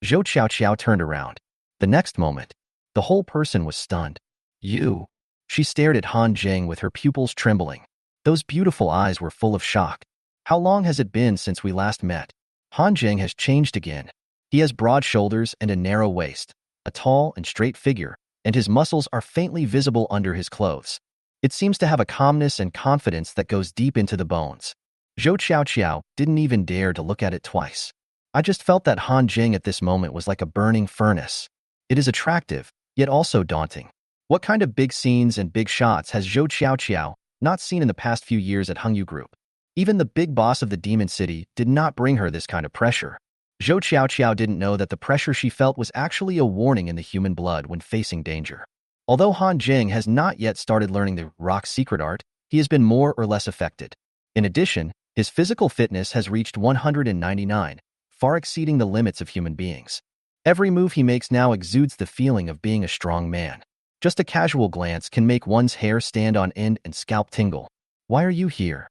Zhou Qiaoqiao turned around. The next moment, the whole person was stunned. "You?" She stared at Han Jing with her pupils trembling. Those beautiful eyes were full of shock. How long has it been since we last met? Han Jing has changed again. He has broad shoulders and a narrow waist, a tall and straight figure, and his muscles are faintly visible under his clothes. It seems to have a calmness and confidence that goes deep into the bones. Zhou Qiao didn't even dare to look at it twice. I just felt that Han Jing at this moment was like a burning furnace. It is attractive, yet also daunting. What kind of big scenes and big shots has Zhou Qiao not seen in the past few years at Hengyu Group? Even the big boss of the Demon City did not bring her this kind of pressure. Zhou Qiao didn't know that the pressure she felt was actually a warning in the human blood when facing danger. Although Han Jing has not yet started learning the rock secret art, he has been more or less affected. In addition, his physical fitness has reached 199, far exceeding the limits of human beings. Every move he makes now exudes the feeling of being a strong man. Just a casual glance can make one's hair stand on end and scalp tingle. Why are you here?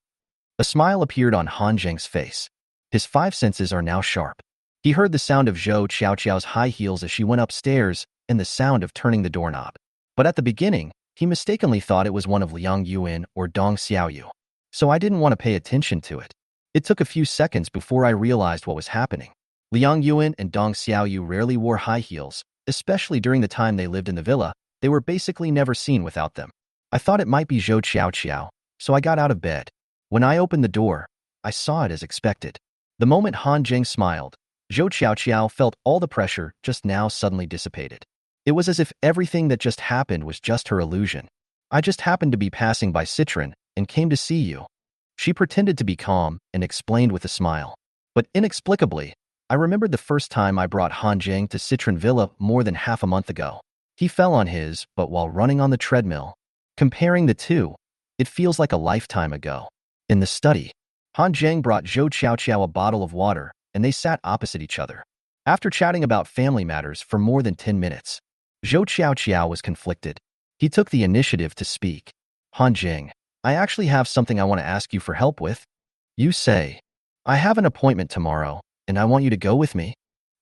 A smile appeared on Han Jing's face. His five senses are now sharp. He heard the sound of Zhou Qiao's high heels as she went upstairs and the sound of turning the doorknob. But at the beginning, he mistakenly thought it was one of Liang Yuan or Dong Xiaoyu. So I didn't want to pay attention to it. It took a few seconds before I realized what was happening. Liang Yuan and Dong Xiaoyu rarely wore high heels, especially during the time they lived in the villa. They were basically never seen without them. I thought it might be Zhou Qiao, so I got out of bed. When I opened the door, I saw it as expected. The moment Han Jing smiled, Zhou Qiao felt all the pressure just now suddenly dissipated. It was as if everything that just happened was just her illusion. I just happened to be passing by Citron and came to see you. She pretended to be calm and explained with a smile. But inexplicably, I remembered the first time I brought Han Jing to Citron Villa more than half a month ago. He fell on his butt while running on the treadmill. Comparing the two, it feels like a lifetime ago. In the study, Han Jing brought Zhou Qiao a bottle of water, and they sat opposite each other. After chatting about family matters for more than 10 minutes, Zhou Qiao was conflicted. He took the initiative to speak. Han Jing, I actually have something I want to ask you for help with. You say, I have an appointment tomorrow, and I want you to go with me.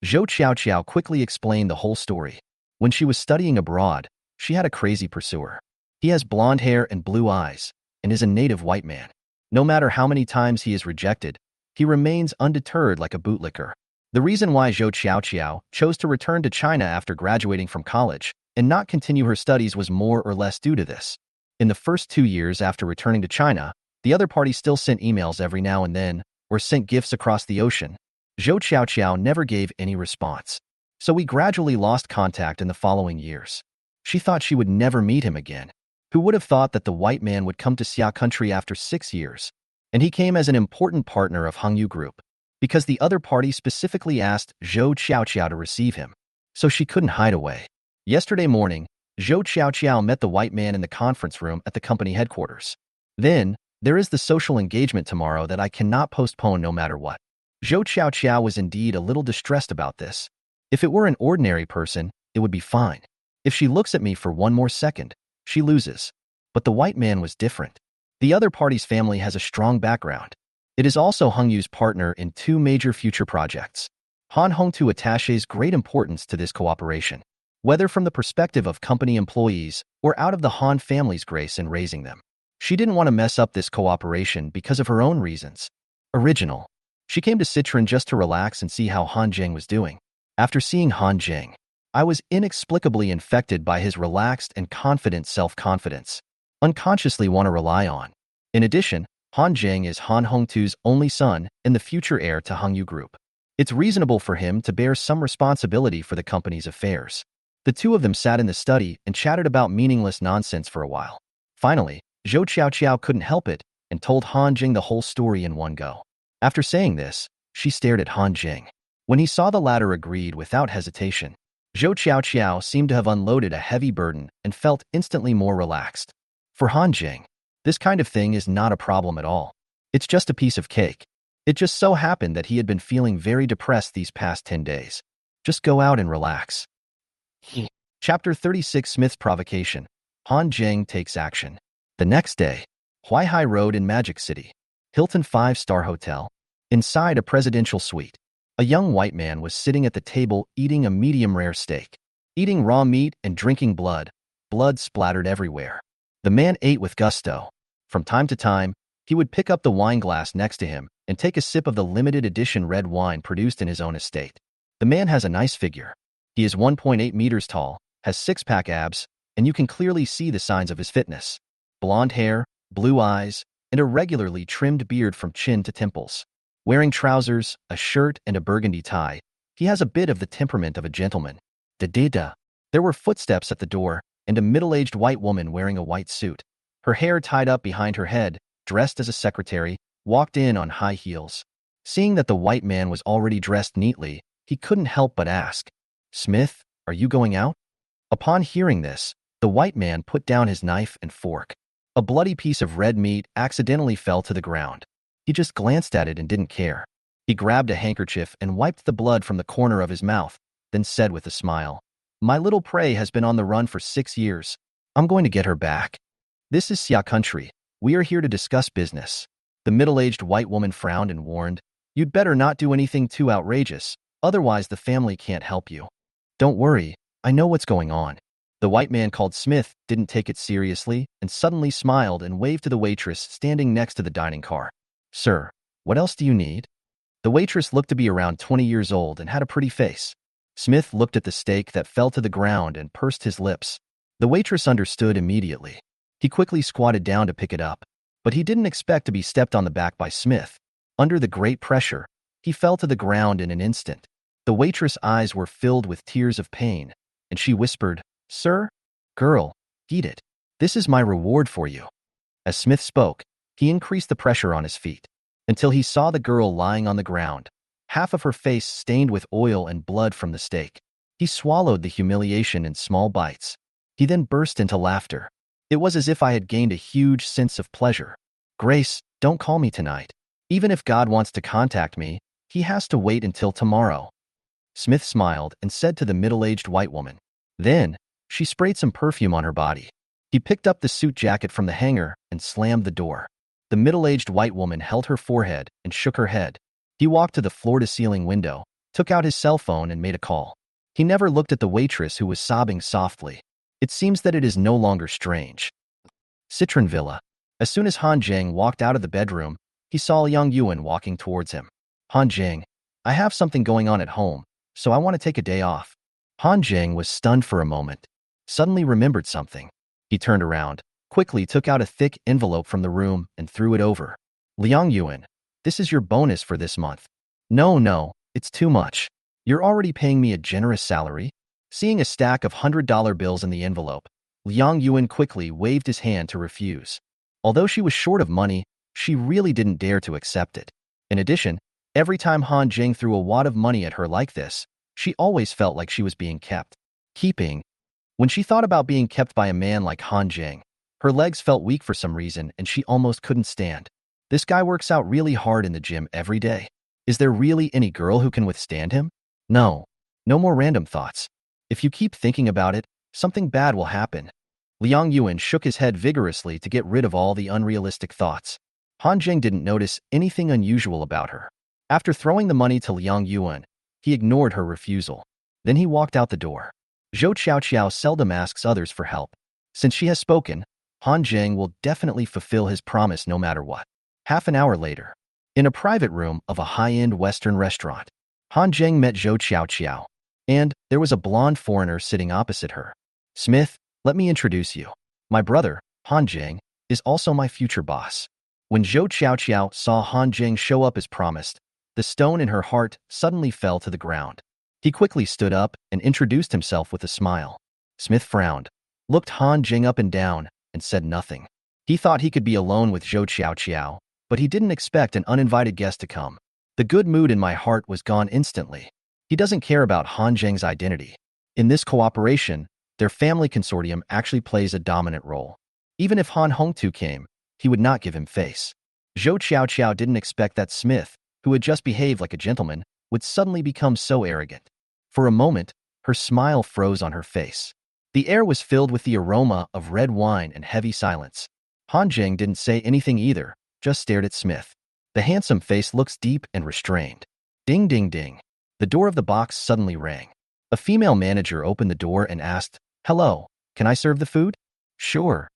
Zhou Qiao quickly explained the whole story. When she was studying abroad, she had a crazy pursuer. He has blonde hair and blue eyes, and is a native white man. No matter how many times he is rejected, he remains undeterred like a bootlicker. The reason why Zhou Qiao chose to return to China after graduating from college and not continue her studies was more or less due to this. In the first 2 years after returning to China, the other party still sent emails every now and then or sent gifts across the ocean. Zhou Qiao never gave any response. So we gradually lost contact in the following years. She thought she would never meet him again. Who would have thought that the white man would come to Xia country after 6 years? And he came as an important partner of Hengyu Group, because the other party specifically asked Zhou Qiao to receive him. So she couldn't hide away. Yesterday morning, Zhou Qiao met the white man in the conference room at the company headquarters. Then, there is the social engagement tomorrow that I cannot postpone no matter what. Zhou Qiao was indeed a little distressed about this. If it were an ordinary person, it would be fine. If she looks at me for one more second, she loses. But the white man was different. The other party's family has a strong background. It is also Hengyu's partner in 2 major future projects. Han Hongtu attaches great importance to this cooperation, whether from the perspective of company employees or out of the Han family's grace in raising them. She didn't want to mess up this cooperation because of her own reasons. Original. She came to Citron just to relax and see how Han Jing was doing. After seeing Han Jing, I was inexplicably infected by his relaxed and confident self-confidence. Unconsciously want to rely on. In addition, Han Jing is Han Hongtu's only son and the future heir to Hengyu Group. It's reasonable for him to bear some responsibility for the company's affairs. The two of them sat in the study and chatted about meaningless nonsense for a while. Finally, Zhou Qiao couldn't help it and told Han Jing the whole story in one go. After saying this, she stared at Han Jing. When he saw the latter agreed without hesitation, Zhou Qiao seemed to have unloaded a heavy burden and felt instantly more relaxed. For Han Jing, this kind of thing is not a problem at all. It's just a piece of cake. It just so happened that he had been feeling very depressed these past 10 days. Just go out and relax. Chapter 36 Smith's Provocation. Han Jing takes action. The next day, Huaihai Road in Magic City. Hilton 5-star hotel. Inside a presidential suite, a young white man was sitting at the table eating a medium-rare steak. Eating raw meat and drinking blood. Blood splattered everywhere. The man ate with gusto. From time to time, he would pick up the wine glass next to him and take a sip of the limited edition red wine produced in his own estate. The man has a nice figure. He is 1.8 meters tall, has six-pack abs, and you can clearly see the signs of his fitness. Blonde hair, blue eyes, and a regularly trimmed beard from chin to temples. Wearing trousers, a shirt, and a burgundy tie, he has a bit of the temperament of a gentleman. Da-da-da. There were footsteps at the door, and a middle-aged white woman wearing a white suit, her hair tied up behind her head, dressed as a secretary, walked in on high heels. Seeing that the white man was already dressed neatly, he couldn't help but ask, "Smith, are you going out?" Upon hearing this, the white man put down his knife and fork. A bloody piece of red meat accidentally fell to the ground. He just glanced at it and didn't care. He grabbed a handkerchief and wiped the blood from the corner of his mouth, then said with a smile, "My little prey has been on the run for 6 years. I'm going to get her back." "This is Xia country. We are here to discuss business." The middle-aged white woman frowned and warned, "You'd better not do anything too outrageous, otherwise the family can't help you." "Don't worry, I know what's going on." The white man called Smith didn't take it seriously and suddenly smiled and waved to the waitress standing next to the dining car. "Sir, what else do you need?" The waitress looked to be around 20 years old and had a pretty face. Smith looked at the steak that fell to the ground and pursed his lips. The waitress understood immediately. He quickly squatted down to pick it up, but he didn't expect to be stepped on the back by Smith. Under the great pressure, he fell to the ground in an instant. The waitress' eyes were filled with tears of pain, and she whispered, "Sir? Girl, eat it. This is my reward for you." As Smith spoke, he increased the pressure on his feet, until he saw the girl lying on the ground, half of her face stained with oil and blood from the steak. He swallowed the humiliation in small bites. He then burst into laughter. It was as if I had gained a huge sense of pleasure. "Grace, don't call me tonight. Even if God wants to contact me, he has to wait until tomorrow." Smith smiled and said to the middle-aged white woman. Then, she sprayed some perfume on her body. He picked up the suit jacket from the hanger and slammed the door. The middle-aged white woman held her forehead and shook her head. He walked to the floor-to-ceiling window, took out his cell phone and made a call. He never looked at the waitress who was sobbing softly. It seems that it is no longer strange. Citron Villa. As soon as Han Zheng walked out of the bedroom, he saw Liang Yuan walking towards him. "Han Zheng, I have something going on at home, so I want to take a day off." Han Zheng was stunned for a moment, suddenly remembered something. He turned around, quickly took out a thick envelope from the room and threw it over. "Liang Yuan, this is your bonus for this month." No, it's too much. You're already paying me a generous salary." Seeing a stack of $100 bills in the envelope, Liang Yuan quickly waved his hand to refuse. Although she was short of money, she really didn't dare to accept it. In addition, every time Han Zheng threw a wad of money at her like this, she always felt like she was being kept. When she thought about being kept by a man like Han Zheng, her legs felt weak for some reason and she almost couldn't stand. This guy works out really hard in the gym every day. Is there really any girl who can withstand him? No more random thoughts. If you keep thinking about it, something bad will happen. Liang Yuan shook his head vigorously to get rid of all the unrealistic thoughts. Han Zheng didn't notice anything unusual about her. After throwing the money to Liang Yuan, he ignored her refusal. Then he walked out the door. Zhou Qiao seldom asks others for help. Since she has spoken, Han Zheng will definitely fulfill his promise no matter what. Half an hour later, in a private room of a high-end Western restaurant, Han Zheng met Zhou Qiao, and there was a blonde foreigner sitting opposite her. "Smith, let me introduce you. My brother, Han Zheng, is also my future boss." When Zhou Qiao saw Han Zheng show up as promised, the stone in her heart suddenly fell to the ground. He quickly stood up and introduced himself with a smile. Smith frowned, looked Han Zheng up and down, and said nothing. He thought he could be alone with Zhou Qiao, but he didn't expect an uninvited guest to come. The good mood in my heart was gone instantly. He doesn't care about Han Zheng's identity. In this cooperation, their family consortium actually plays a dominant role. Even if Han Hongtu came, he would not give him face. Zhou Qiao didn't expect that Smith, who had just behaved like a gentleman, would suddenly become so arrogant. For a moment, her smile froze on her face. The air was filled with the aroma of red wine and heavy silence. Han Zheng didn't say anything either, just stared at Smith. The handsome face looks deep and restrained. Ding ding ding. The door of the box suddenly rang. A female manager opened the door and asked, "Hello, can I serve the food?" "Sure."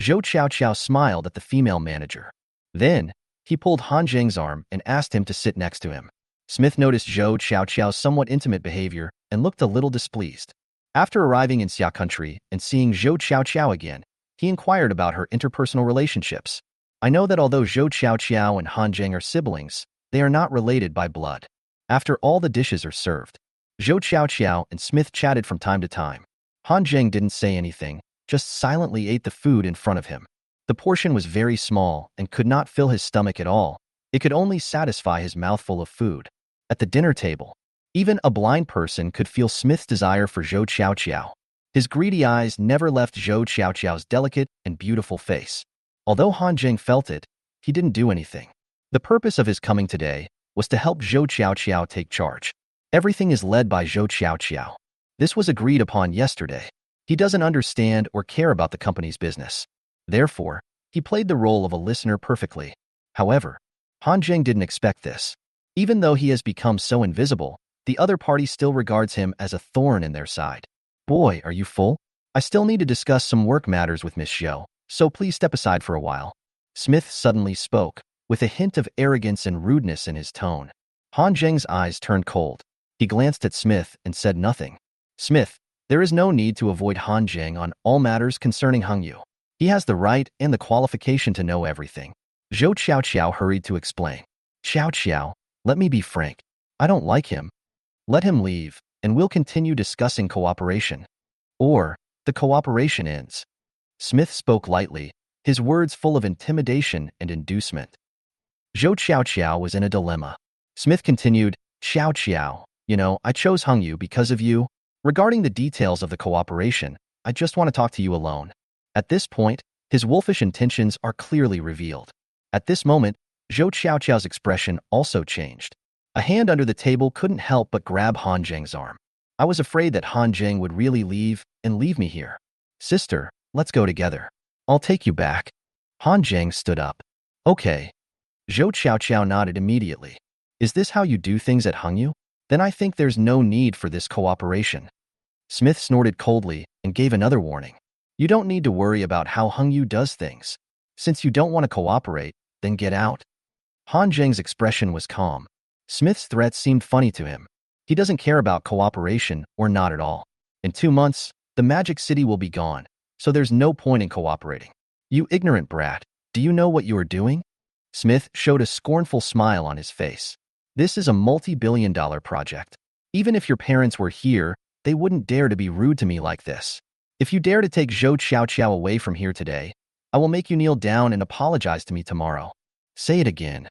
Zhou Qiao smiled at the female manager. Then, he pulled Han Zheng's arm and asked him to sit next to him. Smith noticed Zhou Qiao's somewhat intimate behavior and looked a little displeased. After arriving in Xia country and seeing Zhou Qiao again, he inquired about her interpersonal relationships. I know that although Zhou Qiao and Han Zheng are siblings, they are not related by blood. After all the dishes are served, Zhou Qiao and Smith chatted from time to time. Han Zheng didn't say anything, just silently ate the food in front of him. The portion was very small and could not fill his stomach at all. It could only satisfy his mouthful of food. At the dinner table, even a blind person could feel Smith's desire for Zhou Qiao. His greedy eyes never left Zhou Qiao's delicate and beautiful face. Although Han Zheng felt it, he didn't do anything. The purpose of his coming today was to help Zhou Qiao take charge. Everything is led by Zhou Qiao. This was agreed upon yesterday. He doesn't understand or care about the company's business. Therefore, he played the role of a listener perfectly. However, Han Zheng didn't expect this. Even though he has become so invisible, the other party still regards him as a thorn in their side. Boy, are you full? I still need to discuss some work matters with Miss Zhou, so please step aside for a while. Smith suddenly spoke, with a hint of arrogance and rudeness in his tone. Han Zheng's eyes turned cold. He glanced at Smith and said nothing. Smith, there is no need to avoid Han Zheng on all matters concerning Hengyu. He has the right and the qualification to know everything. Zhou Qiao hurried to explain. Qiao, let me be frank. I don't like him. Let him leave, and we'll continue discussing cooperation. Or, the cooperation ends. Smith spoke lightly, his words full of intimidation and inducement. Zhou Qiao was in a dilemma. Smith continued, Qiao, I chose Hengyu because of you. Regarding the details of the cooperation, I just want to talk to you alone. At this point, his wolfish intentions are clearly revealed. At this moment, Zhou Qiao's expression also changed. A hand under the table couldn't help but grab Han Zheng's arm. I was afraid that Han Zheng would really leave me here. Sister, let's go together. I'll take you back. Han Zheng stood up. Okay. Zhou Qiao nodded immediately. Is this how you do things at Hengyu? Then I think there's no need for this cooperation. Smith snorted coldly and gave another warning. You don't need to worry about how Hengyu does things. Since you don't want to cooperate, then get out. Han Zheng's expression was calm. Smith's threat seemed funny to him. He doesn't care about cooperation or not at all. In 2 months, the Magic City will be gone, so there's no point in cooperating. You ignorant brat, do you know what you are doing? Smith showed a scornful smile on his face. This is a multi-billion-dollar project. Even if your parents were here, they wouldn't dare to be rude to me like this. If you dare to take Zhou Qiao away from here today, I will make you kneel down and apologize to me tomorrow. Say it again.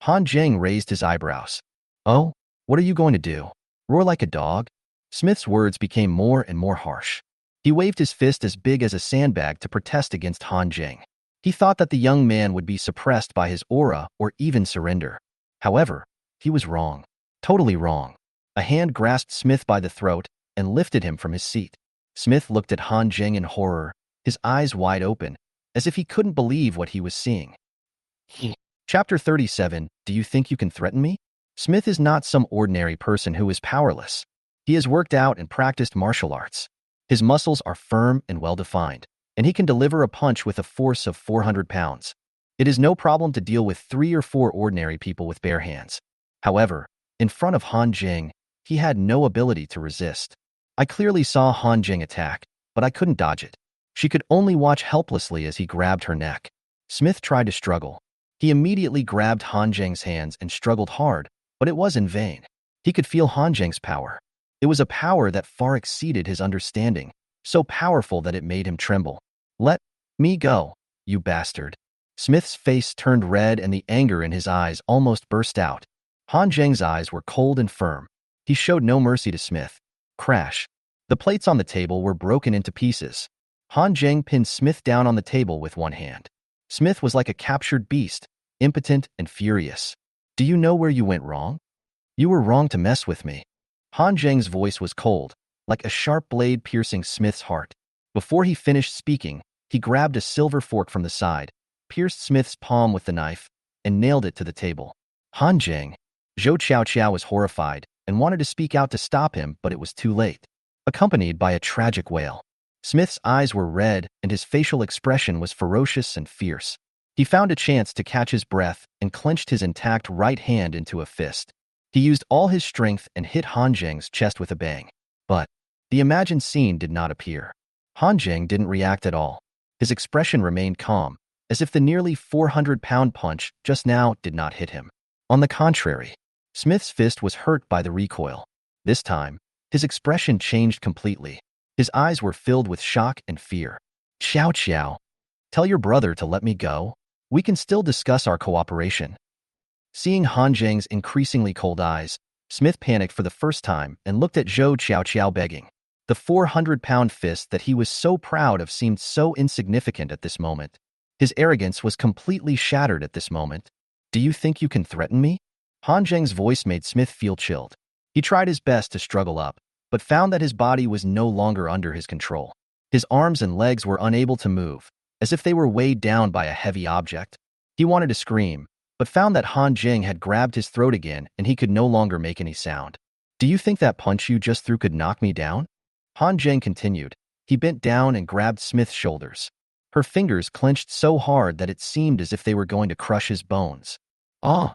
Han Zheng raised his eyebrows. Oh, what are you going to do? Roar like a dog? Smith's words became more and more harsh. He waved his fist as big as a sandbag to protest against Han Zheng. He thought that the young man would be suppressed by his aura or even surrender. However, he was wrong. Totally wrong. A hand grasped Smith by the throat and lifted him from his seat. Smith looked at Han Zheng in horror, his eyes wide open, as if he couldn't believe what he was seeing. Chapter 37, Do you think you can threaten me? Smith is not some ordinary person who is powerless. He has worked out and practiced martial arts. His muscles are firm and well-defined, and he can deliver a punch with a force of 400 pounds. It is no problem to deal with 3 or 4 ordinary people with bare hands. However, in front of Han Zheng, he had no ability to resist. I clearly saw Han Zheng attack, but I couldn't dodge it. She could only watch helplessly as he grabbed her neck. Smith tried to struggle. He immediately grabbed Han Zheng's hands and struggled hard, but it was in vain. He could feel Han Zheng's power. It was a power that far exceeded his understanding, so powerful that it made him tremble. Let me go, you bastard. Smith's face turned red and the anger in his eyes almost burst out. Han Zheng's eyes were cold and firm. He showed no mercy to Smith. Crash. The plates on the table were broken into pieces. Han Zheng pinned Smith down on the table with one hand. Smith was like a captured beast, impotent and furious. Do you know where you went wrong? You were wrong to mess with me. Han Zheng's voice was cold, like a sharp blade piercing Smith's heart. Before he finished speaking, he grabbed a silver fork from the side, pierced Smith's palm with the knife, and nailed it to the table. Han Zheng. Zhou Qiao was horrified and wanted to speak out to stop him, but it was too late. Accompanied by a tragic wail, Smith's eyes were red and his facial expression was ferocious and fierce. He found a chance to catch his breath and clenched his intact right hand into a fist. He used all his strength and hit Han Zheng's chest with a bang. But the imagined scene did not appear. Han Zheng didn't react at all. His expression remained calm, as if the nearly 400-pound punch just now did not hit him. On the contrary, Smith's fist was hurt by the recoil. This time, his expression changed completely. His eyes were filled with shock and fear. Xiao Xiao, tell your brother to let me go. We can still discuss our cooperation. Seeing Han Zheng's increasingly cold eyes, Smith panicked for the first time and looked at Zhou Qiao begging. The 400-pound fist that he was so proud of seemed so insignificant at this moment. His arrogance was completely shattered at this moment. Do you think you can threaten me? Han Zheng's voice made Smith feel chilled. He tried his best to struggle up, but found that his body was no longer under his control. His arms and legs were unable to move, as if they were weighed down by a heavy object. He wanted to scream, but found that Han Zheng had grabbed his throat again and he could no longer make any sound. Do you think that punch you just threw could knock me down? Han Zheng continued. He bent down and grabbed Smith's shoulders. Her fingers clenched so hard that it seemed as if they were going to crush his bones. Ah!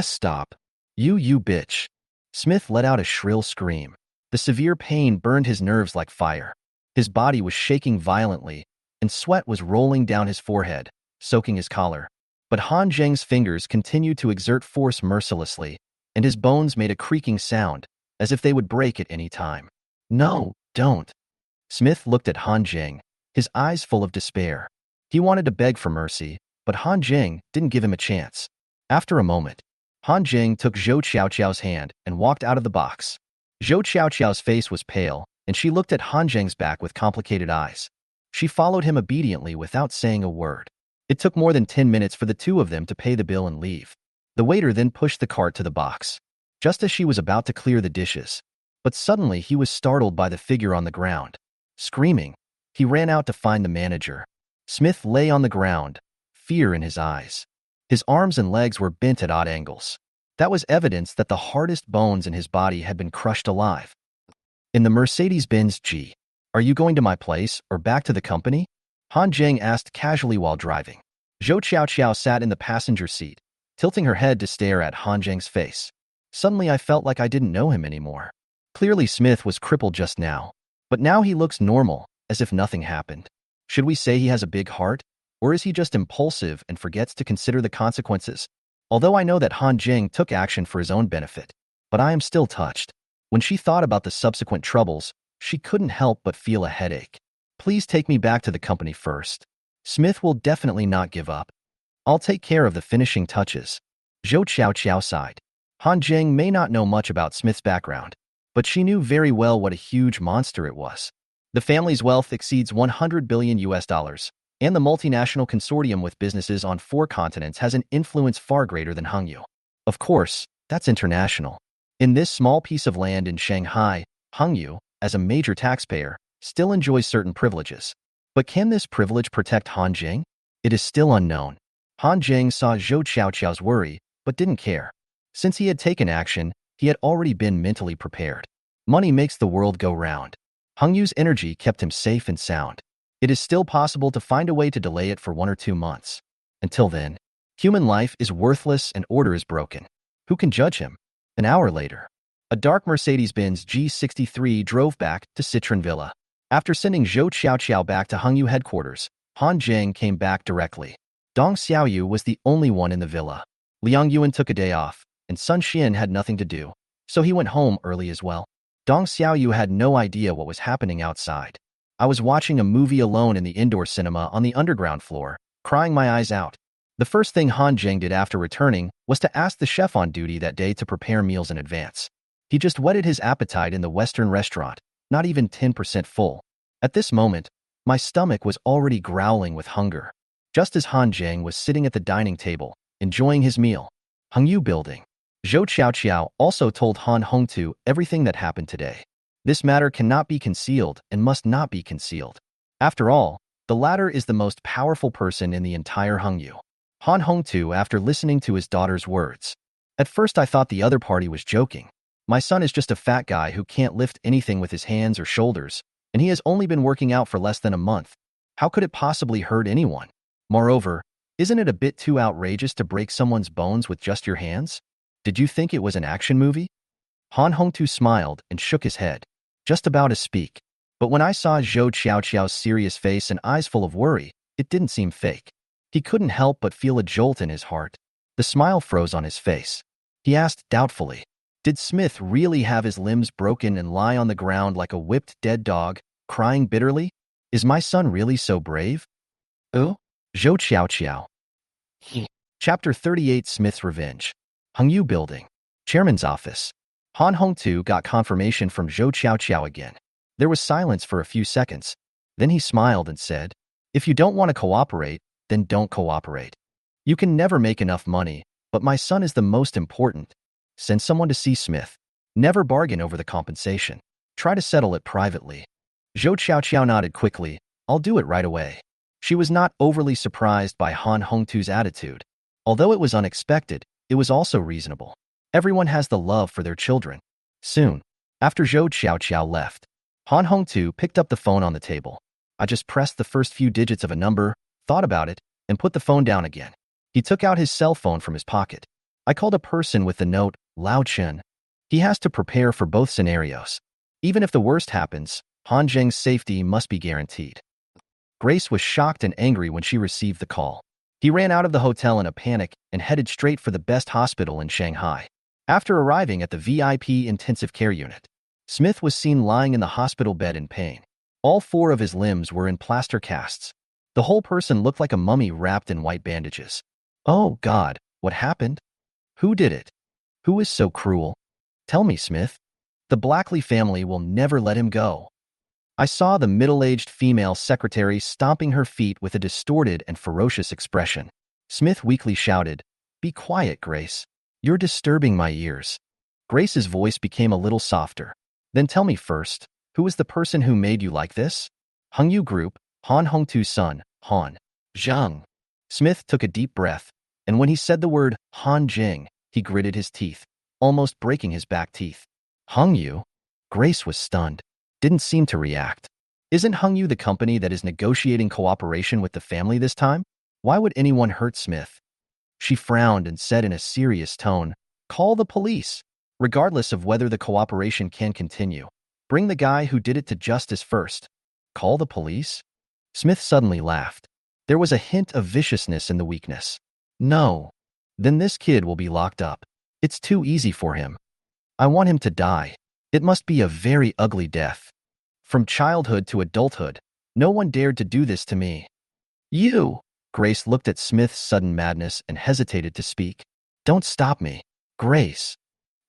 Stop. You bitch. Smith let out a shrill scream. The severe pain burned his nerves like fire. His body was shaking violently, and sweat was rolling down his forehead, soaking his collar. But Han Zheng's fingers continued to exert force mercilessly, and his bones made a creaking sound, as if they would break at any time. No, don't. Smith looked at Han Zheng, his eyes full of despair. He wanted to beg for mercy, but Han Zheng didn't give him a chance. After a moment, Han Zheng took Zhou Qiao's hand and walked out of the box. Zhou Qiao's face was pale, and she looked at Han Zheng's back with complicated eyes. She followed him obediently without saying a word. It took more than 10 minutes for the two of them to pay the bill and leave. The waiter then pushed the cart to the box, just as she was about to clear the dishes. But suddenly he was startled by the figure on the ground. Screaming, he ran out to find the manager. Smith lay on the ground, fear in his eyes. His arms and legs were bent at odd angles. That was evidence that the hardest bones in his body had been crushed alive. In the Mercedes-Benz G, are you going to my place or back to the company? Han Zheng asked casually while driving. Zhou Qiao sat in the passenger seat, tilting her head to stare at Han Zheng's face. Suddenly I felt like I didn't know him anymore. Clearly Smith was crippled just now, but now he looks normal, as if nothing happened. Should we say he has a big heart? Or is he just impulsive and forgets to consider the consequences? Although I know that Han Zheng took action for his own benefit, but I am still touched. When she thought about the subsequent troubles, she couldn't help but feel a headache. Please take me back to the company first. Smith will definitely not give up. I'll take care of the finishing touches. Zhou Qiao sighed. Han Zheng may not know much about Smith's background, but she knew very well what a huge monster it was. The family's wealth exceeds $100 billion, and the multinational consortium with businesses on 4 continents has an influence far greater than Hangyu. Of course, that's international. In this small piece of land in Shanghai, Hangyu, as a major taxpayer, still enjoys certain privileges. But can this privilege protect Han Zheng? It is still unknown. Han Zheng saw Zhou Qiao's worry, but didn't care. Since he had taken action, he had already been mentally prepared. Money makes the world go round. Hangyu's energy kept him safe and sound. It is still possible to find a way to delay it for 1 or 2 months. Until then, human life is worthless and order is broken. Who can judge him? An hour later, a dark Mercedes-Benz G63 drove back to Citron Villa. After sending Zhou Qiao back to Hangyu headquarters, Han Zheng came back directly. Dong Xiaoyu was the only one in the villa. Liang Yuan took a day off, and Sun Xian had nothing to do, so he went home early as well. Dong Xiaoyu had no idea what was happening outside. I was watching a movie alone in the indoor cinema on the underground floor, crying my eyes out. The first thing Han Zheng did after returning was to ask the chef on duty that day to prepare meals in advance. He just whetted his appetite in the Western restaurant, not even 10% full. At this moment, my stomach was already growling with hunger. Just as Han Zheng was sitting at the dining table, enjoying his meal, Hangyu Building. Zhou Qiao also told Han Hongtu everything that happened today. This matter cannot be concealed and must not be concealed. After all, the latter is the most powerful person in the entire Hangyu. Han Hongtu, after listening to his daughter's words. At first I thought the other party was joking. My son is just a fat guy who can't lift anything with his hands or shoulders, and he has only been working out for less than a month. How could it possibly hurt anyone? Moreover, isn't it a bit too outrageous to break someone's bones with just your hands? Did you think it was an action movie? Han Hongtu smiled and shook his head, just about to speak. But when I saw Zhou Qiaoqiao's serious face and eyes full of worry, it didn't seem fake. He couldn't help but feel a jolt in his heart. The smile froze on his face. He asked doubtfully, did Smith really have his limbs broken and lie on the ground like a whipped dead dog, crying bitterly? Is my son really so brave? Oh? Zhou Qiaoqiao. Chapter 38 Smith's Revenge. Hongyu Building. Chairman's Office. Han Hongtu got confirmation from Zhou Qiaoqiao again. There was silence for a few seconds. Then he smiled and said, if you don't want to cooperate, then don't cooperate. You can never make enough money, but my son is the most important. Send someone to see Smith. Never bargain over the compensation. Try to settle it privately. Zhou Qiaoqiao nodded quickly. I'll do it right away. She was not overly surprised by Han Hongtu's attitude. Although it was unexpected, it was also reasonable. Everyone has the love for their children. Soon, after Zhou Qiaoqiao left, Han Hongtu picked up the phone on the table. I just pressed the first few digits of a number, thought about it, and put the phone down again. He took out his cell phone from his pocket. I called a person with the note, Lao Chen. He has to prepare for both scenarios. Even if the worst happens, Han Zheng's safety must be guaranteed. Grace was shocked and angry when she received the call. He ran out of the hotel in a panic and headed straight for the best hospital in Shanghai. After arriving at the VIP intensive care unit, Smith was seen lying in the hospital bed in pain. All 4 of his limbs were in plaster casts. The whole person looked like a mummy wrapped in white bandages. Oh God, what happened? Who did it? Who is so cruel? Tell me, Smith. The Blackley family will never let him go. I saw the middle-aged female secretary stomping her feet with a distorted and ferocious expression. Smith weakly shouted, be quiet, Grace. You're disturbing my ears. Grace's voice became a little softer. Then tell me first, who is the person who made you like this? Hongyu Group, Han Hongtu's son, Han Zheng. Smith took a deep breath, and when he said the word Han Jing, he gritted his teeth, almost breaking his back teeth. Hongyu? Grace was stunned. Didn't seem to react. Isn't Hongyu the company that is negotiating cooperation with the family this time? Why would anyone hurt Smith? She frowned and said in a serious tone, call the police. Regardless of whether the cooperation can continue, bring the guy who did it to justice first. Call the police? Smith suddenly laughed. There was a hint of viciousness in the weakness. No. Then this kid will be locked up. It's too easy for him. I want him to die. It must be a very ugly death. From childhood to adulthood, no one dared to do this to me. You! Grace looked at Smith's sudden madness and hesitated to speak. Don't stop me. Grace.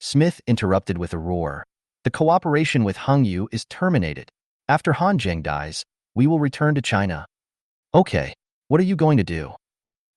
Smith interrupted with a roar. The cooperation with Hongyu is terminated. After Han Zheng dies, we will return to China. Okay, what are you going to do?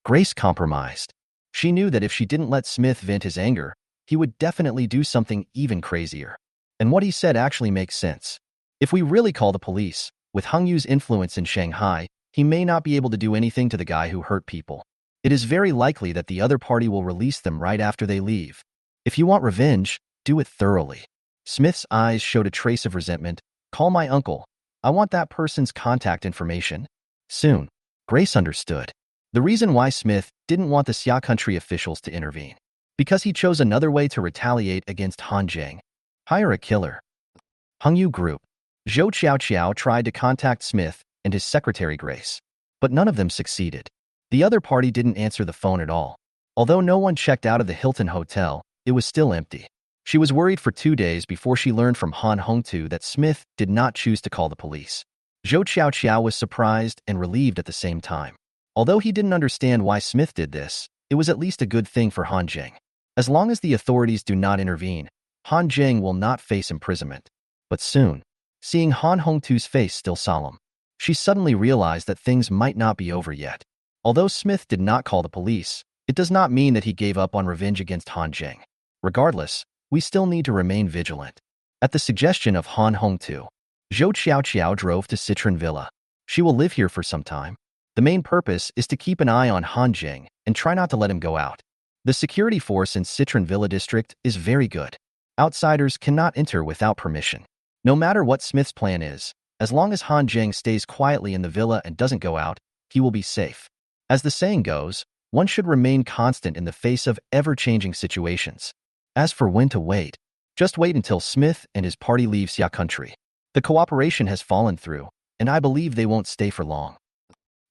Grace compromised. She knew that if she didn't let Smith vent his anger, he would definitely do something even crazier. And what he said actually makes sense. If we really call the police, with Hongyu's influence in Shanghai, he may not be able to do anything to the guy who hurt people. It is very likely that the other party will release them right after they leave. If you want revenge, do it thoroughly. Smith's eyes showed a trace of resentment. Call my uncle. I want that person's contact information. Soon, Grace understood. The reason why Smith didn't want the Xia country officials to intervene. Because he chose another way to retaliate against Han Zheng. Hire a killer. Hongyu Group. Zhou Qiaoqiao tried to contact Smith and his secretary Grace, but none of them succeeded. The other party didn't answer the phone at all. Although no one checked out of the Hilton Hotel, it was still empty. She was worried for 2 days before she learned from Han Hongtu that Smith did not choose to call the police. Zhou Qiaoqiao was surprised and relieved at the same time. Although he didn't understand why Smith did this, it was at least a good thing for Han Zheng. As long as the authorities do not intervene, Han Zheng will not face imprisonment. But soon, seeing Han Hongtu's face still solemn, she suddenly realized that things might not be over yet. Although Smith did not call the police, it does not mean that he gave up on revenge against Han Zheng. Regardless, we still need to remain vigilant. At the suggestion of Han Hongtu, Zhou Qiaoqiao drove to Citron Villa. She will live here for some time. The main purpose is to keep an eye on Han Zheng and try not to let him go out. The security force in Citron Villa district is very good. Outsiders cannot enter without permission. No matter what Smith's plan is, As long as Han Jing stays quietly in the villa and doesn't go out, he will be safe. As the saying goes, one should remain constant in the face of ever-changing situations. As for when to wait, just wait until Smith and his party leave Xia country. The cooperation has fallen through, and I believe they won't stay for long.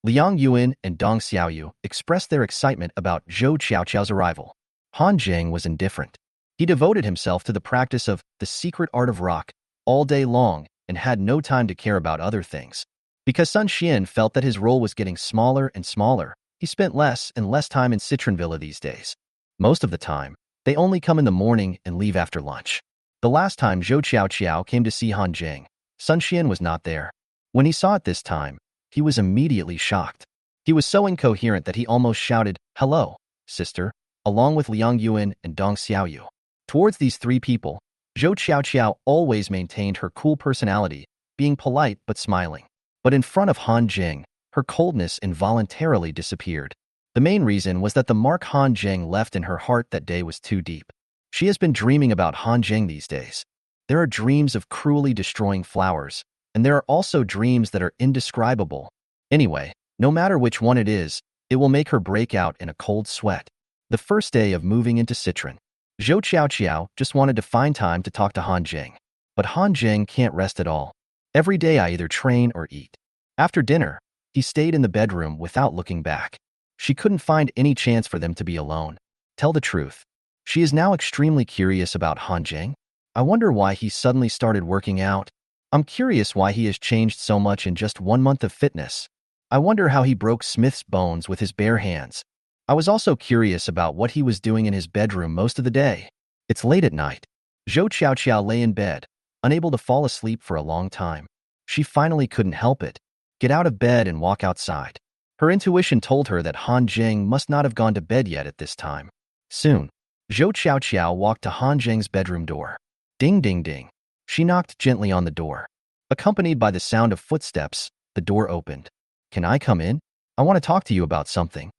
Liang Yuan and Dong Xiaoyu expressed their excitement about Zhou Qiaoqiao's arrival. Han Jing was indifferent. He devoted himself to the practice of the secret art of rock all day long and had no time to care about other things. Because Sun Xian felt that his role was getting smaller and smaller, he spent less and less time in Citron Villa these days. Most of the time, they only come in the morning and leave after lunch. The last time Zhou Qiaoqiao came to see Han Jing, Sun Xian was not there. When he saw it this time, he was immediately shocked. He was so incoherent that he almost shouted, "Hello, sister," along with Liang Yuan and Dong Xiaoyu. Towards these three people, Zhou Qiaoqiao always maintained her cool personality, being polite but smiling. But in front of Han Jing, her coldness involuntarily disappeared. The main reason was that the mark Han Jing left in her heart that day was too deep. She has been dreaming about Han Jing these days. There are dreams of cruelly destroying flowers, and there are also dreams that are indescribable. Anyway, no matter which one it is, it will make her break out in a cold sweat. The first day of moving into Citron, Zhou Qiaoqiao just wanted to find time to talk to Han Jing. But Han Jing can't rest at all. Every day I either train or eat. After dinner, he stayed in the bedroom without looking back. She couldn't find any chance for them to be alone. Tell the truth. She is now extremely curious about Han Jing. I wonder why he suddenly started working out. I'm curious why he has changed so much in just 1 month of fitness. I wonder how he broke Smith's bones with his bare hands. I was also curious about what he was doing in his bedroom most of the day. It's late at night. Zhou Qiaoqiao lay in bed, unable to fall asleep for a long time. She finally couldn't help it. Get out of bed and walk outside. Her intuition told her that Han Jing must not have gone to bed yet at this time. Soon, Zhou Qiaoqiao walked to Han Jing's bedroom door. Ding, ding, ding. She knocked gently on the door. Accompanied by the sound of footsteps, the door opened. Can I come in? I want to talk to you about something.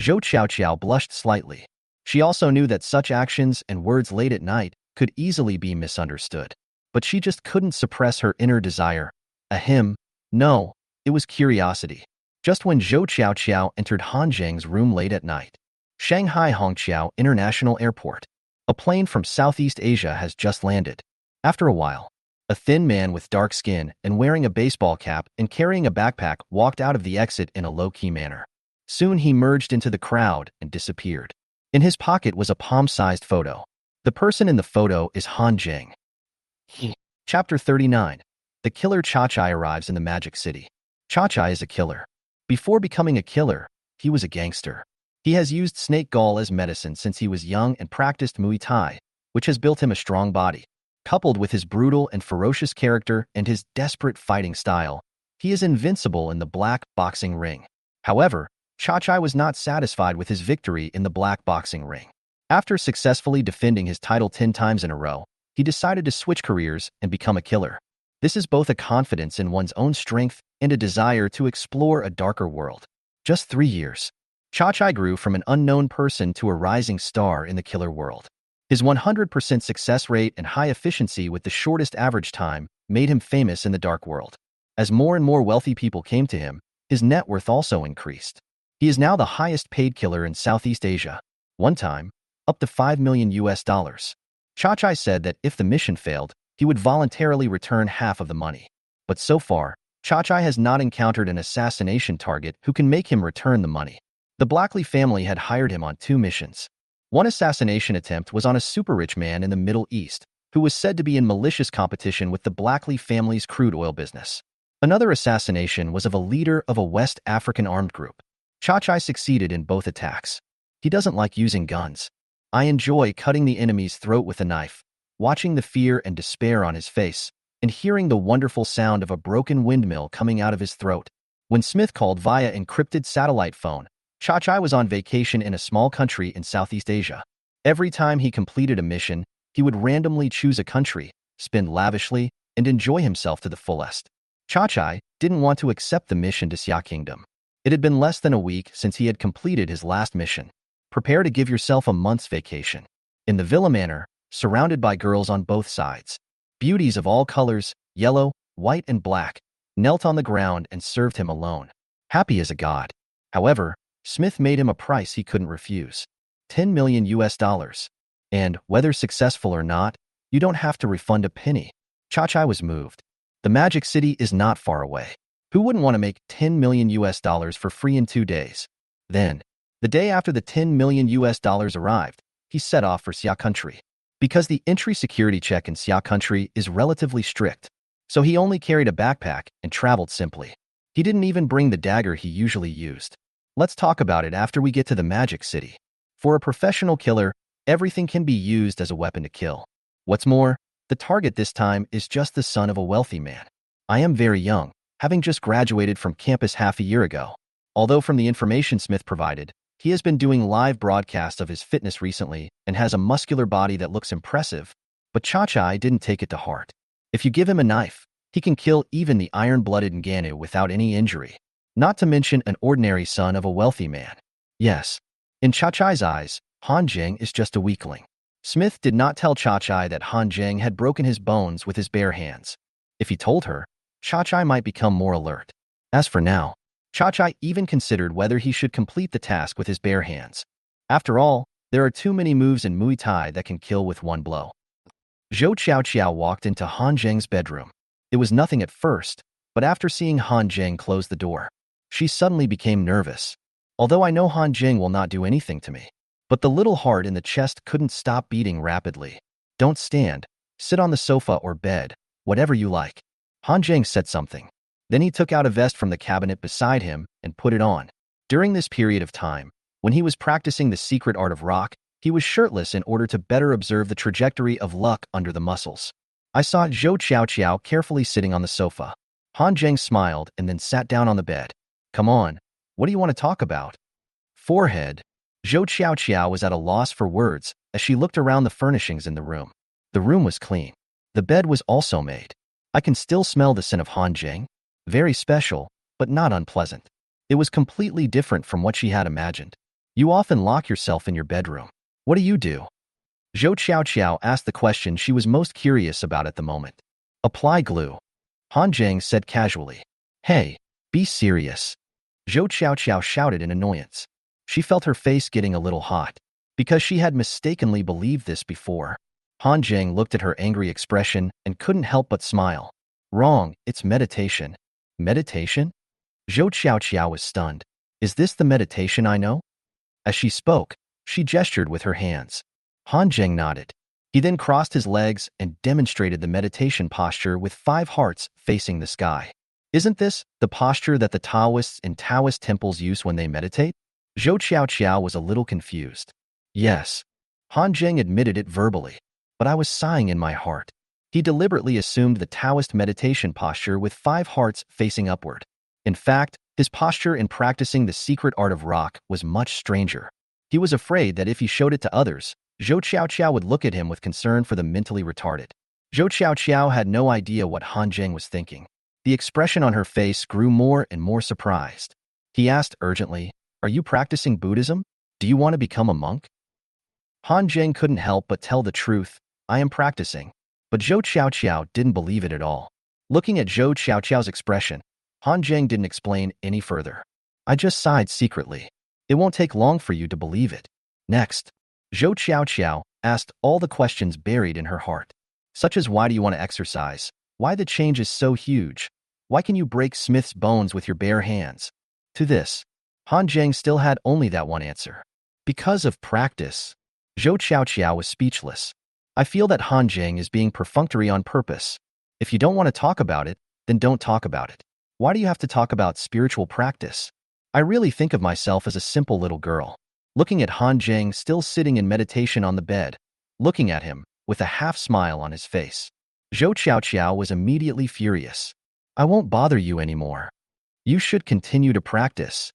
Zhou Qiaoqiao blushed slightly. She also knew that such actions and words late at night could easily be misunderstood. But she just couldn't suppress her inner desire. Ahem. No, it was curiosity. Just when Zhou Qiaoqiao entered Han Jing's room late at night, Shanghai Hongqiao International Airport, a plane from Southeast Asia has just landed. After a while, a thin man with dark skin and wearing a baseball cap and carrying a backpack walked out of the exit in a low-key manner. Soon he merged into the crowd and disappeared. In his pocket was a palm-sized photo. The person in the photo is Han Jing. Chapter 39. The killer Chachai arrives in the Magic City. Chachai is a killer. Before becoming a killer, he was a gangster. He has used snake gall as medicine since he was young and practiced Muay Thai, which has built him a strong body. Coupled with his brutal and ferocious character and his desperate fighting style, he is invincible in the black boxing ring. However, Chachai was not satisfied with his victory in the black boxing ring. After successfully defending his title 10 times in a row, he decided to switch careers and become a killer. This is both a confidence in one's own strength and a desire to explore a darker world. Just 3 years, Chachai grew from an unknown person to a rising star in the killer world. His 100% success rate and high efficiency with the shortest average time made him famous in the dark world. As more and more wealthy people came to him, his net worth also increased. He is now the highest paid killer in Southeast Asia. One time, up to $5 million. Chachai said that if the mission failed, he would voluntarily return half of the money. But so far, Chachai has not encountered an assassination target who can make him return the money. The Blackley family had hired him on 2 missions. One assassination attempt was on a super-rich man in the Middle East, who was said to be in malicious competition with the Blackley family's crude oil business. Another assassination was of a leader of a West African armed group. Chachai succeeded in both attacks. He doesn't like using guns. I enjoy cutting the enemy's throat with a knife, watching the fear and despair on his face, and hearing the wonderful sound of a broken windmill coming out of his throat. When Smith called via encrypted satellite phone, Chachai was on vacation in a small country in Southeast Asia. Every time he completed a mission, he would randomly choose a country, spend lavishly, and enjoy himself to the fullest. Chachai didn't want to accept the mission to Xia Kingdom. It had been less than a week since he had completed his last mission. Prepare to give yourself a month's vacation. In the Villa Manor, surrounded by girls on both sides. Beauties of all colors, yellow, white, and black, knelt on the ground and served him alone, happy as a god. However, Smith made him a price he couldn't refuse. 10 million US dollars. And, whether successful or not, you don't have to refund a penny. Chachai was moved. The Magic City is not far away. Who wouldn't want to make 10 million US dollars for free in 2 days? Then, the day after the 10 million US dollars arrived, he set off for Xia Country. Because the entry security check in Xia Country is relatively strict, so he only carried a backpack and traveled simply. He didn't even bring the dagger he usually used. Let's talk about it after we get to the Magic City. For a professional killer, everything can be used as a weapon to kill. What's more, the target this time is just the son of a wealthy man. I am very young, having just graduated from campus half a year ago. Although from the information Smith provided, he has been doing live broadcasts of his fitness recently and has a muscular body that looks impressive, but Chachai didn't take it to heart. If you give him a knife, he can kill even the iron-blooded Ngannou without any injury, not to mention an ordinary son of a wealthy man. Yes, in Chachai's eyes, Han Zheng is just a weakling. Smith did not tell Chachai that Han Zheng had broken his bones with his bare hands. If he told her, Chachai might become more alert. As for now, Chachai even considered whether he should complete the task with his bare hands. After all, there are too many moves in Muay Thai that can kill with one blow. Zhou Qiao walked into Han Zheng's bedroom. It was nothing at first, but after seeing Han Zheng close the door, she suddenly became nervous. Although I know Han Zheng will not do anything to me, but the little heart in the chest couldn't stop beating rapidly. Don't stand, sit on the sofa or bed, whatever you like. Han Zheng said something. Then he took out a vest from the cabinet beside him and put it on. During this period of time, when he was practicing the secret art of rock, he was shirtless in order to better observe the trajectory of luck under the muscles. I saw Zhou Qiao carefully sitting on the sofa. Han Zheng smiled and then sat down on the bed. Come on, what do you want to talk about? Forehead. Zhou Qiao was at a loss for words as she looked around the furnishings in the room. The room was clean. The bed was also made. I can still smell the scent of Han Zheng. Very special, but not unpleasant. It was completely different from what she had imagined. You often lock yourself in your bedroom. What do you do? Zhou Qiao asked the question she was most curious about at the moment. Apply glue. Han Zheng said casually. Hey, be serious. Zhou Qiao shouted in annoyance. She felt her face getting a little hot, because she had mistakenly believed this before. Han Zheng looked at her angry expression and couldn't help but smile. Wrong, it's meditation. Meditation? Zhou Qiao was stunned. Is this the meditation I know? As she spoke, she gestured with her hands. Han Zheng nodded. He then crossed his legs and demonstrated the meditation posture with 5 hearts facing the sky. Isn't this the posture that the Taoists in Taoist temples use when they meditate? Zhou Qiao was a little confused. Yes. Han Zheng admitted it verbally, but I was sighing in my heart. He deliberately assumed the Taoist meditation posture with 5 hearts facing upward. In fact, his posture in practicing the secret art of rock was much stranger. He was afraid that if he showed it to others, Zhou Qiao would look at him with concern for the mentally retarded. Zhou Qiao had no idea what Han Zheng was thinking. The expression on her face grew more and more surprised. He asked urgently, Are you practicing Buddhism? Do you want to become a monk? Han Zheng couldn't help but tell the truth. I am practicing. But Zhou Qiao didn't believe it at all. Looking at Zhou Qiao's expression, Han Zheng didn't explain any further. I just sighed secretly. It won't take long for you to believe it. Next, Zhou Qiao asked all the questions buried in her heart, such as why do you want to exercise? Why the change is so huge? Why can you break Smith's bones with your bare hands? To this, Han Zheng still had only that one answer. Because of practice. Zhou Qiao was speechless. I feel that Han Zheng is being perfunctory on purpose. If you don't want to talk about it, then don't talk about it. Why do you have to talk about spiritual practice? I really think of myself as a simple little girl. Looking at Han Zheng still sitting in meditation on the bed, looking at him with a half smile on his face. Zhou Qiao was immediately furious. I won't bother you anymore. You should continue to practice.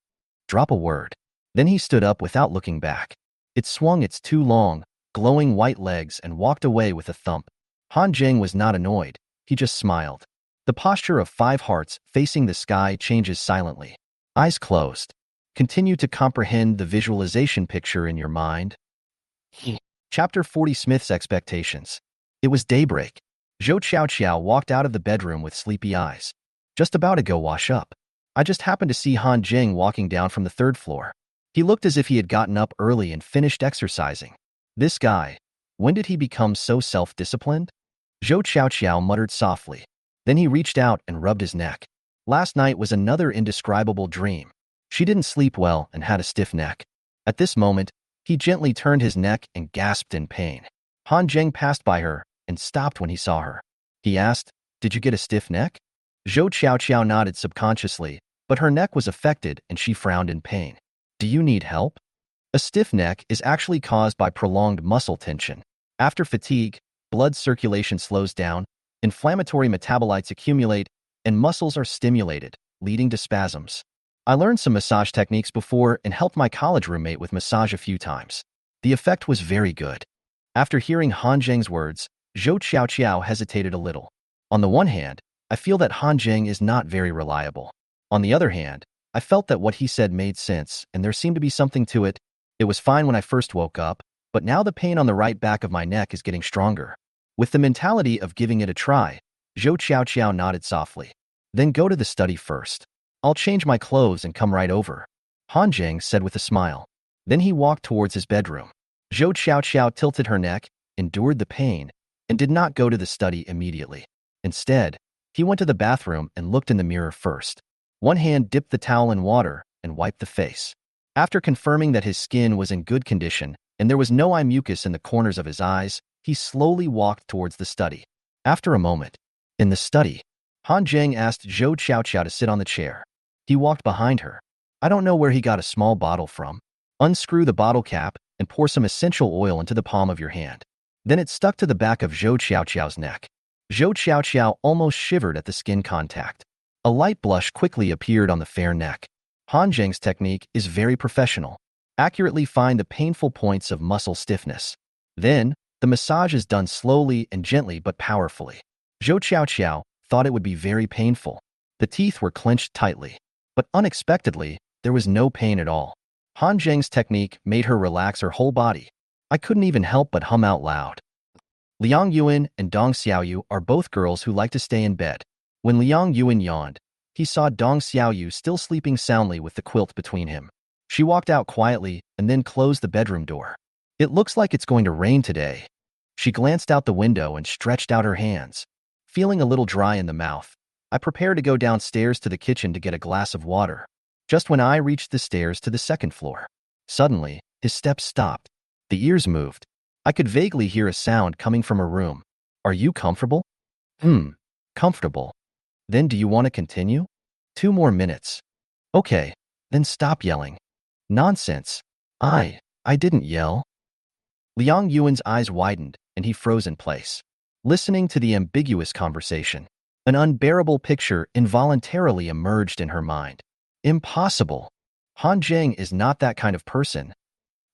Drop a word. Then he stood up without looking back. It swung its 2 long, glowing white legs and walked away with a thump. Han Zheng was not annoyed. He just smiled. The posture of 5 hearts facing the sky changes silently. Eyes closed. Continue to comprehend the visualization picture in your mind. Chapter 40 Smith's Expectations. It was daybreak. Zhou Qiao walked out of the bedroom with sleepy eyes. Just about to go wash up. I just happened to see Han Jing walking down from the third floor. He looked as if he had gotten up early and finished exercising. This guy, when did he become so self-disciplined? Zhou Qiao muttered softly. Then he reached out and rubbed his neck. Last night was another indescribable dream. She didn't sleep well and had a stiff neck. At this moment, he gently turned his neck and gasped in pain. Han Jing passed by her and stopped when he saw her. He asked, "Did you get a stiff neck?" Zhou Qiao nodded subconsciously, but her neck was affected and she frowned in pain. "Do you need help?" A stiff neck is actually caused by prolonged muscle tension. After fatigue, blood circulation slows down, inflammatory metabolites accumulate, and muscles are stimulated, leading to spasms. I learned some massage techniques before and helped my college roommate with massage a few times. The effect was very good. After hearing Han Jing's words, Zhou Qiao hesitated a little. On the one hand, I feel that Han Jing is not very reliable. On the other hand, I felt that what he said made sense and there seemed to be something to it. It was fine when I first woke up, but now the pain on the right back of my neck is getting stronger. With the mentality of giving it a try, Zhou Qiao nodded softly. "Then go to the study first. I'll change my clothes and come right over," Han Jing said with a smile. Then he walked towards his bedroom. Zhou Qiao tilted her neck, endured the pain, and did not go to the study immediately. Instead, he went to the bathroom and looked in the mirror first. One hand dipped the towel in water and wiped the face. After confirming that his skin was in good condition and there was no eye mucus in the corners of his eyes, he slowly walked towards the study. After a moment, in the study, Han Jing asked Zhou Qiao to sit on the chair. He walked behind her. "I don't know where he got a small bottle from. Unscrew the bottle cap and pour some essential oil into the palm of your hand." Then it stuck to the back of Zhou Qiao's neck. Zhou Qiao almost shivered at the skin contact. A light blush quickly appeared on the fair neck. Han Jing's technique is very professional. Accurately find the painful points of muscle stiffness. Then, the massage is done slowly and gently but powerfully. Zhou Qiao thought it would be very painful. The teeth were clenched tightly. But unexpectedly, there was no pain at all. Han Jing's technique made her relax her whole body. I couldn't even help but hum out loud. Liang Yuan and Dong Xiaoyu are both girls who like to stay in bed. When Liang Yuan yawned, he saw Dong Xiaoyu still sleeping soundly with the quilt between him. She walked out quietly and then closed the bedroom door. "It looks like it's going to rain today." She glanced out the window and stretched out her hands. Feeling a little dry in the mouth, I prepared to go downstairs to the kitchen to get a glass of water. Just when I reached the stairs to the second floor, suddenly, his steps stopped. The ears moved. I could vaguely hear a sound coming from a room. "Are you comfortable?" Comfortable. Then do you want to continue?" 2 more minutes." "Okay, then stop yelling." "Nonsense. I didn't yell." Liang Yuan's eyes widened and he froze in place, listening to the ambiguous conversation. An unbearable picture involuntarily emerged in her mind. Impossible. Han Jing is not that kind of person.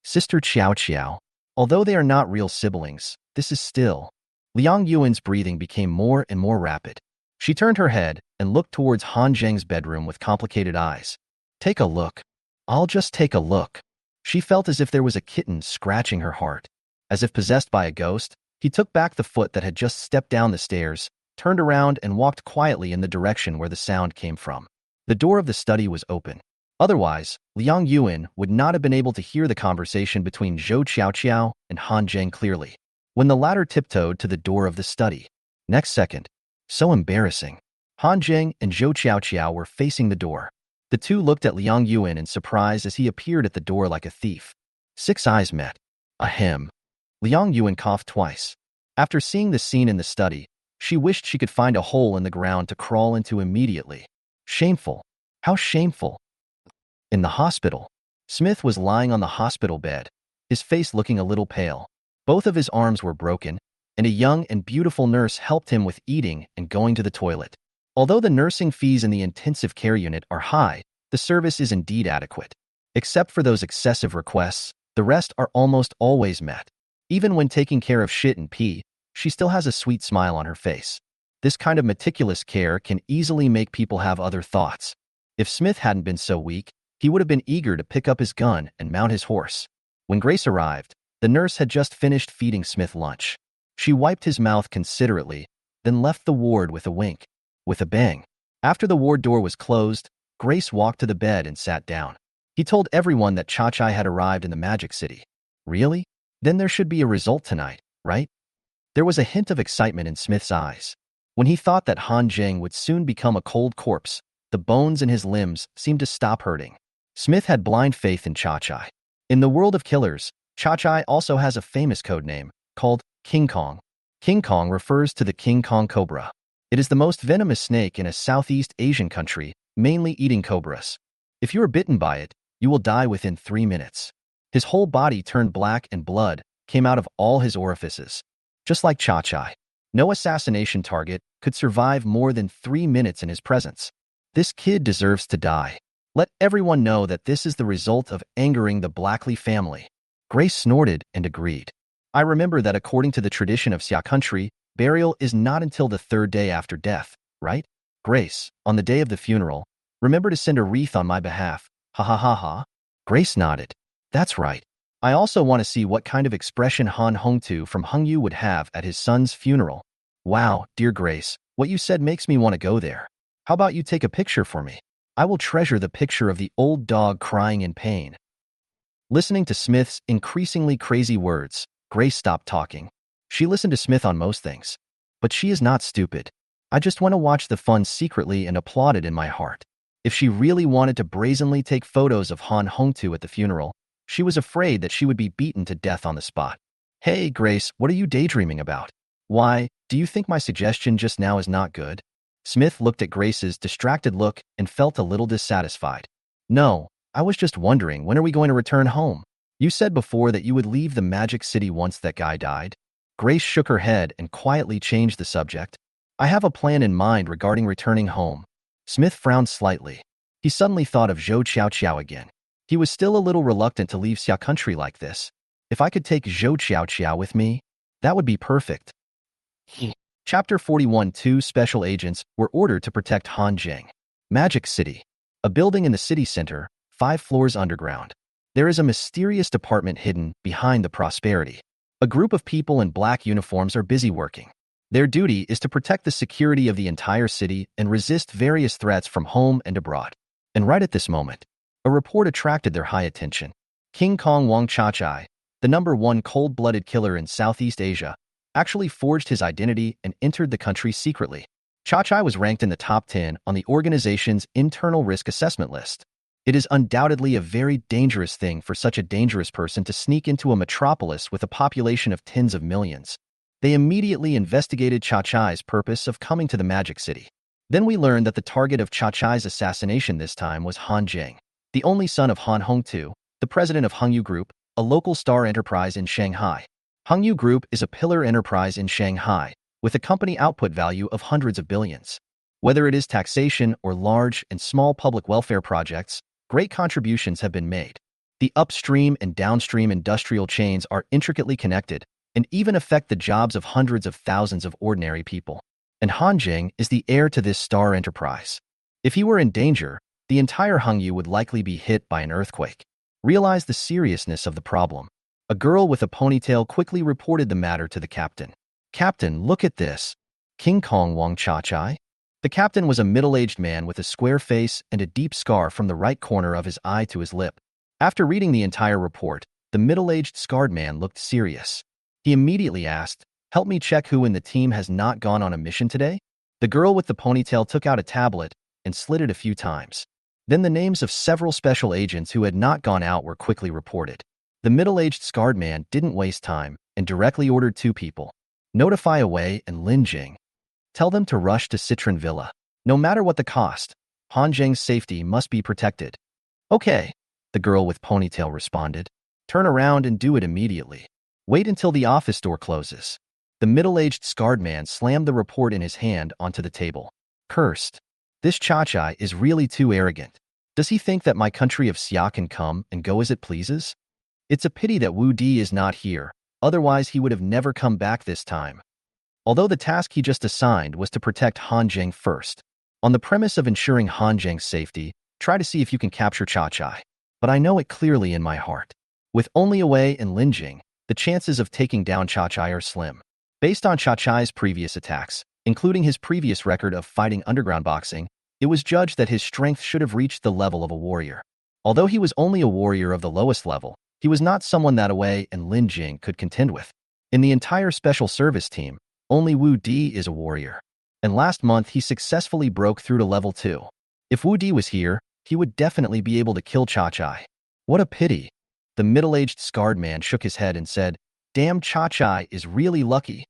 Sister Qiao. Although they are not real siblings, this is still. Liang Yuan's breathing became more and more rapid. She turned her head and looked towards Han Jing's bedroom with complicated eyes. "Take a look." "I'll just take a look." She felt as if there was a kitten scratching her heart. As if possessed by a ghost, he took back the foot that had just stepped down the stairs, turned around and walked quietly in the direction where the sound came from. The door of the study was open. Otherwise, Liang Yuan would not have been able to hear the conversation between Zhou Qiao and Han Jing clearly. When the latter tiptoed to the door of the study. Next second, so embarrassing. Han Jing and Zhou Qiao were facing the door. The two looked at Liang Yuan in surprise as he appeared at the door like a thief. 6 eyes met. Ahem. Liang Yuan coughed twice. After seeing the scene in the study, she wished she could find a hole in the ground to crawl into immediately. Shameful. How shameful. In the hospital, Smith was lying on the hospital bed, his face looking a little pale. Both of his arms were broken, and a young and beautiful nurse helped him with eating and going to the toilet. Although the nursing fees in the intensive care unit are high, the service is indeed adequate. Except for those excessive requests, the rest are almost always met. Even when taking care of shit and pee, she still has a sweet smile on her face. This kind of meticulous care can easily make people have other thoughts. If Smith hadn't been so weak, he would have been eager to pick up his gun and mount his horse. When Grace arrived, the nurse had just finished feeding Smith lunch. She wiped his mouth considerately, then left the ward with a wink. With a bang. After the ward door was closed, Grace walked to the bed and sat down. He told everyone that Cha-Chai had arrived in the Magic City. Really? Then there should be a result tonight, right? There was a hint of excitement in Smith's eyes. When he thought that Han Jing would soon become a cold corpse, the bones in his limbs seemed to stop hurting. Smith had blind faith in Cha-Chai. In the world of killers, Cha-Chai also has a famous code name, called King Kong. King Kong refers to the King Kong cobra. It is the most venomous snake in a Southeast Asian country, mainly eating cobras. If you are bitten by it, you will die within 3 minutes. His whole body turned black and blood came out of all his orifices. Just like Cha-Chai, no assassination target could survive more than 3 minutes in his presence. This kid deserves to die. Let everyone know that this is the result of angering the Blackley family. Grace snorted and agreed. I remember that according to the tradition of Xia country, burial is not until the 3rd day after death, right? Grace, on the day of the funeral, remember to send a wreath on my behalf. Ha ha ha ha. Grace nodded. That's right. I also want to see what kind of expression Han Hongtu from Hengyu would have at his son's funeral. Wow, dear Grace, what you said makes me want to go there. How about you take a picture for me? I will treasure the picture of the old dog crying in pain. Listening to Smith's increasingly crazy words, Grace stopped talking. She listened to Smith on most things. But she is not stupid. I just want to watch the fun secretly and applaud it in my heart. If she really wanted to brazenly take photos of Han Hongtu at the funeral, she was afraid that she would be beaten to death on the spot. Hey, Grace, what are you daydreaming about? Why, do you think my suggestion just now is not good? Smith looked at Grace's distracted look and felt a little dissatisfied. No, I was just wondering, when are we going to return home? You said before that you would leave the Magic City once that guy died. Grace shook her head and quietly changed the subject. I have a plan in mind regarding returning home. Smith frowned slightly. He suddenly thought of Zhou Qiao again. He was still a little reluctant to leave Xia country like this. If I could take Zhou Qiao with me, that would be perfect. Chapter 41. 2 special agents were ordered to protect Han Jing. Magic City. A building in the city center, 5 floors underground. There is a mysterious department hidden behind the prosperity. A group of people in black uniforms are busy working. Their duty is to protect the security of the entire city and resist various threats from home and abroad. And right at this moment, a report attracted their high attention. King Kong Wang Cha-Chai, the #1 cold-blooded killer in Southeast Asia, actually forged his identity and entered the country secretly. Cha-Chai was ranked in the top 10 on the organization's internal risk assessment list. It is undoubtedly a very dangerous thing for such a dangerous person to sneak into a metropolis with a population of tens of millions. They immediately investigated Cha-Chai's purpose of coming to the Magic City. Then we learned that the target of Cha-Chai's assassination this time was Han Jing, the only son of Han Hongtu, the president of Hengyu Group, a local star enterprise in Shanghai. Hengyu Group is a pillar enterprise in Shanghai, with a company output value of hundreds of billions. Whether it is taxation or large and small public welfare projects, great contributions have been made. The upstream and downstream industrial chains are intricately connected and even affect the jobs of hundreds of thousands of ordinary people. And Han Jing is the heir to this star enterprise. If he were in danger, the entire Hengyu would likely be hit by an earthquake. Realize the seriousness of the problem. A girl with a ponytail quickly reported the matter to the captain. Captain, look at this. King Kong Wang Cha-Chai? The captain was a middle-aged man with a square face and a deep scar from the right corner of his eye to his lip. After reading the entire report, the middle-aged scarred man looked serious. He immediately asked, "Help me check who in the team has not gone on a mission today?" The girl with the ponytail took out a tablet and slid it a few times. Then the names of several special agents who had not gone out were quickly reported. The middle-aged scarred man didn't waste time and directly ordered 2 people. Notify Away and Lin Jing. Tell them to rush to Citron Villa. No matter what the cost, Han Jing's safety must be protected. Okay, the girl with ponytail responded. Turn around and do it immediately. Wait until the office door closes. The middle-aged scarred man slammed the report in his hand onto the table. Cursed. This Cha-Chai is really too arrogant. Does he think that my country of Xia can come and go as it pleases? It's a pity that Wu Di is not here, otherwise he would have never come back this time. Although the task he just assigned was to protect Han Jing first. On the premise of ensuring Han Jing's safety, try to see if you can capture Cha-Chai. But I know it clearly in my heart. With only Away and Lin Jing, the chances of taking down Cha-Chai are slim. Based on Cha-Chai's previous attacks, including his previous record of fighting underground boxing, It was judged that his strength should have reached the level of a warrior. Although he was only a warrior of the lowest level, he was not someone that Wei and Lin Jing could contend with. In the entire special service team, only Wu Di is a warrior. And last month, he successfully broke through to level 2. If Wu Di was here, he would definitely be able to kill Cha-Chai. What a pity. The middle-aged scarred man shook his head and said, "Damn, Cha-Chai is really lucky."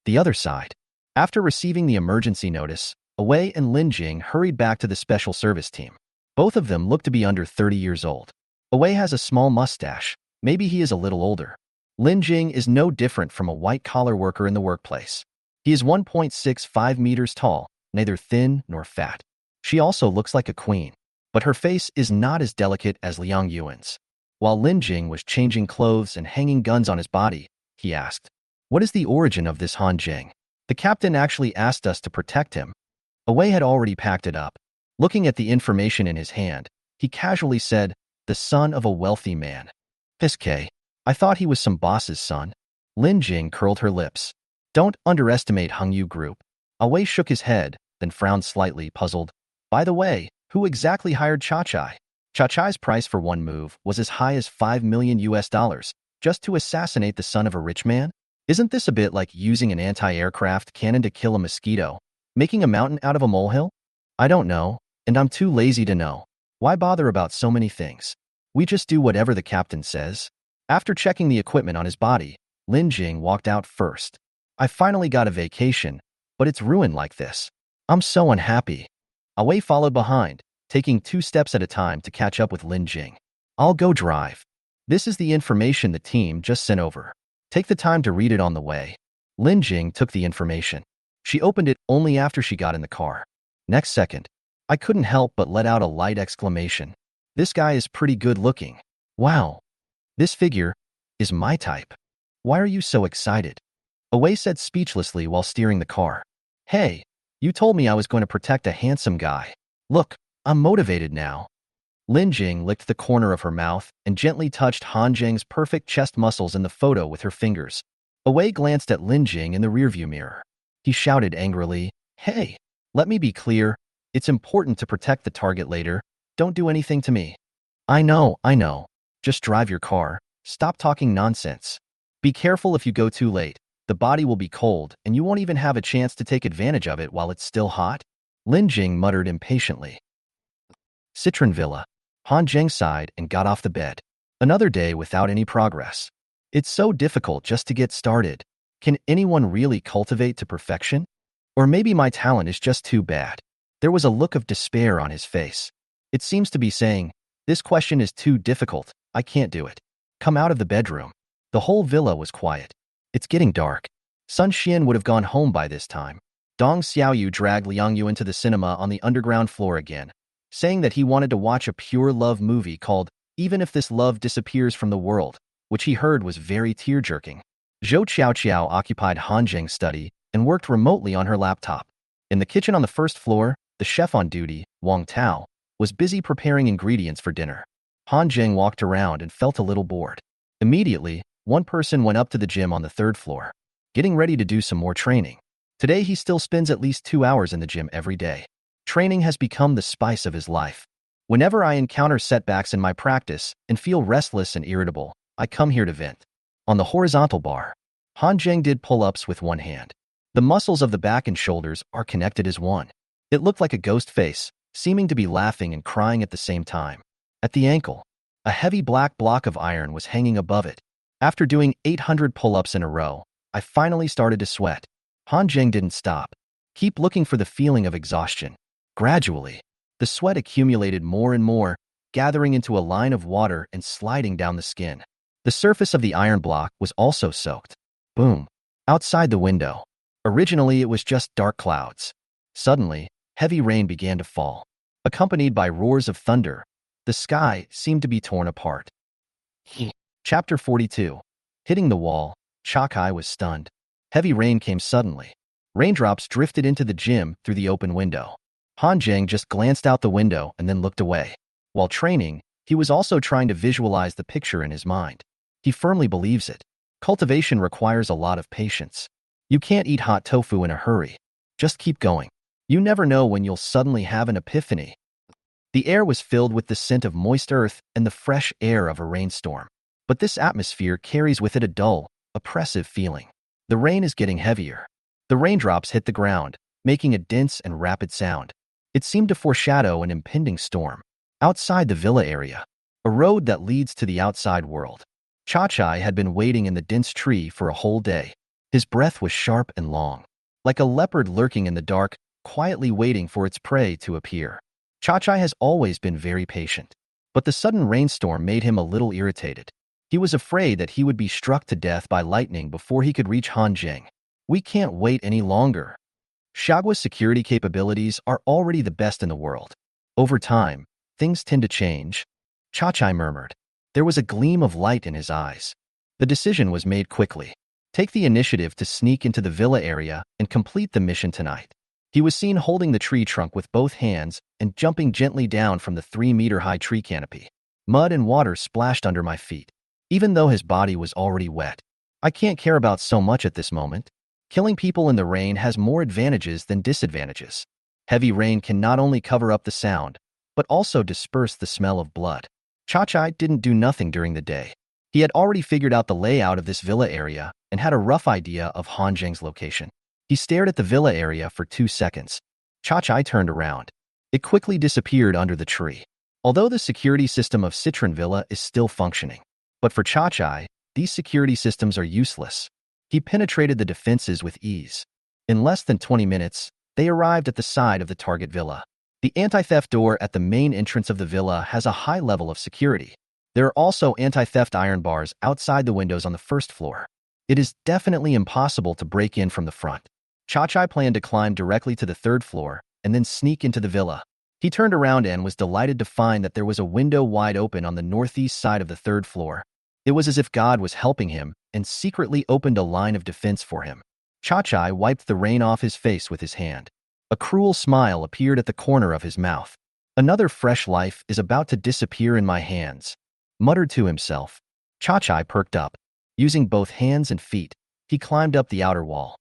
The other side. After receiving the emergency notice, Wei and Lin Jing hurried back to the special service team. Both of them look to be under 30 years old. Wei has a small mustache. Maybe he is a little older. Lin Jing is no different from a white-collar worker in the workplace. He is 1.65 meters tall, neither thin nor fat. She also looks like a queen, but her face is not as delicate as Liang Yuan's. While Lin Jing was changing clothes and hanging guns on his body, he asked, "What is the origin of this Han Jing? The captain actually asked us to protect him." Wei had already packed it up. Looking at the information in his hand, he casually said, "The son of a wealthy man." "Piske, I thought he was some boss's son." Lin Jing curled her lips. "Don't underestimate Hengyu Group." Wei shook his head, then frowned slightly, puzzled. "By the way, who exactly hired Cha-Chai?" Cha-Chai's price for one move was as high as $5 million just to assassinate the son of a rich man? Isn't this a bit like using an anti-aircraft cannon to kill a mosquito, making a mountain out of a molehill? I don't know, and I'm too lazy to know. Why bother about so many things? We just do whatever the captain says. After checking the equipment on his body, Lin Jing walked out first. "I finally got a vacation, but it's ruined like this. I'm so unhappy." Wei followed behind, taking 2 steps at a time to catch up with Lin Jing. "I'll go drive. This is the information the team just sent over. Take the time to read it on the way." Lin Jing took the information. She opened it only after she got in the car. Next second, I couldn't help but let out a light exclamation. "This guy is pretty good looking. Wow. This figure is my type. Why are you so excited?" Wei said speechlessly while steering the car. "Hey, you told me I was going to protect a handsome guy. Look, I'm motivated now." Lin Jing licked the corner of her mouth and gently touched Han Jing's perfect chest muscles in the photo with her fingers. Wei glanced at Lin Jing in the rearview mirror. He shouted angrily, "Hey, let me be clear. It's important to protect the target later. Don't do anything to me." I know. Just drive your car. Stop talking nonsense. Be careful if you go too late. The body will be cold, and you won't even have a chance to take advantage of it while it's still hot." Lin Jing muttered impatiently. Citron Villa. Han Jing sighed and got off the bed. Another day without any progress. It's so difficult just to get started. Can anyone really cultivate to perfection? Or maybe my talent is just too bad. There was a look of despair on his face. It seems to be saying, "This question is too difficult. I can't do it. Come out of the bedroom." The whole villa was quiet. It's getting dark. Sun Xian would have gone home by this time. Dong Xiaoyu dragged Liang Yu into the cinema on the underground floor again, saying that he wanted to watch a pure love movie called Even If This Love Disappears from the World, which he heard was very tear-jerking. Zhou Qiaoqiao occupied Han Jing's study and worked remotely on her laptop. In the kitchen on the first floor, the chef on duty, Wang Tao, was busy preparing ingredients for dinner. Han Jing walked around and felt a little bored. Immediately, one person went up to the gym on the 3rd floor, getting ready to do some more training. Today he still spends at least 2 hours in the gym every day. Training has become the spice of his life. Whenever I encounter setbacks in my practice and feel restless and irritable, I come here to vent. On the horizontal bar, Han Jing did pull-ups with one hand. The muscles of the back and shoulders are connected as one. It looked like a ghost face, seeming to be laughing and crying at the same time. At the ankle, a heavy black block of iron was hanging above it. After doing 800 pull-ups in a row, I finally started to sweat. Han Jing didn't stop. Keep looking for the feeling of exhaustion. Gradually, the sweat accumulated more and more, gathering into a line of water and sliding down the skin. The surface of the iron block was also soaked. Boom. Outside the window. Originally, it was just dark clouds. Suddenly, heavy rain began to fall. Accompanied by roars of thunder, the sky seemed to be torn apart. Chapter 42. Hitting the wall, Chakai was stunned. Heavy rain came suddenly. Raindrops drifted into the gym through the open window. Han Jing just glanced out the window and then looked away. While training, he was also trying to visualize the picture in his mind. He firmly believes it. Cultivation requires a lot of patience. You can't eat hot tofu in a hurry. Just keep going. You never know when you'll suddenly have an epiphany. The air was filled with the scent of moist earth and the fresh air of a rainstorm. But this atmosphere carries with it a dull, oppressive feeling. The rain is getting heavier. The raindrops hit the ground, making a dense and rapid sound. It seemed to foreshadow an impending storm. Outside the villa area, a road that leads to the outside world. Chachai had been waiting in the dense tree for a whole day. His breath was sharp and long, like a leopard lurking in the dark, quietly waiting for its prey to appear. Chachai has always been very patient, but the sudden rainstorm made him a little irritated. He was afraid that he would be struck to death by lightning before he could reach Hanjing. We can't wait any longer. Xiaogua's security capabilities are already the best in the world. Over time, things tend to change. Chachai murmured. There was a gleam of light in his eyes. The decision was made quickly. Take the initiative to sneak into the villa area and complete the mission tonight. He was seen holding the tree trunk with both hands and jumping gently down from the 3-meter-high tree canopy. Mud and water splashed under my feet, even though his body was already wet. I can't care about so much at this moment. Killing people in the rain has more advantages than disadvantages. Heavy rain can not only cover up the sound, but also disperse the smell of blood. Chachai didn't do nothing during the day. He had already figured out the layout of this villa area and had a rough idea of Hanjing's location. He stared at the villa area for 2 seconds. Chachai turned around. It quickly disappeared under the tree. Although the security system of Citron Villa is still functioning, but for Chachai, these security systems are useless. He penetrated the defenses with ease. In less than 20 minutes, they arrived at the side of the target villa. The anti-theft door at the main entrance of the villa has a high level of security. There are also anti-theft iron bars outside the windows on the first floor. It is definitely impossible to break in from the front. Chachai planned to climb directly to the 3rd floor and then sneak into the villa. He turned around and was delighted to find that there was a window wide open on the northeast side of the 3rd floor. It was as if God was helping him and secretly opened a line of defense for him. Chachai wiped the rain off his face with his hand. A cruel smile appeared at the corner of his mouth. Another fresh life is about to disappear in my hands, muttered to himself. Chachai perked up. Using both hands and feet, he climbed up the outer wall.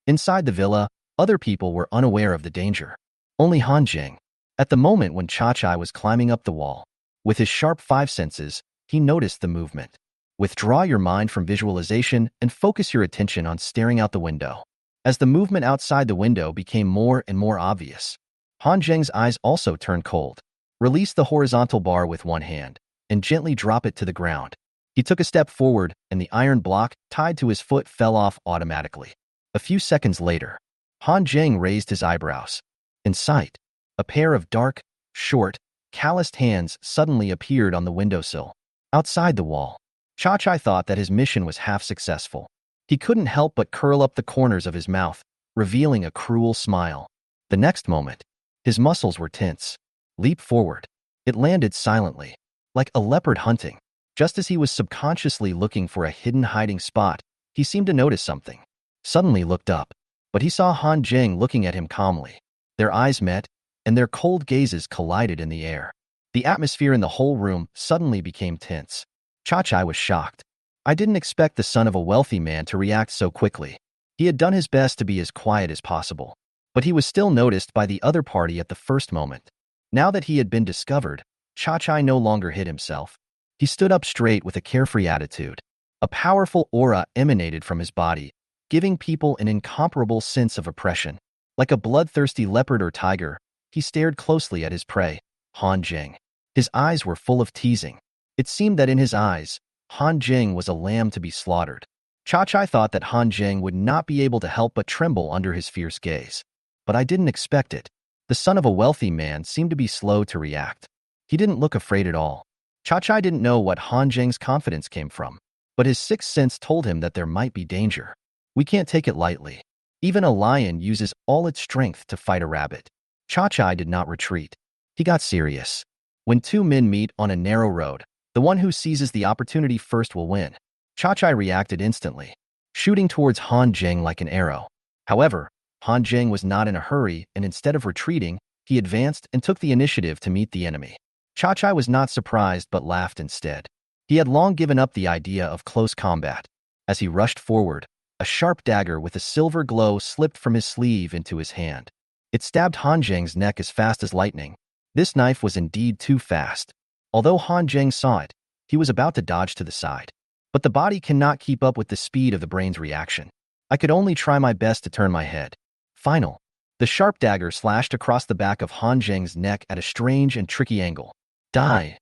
Inside the villa, other people were unaware of the danger. Only Hanjing. At the moment when Chachai was climbing up the wall, with his sharp 5 senses, he noticed the movement. Withdraw your mind from visualization and focus your attention on staring out the window. As the movement outside the window became more and more obvious, Hanjing's eyes also turned cold. Release the horizontal bar with one hand and gently drop it to the ground. He took a step forward and the iron block tied to his foot fell off automatically. A few seconds later, Hanjing raised his eyebrows. In sight, a pair of dark, short, calloused hands suddenly appeared on the windowsill. Outside the wall, Chachai thought that his mission was half successful. He couldn't help but curl up the corners of his mouth, revealing a cruel smile. The next moment, his muscles were tense. Leap forward. It landed silently, like a leopard hunting. Just as he was subconsciously looking for a hidden hiding spot, he seemed to notice something. Suddenly looked up, but he saw Hanjing looking at him calmly. Their eyes met, and their cold gazes collided in the air. The atmosphere in the whole room suddenly became tense. Chachai was shocked. I didn't expect the son of a wealthy man to react so quickly. He had done his best to be as quiet as possible, but he was still noticed by the other party at the first moment. Now that he had been discovered, Chachai no longer hid himself. He stood up straight with a carefree attitude. A powerful aura emanated from his body, giving people an incomparable sense of oppression. Like a bloodthirsty leopard or tiger, he stared closely at his prey, Hanjing. His eyes were full of teasing. It seemed that in his eyes, Hanjing was a lamb to be slaughtered. Chachai thought that Hanjing would not be able to help but tremble under his fierce gaze. But I didn't expect it. The son of a wealthy man seemed to be slow to react. He didn't look afraid at all. Chachai didn't know what Hanjing's confidence came from, but his sixth sense told him that there might be danger. We can't take it lightly. Even a lion uses all its strength to fight a rabbit. Chachai did not retreat. He got serious. When two men meet on a narrow road, the one who seizes the opportunity first will win. Chachai reacted instantly, shooting towards Hanjing like an arrow. However, Hanjing was not in a hurry, and instead of retreating, he advanced and took the initiative to meet the enemy. Chachai was not surprised but laughed instead. He had long given up the idea of close combat. As he rushed forward, a sharp dagger with a silver glow slipped from his sleeve into his hand. It stabbed Han Zheng's neck as fast as lightning. This knife was indeed too fast. Although Han Zheng saw it, he was about to dodge to the side. But the body cannot keep up with the speed of the brain's reaction. I could only try my best to turn my head. Final. The sharp dagger slashed across the back of Han Zheng's neck at a strange and tricky angle. Die!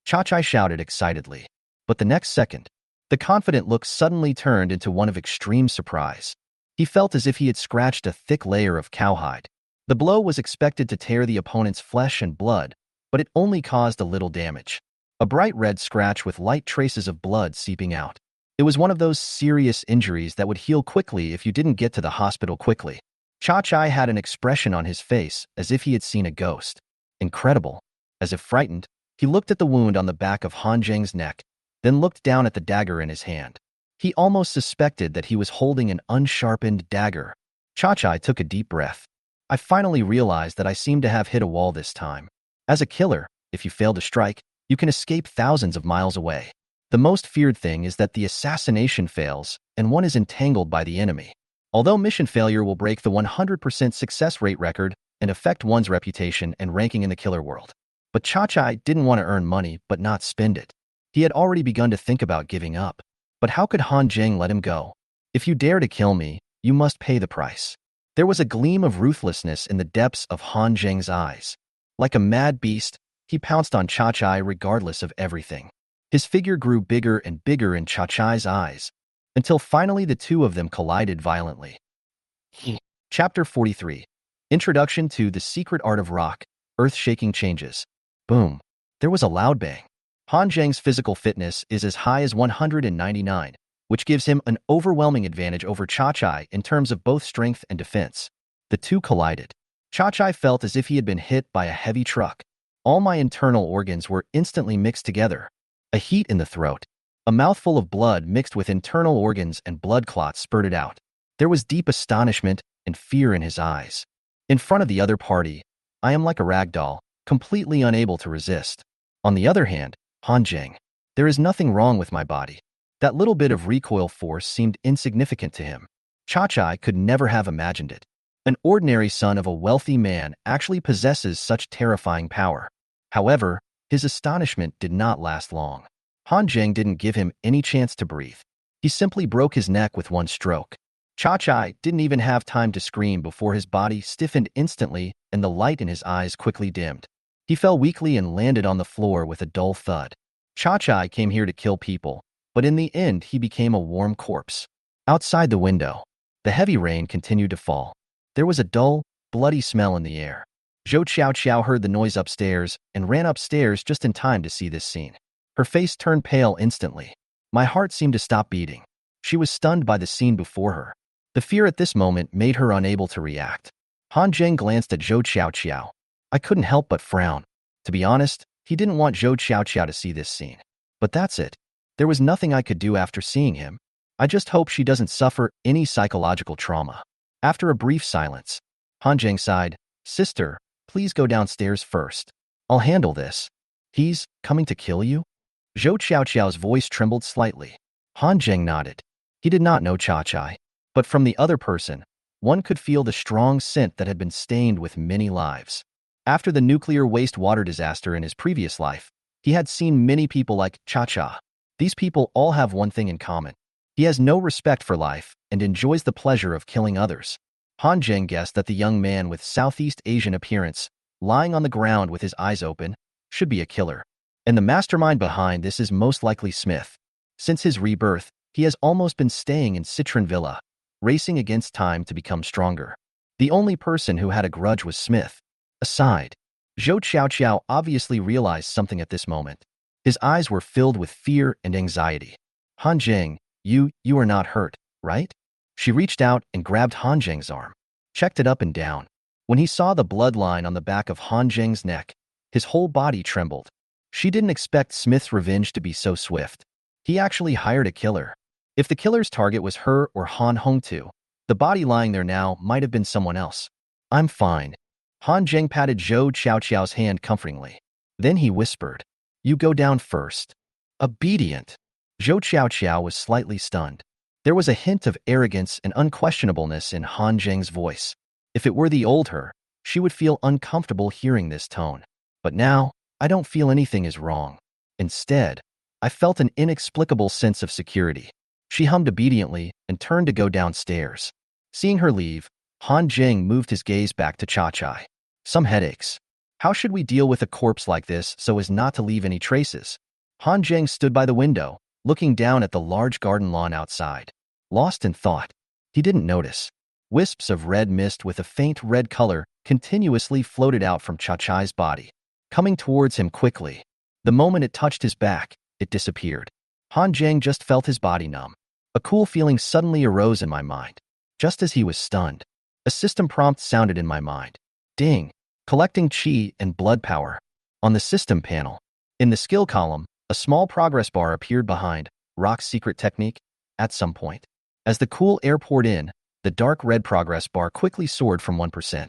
Cha-Chai shouted excitedly. But the next second, the confident look suddenly turned into one of extreme surprise. He felt as if he had scratched a thick layer of cowhide. The blow was expected to tear the opponent's flesh and blood, but it only caused a little damage. A bright red scratch with light traces of blood seeping out. It was one of those serious injuries that would heal quickly if you didn't get to the hospital quickly. Cha-Chai had an expression on his face as if he had seen a ghost. Incredible. As if frightened, he looked at the wound on the back of Han Zheng's neck, then looked down at the dagger in his hand. He almost suspected that he was holding an unsharpened dagger. Cha-Chai took a deep breath. I finally realized that I seemed to have hit a wall this time. As a killer, if you fail to strike, you can escape thousands of miles away. The most feared thing is that the assassination fails and one is entangled by the enemy. Although mission failure will break the 100% success rate record and affect one's reputation and ranking in the killer world. But Cha-Chai didn't want to earn money but not spend it. He had already begun to think about giving up. But how could Han Zheng let him go? If you dare to kill me, you must pay the price. There was a gleam of ruthlessness in the depths of Han Zheng's eyes. Like a mad beast, he pounced on Cha-Chai regardless of everything. His figure grew bigger and bigger in Cha-Chai's eyes, until finally the two of them collided violently. Chapter 43. Introduction to The Secret Art of Rock, Earth-Shaking Changes. Boom. There was a loud bang. Han Zheng's physical fitness is as high as 199, which gives him an overwhelming advantage over Cha-Chai in terms of both strength and defense. The two collided. Cha-Chai felt as if he had been hit by a heavy truck. All my internal organs were instantly mixed together. A heat in the throat. A mouthful of blood mixed with internal organs and blood clots spurted out. There was deep astonishment and fear in his eyes. In front of the other party, I am like a rag doll, completely unable to resist. On the other hand, Han Zheng, there is nothing wrong with my body. That little bit of recoil force seemed insignificant to him. Cha-Chai could never have imagined it. An ordinary son of a wealthy man actually possesses such terrifying power. However, his astonishment did not last long. Han Zheng didn't give him any chance to breathe. He simply broke his neck with one stroke. Cha-Chai didn't even have time to scream before his body stiffened instantly and the light in his eyes quickly dimmed. He fell weakly and landed on the floor with a dull thud. Cha-Chai came here to kill people, but in the end he became a warm corpse. Outside the window, the heavy rain continued to fall. There was a dull, bloody smell in the air. Zhou Qiao heard the noise upstairs and ran upstairs just in time to see this scene. Her face turned pale instantly. My heart seemed to stop beating. She was stunned by the scene before her. The fear at this moment made her unable to react. Han Zheng glanced at Zhou Qiao. I couldn't help but frown. To be honest, he didn't want Zhou Qiao to see this scene. But that's it. There was nothing I could do after seeing him. I just hope she doesn't suffer any psychological trauma. After a brief silence, Han Zheng sighed, "Sister, please go downstairs first. I'll handle this." "He's coming to kill you?" Zhou Qiao's voice trembled slightly. Han Zheng nodded. He did not know Cha-Chai, but from the other person, one could feel the strong scent that had been stained with many lives. After the nuclear wastewater disaster in his previous life, he had seen many people like Cha-Chai. These people all have one thing in common. He has no respect for life and enjoys the pleasure of killing others. Han Zheng guessed that the young man with Southeast Asian appearance, lying on the ground with his eyes open, should be a killer. And the mastermind behind this is most likely Smith. Since his rebirth, he has almost been staying in Citron Villa, racing against time to become stronger. The only person who had a grudge was Smith. Aside, Zhou Qiao obviously realized something at this moment. His eyes were filled with fear and anxiety. Han Zheng, you are not hurt, right? She reached out and grabbed Han Zheng's arm, checked it up and down. When he saw the bloodline on the back of Han Zheng's neck, his whole body trembled. She didn't expect Smith's revenge to be so swift. He actually hired a killer. If the killer's target was her or Han Hongtu, the body lying there now might have been someone else. "I'm fine." Han Zheng patted Zhou Qiao's hand comfortingly. Then he whispered, "You go down first." Obedient. Zhou Qiao was slightly stunned. There was a hint of arrogance and unquestionableness in Han Zheng's voice. If it were the old her, she would feel uncomfortable hearing this tone. But now, I don't feel anything is wrong. Instead, I felt an inexplicable sense of security. She hummed obediently and turned to go downstairs. Seeing her leave, Han Jing moved his gaze back to Cha-Chai. Some headaches. How should we deal with a corpse like this so as not to leave any traces? Han Jing stood by the window, looking down at the large garden lawn outside. Lost in thought, he didn't notice. Wisps of red mist with a faint red color continuously floated out from Cha-Chai's body, coming towards him quickly. The moment it touched his back, it disappeared. Han Jing just felt his body numb. A cool feeling suddenly arose in my mind. Just as he was stunned, a system prompt sounded in my mind. Ding! Collecting chi and blood power. On the system panel, in the skill column, a small progress bar appeared behind Rock's secret technique. At some point, as the cool air poured in, the dark red progress bar quickly soared from 1%.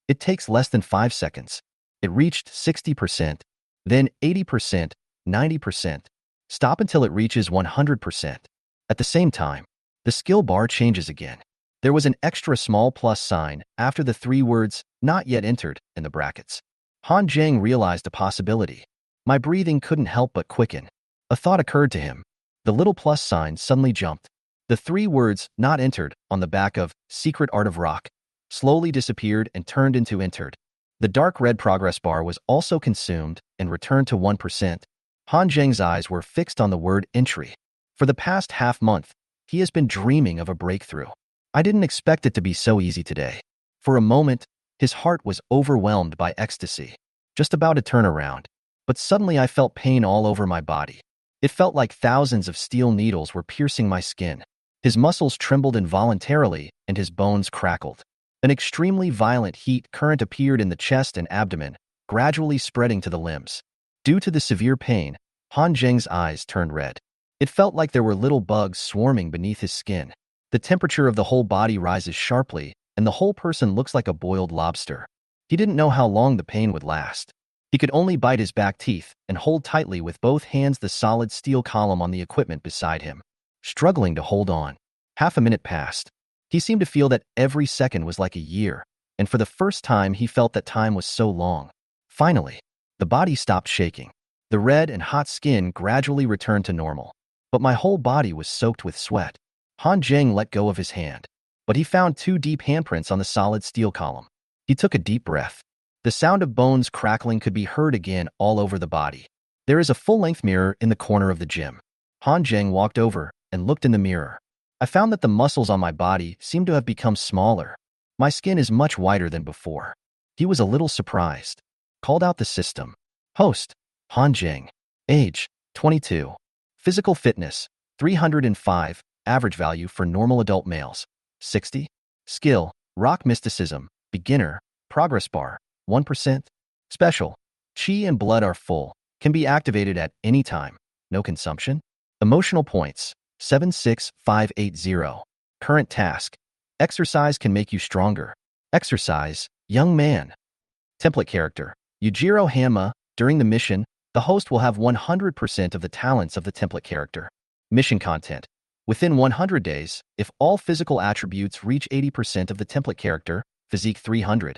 It takes less than 5 seconds. It reached 60%, then 80%, 90%. Stop until it reaches 100%. At the same time, the skill bar changes again. There was an extra small plus sign after the 3 words, "not yet entered," in the brackets. Han Jing realized a possibility. My breathing couldn't help but quicken. A thought occurred to him. The little plus sign suddenly jumped. The 3 words, "not entered," on the back of Secret Art of Rock slowly disappeared and turned into entered. The dark red progress bar was also consumed and returned to 1%. Han Jing's eyes were fixed on the word entry. For the past half-month, he has been dreaming of a breakthrough. I didn't expect it to be so easy today. For a moment, his heart was overwhelmed by ecstasy, just about to turn around. But suddenly I felt pain all over my body. It felt like thousands of steel needles were piercing my skin. His muscles trembled involuntarily and his bones crackled. An extremely violent heat current appeared in the chest and abdomen, gradually spreading to the limbs. Due to the severe pain, Han Jing's eyes turned red. It felt like there were little bugs swarming beneath his skin. The temperature of the whole body rises sharply, and the whole person looks like a boiled lobster. He didn't know how long the pain would last. He could only bite his back teeth and hold tightly with both hands the solid steel column on the equipment beside him, struggling to hold on. Half a minute passed. He seemed to feel that every second was like a year, and for the first time he felt that time was so long. Finally, the body stopped shaking. The red and hot skin gradually returned to normal, but my whole body was soaked with sweat. Han Jing let go of his hand, but he found 2 deep handprints on the solid steel column. He took a deep breath. The sound of bones crackling could be heard again all over the body. There is a full-length mirror in the corner of the gym. Han Jing walked over and looked in the mirror. I found that the muscles on my body seemed to have become smaller. My skin is much whiter than before. He was a little surprised. Called out the system. Host, Han Jing. Age, 22. Physical fitness, 305. Average value for normal adult males, 60. Skill, Rock Mysticism, Beginner, Progress Bar, 1%. Special, Chi and blood are full, can be activated at any time, no consumption. Emotional points, 76580. Current task, exercise can make you stronger. Exercise, young man. Template character, Yujiro Hanma. During the mission, the host will have 100% of the talents of the template character. Mission content. Within 100 days, if all physical attributes reach 80% of the template character, physique 300,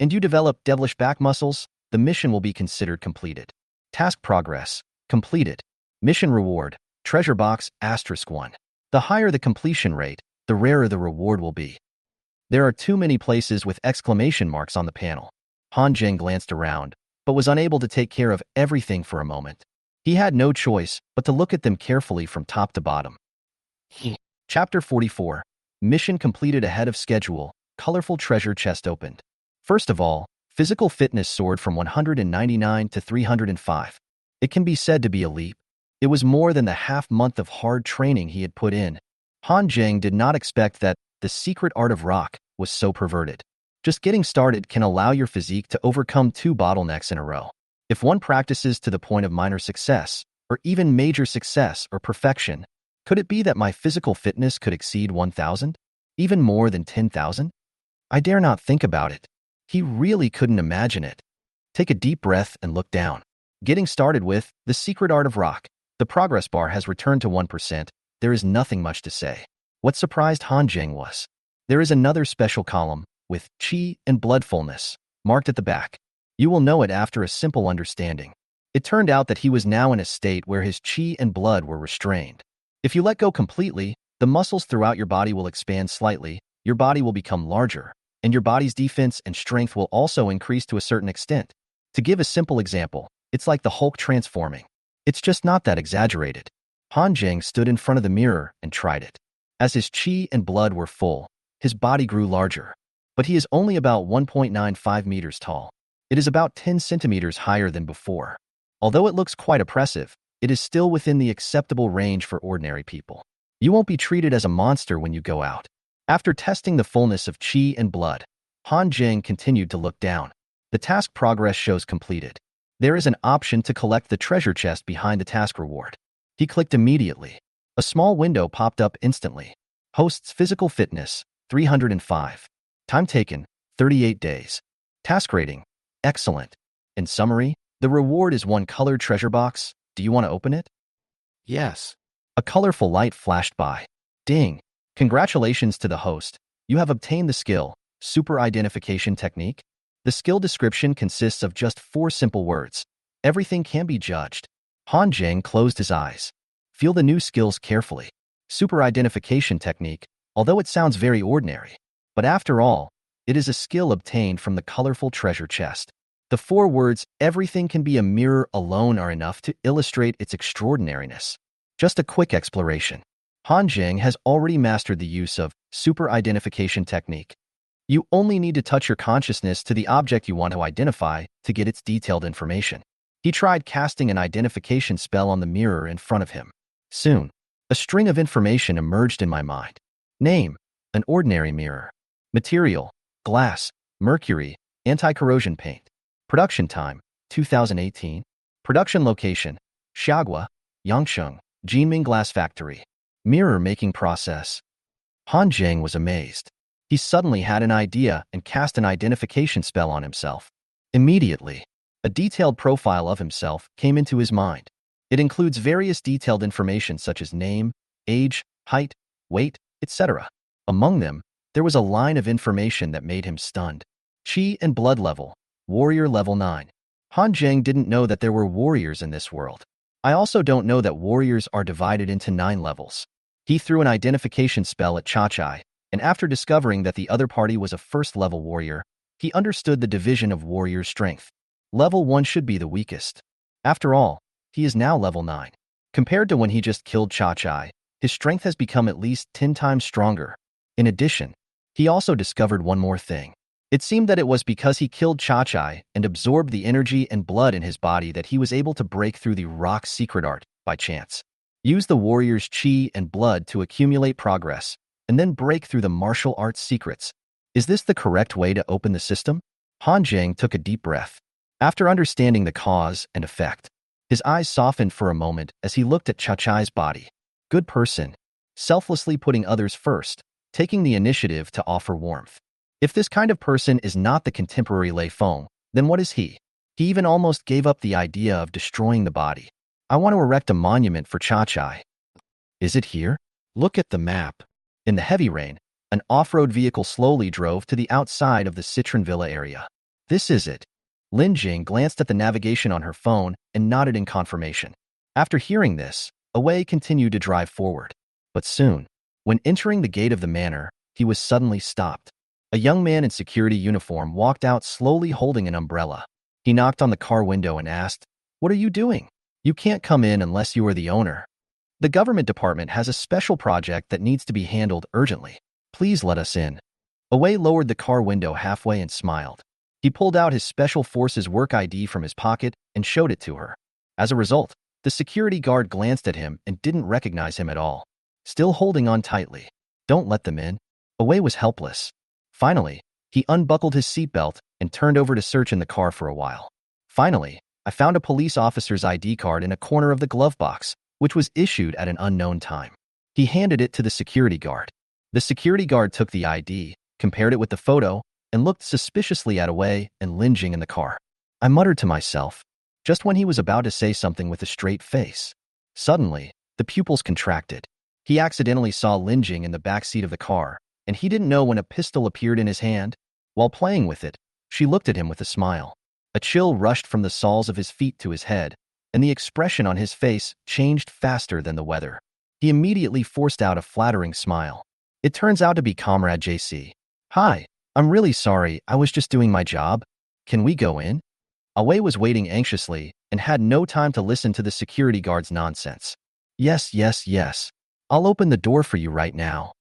and you develop devilish back muscles, the mission will be considered completed. Task progress, completed. Mission reward, treasure box, *1. The higher the completion rate, the rarer the reward will be. There are too many places with exclamation marks on the panel. Han Jing glanced around, but was unable to take care of everything for a moment. He had no choice but to look at them carefully from top to bottom. Chapter 44. Mission completed ahead of schedule. Colorful treasure chest opened. First of all, physical fitness soared from 199 to 305. It can be said to be a leap. It was more than the half-month of hard training he had put in. Han Jing did not expect that the secret art of rock was so perverted. Just getting started can allow your physique to overcome 2 bottlenecks in a row. If one practices to the point of minor success, or even major success or perfection, could it be that my physical fitness could exceed 1,000? Even more than 10,000? I dare not think about it. He really couldn't imagine it. Take a deep breath and look down. Getting started with the secret art of rock. The progress bar has returned to 1%. There is nothing much to say. What surprised Han Jing was, there is another special column with chi and blood fullness. marked at the back. You will know it after a simple understanding. It turned out that he was now in a state where his chi and blood were restrained. If you let go completely, the muscles throughout your body will expand slightly, your body will become larger, and your body's defense and strength will also increase to a certain extent. To give a simple example, it's like the Hulk transforming. It's just not that exaggerated. Han Jing stood in front of the mirror and tried it. As his chi and blood were full, his body grew larger. But he is only about 1.95 meters tall. It is about 10 centimeters higher than before. Although it looks quite oppressive, it is still within the acceptable range for ordinary people. You won't be treated as a monster when you go out. After testing the fullness of chi and blood, Han Jing continued to look down. The task progress shows completed. There is an option to collect the treasure chest behind the task reward. He clicked immediately. A small window popped up instantly. Host's physical fitness, 305. Time taken, 38 days. Task rating, excellent. In summary, the reward is one colored treasure box. Do you want to open it? Yes. A colorful light flashed by. Ding! Congratulations to the host. You have obtained the skill, Super Identification Technique. The skill description consists of just 4 simple words. Everything can be judged. Han Jing closed his eyes. Feel the new skills carefully. Super Identification Technique, although it sounds very ordinary. But after all, it is a skill obtained from the colorful treasure chest. The 4 words, everything can be a mirror alone are enough to illustrate its extraordinariness. Just a quick exploration. Han Jing has already mastered the use of Super Identification Technique. You only need to touch your consciousness to the object you want to identify to get its detailed information. He tried casting an identification spell on the mirror in front of him. Soon, a string of information emerged in my mind. Name, an ordinary mirror. Material, glass, mercury, anti-corrosion paint. Production time, 2018. Production location, Xiagua, Yangsheng, Jinming Glass Factory. Mirror making process. Han Jing was amazed. He suddenly had an idea and cast an identification spell on himself. Immediately, a detailed profile of himself came into his mind. It includes various detailed information such as name, age, height, weight, etc. Among them, there was a line of information that made him stunned. Chi and blood level, warrior level 9. Han Jing didn't know that there were warriors in this world. I also don't know that warriors are divided into 9 levels. He threw an identification spell at Chachai, and after discovering that the other party was a first-level warrior, he understood the division of warrior strength. Level 1 should be the weakest. After all, he is now level 9. Compared to when he just killed Chachai, his strength has become at least 10 times stronger. In addition, he also discovered one more thing. It seemed that it was because he killed Chachai and absorbed the energy and blood in his body that he was able to break through the rock's secret art by chance. Use the warrior's chi and blood to accumulate progress, and then break through the martial arts secrets. Is this the correct way to open the system? Han Jing took a deep breath. After understanding the cause and effect, his eyes softened for a moment as he looked at Chachai's body. Good person, selflessly putting others first, taking the initiative to offer warmth. If this kind of person is not the contemporary Lei Feng, then what is he? He even almost gave up the idea of destroying the body. I want to erect a monument for Chachai. Is it here? Look at the map. In the heavy rain, an off-road vehicle slowly drove to the outside of the Citron Villa area. This is it. Lin Jing glanced at the navigation on her phone and nodded in confirmation. After hearing this, Awei continued to drive forward. But soon, when entering the gate of the manor, he was suddenly stopped. A young man in security uniform walked out slowly holding an umbrella. He knocked on the car window and asked, "What are you doing? You can't come in unless you are the owner. The government department has a special project that needs to be handled urgently. Please let us in." Awei lowered the car window halfway and smiled. He pulled out his Special Forces work ID from his pocket and showed it to her. As a result, the security guard glanced at him and didn't recognize him at all. Still holding on tightly. Don't let them in. Awei was helpless. Finally, he unbuckled his seatbelt and turned over to search in the car for a while. Finally, I found a police officer's ID card in a corner of the glove box, which was issued at an unknown time. He handed it to the security guard. The security guard took the ID, compared it with the photo, and looked suspiciously at Awei and Lin Jing in the car. I muttered to myself, just when he was about to say something with a straight face. Suddenly, the pupils contracted. He accidentally saw Lin Jing in the back seat of the car, and he didn't know when a pistol appeared in his hand. While playing with it, She looked at him with a smile. A chill rushed from the soles of his feet to his head, and the expression on his face changed faster than the weather. He immediately forced out a flattering smile. It turns out to be Comrade JC. Hi, I'm really sorry, I was just doing my job. Can we go in? Awei was waiting anxiously and had no time to listen to the security guard's nonsense. Yes, yes, yes. I'll open the door for you right now.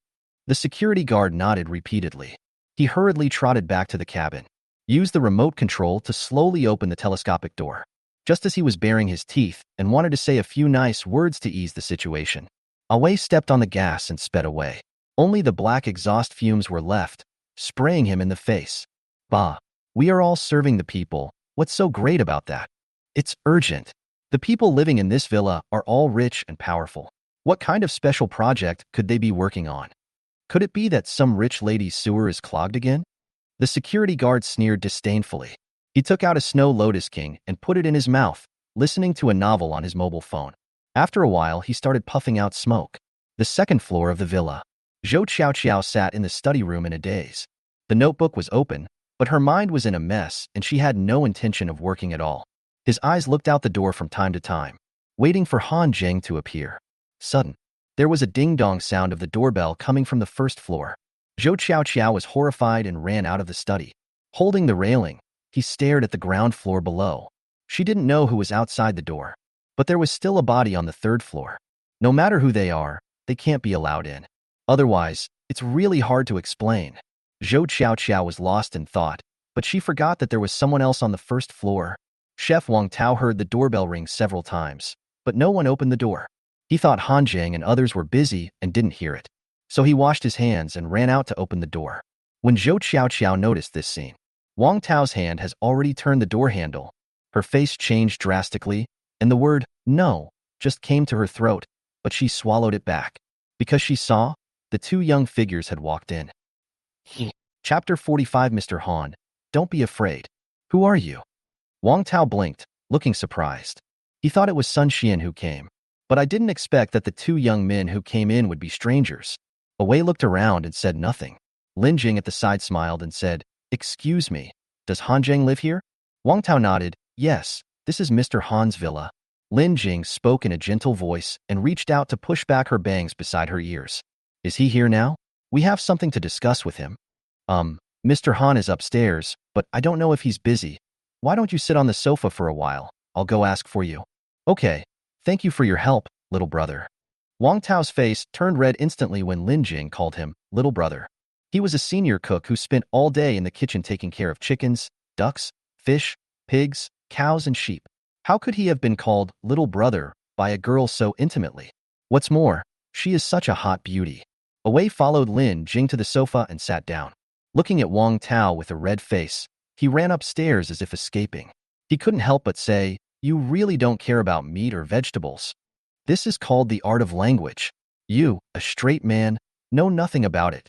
The security guard nodded repeatedly. He hurriedly trotted back to the cabin, used the remote control to slowly open the telescopic door. Just as he was baring his teeth and wanted to say a few nice words to ease the situation, Awei stepped on the gas and sped away. Only the black exhaust fumes were left, spraying him in the face. Bah, we are all serving the people. What's so great about that? It's urgent. The people living in this villa are all rich and powerful. What kind of special project could they be working on? Could it be that some rich lady's sewer is clogged again? The security guard sneered disdainfully. He took out a Snow Lotus King and put it in his mouth, listening to a novel on his mobile phone. After a while, he started puffing out smoke. The second floor of the villa. Zhou Qiao sat in the study room in a daze. The notebook was open, but her mind was in a mess and she had no intention of working at all. His eyes looked out the door from time to time, waiting for Han Zheng to appear. Sudden, there was a ding-dong sound of the doorbell coming from the first floor. Zhou Qiao was horrified and ran out of the study. Holding the railing, he stared at the ground floor below. She didn't know who was outside the door, but there was still a body on the third floor. No matter who they are, they can't be allowed in. Otherwise, it's really hard to explain. Zhou Qiao was lost in thought, but she forgot that there was someone else on the first floor. Chef Wang Tao heard the doorbell ring several times, but no one opened the door. He thought Han Zheng and others were busy and didn't hear it. So he washed his hands and ran out to open the door. When Zhou Qiao noticed this scene, Wang Tao's hand has already turned the door handle. Her face changed drastically, and the word "no" just came to her throat, but she swallowed it back. Because she saw, the two young figures had walked in. Chapter 45. Mr. Han, don't be afraid. Who are you? Wang Tao blinked, looking surprised. He thought it was Sun Xian who came, but I didn't expect that the two young men who came in would be strangers. Awei looked around and said nothing. Lin Jing at the side smiled and said, Excuse me, does Han Zheng live here? Wang Tao nodded, Yes, this is Mr. Han's villa. Lin Jing spoke in a gentle voice and reached out to push back her bangs beside her ears. Is he here now? We have something to discuss with him. Mr. Han is upstairs, but I don't know if he's busy. Why don't you sit on the sofa for a while? I'll go ask for you. Okay, thank you for your help, little brother. Wang Tao's face turned red instantly when Lin Jing called him little brother. He was a senior cook who spent all day in the kitchen taking care of chickens, ducks, fish, pigs, cows, and sheep. How could he have been called little brother by a girl so intimately? What's more, she is such a hot beauty. Awei followed Lin Jing to the sofa and sat down. Looking at Wang Tao with a red face, he ran upstairs as if escaping. He couldn't help but say, You really don't care about meat or vegetables. This is called the art of language. You, a straight man, know nothing about it.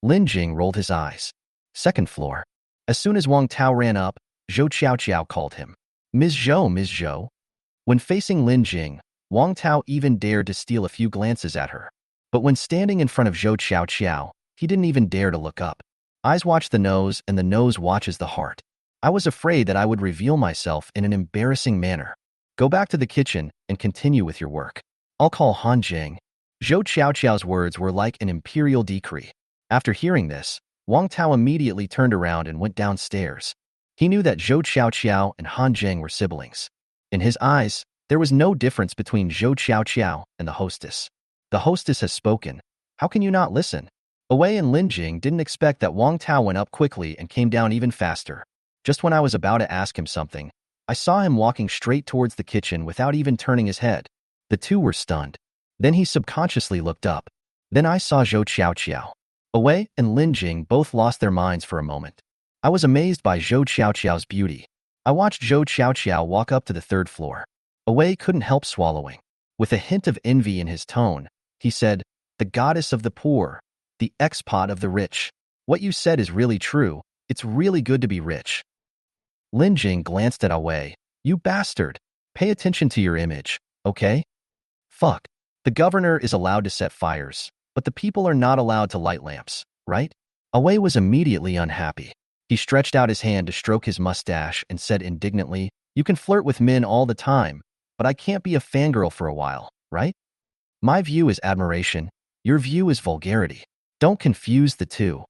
Lin Jing rolled his eyes. Second floor. As soon as Wang Tao ran up, Zhou Qiao called him. Ms. Zhou. When facing Lin Jing, Wang Tao even dared to steal a few glances at her. But when standing in front of Zhou Qiao, he didn't even dare to look up. Eyes watch the nose and the nose watches the heart. I was afraid that I would reveal myself in an embarrassing manner. Go back to the kitchen and continue with your work. I'll call Han Zheng. Zhou Qiao's words were like an imperial decree. After hearing this, Wang Tao immediately turned around and went downstairs. He knew that Zhou Qiao and Han Zheng were siblings. In his eyes, there was no difference between Zhou Qiao and the hostess. The hostess has spoken. How can you not listen? Awei and Lin Jing didn't expect that Wang Tao went up quickly and came down even faster. Just when I was about to ask him something, I saw him walking straight towards the kitchen without even turning his head. The two were stunned. Then he subconsciously looked up. Then I saw Zhou Qiao. Awei and Lin Jing both lost their minds for a moment. I was amazed by Zhou Qiao's beauty. I watched Zhou Qiao walk up to the third floor. Awei couldn't help swallowing. With a hint of envy in his tone, he said, The goddess of the poor, the expat of the rich. What you said is really true. It's really good to be rich. Lin Jing glanced at Awei. You bastard. Pay attention to your image, okay? Fuck. The governor is allowed to set fires, but the people are not allowed to light lamps, right? Awei was immediately unhappy. He stretched out his hand to stroke his mustache and said indignantly, "You can flirt with men all the time, but I can't be a fangirl for a while, right? My view is admiration. Your view is vulgarity. Don't confuse the two."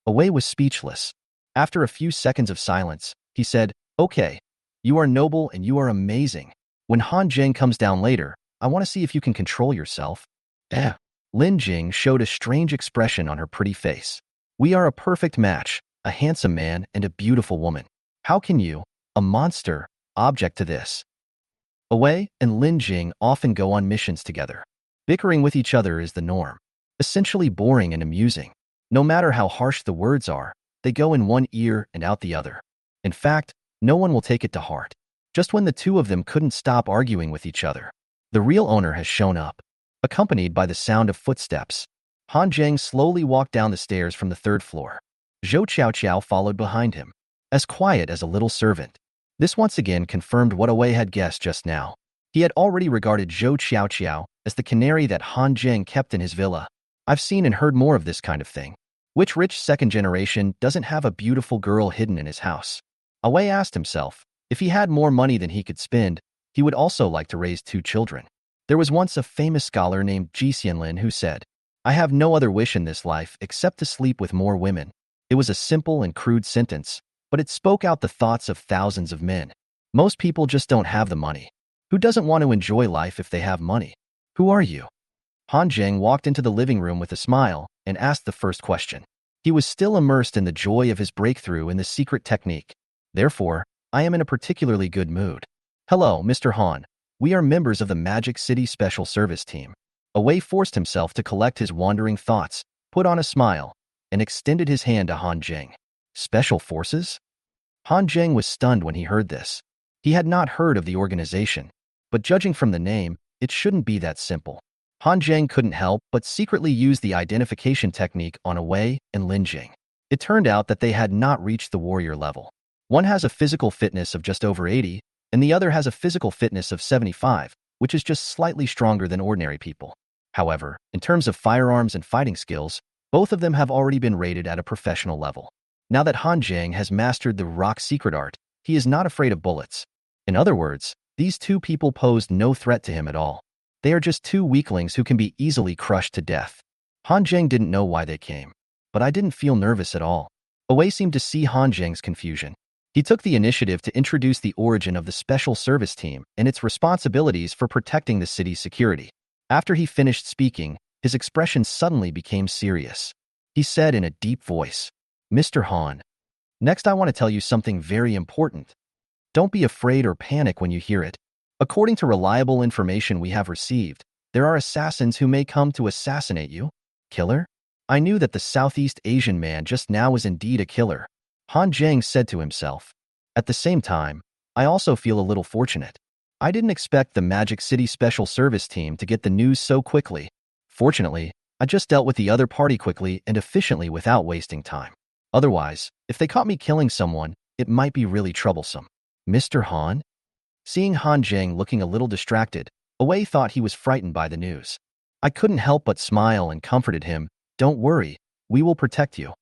Away was speechless. After a few seconds of silence, he said, "Okay, you are noble and you are amazing. When Han Jing comes down later, I want to see if you can control yourself." Eh. Lin Jing showed a strange expression on her pretty face. "We are a perfect match, a handsome man and a beautiful woman. How can you, a monster, object to this?" Away and Lin Jing often go on missions together. Bickering with each other is the norm. Essentially boring and amusing. No matter how harsh the words are, they go in one ear and out the other. In fact, no one will take it to heart. Just when the two of them couldn't stop arguing with each other, the real owner has shown up, accompanied by the sound of footsteps. Han Jing slowly walked down the stairs from the third floor. Zhou Qiao followed behind him, as quiet as a little servant. This once again confirmed what Wei had guessed just now. He had already regarded Zhou Qiao as the canary that Han Jing kept in his villa. I've seen and heard more of this kind of thing. Which rich second generation doesn't have a beautiful girl hidden in his house? Wei asked himself, if he had more money than he could spend, he would also like to raise 2 children. There was once a famous scholar named Ji Xianlin who said, "I have no other wish in this life except to sleep with more women." It was a simple and crude sentence, but it spoke out the thoughts of thousands of men. Most people just don't have the money. Who doesn't want to enjoy life if they have money? "Who are you?" Han Jing walked into the living room with a smile and asked the first question. He was still immersed in the joy of his breakthrough in the secret technique. "Therefore, I am in a particularly good mood." "Hello, Mr. Han. We are members of the Magic City Special Service Team." Wei forced himself to collect his wandering thoughts, put on a smile, and extended his hand to Han Jing. "Special Forces?" Han Jing was stunned when he heard this. He had not heard of the organization, but judging from the name, it shouldn't be that simple. Han Jing couldn't help but secretly use the identification technique on Wei and Lin Jing. It turned out that they had not reached the warrior level. One has a physical fitness of just over 80, and the other has a physical fitness of 75, which is just slightly stronger than ordinary people. However, in terms of firearms and fighting skills, both of them have already been rated at a professional level. Now that Han Jing has mastered the rock secret art, he is not afraid of bullets. In other words, these 2 people posed no threat to him at all. They are just 2 weaklings who can be easily crushed to death. Han Jing didn't know why they came, but I didn't feel nervous at all. Wei seemed to see Han Jing's confusion. He took the initiative to introduce the origin of the Special Service Team and its responsibilities for protecting the city's security. After he finished speaking, his expression suddenly became serious. He said in a deep voice, "Mr. Han, next I want to tell you something very important. Don't be afraid or panic when you hear it. According to reliable information we have received, there are assassins who may come to assassinate you." "Killer?" I knew that the Southeast Asian man just now was indeed a killer, Han Jing said to himself. At the same time, I also feel a little fortunate. I didn't expect the Magic City Special Service Team to get the news so quickly. Fortunately, I just dealt with the other party quickly and efficiently without wasting time. Otherwise, if they caught me killing someone, it might be really troublesome. "Mr. Han?" Seeing Han Jing looking a little distracted, Wei thought he was frightened by the news. I couldn't help but smile and comforted him. "Don't worry, we will protect you."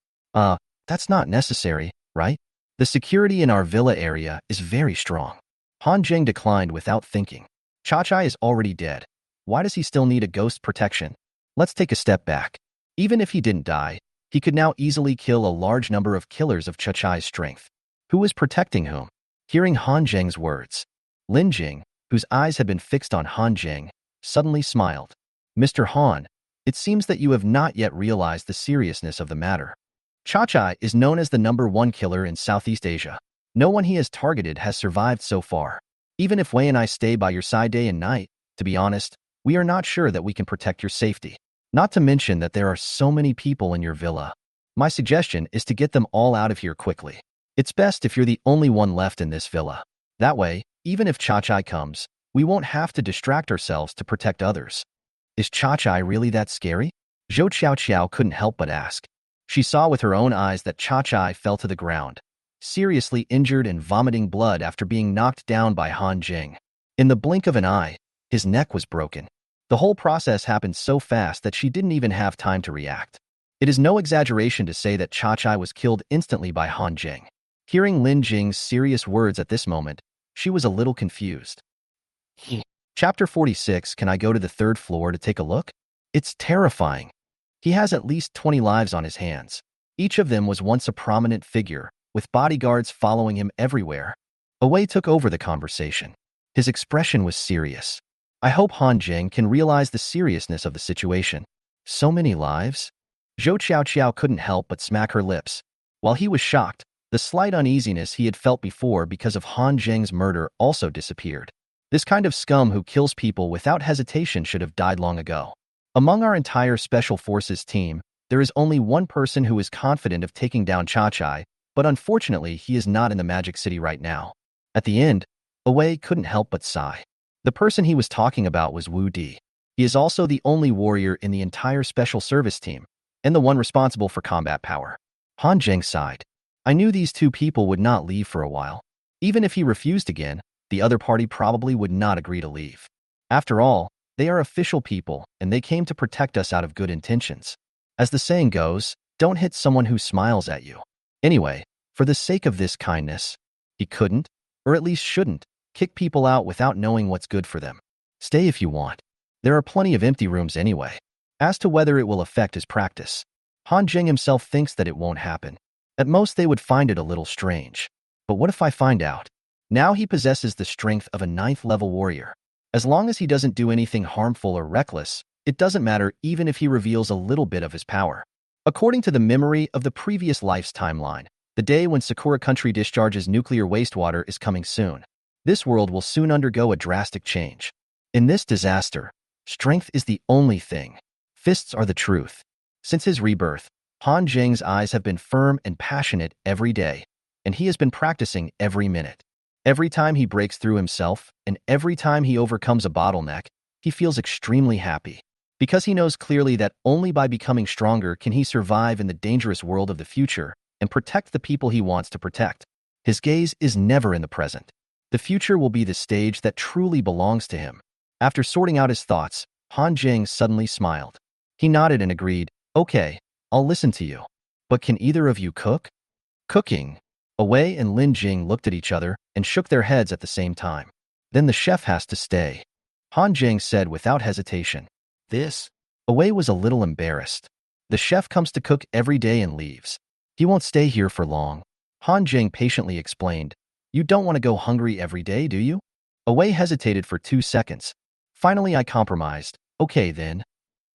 That's not necessary, right? The security in our villa area is very strong." Han Jing declined without thinking. Cha-Chai is already dead. Why does he still need a ghost protection? Let's take a step back. Even if he didn't die, he could now easily kill a large number of killers of Cha-Chai's strength. Who is protecting whom? Hearing Han Jing's words, Lin Jing, whose eyes had been fixed on Han Jing, suddenly smiled. "Mr. Han, it seems that you have not yet realized the seriousness of the matter. Cha-Chai is known as the #1 killer in Southeast Asia. No one he has targeted has survived so far. Even if Wei and I stay by your side day and night, to be honest, we are not sure that we can protect your safety. Not to mention that there are so many people in your villa. My suggestion is to get them all out of here quickly. It's best if you're the only one left in this villa. That way, even if Cha-Chai comes, we won't have to distract ourselves to protect others." Is Cha-Chai really that scary? Zhou Qiao couldn't help but ask. She saw with her own eyes that Cha-Chai fell to the ground, seriously injured and vomiting blood after being knocked down by Han Jing. In the blink of an eye, his neck was broken. The whole process happened so fast that she didn't even have time to react. It is no exaggeration to say that Cha-Chai was killed instantly by Han Jing. Hearing Lin Jing's serious words at this moment, she was a little confused. Chapter 46, can I go to the third floor to take a look? It's terrifying. He has at least 20 lives on his hands. Each of them was once a prominent figure, with bodyguards following him everywhere. Awei took over the conversation. His expression was serious. I hope Han Jing can realize the seriousness of the situation. So many lives? Zhou Qiao couldn't help but smack her lips. While he was shocked, the slight uneasiness he had felt before because of Han Jing's murder also disappeared. This kind of scum who kills people without hesitation should have died long ago. Among our entire Special Forces team, there is only one person who is confident of taking down Cha-Chai, but unfortunately he is not in the Magic City right now. At the end, Awei couldn't help but sigh. The person he was talking about was Wu Di. He is also the only warrior in the entire Special Service team, and the one responsible for combat power. Han Jing sighed. I knew these two people would not leave for a while. Even if he refused again, the other party probably would not agree to leave. After all, they are official people, and they came to protect us out of good intentions. As the saying goes, don't hit someone who smiles at you. Anyway, for the sake of this kindness, he couldn't, or at least shouldn't, kick people out without knowing what's good for them. Stay if you want. There are plenty of empty rooms anyway. As to whether it will affect his practice, Han Jing himself thinks that it won't happen. At most they would find it a little strange. But what if I find out? Now he possesses the strength of a 9th-level warrior. As long as he doesn't do anything harmful or reckless, it doesn't matter even if he reveals a little bit of his power. According to the memory of the previous life's timeline, the day when Sakura Country discharges nuclear wastewater is coming soon. This world will soon undergo a drastic change. In this disaster, strength is the only thing. Fists are the truth. Since his rebirth, Han Jing's eyes have been firm and passionate every day, and he has been practicing every minute. Every time he breaks through himself, and every time he overcomes a bottleneck, he feels extremely happy. Because he knows clearly that only by becoming stronger can he survive in the dangerous world of the future and protect the people he wants to protect. His gaze is never in the present. The future will be the stage that truly belongs to him. After sorting out his thoughts, Han Jing suddenly smiled. He nodded and agreed, okay, I'll listen to you. But can either of you cook? Cooking. Awei and Lin Jing looked at each other and shook their heads at the same time. Then the chef has to stay, Han Jing said without hesitation. This? Awei was a little embarrassed. The chef comes to cook every day and leaves. He won't stay here for long. Han Jing patiently explained. You don't want to go hungry every day, do you? Awei hesitated for 2 seconds. Finally, I compromised. Okay then.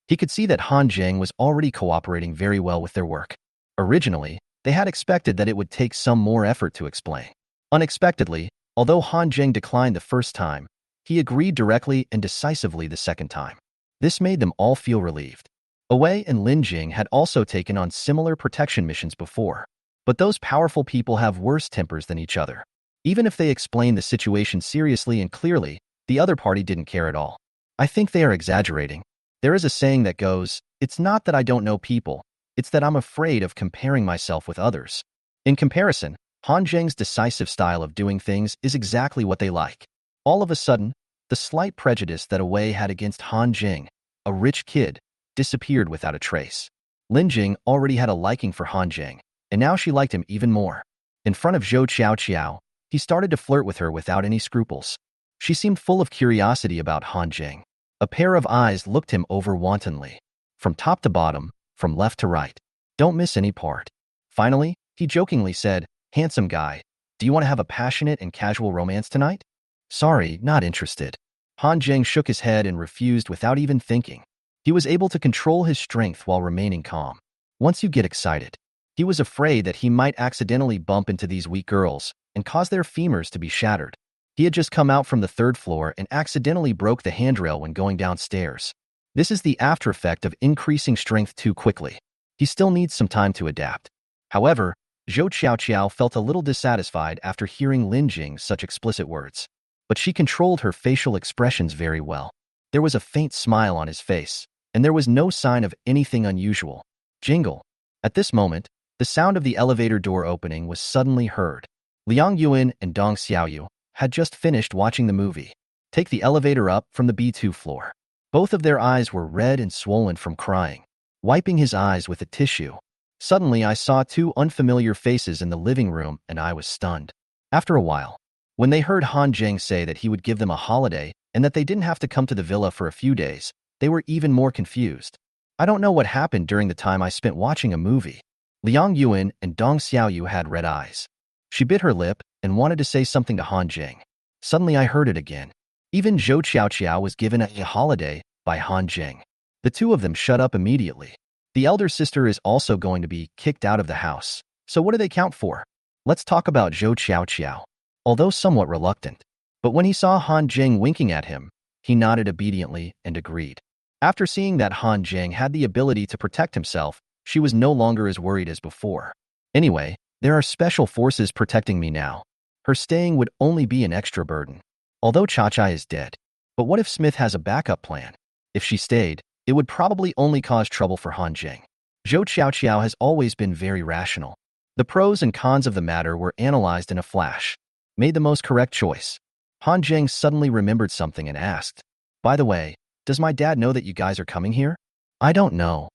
He could see that Han Jing was already cooperating very well with their work. Originally, they had expected that it would take some more effort to explain. Unexpectedly, although Han Jing declined the first time, he agreed directly and decisively the second time. This made them all feel relieved. Awei and Lin Jing had also taken on similar protection missions before, but those powerful people have worse tempers than each other. Even if they explained the situation seriously and clearly, the other party didn't care at all. I think they are exaggerating. There is a saying that goes, it's not that I don't know people, it's that I'm afraid of comparing myself with others. In comparison, Han Jing's decisive style of doing things is exactly what they like. All of a sudden, the slight prejudice that Awei had against Han Jing, a rich kid, disappeared without a trace. Lin Jing already had a liking for Han Jing, and now she liked him even more. In front of Zhou Qiao, he started to flirt with her without any scruples. She seemed full of curiosity about Han Jing. A pair of eyes looked him over wantonly. From top to bottom, from left to right. Don't miss any part. Finally, he jokingly said, handsome guy, do you want to have a passionate and casual romance tonight? Sorry, not interested. Han Jing shook his head and refused without even thinking. He was able to control his strength while remaining calm. Once you get excited, he was afraid that he might accidentally bump into these weak girls and cause their femurs to be shattered. He had just come out from the 3rd floor and accidentally broke the handrail when going downstairs. This is the after effect of increasing strength too quickly. He still needs some time to adapt. However, Zhou Qiao felt a little dissatisfied after hearing Lin Jing's such explicit words. But she controlled her facial expressions very well. There was a faint smile on his face, and there was no sign of anything unusual. Jingle. At this moment, the sound of the elevator door opening was suddenly heard. Liang Yuan and Dong Xiaoyu had just finished watching the movie. Take the elevator up from the B2 floor. Both of their eyes were red and swollen from crying. wiping his eyes with a tissue. Suddenly, I saw two unfamiliar faces in the living room and I was stunned. After a while, when they heard Han Jing say that he would give them a holiday and that they didn't have to come to the villa for a few days, they were even more confused. I don't know what happened during the time I spent watching a movie. Liang Yuan and Dong Xiaoyu had red eyes. She bit her lip and wanted to say something to Han Jing. Suddenly I heard it again. Even Zhou Qiaoqiao was given a holiday by Han Jing. The two of them shut up immediately. The elder sister is also going to be kicked out of the house. So what do they count for? Let's talk about Zhou Qiaoqiao. Although somewhat reluctant, but when he saw Han Jing winking at him, he nodded obediently and agreed. After seeing that Han Jing had the ability to protect himself, she was no longer as worried as before. Anyway, there are special forces protecting me now. Her staying would only be an extra burden. Although Cha-Cha is dead. But what if Smith has a backup plan? If she stayed, it would probably only cause trouble for Han Jing. Zhou Qiaoqiao has always been very rational. The pros and cons of the matter were analyzed in a flash. Made the most correct choice. Han Jing suddenly remembered something and asked, "By the way, does my dad know that you guys are coming here?" "I don't know."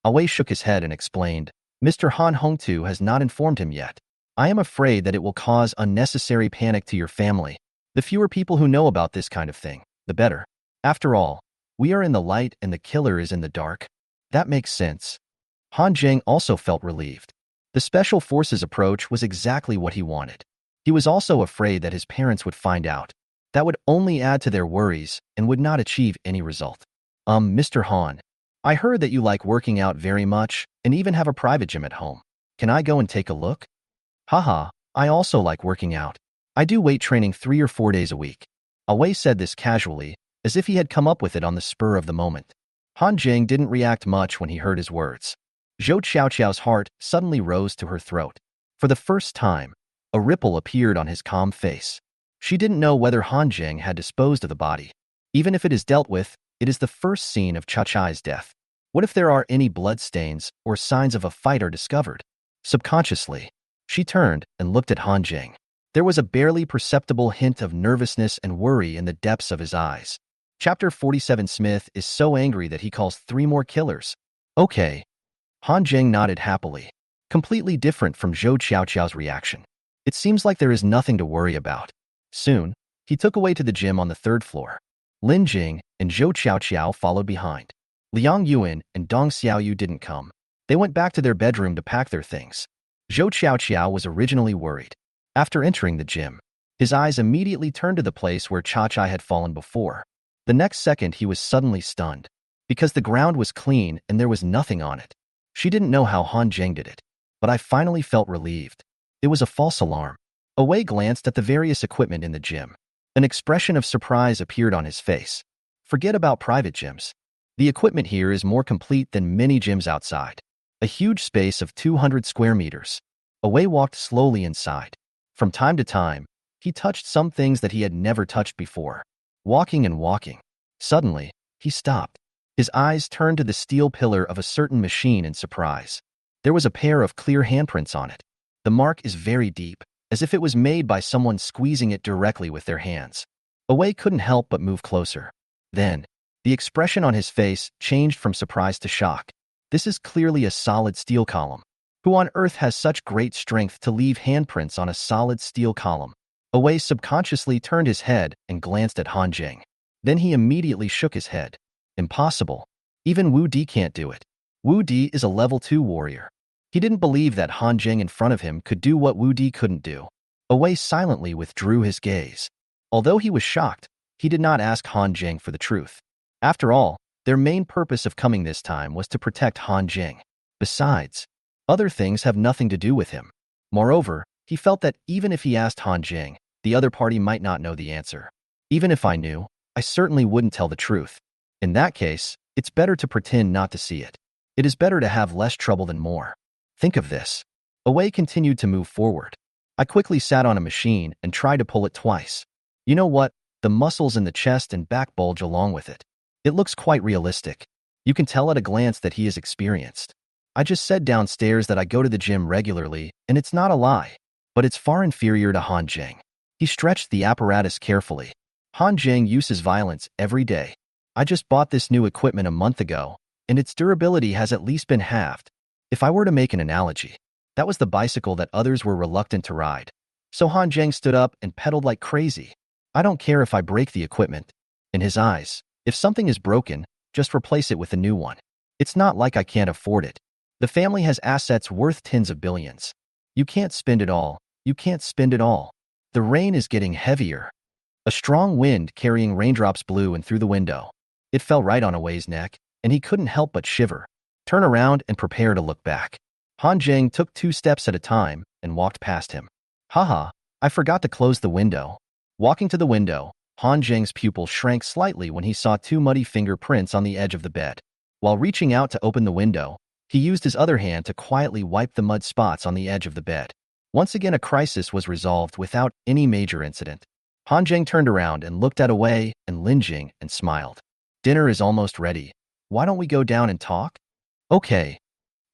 Wei shook his head and explained, "Mr. Han Hongtu has not informed him yet. I am afraid that it will cause unnecessary panic to your family. The fewer people who know about this kind of thing, the better. After all, we are in the light and the killer is in the dark." That makes sense. Han Jing also felt relieved. The special forces approach was exactly what he wanted. He was also afraid that his parents would find out. That would only add to their worries and would not achieve any result. Mr. Han, I heard that you like working out very much and even have a private gym at home. Can I go and take a look? Haha, I also like working out. I do weight training 3 or 4 days a week. Wei said this casually, as if he had come up with it on the spur of the moment. Han Jing didn't react much when he heard his words. Zhou Qiaoqiao's heart suddenly rose to her throat. For the first time, a ripple appeared on his calm face. She didn't know whether Han Jing had disposed of the body. Even if it is dealt with, it is the first scene of Cha-Chai's death. What if there are any bloodstains or signs of a fight are discovered? Subconsciously, she turned and looked at Han Jing. There was a barely perceptible hint of nervousness and worry in the depths of his eyes. Chapter 47. Smith is so angry that he calls 3 more killers. Okay. Han Jing nodded happily, completely different from Zhou Qiaoqiao's reaction. It seems like there is nothing to worry about. Soon, he took away to the gym on the 3rd floor. Lin Jing and Zhou Qiaoqiao followed behind. Liang Yuan and Dong Xiaoyu didn't come. They went back to their bedroom to pack their things. Zhou Qiaoqiao was originally worried. After entering the gym, his eyes immediately turned to the place where Cha-Cha had fallen before. The next second, he was suddenly stunned, because the ground was clean and there was nothing on it. She didn't know how Han Jing did it, but I finally felt relieved. It was a false alarm. Wei glanced at the various equipment in the gym. An expression of surprise appeared on his face. Forget about private gyms. The equipment here is more complete than many gyms outside. A huge space of 200 square meters. Wei walked slowly inside. From time to time, he touched some things that he had never touched before. Walking and walking. Suddenly, he stopped. His eyes turned to the steel pillar of a certain machine in surprise. There was a pair of clear handprints on it. The mark is very deep, as if it was made by someone squeezing it directly with their hands. Wei couldn't help but move closer. Then, the expression on his face changed from surprise to shock. This is clearly a solid steel column. Who on earth has such great strength to leave handprints on a solid steel column? Wei subconsciously turned his head and glanced at Han Jing. Then he immediately shook his head. Impossible. Even Wu Di can't do it. Wu Di is a level 2 warrior. He didn't believe that Han Jing in front of him could do what Wu Di couldn't do. Wei silently withdrew his gaze. Although he was shocked, he did not ask Han Jing for the truth. After all, their main purpose of coming this time was to protect Han Jing. Besides, other things have nothing to do with him. Moreover, he felt that even if he asked Han Jing, the other party might not know the answer. Even if I knew, I certainly wouldn't tell the truth. In that case, it's better to pretend not to see it. It is better to have less trouble than more. Think of this. Wei continued to move forward. I quickly sat on a machine and tried to pull it twice. You know what? The muscles in the chest and back bulge along with it. It looks quite realistic. You can tell at a glance that he is experienced. I just said downstairs that I go to the gym regularly, and it's not a lie. But it's far inferior to Han Jing. He stretched the apparatus carefully. Han Jing uses violence every day. I just bought this new equipment a month ago, and its durability has at least been halved. If I were to make an analogy, that was the bicycle that others were reluctant to ride. So Han Zheng stood up and pedaled like crazy. I don't care if I break the equipment. In his eyes, if something is broken, just replace it with a new one. It's not like I can't afford it. The family has assets worth tens of billions. You can't spend it all. You can't spend it all. The rain is getting heavier. A strong wind carrying raindrops blew in through the window. It fell right on Away's neck, and he couldn't help but shiver, turn around and prepare to look back. Han Zheng took 2 steps at a time and walked past him. Haha, I forgot to close the window. Walking to the window, Han Zheng's pupil shrank slightly when he saw 2 muddy fingerprints on the edge of the bed. While reaching out to open the window, he used his other hand to quietly wipe the mud spots on the edge of the bed. Once again, a crisis was resolved without any major incident. Han Zheng turned around and looked at Away and Lin Jing and smiled. Dinner is almost ready. Why don't we go down and talk? Okay.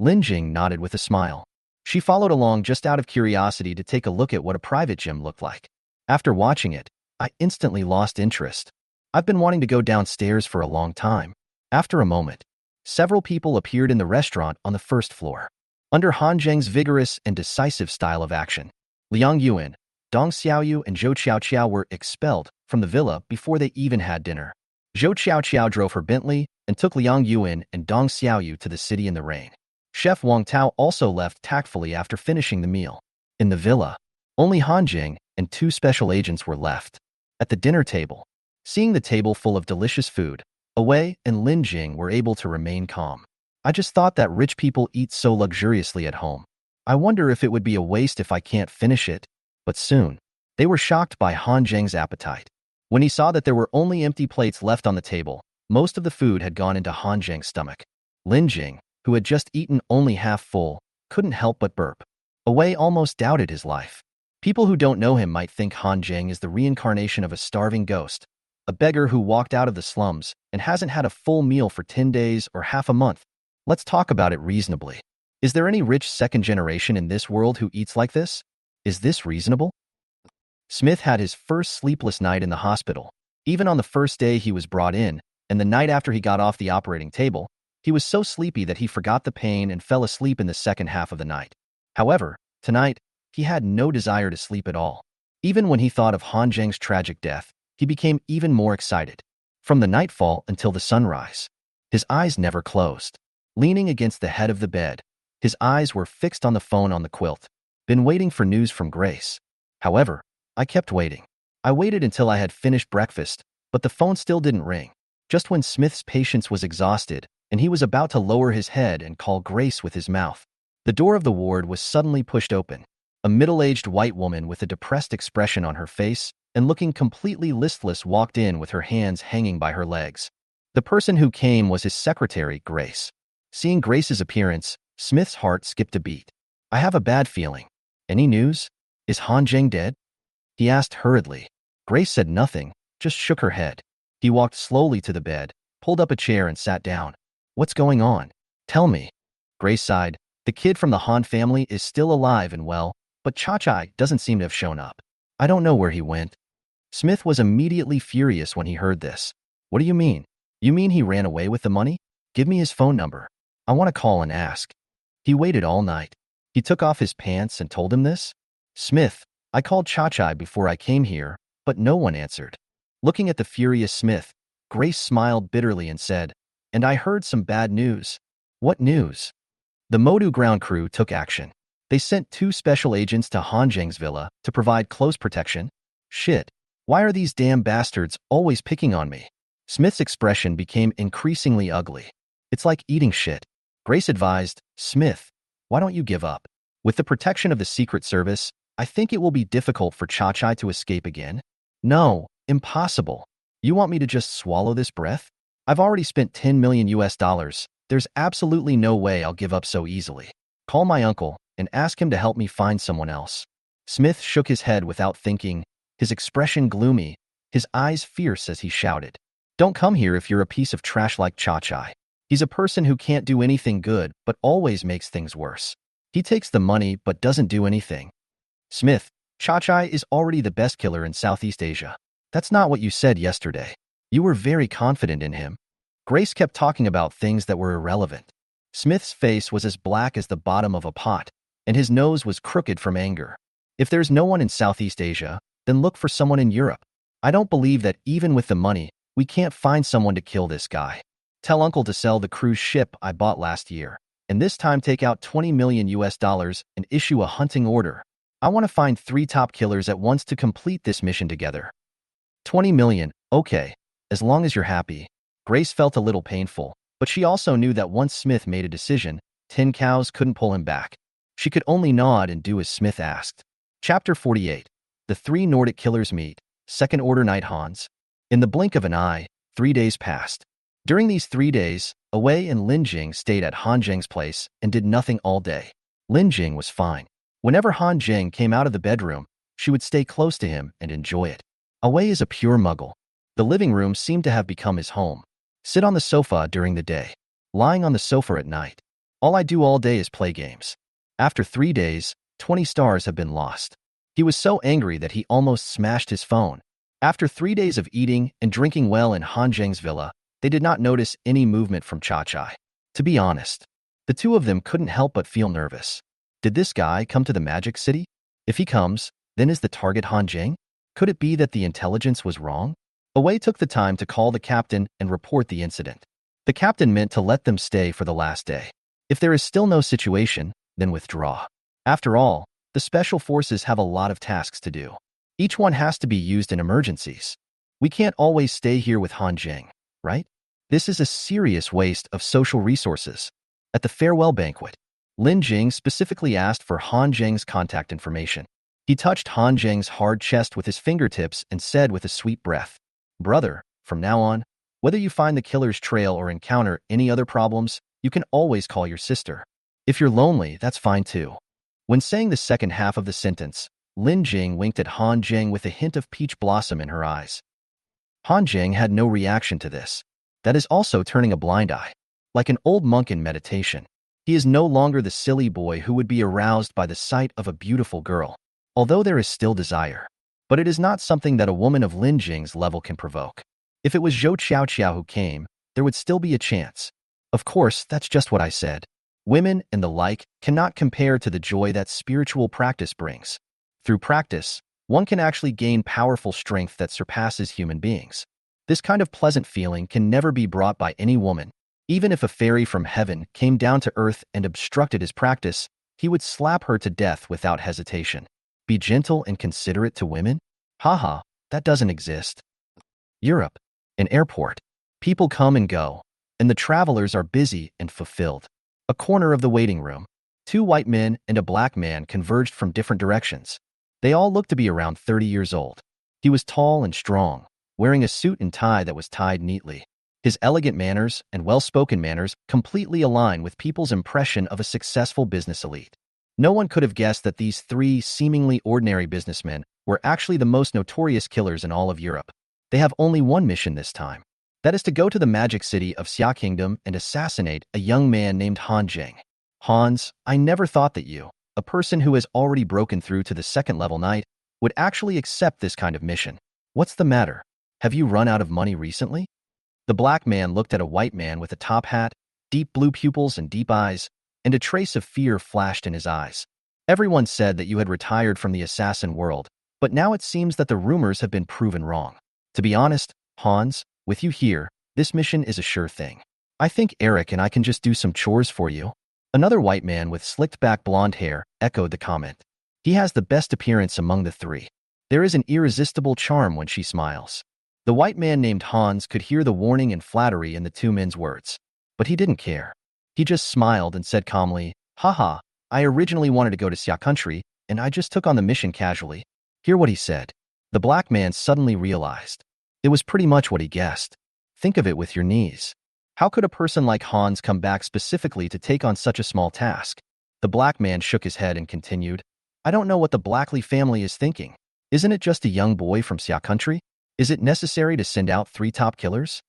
Lin Jing nodded with a smile. She followed along just out of curiosity to take a look at what a private gym looked like. After watching it, I instantly lost interest. I've been wanting to go downstairs for a long time. After a moment, several people appeared in the restaurant on the first floor. Under Han Zheng's vigorous and decisive style of action, Liang Yuan, Dong Xiaoyu and Zhou Qiaoqiao were expelled from the villa before they even had dinner. Zhou Qiaoqiao drove her Bentley and took Liang Yuan and Dong Xiaoyu to the city in the rain. Chef Wang Tao also left tactfully after finishing the meal. In the villa, only Han Zheng and 2 special agents were left. At the dinner table, seeing the table full of delicious food, Away and Lin Jing were able to remain calm. I just thought that rich people eat so luxuriously at home. I wonder if it would be a waste if I can't finish it. But soon, they were shocked by Han Zheng's appetite. When he saw that there were only empty plates left on the table, most of the food had gone into Han Zheng's stomach. Lin Jing, who had just eaten only half full, couldn't help but burp. Away almost doubted his life. People who don't know him might think Han Zheng is the reincarnation of a starving ghost, a beggar who walked out of the slums and hasn't had a full meal for 10 days or half a month. Let's talk about it reasonably. Is there any rich second generation in this world who eats like this? Is this reasonable? Smith had his first sleepless night in the hospital. Even on the first day he was brought in, and the night after he got off the operating table, he was so sleepy that he forgot the pain and fell asleep in the second half of the night. However, tonight, he had no desire to sleep at all. Even when he thought of Han Zheng's tragic death, he became even more excited. From the nightfall until the sunrise, his eyes never closed. Leaning against the head of the bed, his eyes were fixed on the phone on the quilt. Been waiting for news from Grace. However, I kept waiting. I waited until I had finished breakfast, but the phone still didn't ring. Just when Smith's patience was exhausted, and he was about to lower his head and call Grace with his mouth, the door of the ward was suddenly pushed open. A middle-aged white woman with a depressed expression on her face and looking completely listless walked in with her hands hanging by her legs. The person who came was his secretary, Grace. Seeing Grace's appearance, Smith's heart skipped a beat. I have a bad feeling. Any news? Is Han Zheng dead? He asked hurriedly. Grace said nothing, just shook her head. He walked slowly to the bed, pulled up a chair and sat down. What's going on? Tell me. Grace sighed. The kid from the Han family is still alive and well, but Cha-Chai doesn't seem to have shown up. I don't know where he went. Smith was immediately furious when he heard this. What do you mean? You mean he ran away with the money? Give me his phone number. I want to call and ask. He waited all night. He took off his pants and told him this? Smith, I called Cha-Chai before I came here, but no one answered. Looking at the furious Smith, Grace smiled bitterly and said, And I heard some bad news. What news? The Modu ground crew took action. They sent 2 special agents to Han Zheng's villa to provide close protection. Shit. Why are these damn bastards always picking on me? Smith's expression became increasingly ugly. It's like eating shit. Grace advised, Smith, why don't you give up? With the protection of the Secret Service, I think it will be difficult for Cha-Chai to escape again. No, impossible. You want me to just swallow this breath? I've already spent 10 million US dollars. There's absolutely no way I'll give up so easily. Call my uncle and ask him to help me find someone else. Smith shook his head without thinking, his expression gloomy, his eyes fierce as he shouted. Don't come here if you're a piece of trash like Cha-Chai. He's a person who can't do anything good but always makes things worse. He takes the money but doesn't do anything. Smith, Cha-Chai is already the best killer in Southeast Asia. That's not what you said yesterday. You were very confident in him. Grace kept talking about things that were irrelevant. Smith's face was as black as the bottom of a pot, and his nose was crooked from anger. If there's no one in Southeast Asia, then look for someone in Europe. I don't believe that even with the money, we can't find someone to kill this guy. Tell uncle to sell the cruise ship I bought last year, and this time take out 20 million US dollars and issue a hunting order. I want to find 3 top killers at once to complete this mission together. 20 million, okay, as long as you're happy. Grace felt a little painful, but she also knew that once Smith made a decision, 10 cows couldn't pull him back. She could only nod and do as Smith asked. Chapter 48. The 3 Nordic killers meet. Second Order Night Hans. In the blink of an eye, 3 days passed. During these 3 days, Away and Lin Jing stayed at Han Zheng's place and did nothing all day. Lin Jing was fine. Whenever Han Zheng came out of the bedroom, she would stay close to him and enjoy it. Away is a pure muggle. The living room seemed to have become his home. Sit on the sofa during the day. Lying on the sofa at night. All I do all day is play games. After 3 days, 20 stars have been lost. He was so angry that he almost smashed his phone. After 3 days of eating and drinking well in Han Zheng's villa, they did not notice any movement from Cha-Chai. To be honest, the two of them couldn't help but feel nervous. Did this guy come to the Magic City? If he comes, then is the target Han Zheng? Could it be that the intelligence was wrong? Away took the time to call the captain and report the incident. The captain meant to let them stay for the last day. If there is still no situation, then withdraw. After all, the special forces have a lot of tasks to do. Each one has to be used in emergencies. We can't always stay here with Han Zheng, right? This is a serious waste of social resources. At the farewell banquet, Lin Jing specifically asked for Han Zheng's contact information. He touched Han Zheng's hard chest with his fingertips and said with a sweet breath, "Brother, from now on, whether you find the killer's trail or encounter any other problems, you can always call your sister. If you're lonely, that's fine too." When saying the second half of the sentence, Lin Jing winked at Han Zheng with a hint of peach blossom in her eyes. Han Zheng had no reaction to this. That is also turning a blind eye. Like an old monk in meditation, he is no longer the silly boy who would be aroused by the sight of a beautiful girl, although there is still desire. But it is not something that a woman of Lin Jing's level can provoke. If it was Zhou Qiao who came, there would still be a chance. Of course, that's just what I said. Women and the like cannot compare to the joy that spiritual practice brings. Through practice, one can actually gain powerful strength that surpasses human beings. This kind of pleasant feeling can never be brought by any woman. Even if a fairy from heaven came down to earth and obstructed his practice, he would slap her to death without hesitation. Be gentle and considerate to women? Haha, that doesn't exist. Europe. An airport. People come and go, and the travelers are busy and fulfilled. A corner of the waiting room. 2 white men and a black man converged from different directions. They all looked to be around 30 years old. He was tall and strong, wearing a suit and tie that was tied neatly. His elegant manners and well-spoken manners completely align with people's impression of a successful business elite. No one could have guessed that these 3 seemingly ordinary businessmen were actually the most notorious killers in all of Europe. They have only one mission this time. That is to go to the magic city of Xia Kingdom and assassinate a young man named Han Zheng. Hans, I never thought that you, a person who has already broken through to the second level knight, would actually accept this kind of mission. What's the matter? Have you run out of money recently? The black man looked at a white man with a top hat, deep blue pupils and deep eyes, and a trace of fear flashed in his eyes. Everyone said that you had retired from the assassin world, but now it seems that the rumors have been proven wrong. To be honest, Hans, with you here, this mission is a sure thing. I think Eric and I can just do some chores for you. Another white man with slicked back blonde hair echoed the comment. He has the best appearance among the 3. There is an irresistible charm when she smiles. The white man named Hans could hear the warning and flattery in the 2 men's words, but he didn't care. He just smiled and said calmly, "Haha, I originally wanted to go to Xia Country, and I just took on the mission casually." Hear what he said. The black man suddenly realized. It was pretty much what he guessed. Think of it with your knees. How could a person like Hans come back specifically to take on such a small task? The black man shook his head and continued, "I don't know what the Blackley family is thinking. Isn't it just a young boy from Xia Country? Is it necessary to send out 3 top killers?"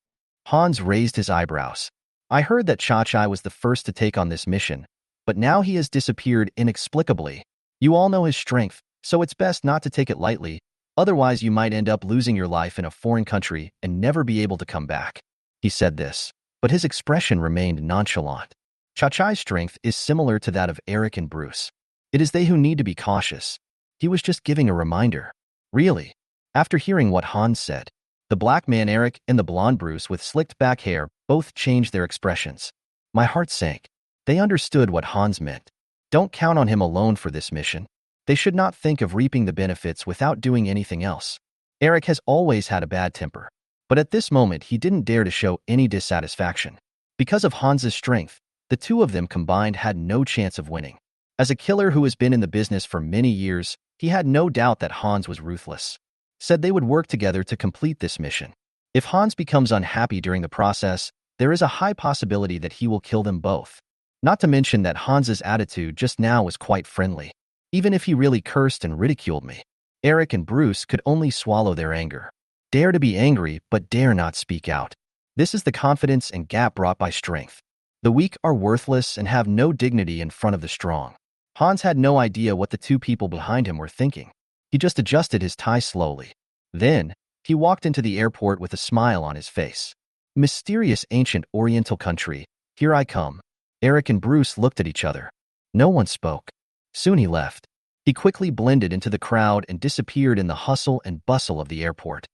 Hans raised his eyebrows. "I heard that Cha-Chai was the first to take on this mission, but now he has disappeared inexplicably. You all know his strength, so it's best not to take it lightly, otherwise you might end up losing your life in a foreign country and never be able to come back." He said this. but his expression remained nonchalant. Cha-Chai's strength is similar to that of Eric and Bruce. It is they who need to be cautious. He was just giving a reminder. Really? After hearing what Hans said, the black man Eric and the blonde Bruce with slicked back hair both changed their expressions. My heart sank. They understood what Hans meant. Don't count on him alone for this mission. They should not think of reaping the benefits without doing anything else. Eric has always had a bad temper, but at this moment he didn't dare to show any dissatisfaction. Because of Hans's strength, the two of them combined had no chance of winning. As a killer who has been in the business for many years, he had no doubt that Hans was ruthless. Said they would work together to complete this mission. If Hans becomes unhappy during the process, there is a high possibility that he will kill them both. Not to mention that Hans's attitude just now was quite friendly. Even if he really cursed and ridiculed me, Eric and Bruce could only swallow their anger. Dare to be angry, but dare not speak out. This is the confidence and gap brought by strength. The weak are worthless and have no dignity in front of the strong. Hans had no idea what the two people behind him were thinking. He just adjusted his tie slowly. Then, he walked into the airport with a smile on his face. Mysterious ancient oriental country, here I come. Eric and Bruce looked at each other. No one spoke. Soon he left. He quickly blended into the crowd and disappeared in the hustle and bustle of the airport.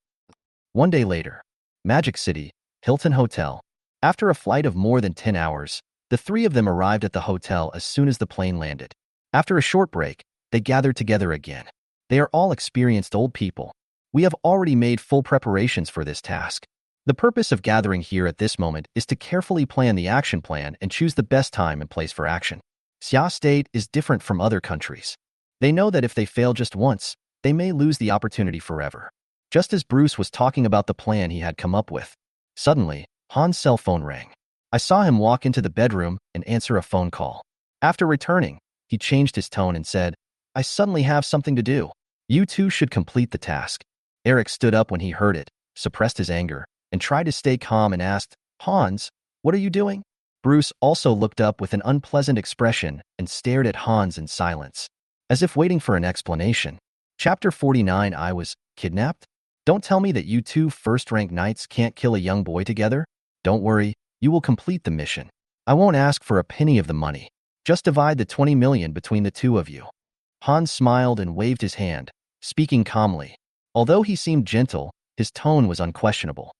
One day later, Magic City, Hilton Hotel. After a flight of more than 10 hours, the three of them arrived at the hotel as soon as the plane landed. After a short break, they gathered together again. They are all experienced old people. We have already made full preparations for this task. The purpose of gathering here at this moment is to carefully plan the action plan and choose the best time and place for action. Xia State is different from other countries. They know that if they fail just once, they may lose the opportunity forever. Just as Bruce was talking about the plan he had come up with, suddenly, Hans' cell phone rang. I saw him walk into the bedroom and answer a phone call. After returning, he changed his tone and said, I suddenly have something to do. You two should complete the task. Eric stood up when he heard it, suppressed his anger, and tried to stay calm and asked, Hans, what are you doing? Bruce also looked up with an unpleasant expression and stared at Hans in silence, as if waiting for an explanation. Chapter 49. I was kidnapped? Don't tell me that you two first-rank knights can't kill a young boy together. Don't worry, you will complete the mission. I won't ask for a penny of the money. Just divide the 20 million between the two of you. Hans smiled and waved his hand, speaking calmly. Although he seemed gentle, his tone was unquestionable.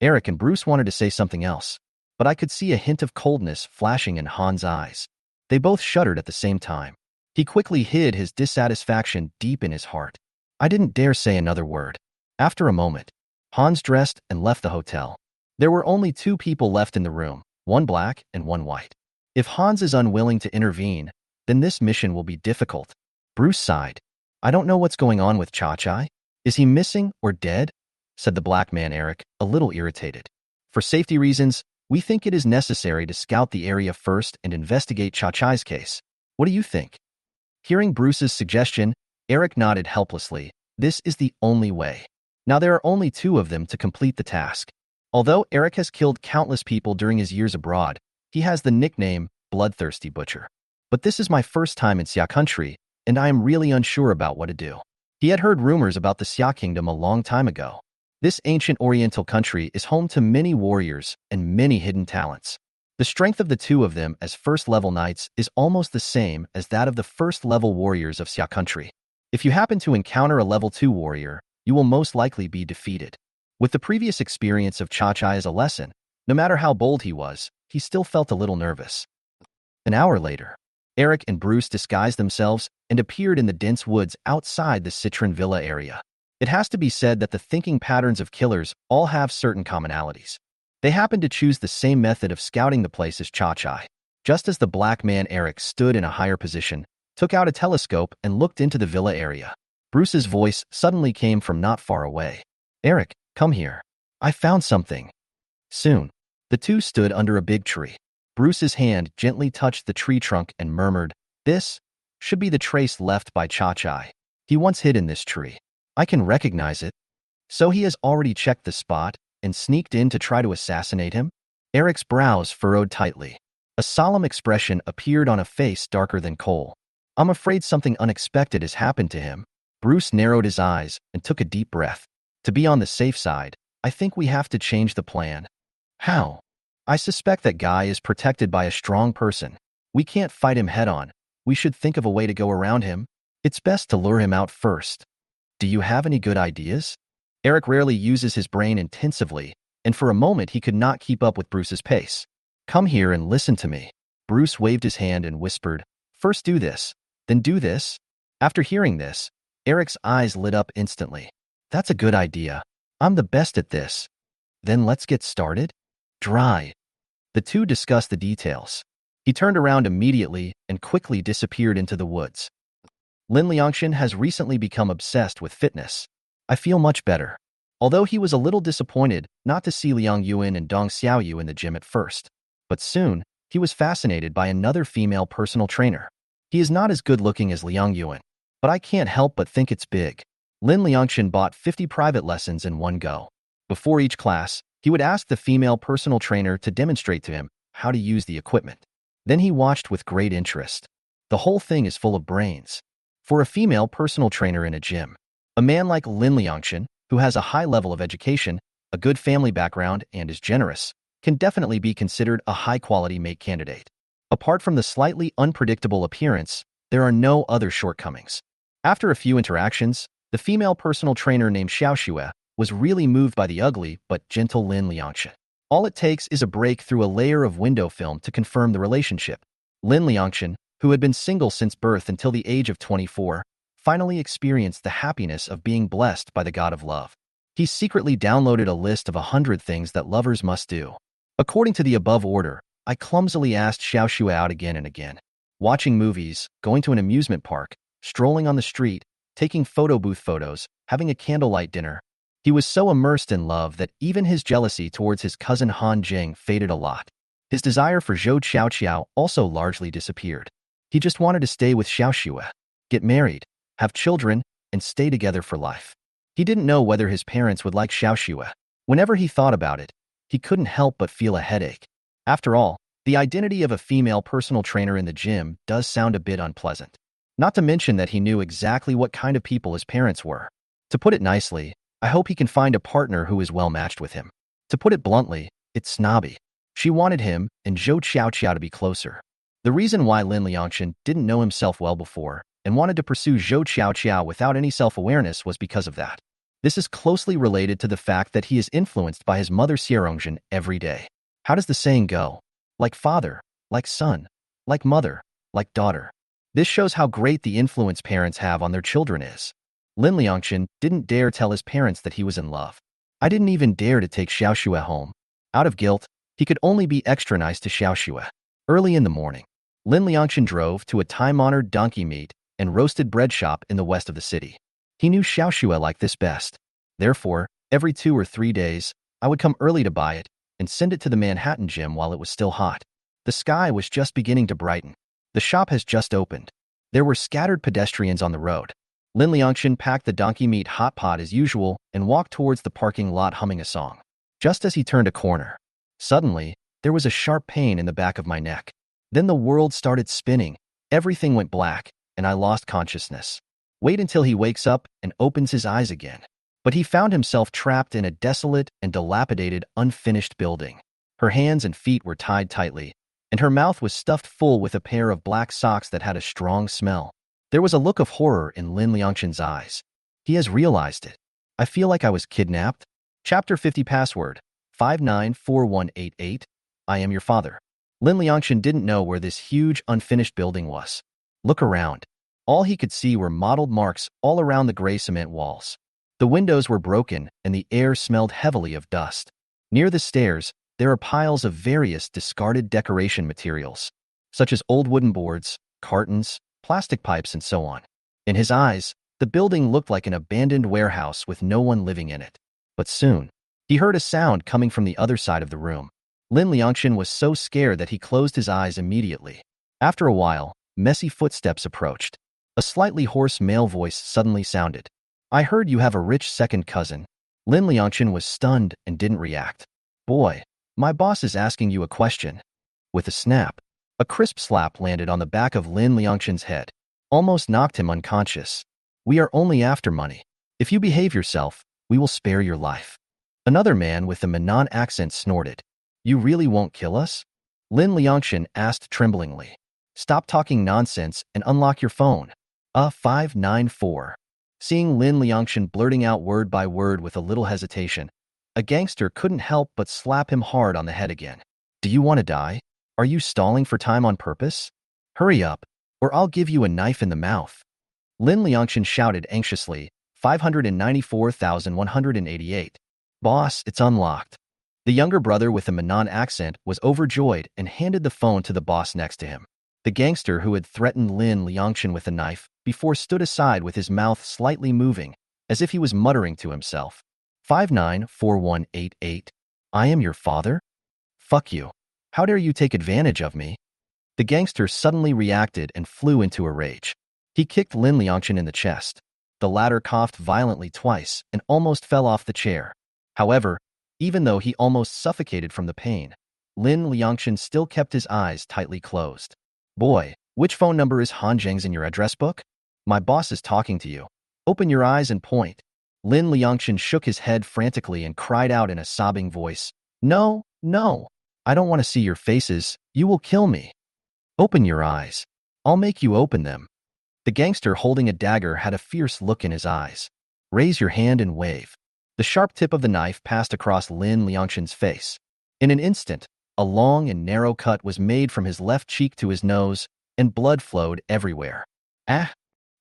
Eric and Bruce wanted to say something else, but I could see a hint of coldness flashing in Hans' eyes. They both shuddered at the same time. He quickly hid his dissatisfaction deep in his heart. I didn't dare say another word. After a moment, Hans dressed and left the hotel. There were only two people left in the room, one black and one white. If Hans is unwilling to intervene, then this mission will be difficult. Bruce sighed. I don't know what's going on with Cha-Chai. Is he missing or dead? Said the black man Eric, a little irritated. For safety reasons, we think it is necessary to scout the area first and investigate Cha-Chai's case. What do you think? Hearing Bruce's suggestion, Eric nodded helplessly. This is the only way. Now there are only two of them to complete the task. Although Eric has killed countless people during his years abroad, he has the nickname Bloodthirsty Butcher. But this is my first time in Xia country, and I am really unsure about what to do. He had heard rumors about the Xia kingdom a long time ago. This ancient oriental country is home to many warriors and many hidden talents. The strength of the two of them as first-level knights is almost the same as that of the first-level warriors of Xia country. If you happen to encounter a level 2 warrior, you will most likely be defeated. With the previous experience of Cha-Chai as a lesson, no matter how bold he was, he still felt a little nervous. An hour later, Eric and Bruce disguised themselves and appeared in the dense woods outside the Citron Villa area. It has to be said that the thinking patterns of killers all have certain commonalities. They happened to choose the same method of scouting the place as Cha-Chai. Just as the black man Eric stood in a higher position, took out a telescope and looked into the villa area, Bruce's voice suddenly came from not far away. Eric, come here. I found something. Soon, the two stood under a big tree. Bruce's hand gently touched the tree trunk and murmured, This should be the trace left by Cha-Chai. He once hid in this tree. I can recognize it. So he has already checked the spot and sneaked in to try to assassinate him? Eric's brows furrowed tightly. A solemn expression appeared on a face darker than coal. I'm afraid something unexpected has happened to him. Bruce narrowed his eyes and took a deep breath. To be on the safe side, I think we have to change the plan. How? I suspect that guy is protected by a strong person. We can't fight him head-on. We should think of a way to go around him. It's best to lure him out first. Do you have any good ideas? Eric rarely uses his brain intensively, and for a moment he could not keep up with Bruce's pace. Come here and listen to me. Bruce waved his hand and whispered, first do this, then do this. After hearing this, Eric's eyes lit up instantly. That's a good idea. I'm the best at this. Then let's get started. Dry. The two discussed the details. He turned around immediately and quickly disappeared into the woods. Lin Liangshan has recently become obsessed with fitness. I feel much better. Although he was a little disappointed not to see Liang Yuan and Dong Xiaoyu in the gym at first. But soon, he was fascinated by another female personal trainer. He is not as good-looking as Liang Yuan, but I can't help but think it's big. Lin Liangshan bought 50 private lessons in one go. Before each class, he would ask the female personal trainer to demonstrate to him how to use the equipment. Then he watched with great interest. The whole thing is full of brains. For a female personal trainer in a gym, a man like Lin Liangshan, who has a high level of education, a good family background, and is generous, can definitely be considered a high-quality mate candidate. Apart from the slightly unpredictable appearance, there are no other shortcomings. After a few interactions, the female personal trainer named Xiao Xue was really moved by the ugly but gentle Lin Liangshan. All it takes is a break through a layer of window film to confirm the relationship. Lin Liangshan, who had been single since birth until the age of 24, finally experienced the happiness of being blessed by the god of love. He secretly downloaded a list of 100 things that lovers must do. According to the above order, I clumsily asked Xiao Xue out again and again. Watching movies, going to an amusement park, strolling on the street, taking photo booth photos, having a candlelight dinner. He was so immersed in love that even his jealousy towards his cousin Han Jing faded a lot. His desire for Zhou Qiaoqiao also largely disappeared. He just wanted to stay with Xiao Xue, get married, have children, and stay together for life. He didn't know whether his parents would like Xiao Xue. Whenever he thought about it, he couldn't help but feel a headache. After all, the identity of a female personal trainer in the gym does sound a bit unpleasant. Not to mention that he knew exactly what kind of people his parents were. To put it nicely, I hope he can find a partner who is well matched with him. To put it bluntly, it's snobby. She wanted him and Zhou Qiaoqiao to be closer. The reason why Lin Liangshan didn't know himself well before and wanted to pursue Zhou Qiaoqiao without any self-awareness was because of that. This is closely related to the fact that he is influenced by his mother Xierongzhen every day. How does the saying go? Like father, like son, like mother, like daughter. This shows how great the influence parents have on their children is. Lin Liangshan didn't dare tell his parents that he was in love. I didn't even dare to take Xiao Xue home. Out of guilt, he could only be extra nice to Xiao Xue. Early in the morning, Lin Liangshan drove to a time-honored donkey meat and roasted bread shop in the west of the city. He knew Xiao Xue liked this best. Therefore, every 2 or 3 days, I would come early to buy it and send it to the Manhattan gym while it was still hot. The sky was just beginning to brighten. The shop has just opened. There were scattered pedestrians on the road. Lin Liangshan packed the donkey meat hot pot as usual and walked towards the parking lot humming a song. Just as he turned a corner, suddenly, there was a sharp pain in the back of my neck. Then the world started spinning, everything went black, and I lost consciousness. Wait until he wakes up and opens his eyes again. But he found himself trapped in a desolate and dilapidated, unfinished building. Her hands and feet were tied tightly, and her mouth was stuffed full with a pair of black socks that had a strong smell. There was a look of horror in Lin Liangshan's eyes. He has realized it. I feel like I was kidnapped. Chapter 50 Password 594188. I am your father. Lin Liangshan didn't know where this huge, unfinished building was. Look around. All he could see were mottled marks all around the gray cement walls. The windows were broken, and the air smelled heavily of dust. Near the stairs, there are piles of various discarded decoration materials, such as old wooden boards, cartons, plastic pipes, and so on. In his eyes, the building looked like an abandoned warehouse with no one living in it. But soon, he heard a sound coming from the other side of the room. Lin Liangshan was so scared that he closed his eyes immediately. After a while, messy footsteps approached. A slightly hoarse male voice suddenly sounded. I heard you have a rich second cousin. Lin Liangshan was stunned and didn't react. Boy, my boss is asking you a question. With a snap, a crisp slap landed on the back of Lin Liangshan's head, almost knocked him unconscious. We are only after money. If you behave yourself, we will spare your life. Another man with a Minnan accent snorted. You really won't kill us? Lin Liangshan asked tremblingly. Stop talking nonsense and unlock your phone. 594. Seeing Lin Liangshan blurting out word by word with a little hesitation, a gangster couldn't help but slap him hard on the head again. Do you want to die? Are you stalling for time on purpose? Hurry up, or I'll give you a knife in the mouth. Lin Liangshan shouted anxiously, 594,188. Boss, it's unlocked. The younger brother with a Manan accent was overjoyed and handed the phone to the boss next to him. The gangster who had threatened Lin Liangshan with a knife before stood aside with his mouth slightly moving, as if he was muttering to himself. 594188. I am your father? Fuck you. How dare you take advantage of me? The gangster suddenly reacted and flew into a rage. He kicked Lin Liangshan in the chest. The latter coughed violently twice and almost fell off the chair. However, even though he almost suffocated from the pain, Lin Liangshan still kept his eyes tightly closed. Boy, which phone number is Han Zheng's in your address book? My boss is talking to you. Open your eyes and point. Lin Liangshan shook his head frantically and cried out in a sobbing voice. No, no. I don't want to see your faces. You will kill me. Open your eyes. I'll make you open them. The gangster holding a dagger had a fierce look in his eyes. Raise your hand and wave. The sharp tip of the knife passed across Lin Liangshan's face. In an instant, a long and narrow cut was made from his left cheek to his nose, and blood flowed everywhere. Ah!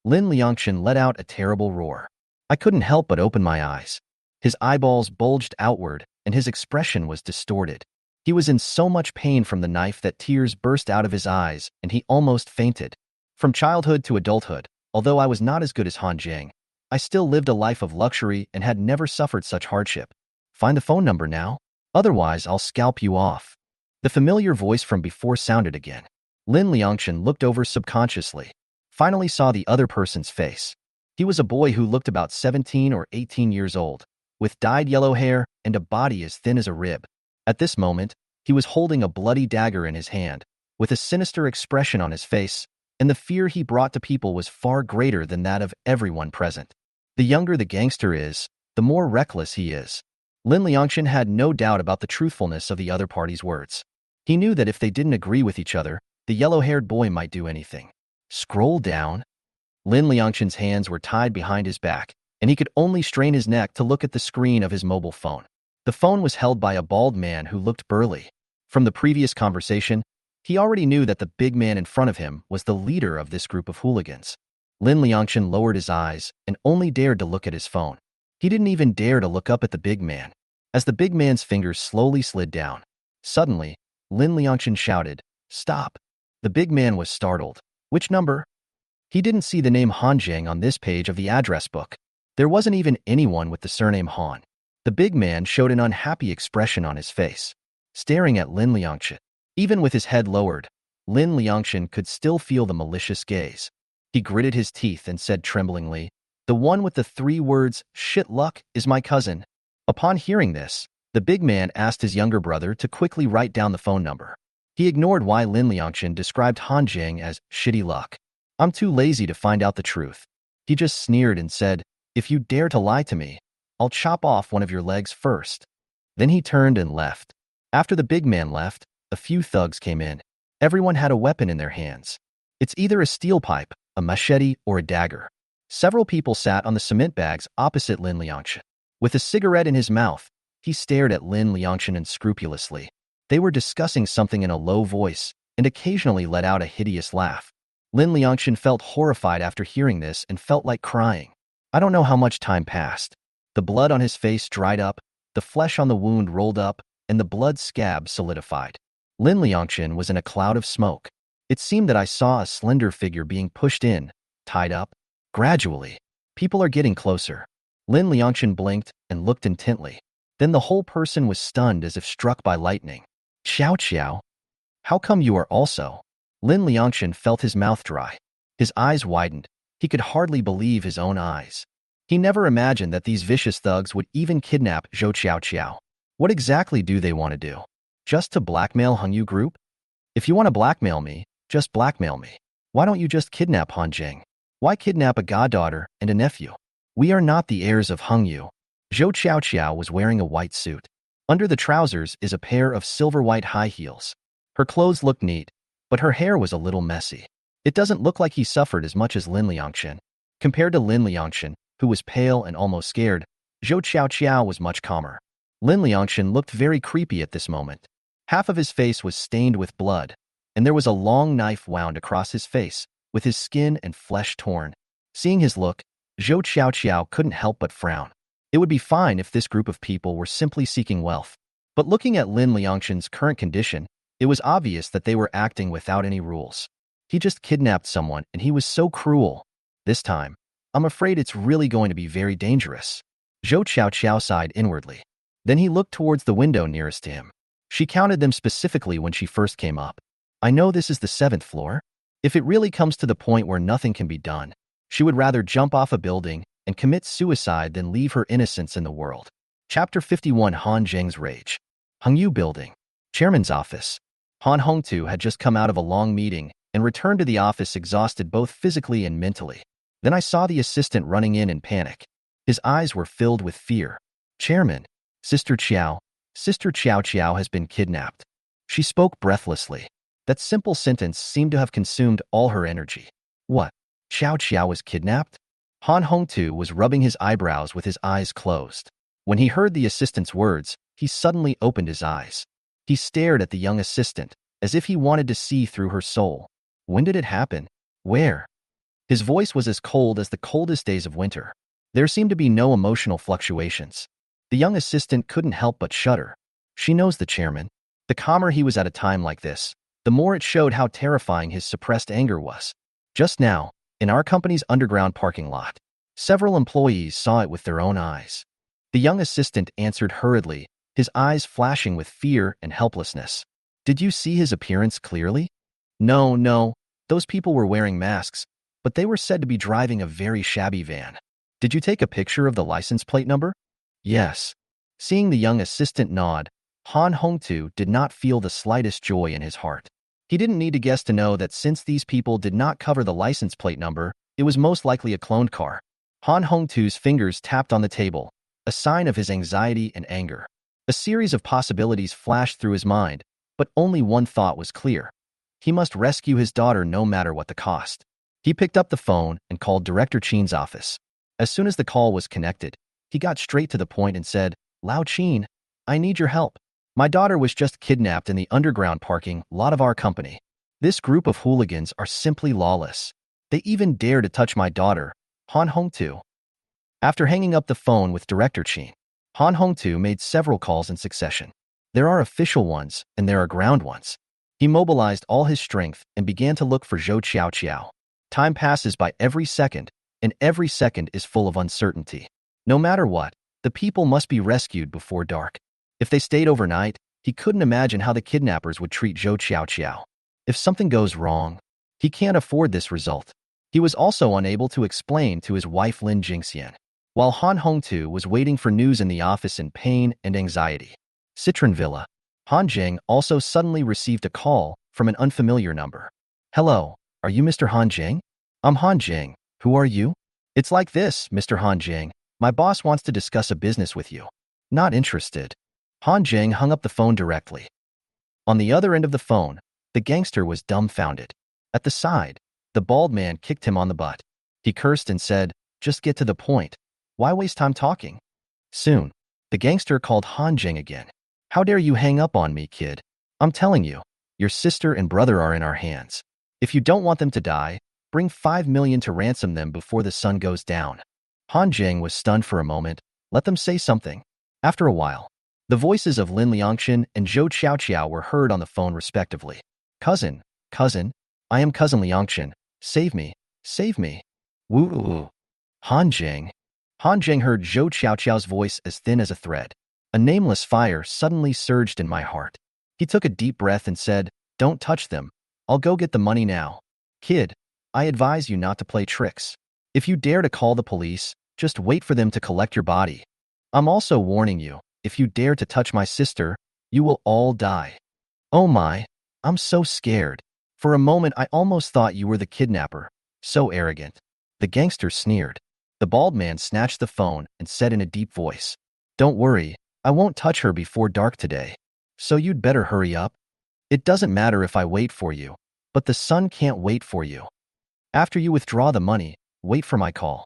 Lin Liangshan let out a terrible roar. I couldn't help but open my eyes. His eyeballs bulged outward, and his expression was distorted. He was in so much pain from the knife that tears burst out of his eyes, and he almost fainted. From childhood to adulthood, although I was not as good as Han Zheng, I still lived a life of luxury and had never suffered such hardship. Find the phone number now. Otherwise, I'll scalp you off. The familiar voice from before sounded again. Lin Liangshan looked over subconsciously, finally saw the other person's face. He was a boy who looked about 17 or 18 years old, with dyed yellow hair and a body as thin as a rib. At this moment, he was holding a bloody dagger in his hand, with a sinister expression on his face, and the fear he brought to people was far greater than that of everyone present. The younger the gangster is, the more reckless he is. Lin Liangshan had no doubt about the truthfulness of the other party's words. He knew that if they didn't agree with each other, the yellow-haired boy might do anything. Scroll down. Lin Liangshan's hands were tied behind his back, and he could only strain his neck to look at the screen of his mobile phone. The phone was held by a bald man who looked burly. From the previous conversation, he already knew that the big man in front of him was the leader of this group of hooligans. Lin Liangshan lowered his eyes and only dared to look at his phone. He didn't even dare to look up at the big man. As the big man's fingers slowly slid down, suddenly, Lin Liangshan shouted, "Stop!" The big man was startled. Which number? He didn't see the name Han Zheng on this page of the address book. There wasn't even anyone with the surname Han. The big man showed an unhappy expression on his face, staring at Lin Liangshan. Even with his head lowered, Lin Liangshan could still feel the malicious gaze. He gritted his teeth and said tremblingly, "The one with the 3 words, shit luck, is my cousin." Upon hearing this, the big man asked his younger brother to quickly write down the phone number. He ignored why Lin Liangshan described Han Zheng as shitty luck. "I'm too lazy to find out the truth." He just sneered and said, "If you dare to lie to me, I'll chop off one of your legs first." Then he turned and left. After the big man left, a few thugs came in. Everyone had a weapon in their hands. It's either a steel pipe, a machete, or a dagger. Several people sat on the cement bags opposite Lin Liangshan. With a cigarette in his mouth, he stared at Lin Liangshan unscrupulously. They were discussing something in a low voice and occasionally let out a hideous laugh. Lin Liangshan felt horrified after hearing this and felt like crying. I don't know how much time passed. The blood on his face dried up, the flesh on the wound rolled up, and the blood scab solidified. Lin Liangshan was in a cloud of smoke. It seemed that I saw a slender figure being pushed in, tied up. Gradually, people are getting closer. Lin Liangshan blinked and looked intently. Then the whole person was stunned as if struck by lightning. "Xiao Xiao, how come you are also?" Lin Liangshan felt his mouth dry. His eyes widened. He could hardly believe his own eyes. He never imagined that these vicious thugs would even kidnap Zhou Xiao. What exactly do they want to do? Just to blackmail Hengyu Group? If you want to blackmail me, just blackmail me. Why don't you just kidnap Han Zheng? Why kidnap a goddaughter and a nephew? We are not the heirs of Hengyu. Zhou Xiao was wearing a white suit. Under the trousers is a pair of silver-white high heels. Her clothes looked neat, but her hair was a little messy. It doesn't look like he suffered as much as Lin Liangchen. Compared to Lin Liangchen, who was pale and almost scared, Zhou Qiao was much calmer. Lin Liangchen looked very creepy at this moment. Half of his face was stained with blood, and there was a long knife wound across his face, with his skin and flesh torn. Seeing his look, Zhou Qiao couldn't help but frown. It would be fine if this group of people were simply seeking wealth. But looking at Lin Liangchen's current condition, it was obvious that they were acting without any rules. He just kidnapped someone, and he was so cruel. This time, I'm afraid it's really going to be very dangerous. Zhou Qiao sighed inwardly. Then he looked towards the window nearest to him. She counted them specifically when she first came up. I know this is the 7th floor. If it really comes to the point where nothing can be done, she would rather jump off a building and commit suicide than leave her innocence in the world. Chapter 51. Han Zheng's Rage. Hongyu Building. Chairman's Office. Han Hongtu had just come out of a long meeting and returned to the office exhausted both physically and mentally. Then I saw the assistant running in panic. His eyes were filled with fear. Chairman, Sister Qiao has been kidnapped. She spoke breathlessly. That simple sentence seemed to have consumed all her energy. What? Qiao was kidnapped? Han Hongtu was rubbing his eyebrows with his eyes closed. When he heard the assistant's words, he suddenly opened his eyes. He stared at the young assistant, as if he wanted to see through her soul. When did it happen? Where? His voice was as cold as the coldest days of winter. There seemed to be no emotional fluctuations. The young assistant couldn't help but shudder. She knows the chairman. The calmer he was at a time like this, the more it showed how terrifying his suppressed anger was. Just now, in our company's underground parking lot, several employees saw it with their own eyes. The young assistant answered hurriedly, his eyes flashing with fear and helplessness. Did you see his appearance clearly? No, those people were wearing masks, but they were said to be driving a very shabby van. Did you take a picture of the license plate number? Yes. Seeing the young assistant nod, Han Hongtu did not feel the slightest joy in his heart. He didn't need to guess to know that since these people did not cover the license plate number, it was most likely a cloned car. Han Hongtu's fingers tapped on the table, a sign of his anxiety and anger. A series of possibilities flashed through his mind, but only one thought was clear. He must rescue his daughter no matter what the cost. He picked up the phone and called Director Qin's office. As soon as the call was connected, he got straight to the point and said, Lao Qin, I need your help. My daughter was just kidnapped in the underground parking lot of our company. This group of hooligans are simply lawless. They even dare to touch my daughter, Han Hongtu. After hanging up the phone with Director Qin, Han Hongtu made several calls in succession. There are official ones and there are ground ones. He mobilized all his strength and began to look for Zhou Qiao. Time passes by every second, and every second is full of uncertainty. No matter what, the people must be rescued before dark. If they stayed overnight, he couldn't imagine how the kidnappers would treat Zhou Qiao. If something goes wrong, he can't afford this result. He was also unable to explain to his wife Lin Jingxian. While Han Hongtu was waiting for news in the office in pain and anxiety. Citron Villa. Han Zheng also suddenly received a call from an unfamiliar number. Hello, are you Mr. Han Zheng? I'm Han Zheng. Who are you? It's like this, Mr. Han Zheng. My boss wants to discuss a business with you. Not interested. Han Zheng hung up the phone directly. On the other end of the phone, the gangster was dumbfounded. At the side, the bald man kicked him on the butt. He cursed and said, just get to the point. Why waste time talking? Soon, the gangster called Han Zheng again. How dare you hang up on me, kid? I'm telling you, your sister and brother are in our hands. If you don't want them to die, bring 5 million to ransom them before the sun goes down. Han Zheng was stunned for a moment. Let them say something. After a while, the voices of Lin Liangchen and Zhou Qiao were heard on the phone respectively. Cousin, I am Cousin Liangchen. Save me. Woo. Han Zheng heard Zhou Qiao's voice as thin as a thread. A nameless fire suddenly surged in my heart. He took a deep breath and said, don't touch them. I'll go get the money now. Kid, I advise you not to play tricks. If you dare to call the police, just wait for them to collect your body. I'm also warning you, if you dare to touch my sister, you will all die. Oh my, I'm so scared. For a moment I almost thought you were the kidnapper. So arrogant. The gangster sneered. The bald man snatched the phone and said in a deep voice, don't worry, I won't touch her before dark today. So you'd better hurry up. It doesn't matter if I wait for you, but the sun can't wait for you. After you withdraw the money, wait for my call.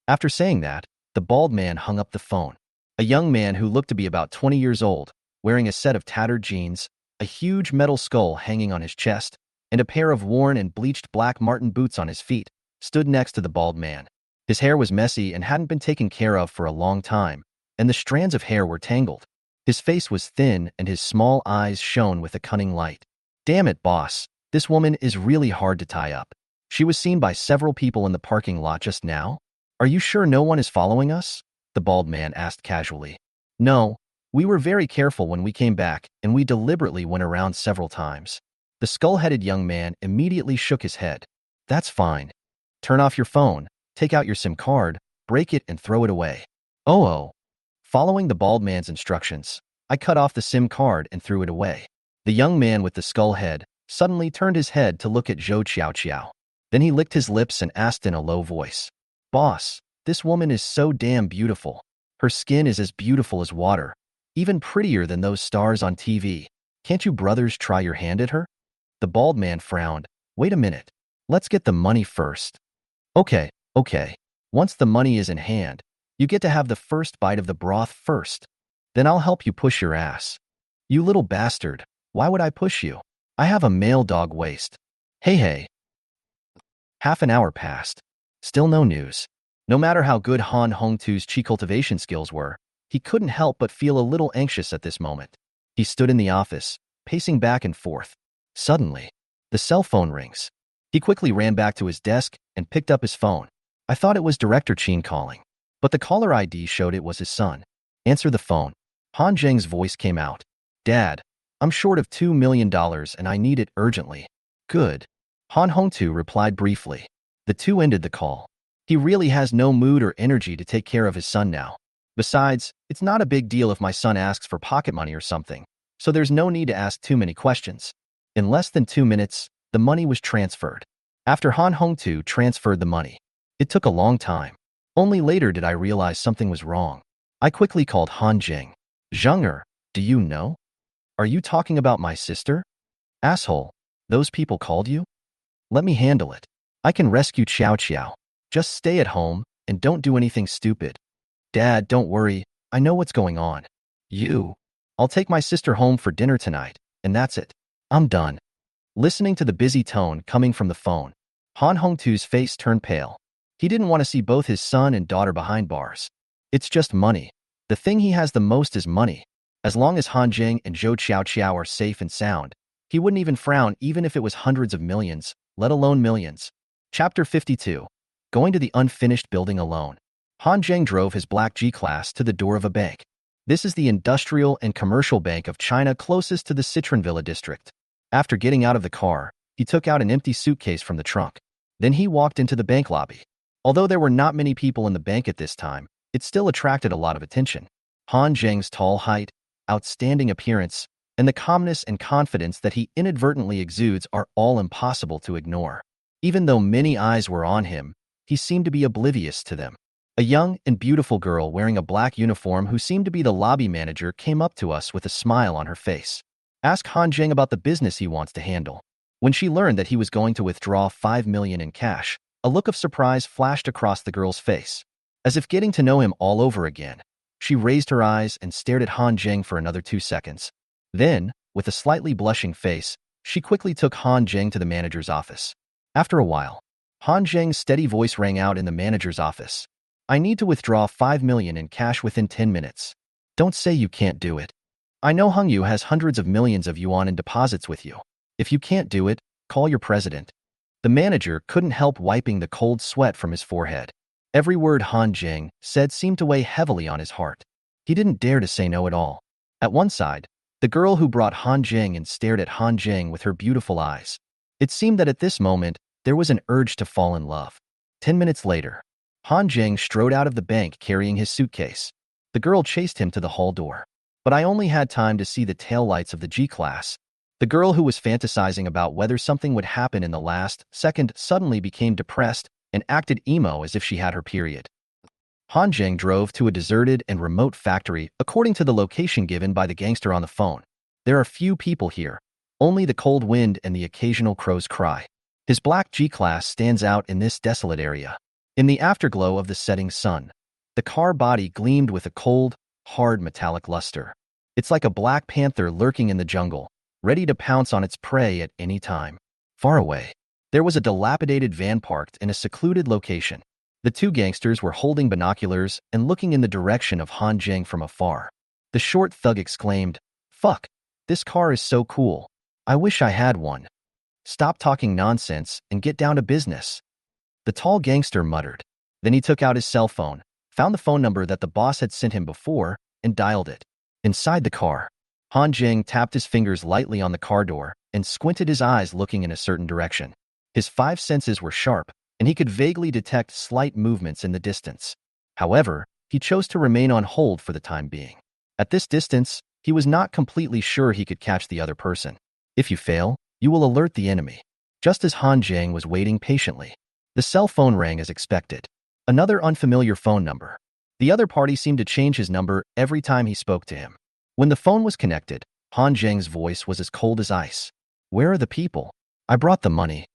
After saying that, the bald man hung up the phone. A young man who looked to be about 20 years old, wearing a set of tattered jeans, a huge metal skull hanging on his chest, and a pair of worn and bleached black marten boots on his feet, stood next to the bald man. His hair was messy and hadn't been taken care of for a long time, and the strands of hair were tangled. His face was thin and his small eyes shone with a cunning light. Damn it, boss. This woman is really hard to tie up. She was seen by several people in the parking lot just now. Are you sure no one is following us? The bald man asked casually. No, we were very careful when we came back, and we deliberately went around several times. The skull-headed young man immediately shook his head. That's fine. Turn off your phone, take out your SIM card, break it and throw it away. Oh. Following the bald man's instructions, I cut off the SIM card and threw it away. The young man with the skull head suddenly turned his head to look at Zhou Qiao. Then he licked his lips and asked in a low voice, Boss, this woman is so damn beautiful. Her skin is as beautiful as water, even prettier than those stars on TV. Can't you brothers try your hand at her? The bald man frowned. Wait a minute. Let's get the money first. Okay. Once the money is in hand, you get to have the first bite of the broth first. Then I'll help you push your ass. You little bastard, why would I push you? I have a male dog waist. Hey. Half an hour passed. Still no news. No matter how good Han Hongtu's chi cultivation skills were, he couldn't help but feel a little anxious at this moment. He stood in the office, pacing back and forth. Suddenly, the cell phone rings. He quickly ran back to his desk and picked up his phone. I thought it was Director Qin calling, but the caller ID showed it was his son. Answer the phone. Han Zheng's voice came out. Dad, I'm short of $2 million and I need it urgently. Good. Han Hongtu replied briefly. The two ended the call. He really has no mood or energy to take care of his son now. Besides, it's not a big deal if my son asks for pocket money or something, so there's no need to ask too many questions. In less than 2 minutes, the money was transferred. After Han Hongtu transferred the money, it took a long time. Only later did I realize something was wrong. I quickly called Han Jing. Zheng'er, do you know? Are you talking about my sister? Asshole, those people called you? Let me handle it. I can rescue Qiao. Just stay at home and don't do anything stupid. Dad, don't worry. I know what's going on. I'll take my sister home for dinner tonight, and that's it. I'm done. Listening to the busy tone coming from the phone, Han Hongtu's face turned pale. He didn't want to see both his son and daughter behind bars. It's just money. The thing he has the most is money. As long as Han Jing and Zhou Qiao are safe and sound, he wouldn't even frown even if it was hundreds of millions, let alone millions. Chapter 52. Going to the unfinished building alone. Han Zheng drove his black G-Class to the door of a bank. This is the industrial and commercial bank of China closest to the Citronvilla district. After getting out of the car, he took out an empty suitcase from the trunk. Then he walked into the bank lobby. Although there were not many people in the bank at this time, it still attracted a lot of attention. Han Zheng's tall height, outstanding appearance, and the calmness and confidence that he inadvertently exudes are all impossible to ignore. Even though many eyes were on him, he seemed to be oblivious to them. A young and beautiful girl wearing a black uniform who seemed to be the lobby manager came up to us with a smile on her face. Ask Han Zheng about the business he wants to handle. When she learned that he was going to withdraw $5 million in cash, a look of surprise flashed across the girl's face. As if getting to know him all over again, she raised her eyes and stared at Han Zheng for another 2 seconds. Then, with a slightly blushing face, she quickly took Han Zheng to the manager's office. After a while, Han Zheng's steady voice rang out in the manager's office. I need to withdraw $5 million in cash within 10 minutes. Don't say you can't do it. I know Hongyu has hundreds of millions of yuan in deposits with you. If you can't do it, call your president. The manager couldn't help wiping the cold sweat from his forehead. Every word Han Zheng said seemed to weigh heavily on his heart. He didn't dare to say no at all. At one side, the girl who brought Han Zheng and stared at Han Zheng with her beautiful eyes. It seemed that at this moment, there was an urge to fall in love. 10 minutes later, Han Zheng strode out of the bank carrying his suitcase. The girl chased him to the hall door. But I only had time to see the taillights of the G-Class. The girl who was fantasizing about whether something would happen in the last second suddenly became depressed and acted emo as if she had her period. Han Jing drove to a deserted and remote factory according to the location given by the gangster on the phone. There are few people here, only the cold wind and the occasional crow's cry. His black G-Class stands out in this desolate area. In the afterglow of the setting sun, the car body gleamed with a cold, hard metallic luster. It's like a black panther lurking in the jungle, ready to pounce on its prey at any time. Far away, there was a dilapidated van parked in a secluded location. The two gangsters were holding binoculars and looking in the direction of Han Jing from afar. The short thug exclaimed, "Fuck, this car is so cool. I wish I had one. Stop talking nonsense and get down to business." The tall gangster muttered. Then he took out his cell phone, found the phone number that the boss had sent him before, and dialed it. Inside the car, Han Jing tapped his fingers lightly on the car door and squinted his eyes looking in a certain direction. His five senses were sharp, and he could vaguely detect slight movements in the distance. However, he chose to remain on hold for the time being. At this distance, he was not completely sure he could catch the other person. If you fail, you will alert the enemy. Just as Han Jing was waiting patiently, the cell phone rang as expected. Another unfamiliar phone number. The other party seemed to change his number every time he spoke to him. When the phone was connected, Han Jing's voice was as cold as ice. "Where are the people? I brought the money."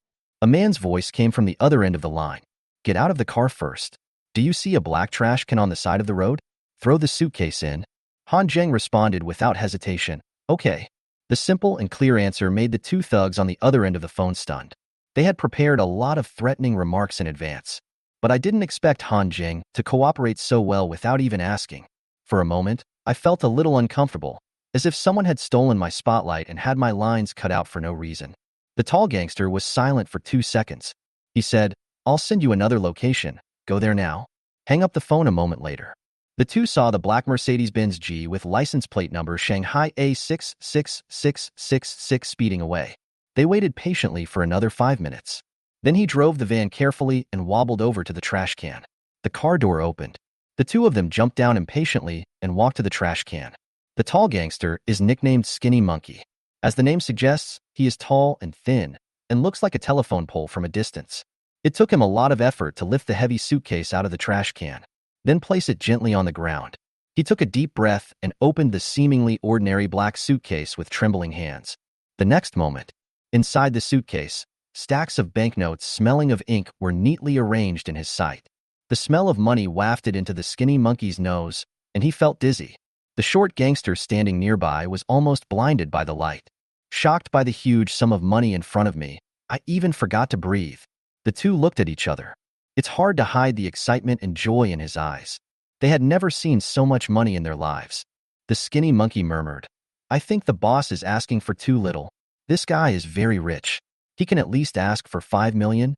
A man's voice came from the other end of the line. "Get out of the car first. Do you see a black trash can on the side of the road? Throw the suitcase in." Han Jing responded without hesitation, "Okay." The simple and clear answer made the two thugs on the other end of the phone stunned. They had prepared a lot of threatening remarks in advance, but I didn't expect Han Jing to cooperate so well without even asking. For a moment, I felt a little uncomfortable, as if someone had stolen my spotlight and had my lines cut out for no reason. The tall gangster was silent for 2 seconds. He said, "I'll send you another location. Go there now." Hang up the phone a moment later. The two saw the black Mercedes-Benz G with license plate number Shanghai A66666 speeding away. They waited patiently for another 5 minutes. Then he drove the van carefully and wobbled over to the trash can. The car door opened. The two of them jumped down impatiently and walked to the trash can. The tall gangster is nicknamed Skinny Monkey. As the name suggests, he is tall and thin and looks like a telephone pole from a distance. It took him a lot of effort to lift the heavy suitcase out of the trash can, then place it gently on the ground. He took a deep breath and opened the seemingly ordinary black suitcase with trembling hands. The next moment, inside the suitcase, stacks of banknotes smelling of ink were neatly arranged in his sight. The smell of money wafted into the Skinny Monkey's nose, and he felt dizzy. The short gangster standing nearby was almost blinded by the light. Shocked by the huge sum of money in front of me, I even forgot to breathe. The two looked at each other. It's hard to hide the excitement and joy in his eyes. They had never seen so much money in their lives. The Skinny Monkey murmured, "I think the boss is asking for too little. This guy is very rich. He can at least ask for 5 million."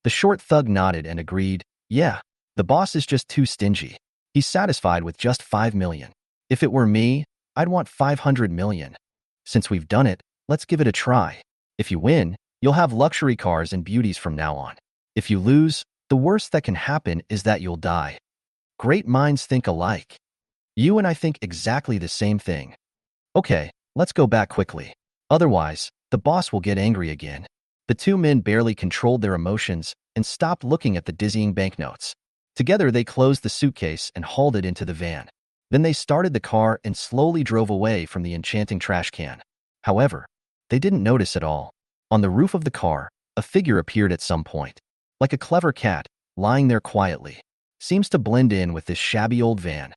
The short thug nodded and agreed, "Yeah, the boss is just too stingy. He's satisfied with just 5 million. If it were me, I'd want 500 million. Since we've done it, let's give it a try. If you win, you'll have luxury cars and beauties from now on. If you lose, the worst that can happen is that you'll die." Great minds think alike. You and I think exactly the same thing. Okay, let's go back quickly. Otherwise, the boss will get angry again. The two men barely controlled their emotions and stopped looking at the dizzying banknotes. Together, they closed the suitcase and hauled it into the van. Then they started the car and slowly drove away from the enchanting trash can. However, they didn't notice at all. On the roof of the car, a figure appeared at some point. Like a clever cat, lying there quietly. Seems to blend in with this shabby old van.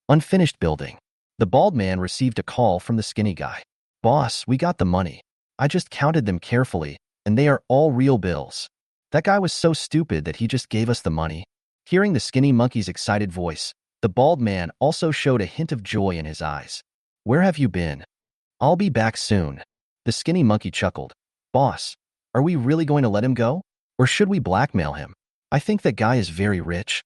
Unfinished building. The bald man received a call from the skinny guy. "Boss, we got the money. I just counted them carefully, and they are all real bills. That guy was so stupid that he just gave us the money." Hearing the Skinny Monkey's excited voice, the bald man also showed a hint of joy in his eyes. "Where have you been?" "I'll be back soon." The Skinny Monkey chuckled. "Boss, are we really going to let him go? Or should we blackmail him? I think that guy is very rich."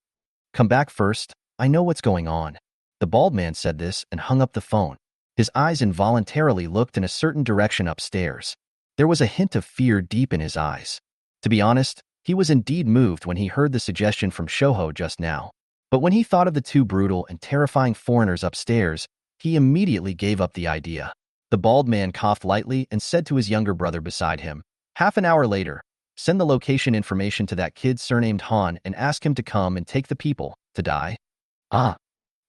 "Come back first. I know what's going on." The bald man said this and hung up the phone. His eyes involuntarily looked in a certain direction upstairs. There was a hint of fear deep in his eyes. To be honest, he was indeed moved when he heard the suggestion from Shoho just now. But when he thought of the two brutal and terrifying foreigners upstairs, he immediately gave up the idea. The bald man coughed lightly and said to his younger brother beside him, "Half an hour later, send the location information to that kid surnamed Han and ask him to come and take the people. To die? Ah.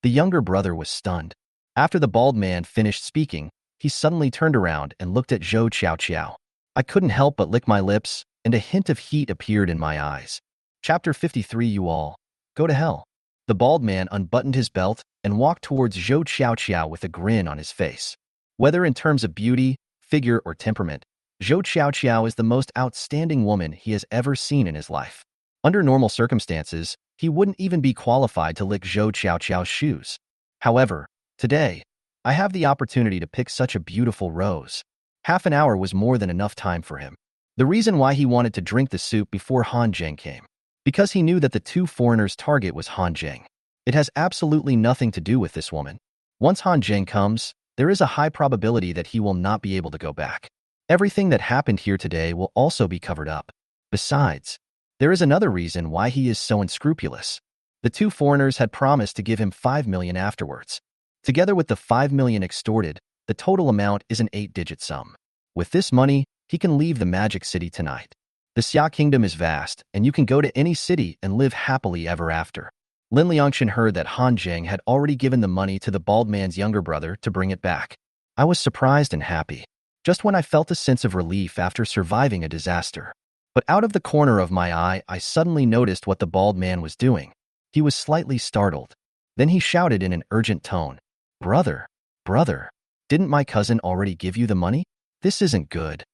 The younger brother was stunned. After the bald man finished speaking, he suddenly turned around and looked at Zhou Qiao. I couldn't help but lick my lips, and a hint of heat appeared in my eyes. Chapter 53. You all, go to hell. The bald man unbuttoned his belt and walked towards Zhou Qiao with a grin on his face. Whether in terms of beauty, figure, or temperament, Zhou Qiao is the most outstanding woman he has ever seen in his life. Under normal circumstances, he wouldn't even be qualified to lick Zhou Qiao's shoes. However, today, I have the opportunity to pick such a beautiful rose. Half an hour was more than enough time for him. The reason why he wanted to drink the soup before Han Zheng came. Because he knew that the two foreigners' target was Han Zheng. It has absolutely nothing to do with this woman. Once Han Zheng comes, there is a high probability that he will not be able to go back. Everything that happened here today will also be covered up. Besides, there is another reason why he is so unscrupulous. The two foreigners had promised to give him 5 million afterwards. Together with the 5 million extorted, the total amount is an 8-digit sum. With this money, he can leave the Magic City tonight. The Xia Kingdom is vast, and you can go to any city and live happily ever after. Lin Liangshan heard that Han Zheng had already given the money to the bald man's younger brother to bring it back. I was surprised and happy, just when I felt a sense of relief after surviving a disaster. But out of the corner of my eye, I suddenly noticed what the bald man was doing. He was slightly startled. Then he shouted in an urgent tone, "Brother, brother, didn't my cousin already give you the money? This isn't good."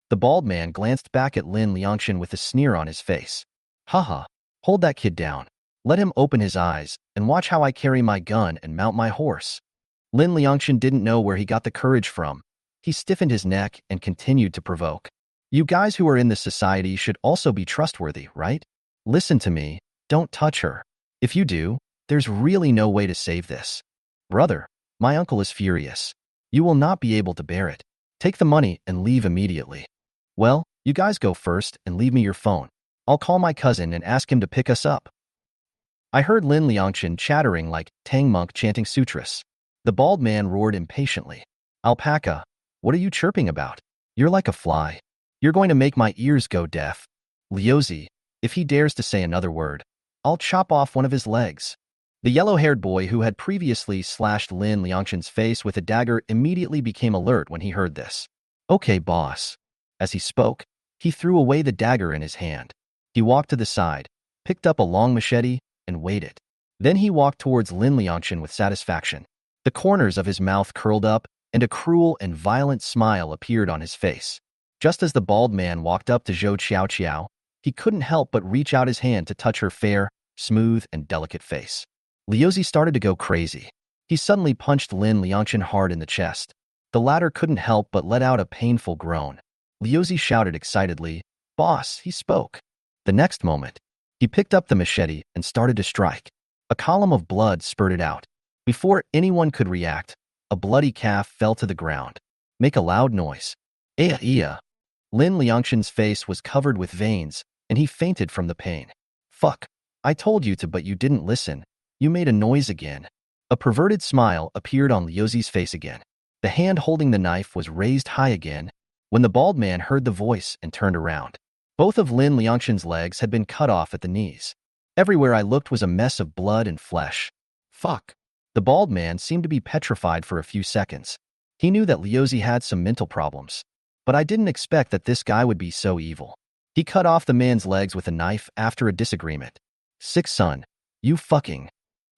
The bald man glanced back at Lin Liangshan with a sneer on his face. "Haha, hold that kid down. Let him open his eyes and watch how I carry my gun and mount my horse." Lin Liangshan didn't know where he got the courage from. He stiffened his neck and continued to provoke. "You guys who are in this society should also be trustworthy, right? Listen to me, don't touch her. If you do, there's really no way to save this. Brother, my uncle is furious. You will not be able to bear it. Take the money and leave immediately." "Well, you guys go first and leave me your phone. I'll call my cousin and ask him to pick us up." I heard Lin Liangshan chattering like Tang monk chanting sutras. The bald man roared impatiently. "Alpaca, what are you chirping about? You're like a fly. You're going to make my ears go deaf. Liuzi, if he dares to say another word, I'll chop off one of his legs." The yellow-haired boy who had previously slashed Lin Liangshan's face with a dagger immediately became alert when he heard this. "Okay, boss." As he spoke, he threw away the dagger in his hand. He walked to the side, picked up a long machete, and waited. Then he walked towards Lin Liangshan with satisfaction. The corners of his mouth curled up, and a cruel and violent smile appeared on his face. Just as the bald man walked up to Zhou Qiao, he couldn't help but reach out his hand to touch her fair, smooth, and delicate face. Liuzi started to go crazy. He suddenly punched Lin Liangshan hard in the chest. The latter couldn't help but let out a painful groan. Liuzi shouted excitedly, "Boss, he spoke." The next moment, he picked up the machete and started to strike. A column of blood spurted out. Before anyone could react, a bloody calf fell to the ground. "Make a loud noise." "Iya." Lin Liangshan's face was covered with veins, and he fainted from the pain. "Fuck. I told you to, but you didn't listen. You made a noise again." A perverted smile appeared on Liuzi's face again. The hand holding the knife was raised high again when the bald man heard the voice and turned around. Both of Lin Liangshan's legs had been cut off at the knees. Everywhere I looked was a mess of blood and flesh. "Fuck." The bald man seemed to be petrified for a few seconds. He knew that Liuzi had some mental problems, but I didn't expect that this guy would be so evil. He cut off the man's legs with a knife after a disagreement. "Sick son, you fucking."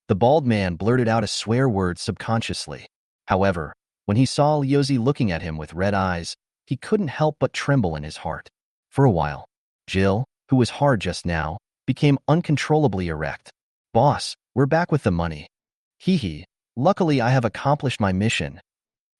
The bald man blurted out a swear word subconsciously. However, when he saw Liuzi looking at him with red eyes, he couldn't help but tremble in his heart. For a while, Jill, who was hard just now, became uncontrollably erect. "Boss, we're back with the money." "Hee hee, luckily I have accomplished my mission."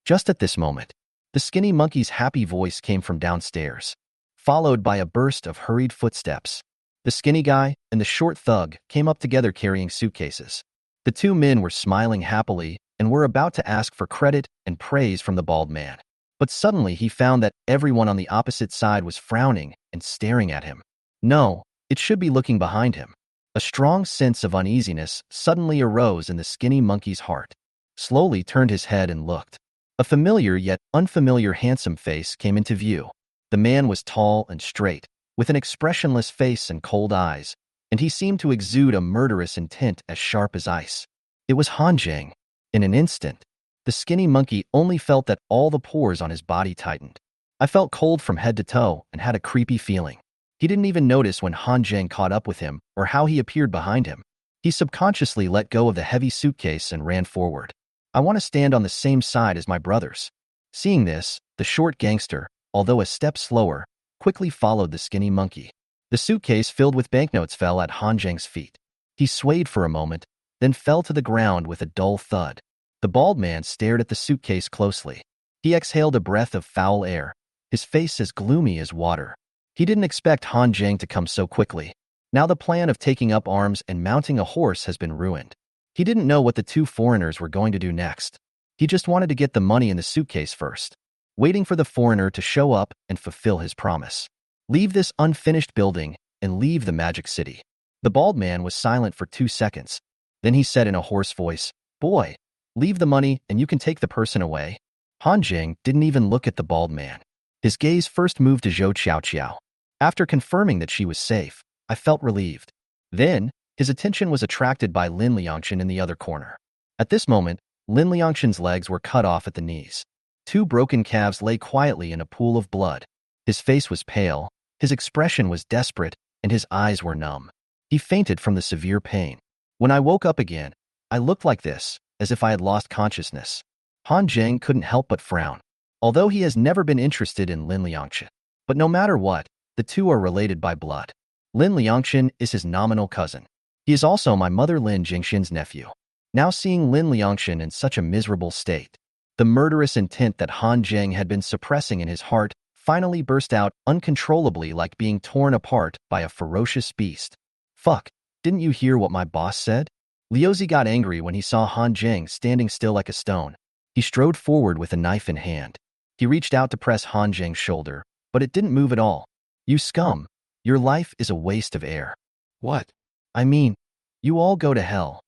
Just at this moment, the skinny monkey's happy voice came from downstairs, followed by a burst of hurried footsteps. The skinny guy and the short thug came up together carrying suitcases. The two men were smiling happily and were about to ask for credit and praise from the bald man. But suddenly he found that everyone on the opposite side was frowning and staring at him. No, it should be looking behind him. A strong sense of uneasiness suddenly arose in the skinny monkey's heart. Slowly turned his head and looked. A familiar yet unfamiliar handsome face came into view. The man was tall and straight, with an expressionless face and cold eyes, and he seemed to exude a murderous intent as sharp as ice. It was Han Jing. In an instant, the skinny monkey only felt that all the pores on his body tightened. I felt cold from head to toe and had a creepy feeling. He didn't even notice when Han Jing caught up with him or how he appeared behind him. He subconsciously let go of the heavy suitcase and ran forward. I want to stand on the same side as my brothers. Seeing this, the short gangster, although a step slower, quickly followed the skinny monkey. The suitcase filled with banknotes fell at Han Jing's feet. He swayed for a moment, then fell to the ground with a dull thud. The bald man stared at the suitcase closely. He exhaled a breath of foul air, his face as gloomy as water. He didn't expect Han Jing to come so quickly. Now the plan of taking up arms and mounting a horse has been ruined. He didn't know what the two foreigners were going to do next. He just wanted to get the money in the suitcase first, waiting for the foreigner to show up and fulfill his promise. Leave this unfinished building and leave the magic city. The bald man was silent for 2 seconds. Then he said in a hoarse voice, "Boy, leave the money and you can take the person away." Han Jing didn't even look at the bald man. His gaze first moved to Zhou Qiao. After confirming that she was safe, I felt relieved. Then, his attention was attracted by Lin Liangchen in the other corner. At this moment, Lin Liangchen's legs were cut off at the knees. 2 broken calves lay quietly in a pool of blood. His face was pale, his expression was desperate, and his eyes were numb. He fainted from the severe pain. When I woke up again, I looked like this, as if I had lost consciousness. Han Jing couldn't help but frown, although he has never been interested in Lin Liangchen. But no matter what, the two are related by blood. Lin Liangchen is his nominal cousin. He is also my mother Lin Jingxin's nephew. Now seeing Lin Liangchen in such a miserable state, the murderous intent that Han Jing had been suppressing in his heart finally burst out uncontrollably like being torn apart by a ferocious beast. "Fuck, didn't you hear what my boss said?" Liuzi got angry when he saw Han Jing standing still like a stone. He strode forward with a knife in hand. He reached out to press Han Jing's shoulder, but it didn't move at all. "You scum, your life is a waste of air." "What?" "I mean, you all go to hell."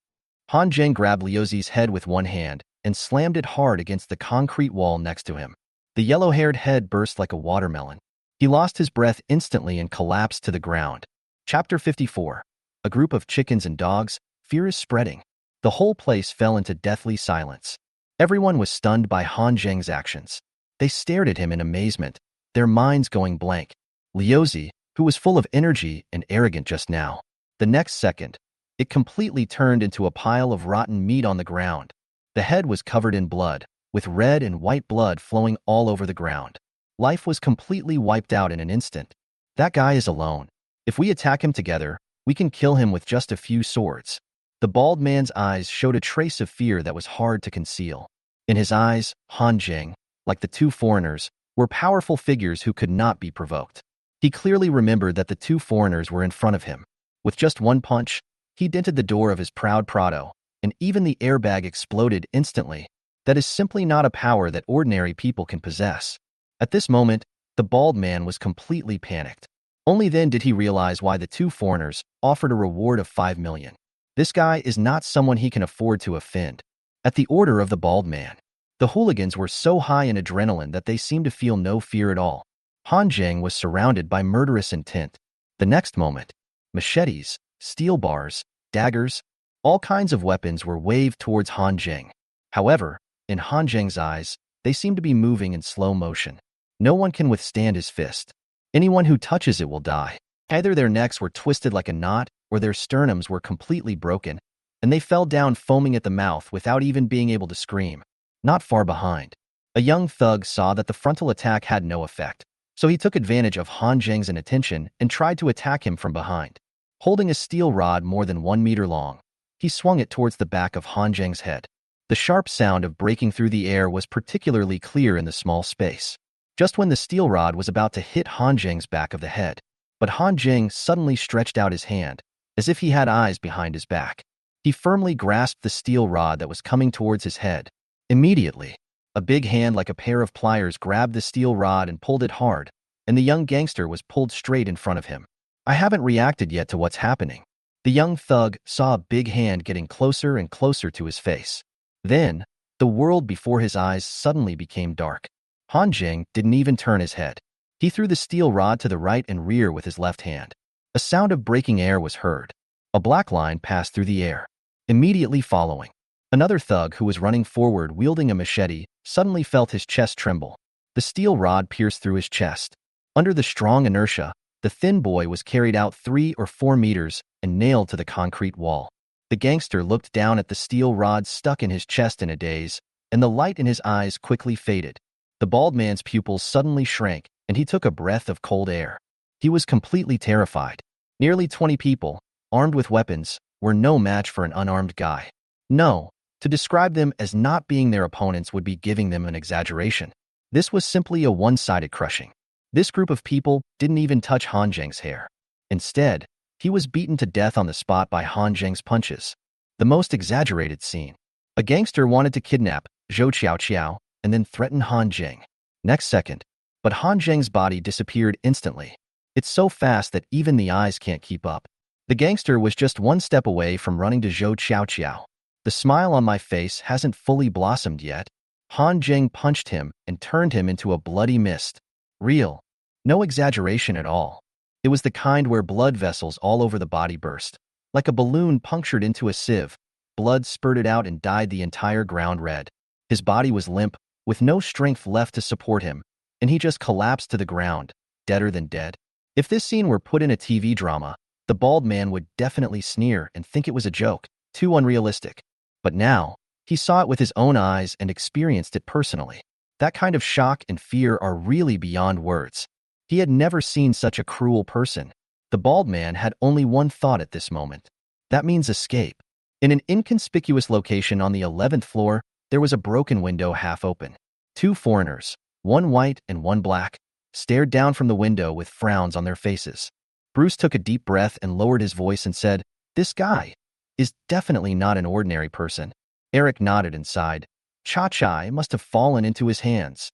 Han Jing grabbed Liuzi's head with one hand and slammed it hard against the concrete wall next to him. The yellow-haired head burst like a watermelon. He lost his breath instantly and collapsed to the ground. Chapter 54. A group of chickens and dogs. Fear is spreading. The whole place fell into deathly silence. Everyone was stunned by Han Jing's actions. They stared at him in amazement, their minds going blank. Liuzi, who was full of energy and arrogant just now, the next second, it completely turned into a pile of rotten meat on the ground. The head was covered in blood, with red and white blood flowing all over the ground. Life was completely wiped out in an instant. That guy is alone. If we attack him together, we can kill him with just a few swords. The bald man's eyes showed a trace of fear that was hard to conceal. In his eyes, Han Jing, like the two foreigners, were powerful figures who could not be provoked. He clearly remembered that the two foreigners were in front of him. With just one punch, he dented the door of his proud Prado, and even the airbag exploded instantly. That is simply not a power that ordinary people can possess. At this moment, the bald man was completely panicked. Only then did he realize why the two foreigners offered a reward of 5 million. This guy is not someone he can afford to offend. At the order of the bald man, the hooligans were so high in adrenaline that they seemed to feel no fear at all. Han Jing was surrounded by murderous intent. The next moment, machetes, steel bars, daggers, all kinds of weapons were waved towards Han Jing. However, in Han Jing's eyes, they seemed to be moving in slow motion. No one can withstand his fist. Anyone who touches it will die. Either their necks were twisted like a knot, or their sternums were completely broken, and they fell down foaming at the mouth without even being able to scream. Not far behind, a young thug saw that the frontal attack had no effect, so he took advantage of Han Jing's inattention and tried to attack him from behind. Holding a steel rod more than 1 meter long, he swung it towards the back of Han Jing's head. The sharp sound of breaking through the air was particularly clear in the small space, just when the steel rod was about to hit Han Jing's back of the head. But Han Jing suddenly stretched out his hand, as if he had eyes behind his back. He firmly grasped the steel rod that was coming towards his head. Immediately, a big hand like a pair of pliers grabbed the steel rod and pulled it hard, and the young gangster was pulled straight in front of him. I haven't reacted yet to what's happening. The young thug saw a big hand getting closer and closer to his face. Then, the world before his eyes suddenly became dark. Han Jing didn't even turn his head. He threw the steel rod to the right and rear with his left hand. A sound of breaking air was heard. A black line passed through the air. Immediately following, another thug who was running forward wielding a machete suddenly felt his chest tremble. The steel rod pierced through his chest. Under the strong inertia, the thin boy was carried out 3 or 4 meters and nailed to the concrete wall. The gangster looked down at the steel rod stuck in his chest in a daze, and the light in his eyes quickly faded. The bald man's pupils suddenly shrank, and he took a breath of cold air. He was completely terrified. Nearly 20 people, armed with weapons, were no match for an unarmed guy. No, to describe them as not being their opponents would be giving them an exaggeration. This was simply a one-sided crushing. This group of people didn't even touch Han Zheng's hair. Instead, he was beaten to death on the spot by Han Zheng's punches. The most exaggerated scene. A gangster wanted to kidnap Zhou Qiao and then threaten Han Zheng. Next second, but Han Zheng's body disappeared instantly. It's so fast that even the eyes can't keep up. The gangster was just one step away from running to Zhou Qiao. The smile on my face hasn't fully blossomed yet. Han Zheng punched him and turned him into a bloody mist. Real. No exaggeration at all. It was the kind where blood vessels all over the body burst. Like a balloon punctured into a sieve, blood spurted out and dyed the entire ground red. His body was limp, with no strength left to support him, and he just collapsed to the ground, deader than dead. If this scene were put in a TV drama, the bald man would definitely sneer and think it was a joke, too unrealistic. But now, he saw it with his own eyes and experienced it personally. That kind of shock and fear are really beyond words. He had never seen such a cruel person. The bald man had only one thought at this moment. That means escape. In an inconspicuous location on the 11th floor, there was a broken window half open. 2 foreigners, one white and one black, stared down from the window with frowns on their faces. Bruce took a deep breath and lowered his voice and said, "This guy is definitely not an ordinary person." Eric nodded and sighed. Cha-Chai must have fallen into his hands.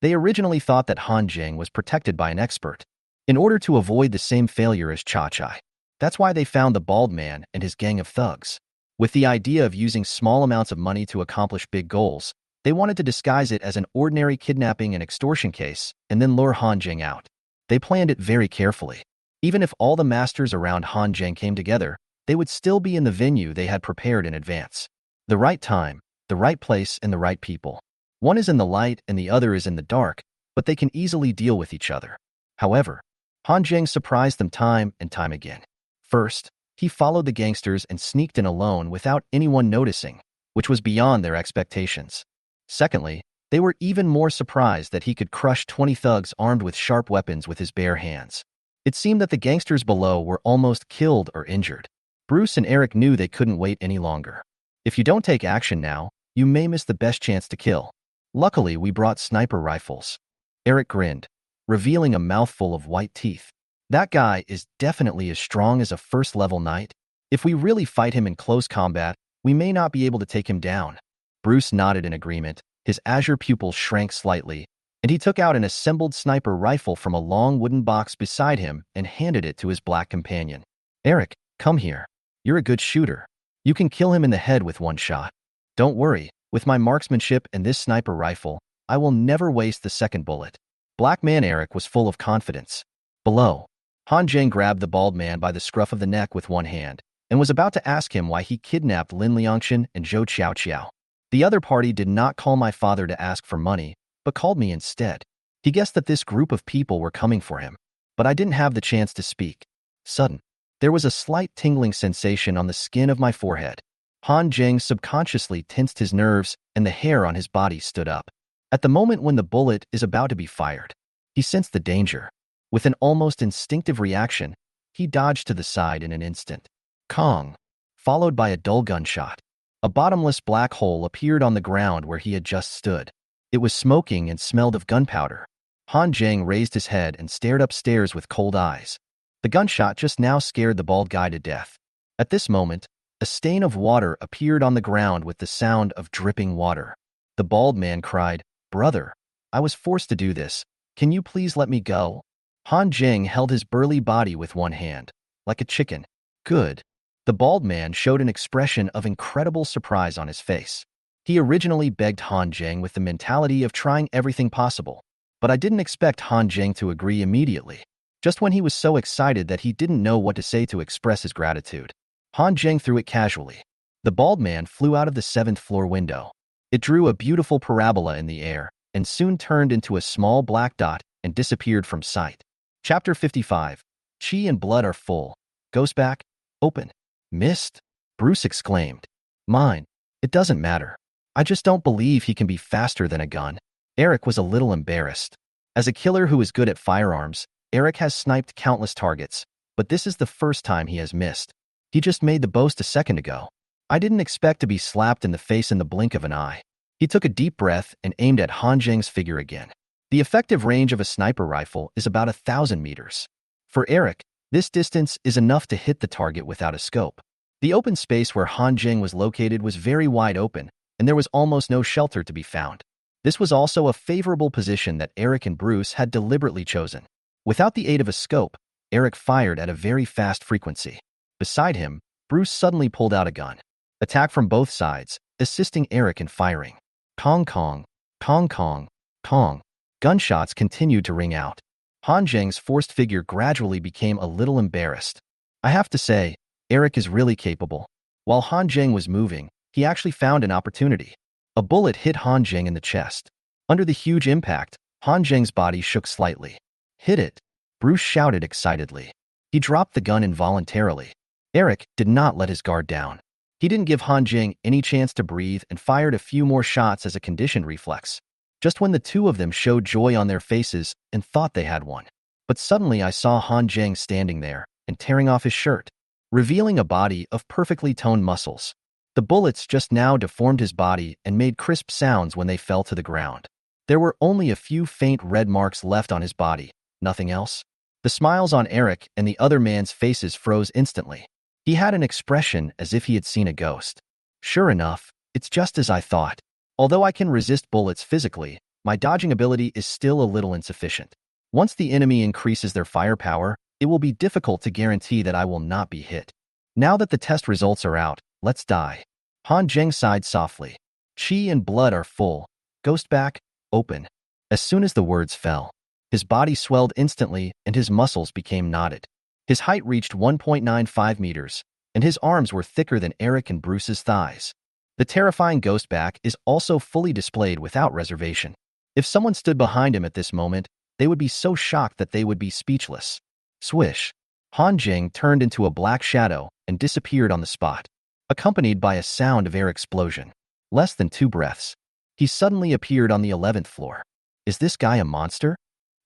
They originally thought that Han Zheng was protected by an expert, in order to avoid the same failure as Cha-Chai. That's why they found the bald man and his gang of thugs. With the idea of using small amounts of money to accomplish big goals, they wanted to disguise it as an ordinary kidnapping and extortion case and then lure Han Zheng out. They planned it very carefully. Even if all the masters around Han Zheng came together, they would still be in the venue they had prepared in advance. The right time, the right place, and the right people. One is in the light and the other is in the dark, but they can easily deal with each other. However, Han Zheng surprised them time and time again. First, he followed the gangsters and sneaked in alone without anyone noticing, which was beyond their expectations. Secondly, they were even more surprised that he could crush 20 thugs armed with sharp weapons with his bare hands. It seemed that the gangsters below were almost killed or injured. Bruce and Eric knew they couldn't wait any longer. If you don't take action now, you may miss the best chance to kill. Luckily, we brought sniper rifles. Eric grinned, revealing a mouthful of white teeth. That guy is definitely as strong as a first-level knight. If we really fight him in close combat, we may not be able to take him down. Bruce nodded in agreement. His azure pupils shrank slightly, and he took out an assembled sniper rifle from a long wooden box beside him and handed it to his black companion. Eric, come here. You're a good shooter. You can kill him in the head with one shot. Don't worry, with my marksmanship and this sniper rifle, I will never waste the second bullet. Black man Eric was full of confidence. Below, Han Zheng grabbed the bald man by the scruff of the neck with one hand and was about to ask him why he kidnapped Lin Liangshan and Zhou Qiao. The other party did not call my father to ask for money, but called me instead. He guessed that this group of people were coming for him, but I didn't have the chance to speak. Sudden, there was a slight tingling sensation on the skin of my forehead. Han Zheng subconsciously tensed his nerves and the hair on his body stood up. At the moment when the bullet is about to be fired, he sensed the danger. With an almost instinctive reaction, he dodged to the side in an instant. Kong, followed by a dull gunshot. A bottomless black hole appeared on the ground where he had just stood. It was smoking and smelled of gunpowder. Han Zheng raised his head and stared upstairs with cold eyes. The gunshot just now scared the bald guy to death. At this moment, a stain of water appeared on the ground with the sound of dripping water. The bald man cried, "Brother, I was forced to do this. Can you please let me go?" Han Zheng held his burly body with one hand, like a chicken. Good. The bald man showed an expression of incredible surprise on his face. He originally begged Han Zheng with the mentality of trying everything possible, but I didn't expect Han Zheng to agree immediately. Just when he was so excited that he didn't know what to say to express his gratitude, Han Jing threw it casually. The bald man flew out of the seventh-floor window. It drew a beautiful parabola in the air and soon turned into a small black dot and disappeared from sight. Chapter 55. Chi and blood are full. Ghost back. Open. Missed? Bruce exclaimed. Mine. It doesn't matter. I just don't believe he can be faster than a gun. Eric was a little embarrassed. As a killer who is good at firearms, Eric has sniped countless targets, but this is the first time he has missed. He just made the boast a second ago. I didn't expect to be slapped in the face in the blink of an eye. He took a deep breath and aimed at Han Jing's figure again. The effective range of a sniper rifle is about 1,000 meters. For Eric, this distance is enough to hit the target without a scope. The open space where Han Jing was located was very wide open, and there was almost no shelter to be found. This was also a favorable position that Eric and Bruce had deliberately chosen. Without the aid of a scope, Eric fired at a very fast frequency. Beside him, Bruce suddenly pulled out a gun. Attack from both sides, assisting Eric in firing. Kong kong, kong kong, kong. Gunshots continued to ring out. Han Jing's forced figure gradually became a little embarrassed. I have to say, Eric is really capable. While Han Jing was moving, he actually found an opportunity. A bullet hit Han Jing in the chest. Under the huge impact, Han Jing's body shook slightly. Hit it, Bruce shouted excitedly. He dropped the gun involuntarily. Eric did not let his guard down. He didn't give Han Jing any chance to breathe and fired a few more shots as a conditioned reflex. Just when the two of them showed joy on their faces and thought they had won. But suddenly I saw Han Jing standing there and tearing off his shirt, revealing a body of perfectly toned muscles. The bullets just now deformed his body and made crisp sounds when they fell to the ground. There were only a few faint red marks left on his body, nothing else. The smiles on Eric and the other man's faces froze instantly. He had an expression as if he had seen a ghost. Sure enough, it's just as I thought. Although I can resist bullets physically, my dodging ability is still a little insufficient. Once the enemy increases their firepower, it will be difficult to guarantee that I will not be hit. Now that the test results are out, let's die. Han Jing sighed softly. Chi and blood are full. Ghost back. Open. As soon as the words fell, his body swelled instantly and his muscles became knotted. His height reached 1.95 meters, and his arms were thicker than Eric and Bruce's thighs. The terrifying ghost back is also fully displayed without reservation. If someone stood behind him at this moment, they would be so shocked that they would be speechless. Swish. Han Jing turned into a black shadow and disappeared on the spot, accompanied by a sound of air explosion. Less than 2 breaths. He suddenly appeared on the 11th floor. Is this guy a monster?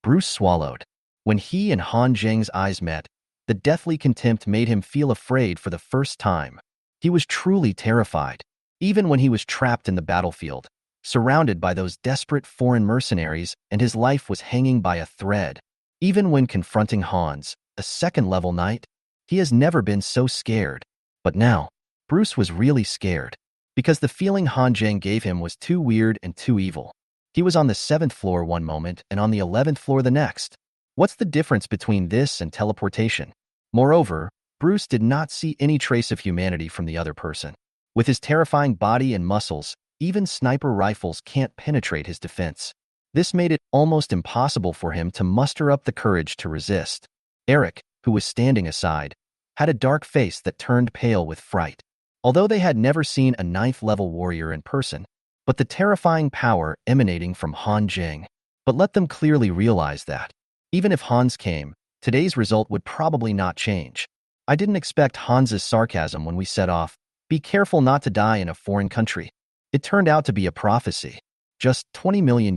Bruce swallowed. When he and Han Jing's eyes met, the deathly contempt made him feel afraid for the first time. He was truly terrified. Even when he was trapped in the battlefield, surrounded by those desperate foreign mercenaries and his life was hanging by a thread. Even when confronting Hans, a second-level knight, he has never been so scared. But now, Bruce was really scared, because the feeling Han Jing gave him was too weird and too evil. He was on the 7th floor one moment and on the 11th floor the next. What's the difference between this and teleportation? Moreover, Bruce did not see any trace of humanity from the other person. With his terrifying body and muscles, even sniper rifles can't penetrate his defense. This made it almost impossible for him to muster up the courage to resist. Eric, who was standing aside, had a dark face that turned pale with fright. Although they had never seen a 9th-level warrior in person, but the terrifying power emanating from Han Jing. But let them clearly realize that, even if Hans came, today's result would probably not change. I didn't expect Hans's sarcasm when we set off. Be careful not to die in a foreign country. It turned out to be a prophecy. Just $20 million.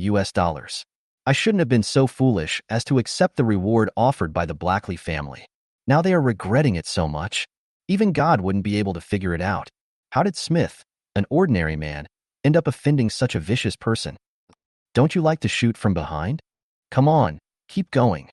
I shouldn't have been so foolish as to accept the reward offered by the Blackley family. Now they are regretting it so much. Even God wouldn't be able to figure it out. How did Smith, an ordinary man, end up offending such a vicious person? Don't you like to shoot from behind? Come on, keep going.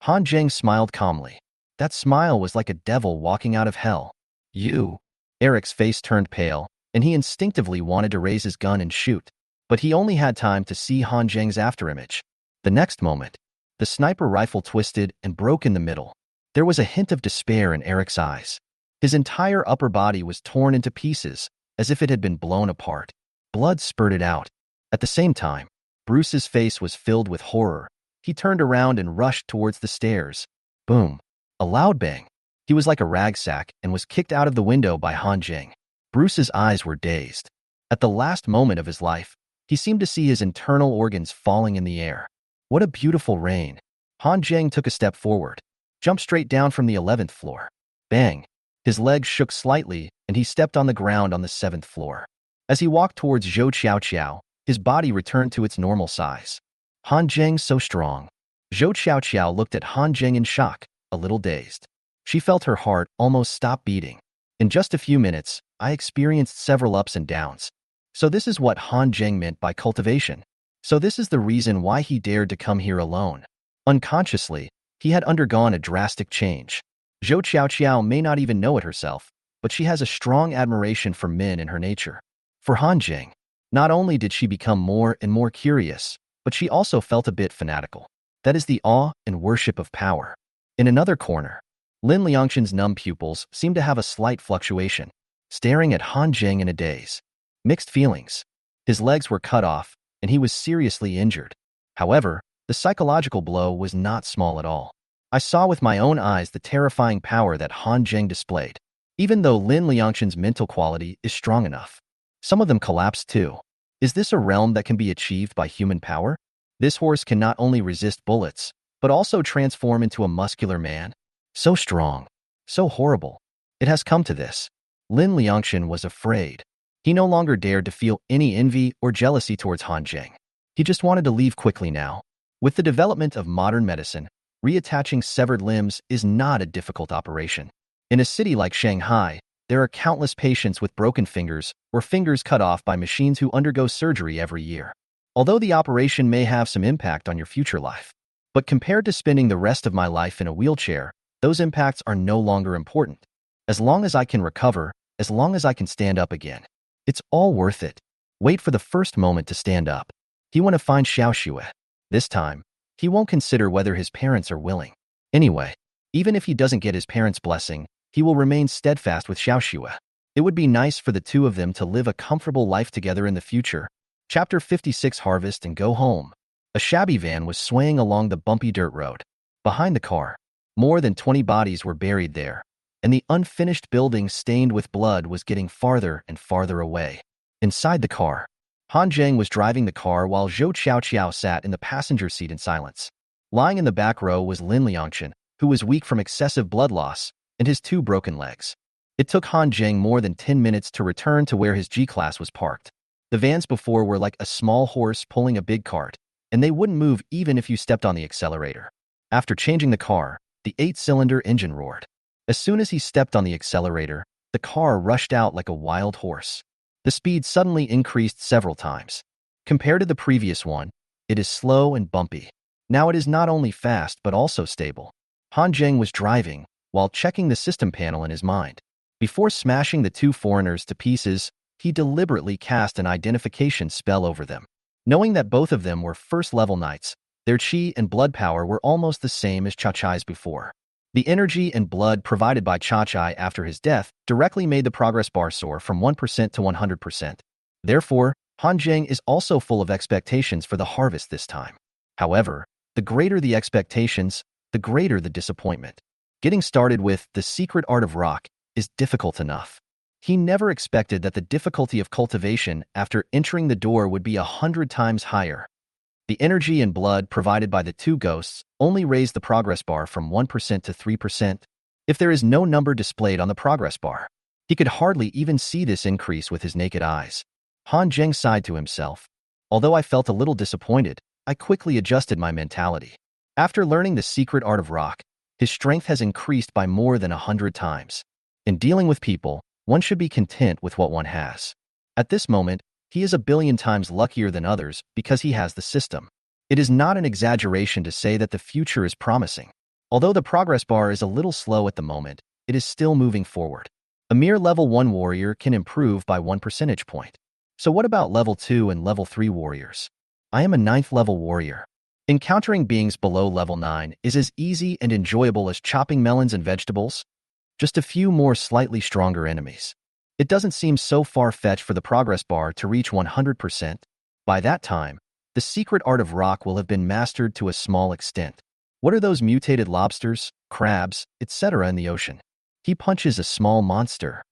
Han Jing smiled calmly. That smile was like a devil walking out of hell. You. Eric's face turned pale, and he instinctively wanted to raise his gun and shoot. But he only had time to see Han Jing's afterimage. The next moment, the sniper rifle twisted and broke in the middle. There was a hint of despair in Eric's eyes. His entire upper body was torn into pieces, as if it had been blown apart. Blood spurted out. At the same time, Bruce's face was filled with horror. He turned around and rushed towards the stairs. Boom. A loud bang. He was like a rag sack and was kicked out of the window by Han Jing. Bruce's eyes were dazed. At the last moment of his life, he seemed to see his internal organs falling in the air. What a beautiful rain. Han Jing took a step forward, jumped straight down from the 11th floor. Bang. His legs shook slightly, and he stepped on the ground on the 7th floor. As he walked towards Zhou Qiaoqiao, his body returned to its normal size. Han Jing so strong. Zhou Qiaoqiao looked at Han Jing in shock, a little dazed. She felt her heart almost stop beating. In just a few minutes, I experienced several ups and downs. So this is what Han Jing meant by cultivation. So this is the reason why he dared to come here alone. Unconsciously, he had undergone a drastic change. Zhou Qiaoqiao may not even know it herself, but she has a strong admiration for men in her nature. For Han Jing, not only did she become more and more curious, but she also felt a bit fanatical. That is the awe and worship of power. In another corner, Lin Liangqin's numb pupils seemed to have a slight fluctuation, staring at Han Jing in a daze. Mixed feelings. His legs were cut off, and he was seriously injured. However, the psychological blow was not small at all. I saw with my own eyes the terrifying power that Han Jing displayed. Even though Lin Liangqin's mental quality is strong enough, some of them collapsed too. Is this a realm that can be achieved by human power? This horse can not only resist bullets, but also transform into a muscular man. So strong, so horrible. It has come to this. Lin Liangqin was afraid. He no longer dared to feel any envy or jealousy towards Han Jing. He just wanted to leave quickly now. With the development of modern medicine, reattaching severed limbs is not a difficult operation. In a city like Shanghai, there are countless patients with broken fingers or fingers cut off by machines who undergo surgery every year. Although the operation may have some impact on your future life, but compared to spending the rest of my life in a wheelchair, those impacts are no longer important. As long as I can recover, as long as I can stand up again, it's all worth it. Wait for the first moment to stand up. He want to find Xiao Xue. This time, he won't consider whether his parents are willing. Anyway, even if he doesn't get his parents' blessing, he will remain steadfast with Xiao Xue. It would be nice for the two of them to live a comfortable life together in the future. Chapter 56 Harvest and Go Home. A shabby van was swaying along the bumpy dirt road. Behind the car, more than 20 bodies were buried there, and the unfinished building stained with blood was getting farther and farther away. Inside the car, Han Jing was driving the car while Zhou Qiaoqiao sat in the passenger seat in silence. Lying in the back row was Lin Liangqin, who was weak from excessive blood loss, and his two broken legs. It took Han Jing more than 10 minutes to return to where his G-Class was parked. The vans before were like a small horse pulling a big cart, and they wouldn't move even if you stepped on the accelerator. After changing the car, the 8-cylinder engine roared. As soon as he stepped on the accelerator, the car rushed out like a wild horse. The speed suddenly increased several times. Compared to the previous one, it is slow and bumpy. Now it is not only fast but also stable. Han Jing was driving, while checking the system panel in his mind. Before smashing the two foreigners to pieces, he deliberately cast an identification spell over them. Knowing that both of them were first-level knights, their chi and blood power were almost the same as Chachai's before. The energy and blood provided by Chachai after his death directly made the progress bar soar from 1% to 100%. Therefore, Han Jing is also full of expectations for the harvest this time. However, the greater the expectations, the greater the disappointment. Getting started with The Secret Art of Rock is difficult enough. He never expected that the difficulty of cultivation after entering the door would be 100 times higher. The energy and blood provided by the two ghosts only raised the progress bar from 1% to 3%. If there is no number displayed on the progress bar, he could hardly even see this increase with his naked eyes. Han Jing sighed to himself. Although I felt a little disappointed, I quickly adjusted my mentality. After learning the secret art of rock, his strength has increased by more than 100 times. In dealing with people, one should be content with what one has. At this moment, he is 1,000,000,000 times luckier than others because he has the system. It is not an exaggeration to say that the future is promising. Although the progress bar is a little slow at the moment, it is still moving forward. A mere level 1 warrior can improve by 1 percentage point. So what about level 2 and level 3 warriors? I am a 9th level warrior. Encountering beings below level 9 is as easy and enjoyable as chopping melons and vegetables. Just a few more slightly stronger enemies. It doesn't seem so far-fetched for the progress bar to reach 100%. By that time, the secret art of rock will have been mastered to a small extent. What are those mutated lobsters, crabs, etc. in the ocean? He punches a small monster.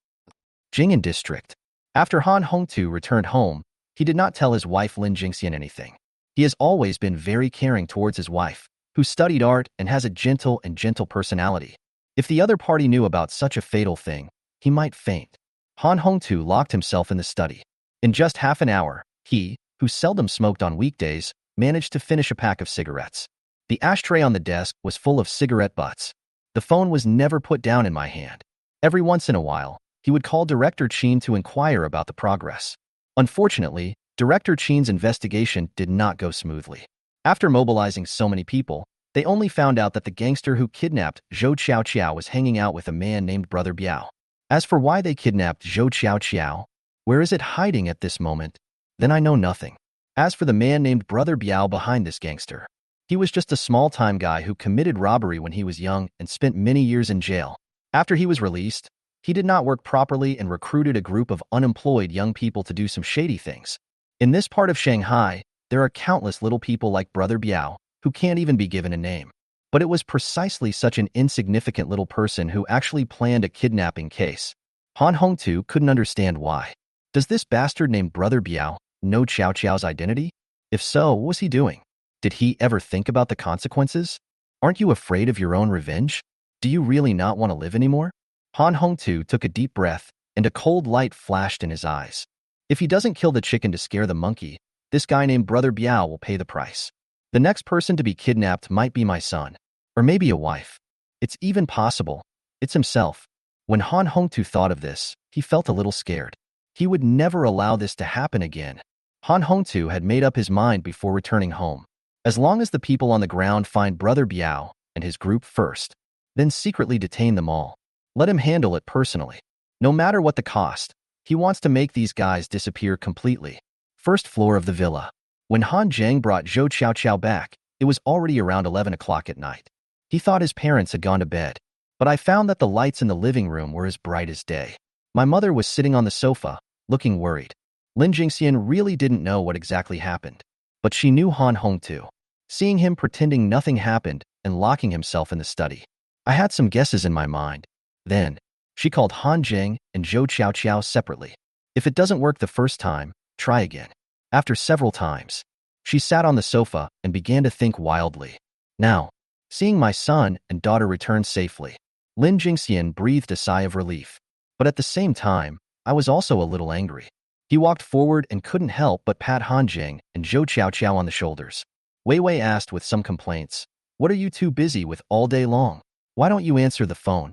Jing'an District. After Han Hongtu returned home, he did not tell his wife Lin Jingxian anything. He has always been very caring towards his wife, who studied art and has a gentle personality. If the other party knew about such a fatal thing, he might faint. Han Hongtu locked himself in the study. In just half an hour, he, who seldom smoked on weekdays, managed to finish a pack of cigarettes. The ashtray on the desk was full of cigarette butts. The phone was never put down in my hand. Every once in a while, he would call Director Qin to inquire about the progress. Unfortunately, Director Qin's investigation did not go smoothly. After mobilizing so many people, they only found out that the gangster who kidnapped Zhou Qiao was hanging out with a man named Brother Biao. As for why they kidnapped Zhou Qiao, where is it hiding at this moment, then I know nothing. As for the man named Brother Biao behind this gangster, he was just a small-time guy who committed robbery when he was young and spent many years in jail. After he was released, he did not work properly and recruited a group of unemployed young people to do some shady things. In this part of Shanghai, there are countless little people like Brother Biao who can't even be given a name. But it was precisely such an insignificant little person who actually planned a kidnapping case. Han Hongtu couldn't understand why. Does this bastard named Brother Biao know Qiao Qiao's identity? If so, what was he doing? Did he ever think about the consequences? Aren't you afraid of your own revenge? Do you really not want to live anymore? Han Hongtu took a deep breath, and a cold light flashed in his eyes. If he doesn't kill the chicken to scare the monkey, this guy named Brother Biao will pay the price. The next person to be kidnapped might be my son, or maybe a wife. It's even possible. It's himself. When Han Hongtu thought of this, he felt a little scared. He would never allow this to happen again. Han Hongtu had made up his mind before returning home. As long as the people on the ground find Brother Biao and his group first, then secretly detain them all. Let him handle it personally. No matter what the cost, he wants to make these guys disappear completely. First floor of the villa. When Han Zheng brought Zhou Qiao back, it was already around 11 o'clock at night. He thought his parents had gone to bed, but I found that the lights in the living room were as bright as day. My mother was sitting on the sofa, looking worried. Lin Jingxian really didn't know what exactly happened, but she knew Han Hongtu. Seeing him pretending nothing happened and locking himself in the study, I had some guesses in my mind. Then, she called Han Zheng and Zhou Qiao separately. If it doesn't work the first time, try again. After several times, she sat on the sofa and began to think wildly. Now, seeing my son and daughter return safely, Lin Jingxian breathed a sigh of relief. But at the same time, I was also a little angry. He walked forward and couldn't help but pat Han Zheng and Zhou Qiao on the shoulders. Wei Wei asked with some complaints, "What are you two busy with all day long? Why don't you answer the phone?"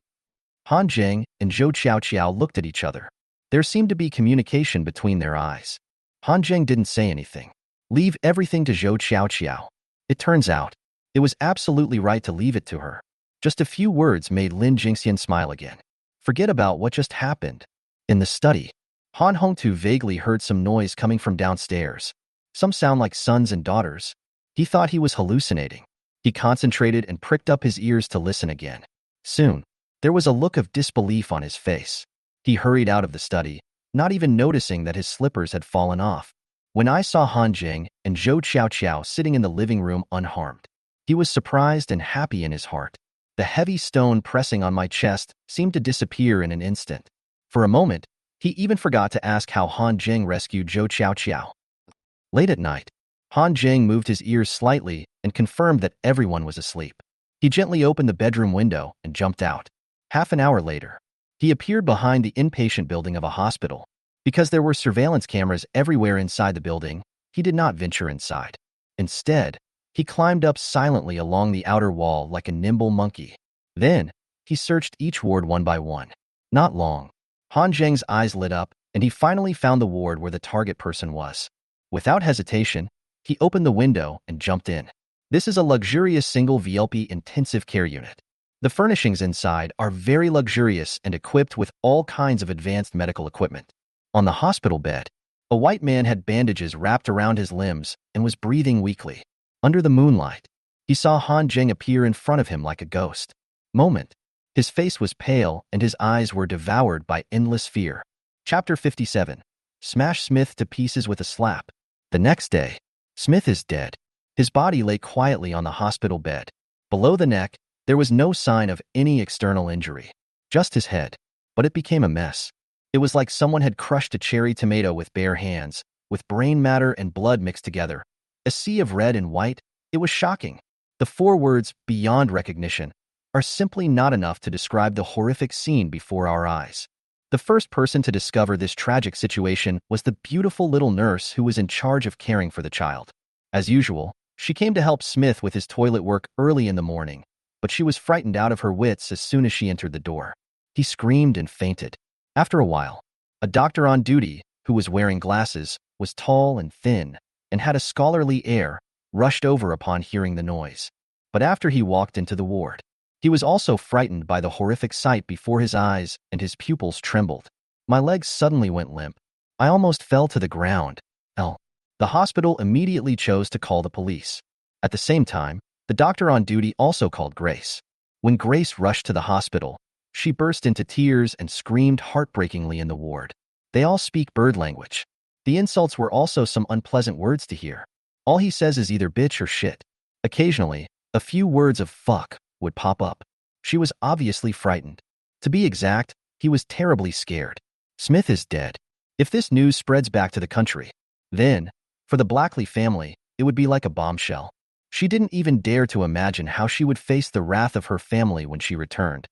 Han Zheng and Zhou Qiao looked at each other. There seemed to be communication between their eyes. Han Zheng didn't say anything. Leave everything to Zhou Qiao. It turns out, it was absolutely right to leave it to her. Just a few words made Lin Jingxian smile again. Forget about what just happened. In the study, Han Hongtu vaguely heard some noise coming from downstairs. Some sound like sons and daughters. He thought he was hallucinating. He concentrated and pricked up his ears to listen again. Soon, there was a look of disbelief on his face. He hurried out of the study, not even noticing that his slippers had fallen off. When I saw Han Zheng and Zhou Qiao sitting in the living room unharmed, he was surprised and happy in his heart. The heavy stone pressing on my chest seemed to disappear in an instant. For a moment, he even forgot to ask how Han Zheng rescued Zhou Qiao. Late at night, Han Zheng moved his ears slightly and confirmed that everyone was asleep. He gently opened the bedroom window and jumped out. Half an hour later, he appeared behind the inpatient building of a hospital. Because there were surveillance cameras everywhere inside the building, he did not venture inside. Instead, he climbed up silently along the outer wall like a nimble monkey. Then, he searched each ward one by one. Not long. Han Zheng's eyes lit up, and he finally found the ward where the target person was. Without hesitation, he opened the window and jumped in. This is a luxurious single VLP intensive care unit. The furnishings inside are very luxurious and equipped with all kinds of advanced medical equipment. On the hospital bed, a white man had bandages wrapped around his limbs and was breathing weakly. Under the moonlight, he saw Han Zheng appear in front of him like a ghost. His face was pale and his eyes were devoured by endless fear. Chapter 57. Smash Smith to pieces with a slap. The next day, Smith is dead. His body lay quietly on the hospital bed. Below the neck, there was no sign of any external injury, just his head. But it became a mess. It was like someone had crushed a cherry tomato with bare hands, with brain matter and blood mixed together. A sea of red and white. It was shocking. The four words, beyond recognition, are simply not enough to describe the horrific scene before our eyes. The first person to discover this tragic situation was the beautiful little nurse who was in charge of caring for the child. As usual, she came to help Smith with his toilet work early in the morning, but she was frightened out of her wits as soon as she entered the door. He screamed and fainted. After a while, a doctor on duty, who was wearing glasses, was tall and thin, and had a scholarly air, rushed over upon hearing the noise. But after he walked into the ward, he was also frightened by the horrific sight before his eyes, and his pupils trembled. My legs suddenly went limp. I almost fell to the ground. The hospital immediately chose to call the police. At the same time, the doctor on duty also called Grace. When Grace rushed to the hospital, she burst into tears and screamed heartbreakingly in the ward. They all speak bird language. The insults were also some unpleasant words to hear. All he says is either bitch or shit. Occasionally, a few words of fuck would pop up. She was obviously frightened. To be exact, he was terribly scared. Smith is dead. If this news spreads back to the country, then, for the Blackley family, it would be like a bombshell. She didn't even dare to imagine how she would face the wrath of her family when she returned.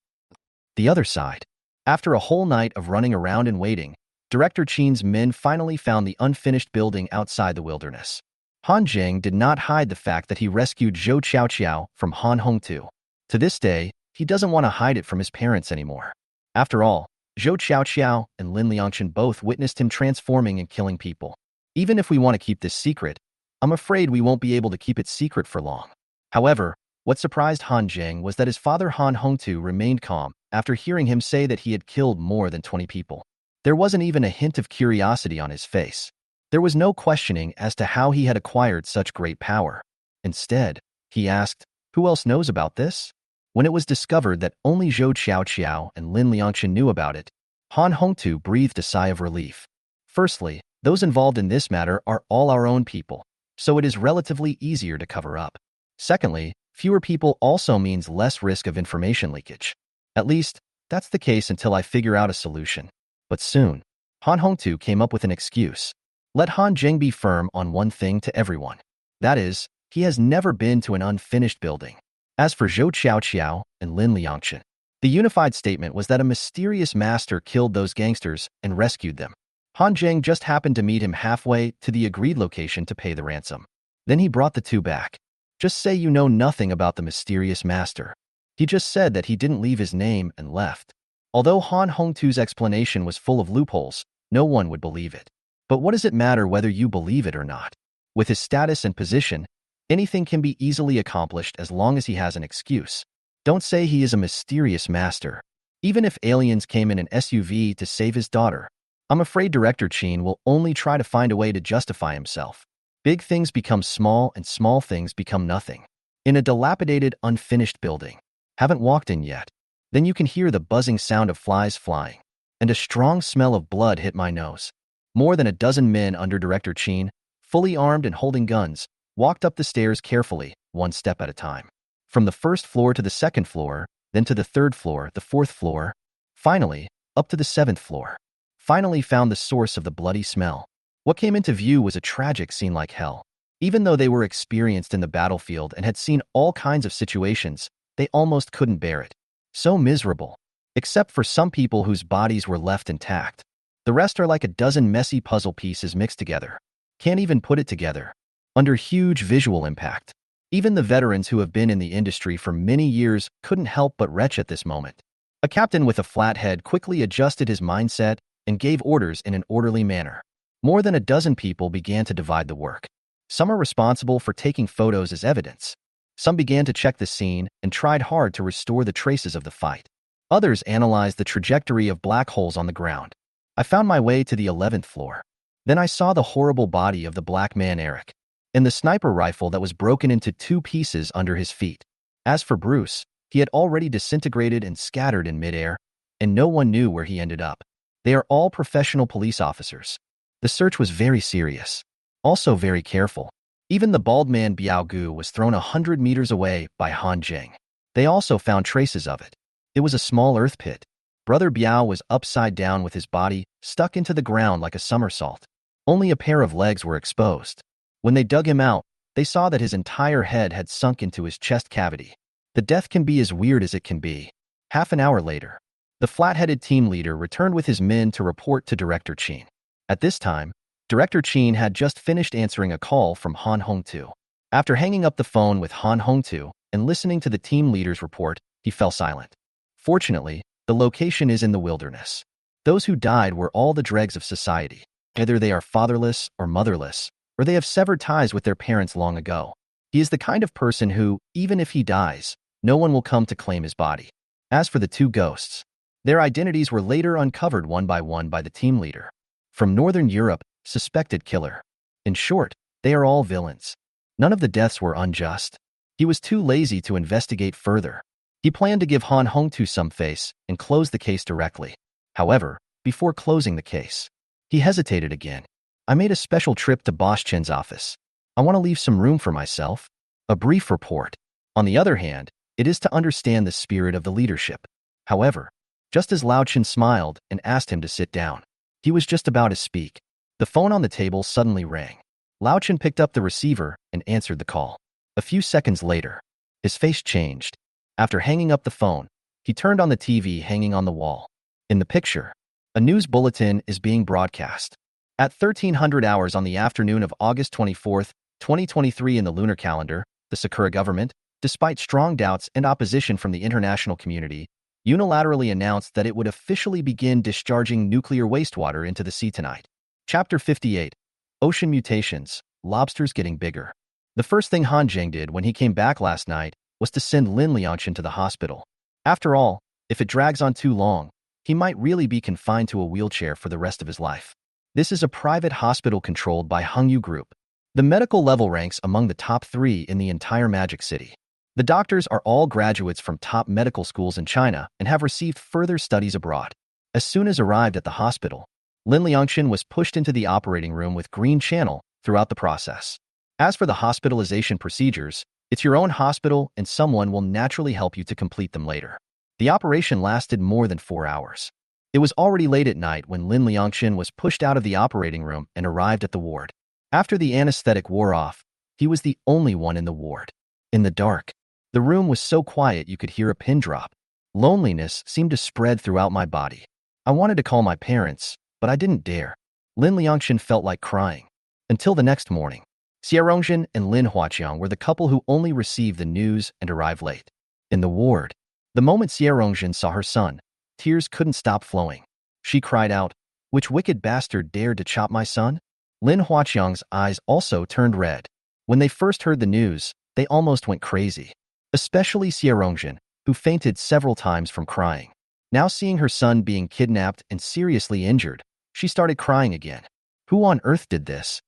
The other side. After a whole night of running around and waiting, Director Chin's men finally found the unfinished building outside the wilderness. Han Zheng did not hide the fact that he rescued Zhou Qiaoqiao from Han Hongtu. To this day, he doesn't want to hide it from his parents anymore. After all, Zhou Qiaoqiao and Lin Liangchen both witnessed him transforming and killing people. Even if we want to keep this secret, I'm afraid we won't be able to keep it secret for long. However, what surprised Han Zheng was that his father Han Hongtu remained calm after hearing him say that he had killed more than 20 people. There wasn't even a hint of curiosity on his face. There was no questioning as to how he had acquired such great power. Instead, he asked, "Who else knows about this?" When it was discovered that only Zhou Qiaoqiao and Lin Liangchen knew about it, Han Hongtu breathed a sigh of relief. Firstly, those involved in this matter are all our own people, so it is relatively easier to cover up. Secondly, fewer people also means less risk of information leakage. At least, that's the case until I figure out a solution. But soon, Han Hongtu came up with an excuse. Let Han Zheng be firm on one thing to everyone. That is, he has never been to an unfinished building. As for Zhou Qiaoqiao and Lin Liangchen, the unified statement was that a mysterious master killed those gangsters and rescued them. Han Zheng just happened to meet him halfway to the agreed location to pay the ransom. Then he brought the two back. Just say you know nothing about the mysterious master. He just said that he didn't leave his name and left. Although Han Hongtu's explanation was full of loopholes, no one would believe it. But what does it matter whether you believe it or not? With his status and position, anything can be easily accomplished as long as he has an excuse. Don't say he is a mysterious master. Even if aliens came in an SUV to save his daughter, I'm afraid Director Chin will only try to find a way to justify himself. Big things become small and small things become nothing. In a dilapidated, unfinished building. Haven't walked in yet. Then you can hear the buzzing sound of flies flying, and a strong smell of blood hit my nose. More than a dozen men under Director Chin, fully armed and holding guns, walked up the stairs carefully, one step at a time. From the first floor to the second floor, then to the third floor, the fourth floor, finally, up to the seventh floor. Finally found the source of the bloody smell. What came into view was a tragic scene like hell. Even though they were experienced in the battlefield and had seen all kinds of situations, they almost couldn't bear it. So miserable. Except for some people whose bodies were left intact. The rest are like a dozen messy puzzle pieces mixed together. Can't even put it together. Under huge visual impact. Even the veterans who have been in the industry for many years couldn't help but retch at this moment. A captain with a flat head quickly adjusted his mindset and gave orders in an orderly manner. More than a dozen people began to divide the work. Some are responsible for taking photos as evidence. Some began to check the scene and tried hard to restore the traces of the fight. Others analyzed the trajectory of black holes on the ground. I found my way to the 11th floor. Then I saw the horrible body of the black man Eric, and the sniper rifle that was broken into 2 pieces under his feet. As for Bruce, he had already disintegrated and scattered in midair, and no one knew where he ended up. They are all professional police officers. The search was very serious, also very careful. Even the bald man Biao Gu was thrown 100 meters away by Han Jing. They also found traces of it. It was a small earth pit. Brother Biao was upside down with his body stuck into the ground like a somersault. Only a pair of legs were exposed. When they dug him out, they saw that his entire head had sunk into his chest cavity. The death can be as weird as it can be. Half an hour later, the flat-headed team leader returned with his men to report to Director Qin. At this time, Director Qin had just finished answering a call from Han Hongtu. After hanging up the phone with Han Hongtu and listening to the team leader's report, he fell silent. Fortunately, the location is in the wilderness. Those who died were all the dregs of society. Either they are fatherless or motherless, or they have severed ties with their parents long ago. He is the kind of person who, even if he dies, no one will come to claim his body. As for the two ghosts, their identities were later uncovered one by the team leader. From Northern Europe, suspected killer. In short, they are all villains. None of the deaths were unjust. He was too lazy to investigate further. He planned to give Han Hongtu some face and close the case directly. However, before closing the case, he hesitated again. I made a special trip to Boss Chen's office. I want to leave some room for myself. A brief report. On the other hand, it is to understand the spirit of the leadership. However, just as Lao Chen smiled and asked him to sit down, he was just about to speak. The phone on the table suddenly rang. Lao Chen picked up the receiver and answered the call. A few seconds later, his face changed. After hanging up the phone, he turned on the TV hanging on the wall. In the picture, a news bulletin is being broadcast. At 1300 hours on the afternoon of August 24, 2023 in the lunar calendar, the Sakura government, despite strong doubts and opposition from the international community, unilaterally announced that it would officially begin discharging nuclear wastewater into the sea tonight. Chapter 58. Ocean Mutations, Lobsters Getting Bigger. The first thing Han Jing did when he came back last night was to send Lin Liangchen to the hospital. After all, if it drags on too long, he might really be confined to a wheelchair for the rest of his life. This is a private hospital controlled by Hengyu Group. The medical level ranks among the top 3 in the entire Magic City. The doctors are all graduates from top medical schools in China and have received further studies abroad. As soon as arrived at the hospital, Lin Liangchen was pushed into the operating room with green channel throughout the process. As for the hospitalization procedures, it's your own hospital and someone will naturally help you to complete them later. The operation lasted more than 4 hours. It was already late at night when Lin Liangchen was pushed out of the operating room and arrived at the ward. After the anesthetic wore off, he was the only one in the ward. In the dark, the room was so quiet you could hear a pin drop. Loneliness seemed to spread throughout my body. I wanted to call my parents, but I didn't dare. Lin Liangchen felt like crying. Until the next morning, Xiaorongzhen and Lin Huaqiang were the couple who only received the news and arrived late. In the ward, the moment Xiaorongzhen saw her son, tears couldn't stop flowing. She cried out, "Which wicked bastard dared to chop my son?" Lin Huaqiang's eyes also turned red. When they first heard the news, they almost went crazy. Especially Xiaorongzhen, who fainted several times from crying. Now seeing her son being kidnapped and seriously injured, she started crying again. Who on earth did this?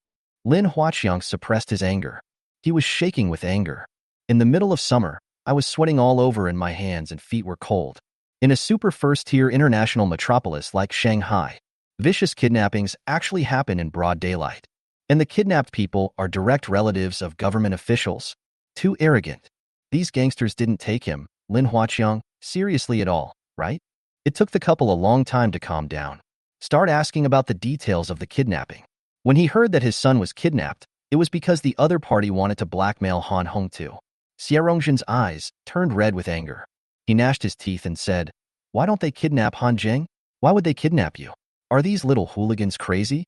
Lin Huaqiang suppressed his anger. He was shaking with anger. In the middle of summer, I was sweating all over and my hands and feet were cold. In a super first-tier international metropolis like Shanghai, vicious kidnappings actually happen in broad daylight. And the kidnapped people are direct relatives of government officials. Too arrogant. These gangsters didn't take him, Lin Huaqiang, seriously at all, right? It took the couple a long time to calm down. Start asking about the details of the kidnapping. When he heard that his son was kidnapped, it was because the other party wanted to blackmail Han Hongtu. Xiaorongzhen's eyes turned red with anger. He gnashed his teeth and said, "Why don't they kidnap Han Jing? Why would they kidnap you? Are these little hooligans crazy?"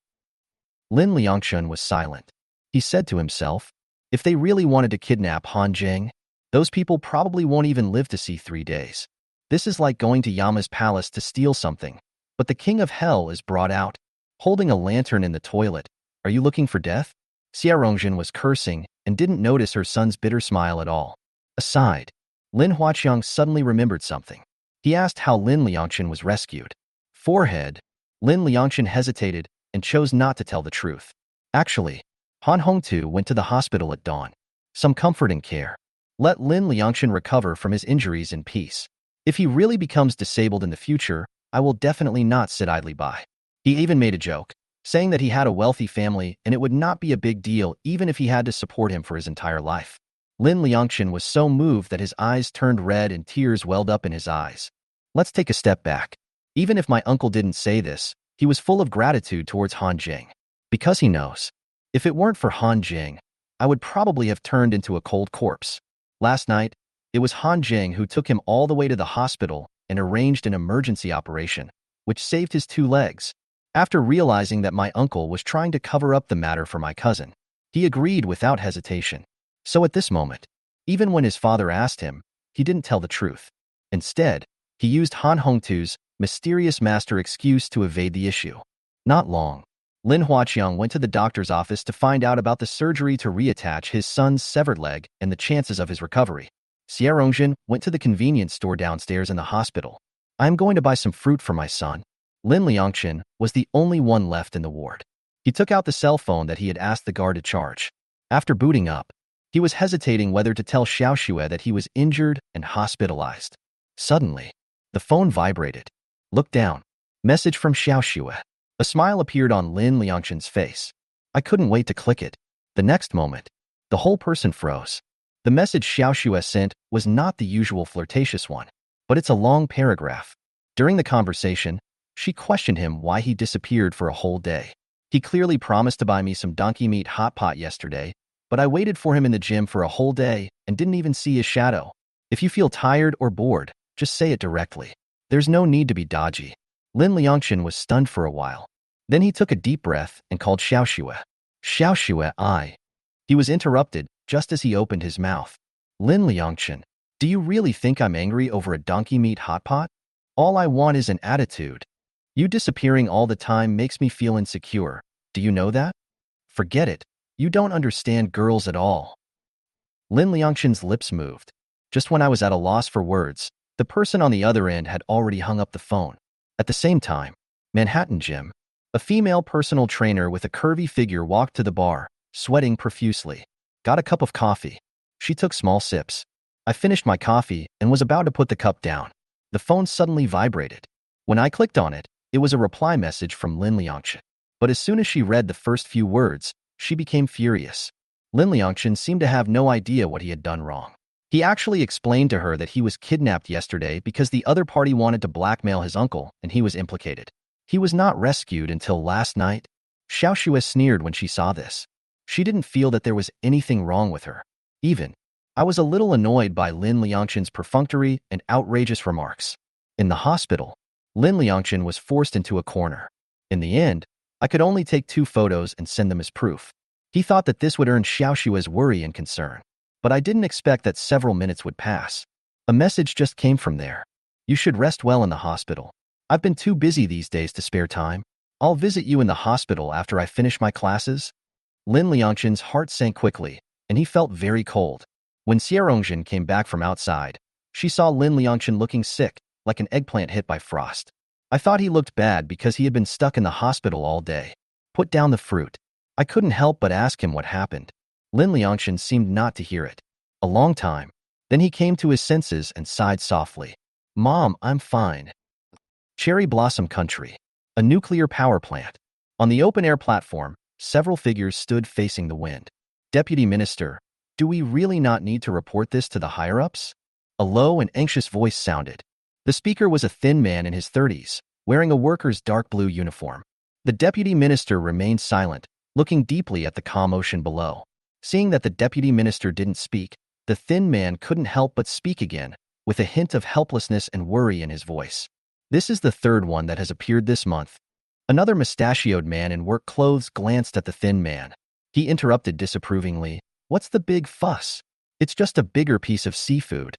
Lin Liangchen was silent. He said to himself, if they really wanted to kidnap Han Jing, those people probably won't even live to see 3 days. This is like going to Yama's palace to steal something, but the king of hell is brought out, holding a lantern in the toilet. Are you looking for death? Xiaorongzhen was cursing and didn't notice her son's bitter smile at all. Aside, Lin Huaqiang suddenly remembered something. He asked how Lin Liangchen was rescued. Forehead, Lin Liangchen hesitated and chose not to tell the truth. Actually, Han Hongtu went to the hospital at dawn. Some comfort and care. Let Lin Liangchen recover from his injuries in peace. If he really becomes disabled in the future, I will definitely not sit idly by. He even made a joke. saying that he had a wealthy family and it would not be a big deal even if he had to support him for his entire life. Lin Liangchen was so moved that his eyes turned red and tears welled up in his eyes. Let's take a step back. Even if my uncle didn't say this, he was full of gratitude towards Han Jing. Because he knows. If it weren't for Han Jing, I would probably have turned into a cold corpse. Last night, it was Han Jing who took him all the way to the hospital and arranged an emergency operation, which saved his 2 legs. After realizing that my uncle was trying to cover up the matter for my cousin, he agreed without hesitation. So at this moment, even when his father asked him, he didn't tell the truth. Instead, he used Han Hongtu's mysterious master excuse to evade the issue. Not long, Lin Huaqiang went to the doctor's office to find out about the surgery to reattach his son's severed leg and the chances of his recovery. Xiaorongzhen went to the convenience store downstairs in the hospital. I'm going to buy some fruit for my son. Lin Liangchen was the only one left in the ward. He took out the cell phone that he had asked the guard to charge. After booting up, he was hesitating whether to tell Xiao Xue that he was injured and hospitalized. Suddenly, the phone vibrated. Look down. Message from Xiao Xue. A smile appeared on Lin Liangchen's face. I couldn't wait to click it. The next moment, the whole person froze. The message Xiao Xue sent was not the usual flirtatious one, but it's a long paragraph. During the conversation, she questioned him why he disappeared for a whole day. He clearly promised to buy me some donkey meat hot pot yesterday, but I waited for him in the gym for a whole day and didn't even see his shadow. If you feel tired or bored, just say it directly. There's no need to be dodgy. Lin Liangchen was stunned for a while. Then he took a deep breath and called Xiao Xue. Xiao Xue, I. He was interrupted just as he opened his mouth. Lin Liangchen, do you really think I'm angry over a donkey meat hot pot? All I want is an attitude. You disappearing all the time makes me feel insecure. Do you know that? Forget it. You don't understand girls at all. Lin Liangchen's lips moved. Just when I was at a loss for words, the person on the other end had already hung up the phone. At the same time, Manhattan Gym, a female personal trainer with a curvy figure walked to the bar, sweating profusely. Got a cup of coffee. She took small sips. I finished my coffee and was about to put the cup down. The phone suddenly vibrated. When I clicked on it, it was a reply message from Lin Liangchen. But as soon as she read the first few words, she became furious. Lin Liangchen seemed to have no idea what he had done wrong. He actually explained to her that he was kidnapped yesterday because the other party wanted to blackmail his uncle and he was implicated. He was not rescued until last night. Xiao Xue sneered when she saw this. She didn't feel that there was anything wrong with her. I was a little annoyed by Lin Liangchen's perfunctory and outrageous remarks. In the hospital, Lin Liangchen was forced into a corner. In the end, I could only take 2 photos and send them as proof. He thought that this would earn Xiao Xue's worry and concern. But I didn't expect that several minutes would pass. A message just came from there. You should rest well in the hospital. I've been too busy these days to spare time. I'll visit you in the hospital after I finish my classes. Lin Liangchen's heart sank quickly, and he felt very cold. When Xiaorongzhen came back from outside, she saw Lin Liangchen looking sick, like an eggplant hit by frost. I thought he looked bad because he had been stuck in the hospital all day. Put down the fruit. I couldn't help but ask him what happened. Lin Liangchen seemed not to hear it. A long time. Then he came to his senses and sighed softly. Mom, I'm fine. Cherry Blossom Country. A nuclear power plant. On the open-air platform, several figures stood facing the wind. Deputy Minister, do we really not need to report this to the higher-ups? A low and anxious voice sounded. The speaker was a thin man in his 30s, wearing a worker's dark blue uniform. The deputy minister remained silent, looking deeply at the calm ocean below. Seeing that the deputy minister didn't speak, the thin man couldn't help but speak again, with a hint of helplessness and worry in his voice. This is the 3rd one that has appeared this month. Another mustachioed man in work clothes glanced at the thin man. He interrupted disapprovingly. What's the big fuss? It's just a bigger piece of seafood.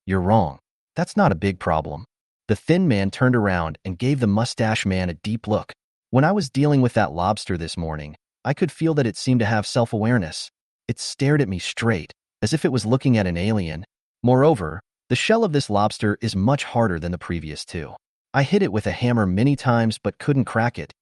You're wrong. That's not a big problem. The thin man turned around and gave the mustache man a deep look. When I was dealing with that lobster this morning, I could feel that it seemed to have self-awareness. It stared at me straight, as if it was looking at an alien. Moreover, the shell of this lobster is much harder than the previous 2. I hit it with a hammer many times but couldn't crack it.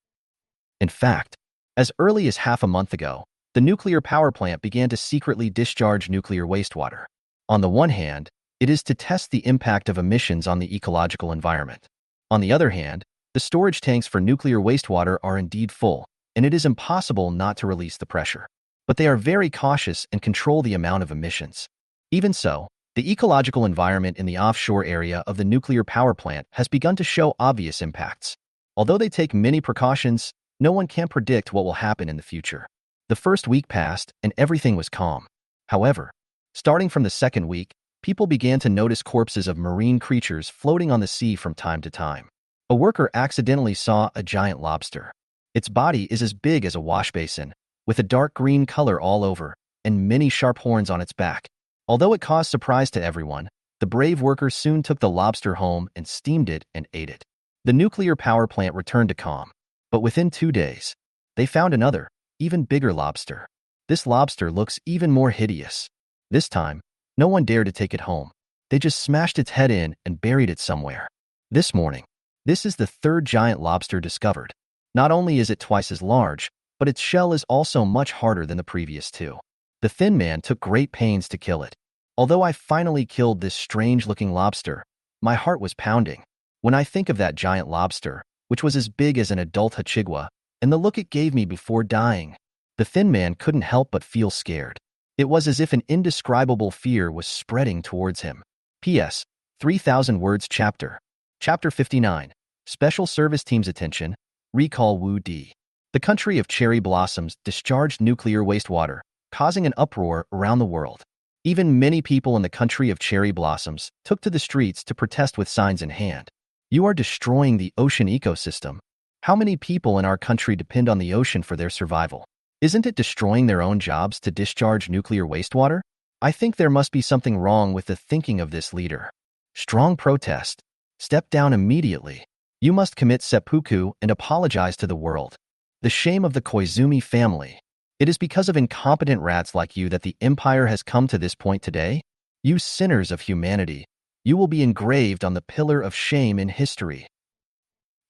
In fact, as early as half a month ago, the nuclear power plant began to secretly discharge nuclear wastewater. On the one hand, it is to test the impact of emissions on the ecological environment. On the other hand, the storage tanks for nuclear wastewater are indeed full, and it is impossible not to release the pressure. But they are very cautious and control the amount of emissions. Even so, the ecological environment in the offshore area of the nuclear power plant has begun to show obvious impacts. Although they take many precautions, no one can predict what will happen in the future. The first week passed, and everything was calm. However, starting from the second week, people began to notice corpses of marine creatures floating on the sea from time to time. A worker accidentally saw a giant lobster. Its body is as big as a wash basin, with a dark green color all over, and many sharp horns on its back. Although it caused surprise to everyone, the brave worker soon took the lobster home and steamed it and ate it. The nuclear power plant returned to calm, but within 2 days, they found another, even bigger lobster. This lobster looks even more hideous. This time, no one dared to take it home. They just smashed its head in and buried it somewhere. This morning, this is the third giant lobster discovered. Not only is it twice as large, but its shell is also much harder than the previous two. The thin man took great pains to kill it. Although I finally killed this strange-looking lobster, my heart was pounding. When I think of that giant lobster, which was as big as an adult hachigwa, and the look it gave me before dying, the thin man couldn't help but feel scared. It was as if an indescribable fear was spreading towards him. P.S. 3,000 words chapter. Chapter 59. Special Service Team's Attention. Recall Wu Di. The country of cherry blossoms discharged nuclear wastewater, causing an uproar around the world. Even many people in the country of cherry blossoms took to the streets to protest with signs in hand. You are destroying the ocean ecosystem. How many people in our country depend on the ocean for their survival? Isn't it destroying their own jobs to discharge nuclear wastewater? I think there must be something wrong with the thinking of this leader. Strong protest. Step down immediately. You must commit seppuku and apologize to the world. The shame of the Koizumi family. It is because of incompetent rats like you that the empire has come to this point today. You sinners of humanity, you will be engraved on the pillar of shame in history.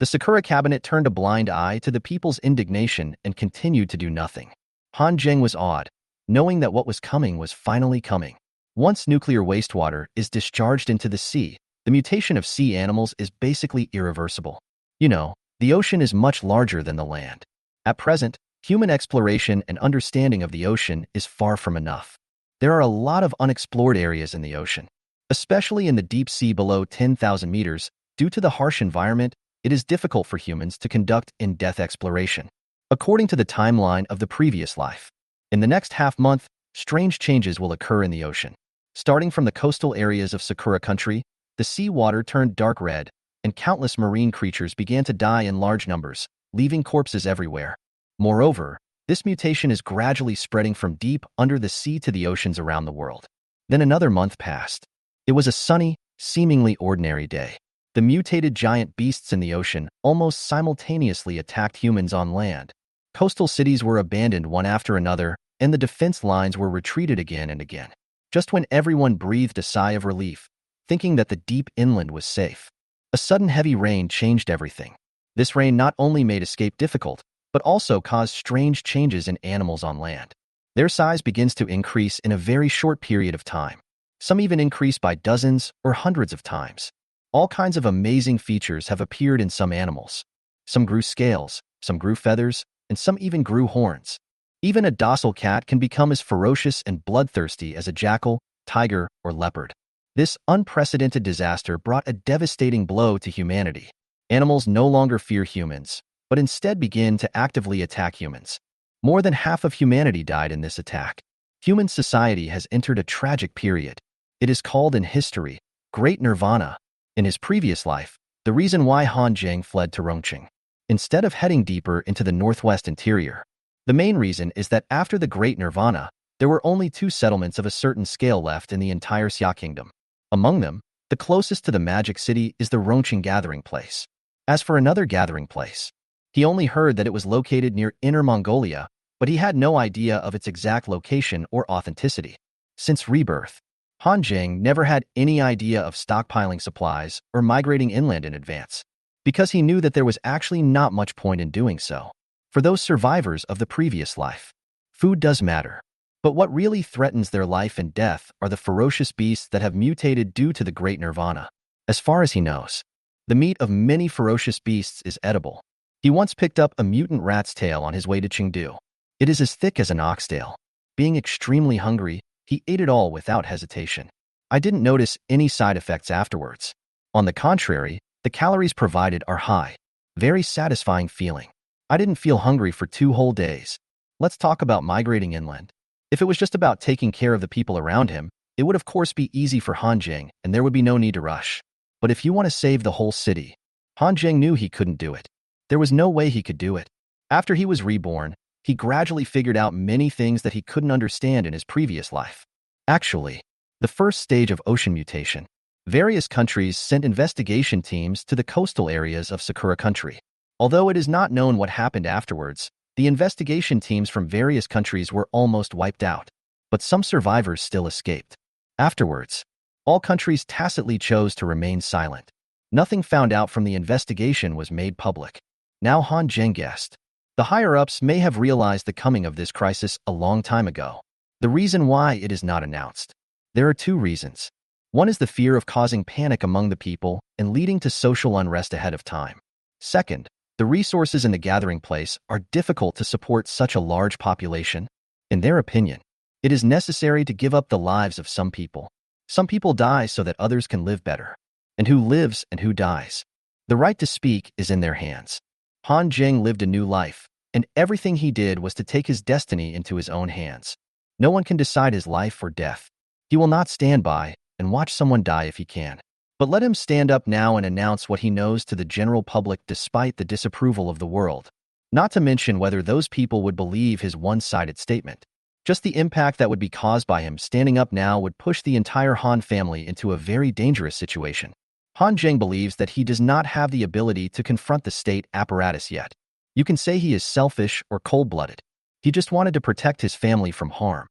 The Sakura cabinet turned a blind eye to the people's indignation and continued to do nothing. Han Zheng was awed, knowing that what was coming was finally coming. Once nuclear wastewater is discharged into the sea, the mutation of sea animals is basically irreversible. You know, the ocean is much larger than the land. At present, human exploration and understanding of the ocean is far from enough. There are a lot of unexplored areas in the ocean. Especially in the deep sea below 10,000 meters, due to the harsh environment, it is difficult for humans to conduct in-depth exploration. According to the timeline of the previous life, in the next half-month, strange changes will occur in the ocean. Starting from the coastal areas of Sakura country, the sea water turned dark red, and countless marine creatures began to die in large numbers, leaving corpses everywhere. Moreover, this mutation is gradually spreading from deep under the sea to the oceans around the world. Then another month passed. It was a sunny, seemingly ordinary day. The mutated giant beasts in the ocean almost simultaneously attacked humans on land. Coastal cities were abandoned one after another, and the defense lines were retreated again and again. Just when everyone breathed a sigh of relief, thinking that the deep inland was safe, a sudden heavy rain changed everything. This rain not only made escape difficult, but also caused strange changes in animals on land. Their size begins to increase in a very short period of time. Some even increase by dozens or hundreds of times. All kinds of amazing features have appeared in some animals. Some grew scales, some grew feathers, and some even grew horns. Even a docile cat can become as ferocious and bloodthirsty as a jackal, tiger, or leopard. This unprecedented disaster brought a devastating blow to humanity. Animals no longer fear humans, but instead begin to actively attack humans. More than half of humanity died in this attack. Human society has entered a tragic period. It is called in history, Great Nirvana. In his previous life, the reason why Han Zheng fled to Rongqing, instead of heading deeper into the northwest interior. The main reason is that after the Great Nirvana, there were only 2 settlements of a certain scale left in the entire Xia Kingdom. Among them, the closest to the magic city is the Rongqing gathering place. As for another gathering place, he only heard that it was located near Inner Mongolia, but he had no idea of its exact location or authenticity. Since rebirth, Han Zheng never had any idea of stockpiling supplies or migrating inland in advance, because he knew that there was actually not much point in doing so. For those survivors of the previous life, food does matter. But what really threatens their life and death are the ferocious beasts that have mutated due to the Great Nirvana. As far as he knows, the meat of many ferocious beasts is edible. He once picked up a mutant rat's tail on his way to Chengdu. It is as thick as an oxtail. Being extremely hungry, he ate it all without hesitation. I didn't notice any side effects afterwards. On the contrary, the calories provided are high. Very satisfying feeling. I didn't feel hungry for 2 whole days. Let's talk about migrating inland. If it was just about taking care of the people around him, it would of course be easy for Han Jing and there would be no need to rush. But if you want to save the whole city, Han Jing knew he couldn't do it. There was no way he could do it. After he was reborn, he gradually figured out many things that he couldn't understand in his previous life. Actually, the first stage of ocean mutation. Various countries sent investigation teams to the coastal areas of Sakura country. Although it is not known what happened afterwards, the investigation teams from various countries were almost wiped out. But some survivors still escaped. Afterwards, all countries tacitly chose to remain silent. Nothing found out from the investigation was made public. Now Han Jing guessed. The higher-ups may have realized the coming of this crisis a long time ago. The reason why it is not announced. There are 2 reasons. One is the fear of causing panic among the people and leading to social unrest ahead of time. Second, the resources in the gathering place are difficult to support such a large population. In their opinion, it is necessary to give up the lives of some people. Some people die so that others can live better. And who lives and who dies? The right to speak is in their hands. Han Jing lived a new life, and everything he did was to take his destiny into his own hands. No one can decide his life or death. He will not stand by and watch someone die if he can. But let him stand up now and announce what he knows to the general public despite the disapproval of the world. Not to mention whether those people would believe his one-sided statement. Just the impact that would be caused by him standing up now would push the entire Han family into a very dangerous situation. Han Jing believes that he does not have the ability to confront the state apparatus yet. You can say he is selfish or cold-blooded. He just wanted to protect his family from harm.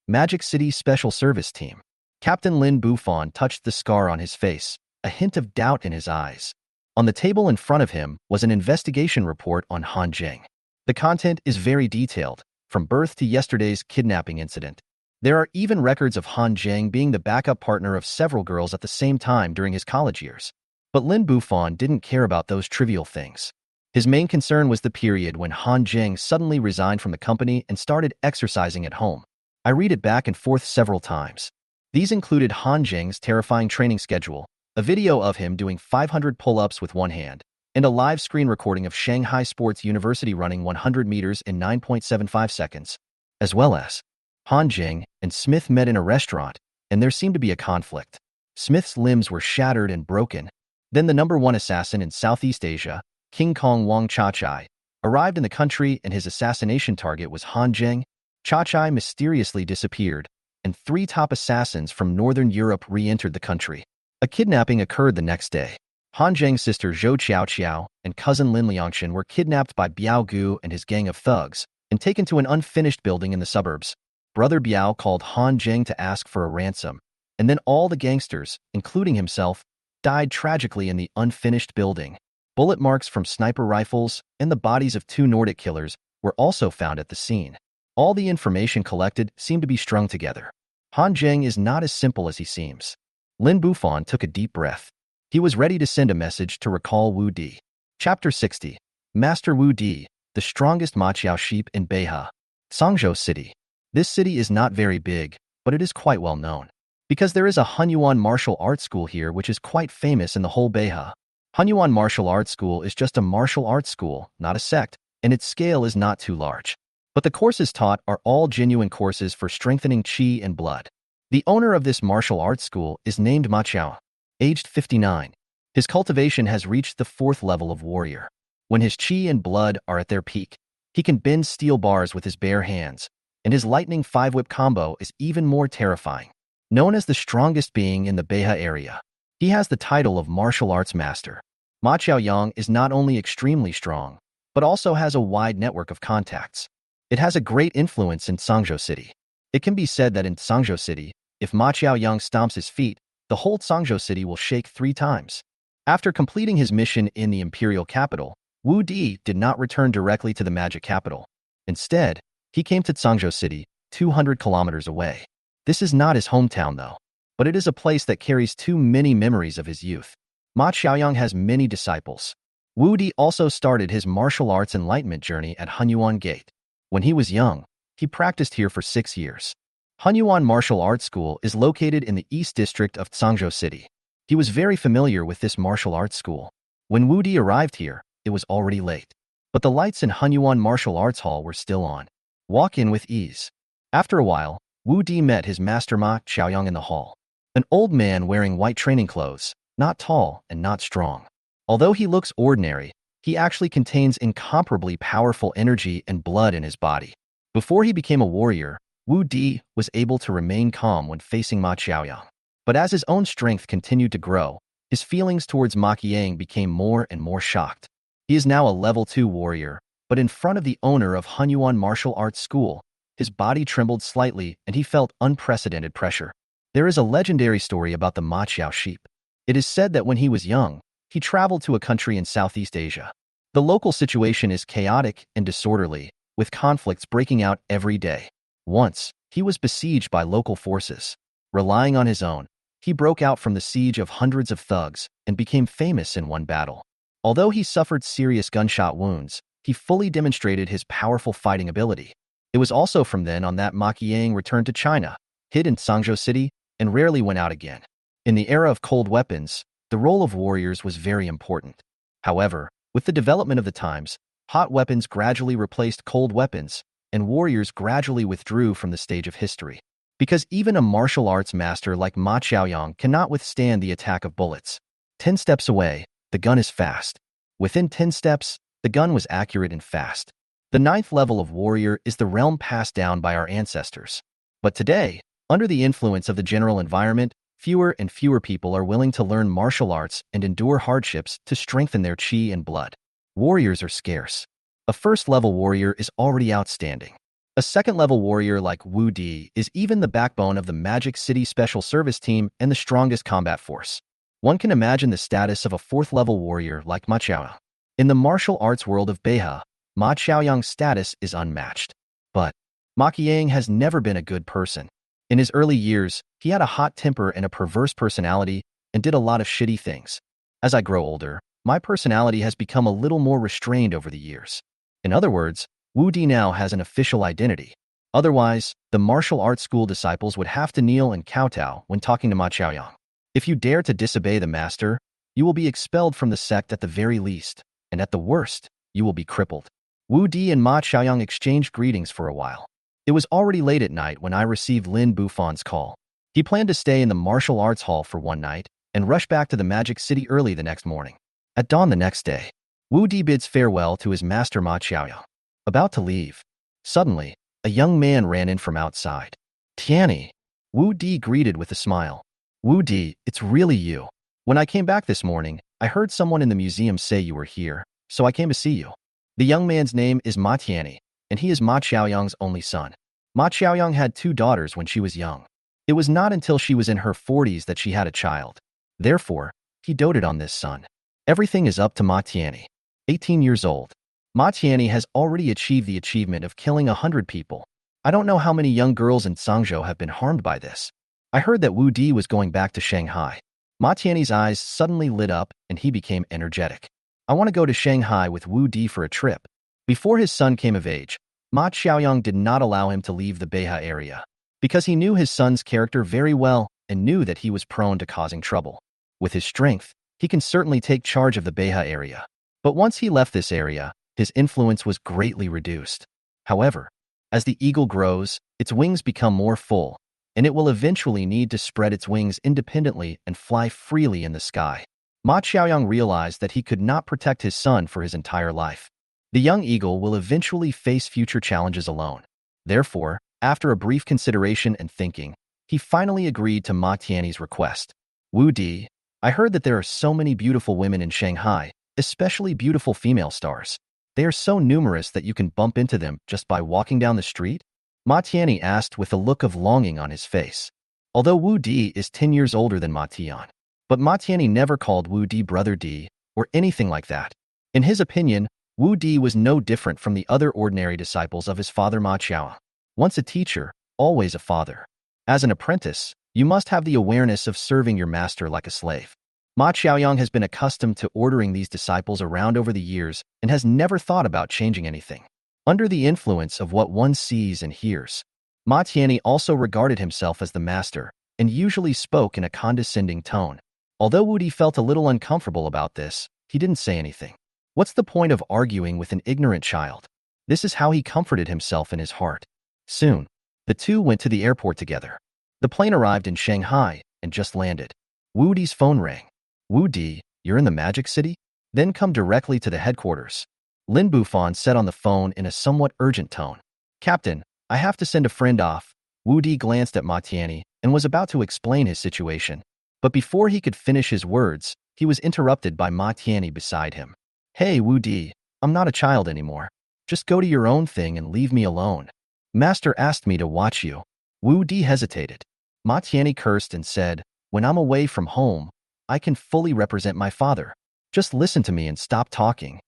Magic City Special Service Team. Captain Lin Bufon touched the scar on his face, a hint of doubt in his eyes. On the table in front of him was an investigation report on Han Jing. The content is very detailed, from birth to yesterday's kidnapping incident. There are even records of Han Jing being the backup partner of several girls at the same time during his college years. But Lin Bufon didn't care about those trivial things. His main concern was the period when Han Jing suddenly resigned from the company and started exercising at home. I read it back and forth several times. These included Han Jing's terrifying training schedule, a video of him doing 500 pull-ups with one hand, and a live screen recording of Shanghai Sports University running 100 meters in 9.75 seconds, as well as Han Jing and Smith met in a restaurant, and there seemed to be a conflict. Smith's limbs were shattered and broken. Then the #1 assassin in Southeast Asia, King Kong Wang Chachai, arrived in the country and his assassination target was Han Jing. Chachai mysteriously disappeared, and 3 top assassins from Northern Europe re-entered the country. A kidnapping occurred the next day. Han Jing's sister Zhou Qiao and cousin Lin Liangshan were kidnapped by Biao Gu and his gang of thugs and taken to an unfinished building in the suburbs. Brother Biao called Han Jing to ask for a ransom, and then all the gangsters, including himself, died tragically in the unfinished building. Bullet marks from sniper rifles and the bodies of 2 Nordic killers were also found at the scene. All the information collected seemed to be strung together. Han Jing is not as simple as he seems. Lin Bufon took a deep breath. He was ready to send a message to recall Wu Di. Chapter 60. Master Wu Di, the strongest Maqiao sheep in Beihai. Sangzhou City. This city is not very big, but it is quite well known. Because there is a Hunyuan martial arts school here which is quite famous in the whole Beihai. Hunyuan martial arts school is just a martial arts school, not a sect, and its scale is not too large. But the courses taught are all genuine courses for strengthening qi and blood. The owner of this martial arts school is named Ma Chao, aged 59. His cultivation has reached the 4th level of warrior. When his qi and blood are at their peak, he can bend steel bars with his bare hands, and his lightning 5-whip combo is even more terrifying. Known as the strongest being in the Beihai area, he has the title of martial arts master. Ma Qiaoyang is not only extremely strong, but also has a wide network of contacts. It has a great influence in Sangzhou City. It can be said that in Sangzhou City, if Ma Qiaoyang stomps his feet, the whole Sangzhou City will shake 3 times. After completing his mission in the imperial capital, Wu Di did not return directly to the magic capital. Instead, he came to Sangzhou City, 200 kilometers away. This is not his hometown though, but it is a place that carries too many memories of his youth. Ma Qiaoyang has many disciples. Wu Di also started his martial arts enlightenment journey at Hunyuan Gate. When he was young, he practiced here for 6 years. Hunyuan Martial Arts School is located in the East District of Zhangzhou City. He was very familiar with this martial arts school. When Wu Di arrived here, it was already late. But the lights in Hunyuan Martial Arts Hall were still on. Walk in with ease. After a while, Wu Di met his master Ma Xiaoyang in the hall. An old man wearing white training clothes, not tall and not strong. Although he looks ordinary, he actually contains incomparably powerful energy and blood in his body. Before he became a warrior, Wu Di was able to remain calm when facing Ma Xiaoyang. But as his own strength continued to grow, his feelings towards Ma Qiang became more and more shocked. He is now a level 2 warrior, but in front of the owner of Hunyuan Martial Arts School, his body trembled slightly and he felt unprecedented pressure. There is a legendary story about the Ma Qiao sheep. It is said that when he was young, he traveled to a country in Southeast Asia. The local situation is chaotic and disorderly, with conflicts breaking out every day. Once, he was besieged by local forces. Relying on his own, he broke out from the siege of hundreds of thugs and became famous in one battle. Although he suffered serious gunshot wounds, he fully demonstrated his powerful fighting ability. It was also from then on that Ma Qiang returned to China, hid in Zhangzhou City, and rarely went out again. In the era of cold weapons, the role of warriors was very important. However, with the development of the times, hot weapons gradually replaced cold weapons, and warriors gradually withdrew from the stage of history. Because even a martial arts master like Ma Xiaoyang cannot withstand the attack of bullets. 10 steps away, the gun is fast. Within 10 steps, the gun was accurate and fast. The 9th level of warrior is the realm passed down by our ancestors. But today, under the influence of the general environment, fewer and fewer people are willing to learn martial arts and endure hardships to strengthen their chi and blood. Warriors are scarce. A first-level warrior is already outstanding. A second-level warrior like Wu Di is even the backbone of the Magic City Special Service Team and the strongest combat force. One can imagine the status of a 4th-level warrior like Ma Qiaoyang. In the martial arts world of Beihe, Ma Xiaoyang's status is unmatched. But Ma Qiang has never been a good person. In his early years, he had a hot temper and a perverse personality and did a lot of shitty things. As I grow older, my personality has become a little more restrained over the years. In other words, Wu Di now has an official identity. Otherwise, the martial arts school disciples would have to kneel and kowtow when talking to Ma Xiaoyang. If you dare to disobey the master, you will be expelled from the sect at the very least, and at the worst, you will be crippled. Wu Di and Ma Xiaoyang exchanged greetings for a while. It was already late at night when I received Lin Bufon's call. He planned to stay in the martial arts hall for one night and rush back to the Magic City early the next morning. At dawn the next day, Wu Di bids farewell to his master Ma Xiaoyang. About to leave, suddenly, a young man ran in from outside. Tianni, Wu Di greeted with a smile. Wu Di, it's really you. When I came back this morning, I heard someone in the museum say you were here, so I came to see you. The young man's name is Ma Tianni, and he is Ma Xiaoyang's only son. Ma Xiaoyang had 2 daughters when she was young. It was not until she was in her 40s that she had a child. Therefore, he doted on this son. Everything is up to Ma Tianni. 18 years old. Ma Tianni has already achieved the achievement of killing 100 people. I don't know how many young girls in Zhangzhou have been harmed by this. I heard that Wu Di was going back to Shanghai. Ma Tianni's eyes suddenly lit up and he became energetic. I want to go to Shanghai with Wu Di for a trip. Before his son came of age, Ma Xiaoyang did not allow him to leave the Beihe area, because he knew his son's character very well and knew that he was prone to causing trouble. With his strength, he can certainly take charge of the Beihe area. But once he left this area, his influence was greatly reduced. However, as the eagle grows, its wings become more full, and it will eventually need to spread its wings independently and fly freely in the sky. Ma Xiaoyang realized that he could not protect his son for his entire life. The young eagle will eventually face future challenges alone. Therefore, after a brief consideration and thinking, he finally agreed to Ma Tianni's request. Wu Di, I heard that there are so many beautiful women in Shanghai, especially beautiful female stars. They are so numerous that you can bump into them just by walking down the street? Ma Tianni asked with a look of longing on his face. Although Wu Di is 10 years older than Ma Tian, but Ma Tianni never called Wu Di Brother Di or anything like that. In his opinion, Wu Di was no different from the other ordinary disciples of his father Ma Qiao. Once a teacher, always a father. As an apprentice, you must have the awareness of serving your master like a slave. Ma Xiaoyang has been accustomed to ordering these disciples around over the years and has never thought about changing anything. Under the influence of what one sees and hears, Ma Tianyi also regarded himself as the master and usually spoke in a condescending tone. Although Wu Di felt a little uncomfortable about this, he didn't say anything. What's the point of arguing with an ignorant child? This is how he comforted himself in his heart. Soon, the two went to the airport together. The plane arrived in Shanghai and just landed. Wu Di's phone rang. Wu Di, you're in the Magic City? Then come directly to the headquarters. Lin Bufan said on the phone in a somewhat urgent tone. Captain, I have to send a friend off. Wu Di glanced at Ma Tianyi and was about to explain his situation. But before he could finish his words, he was interrupted by Ma Tianyi beside him. Hey Wu Di, I'm not a child anymore. Just go to your own thing and leave me alone. Master asked me to watch you. Wu Di hesitated. Ma Tianyi cursed and said, when I'm away from home, I can fully represent my father. Just listen to me and stop talking.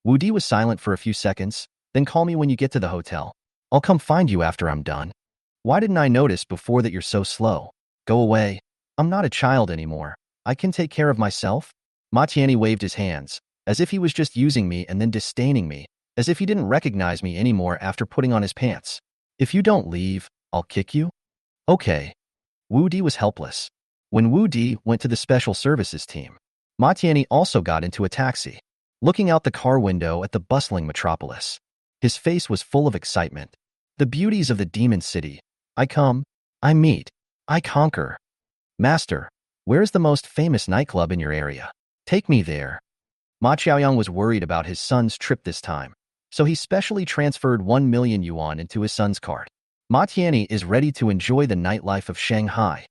Wu Di was silent for a few seconds, then call me when you get to the hotel. I'll come find you after I'm done. Why didn't I notice before that you're so slow? Go away. I'm not a child anymore. I can take care of myself. Ma Tianyi waved his hands, as if he was just using me and then disdaining me, as if he didn't recognize me anymore after putting on his pants. If you don't leave, I'll kick you? Okay. Wu Di was helpless. When Wu Di went to the special services team, Ma Tianyi also got into a taxi, looking out the car window at the bustling metropolis. His face was full of excitement. The beauties of the demon city. I come, I meet, I conquer. Master, where's the most famous nightclub in your area? Take me there. Ma Xiaoyang was worried about his son's trip this time, so he specially transferred 1 million yuan into his son's card. Ma Tianyi is ready to enjoy the nightlife of Shanghai.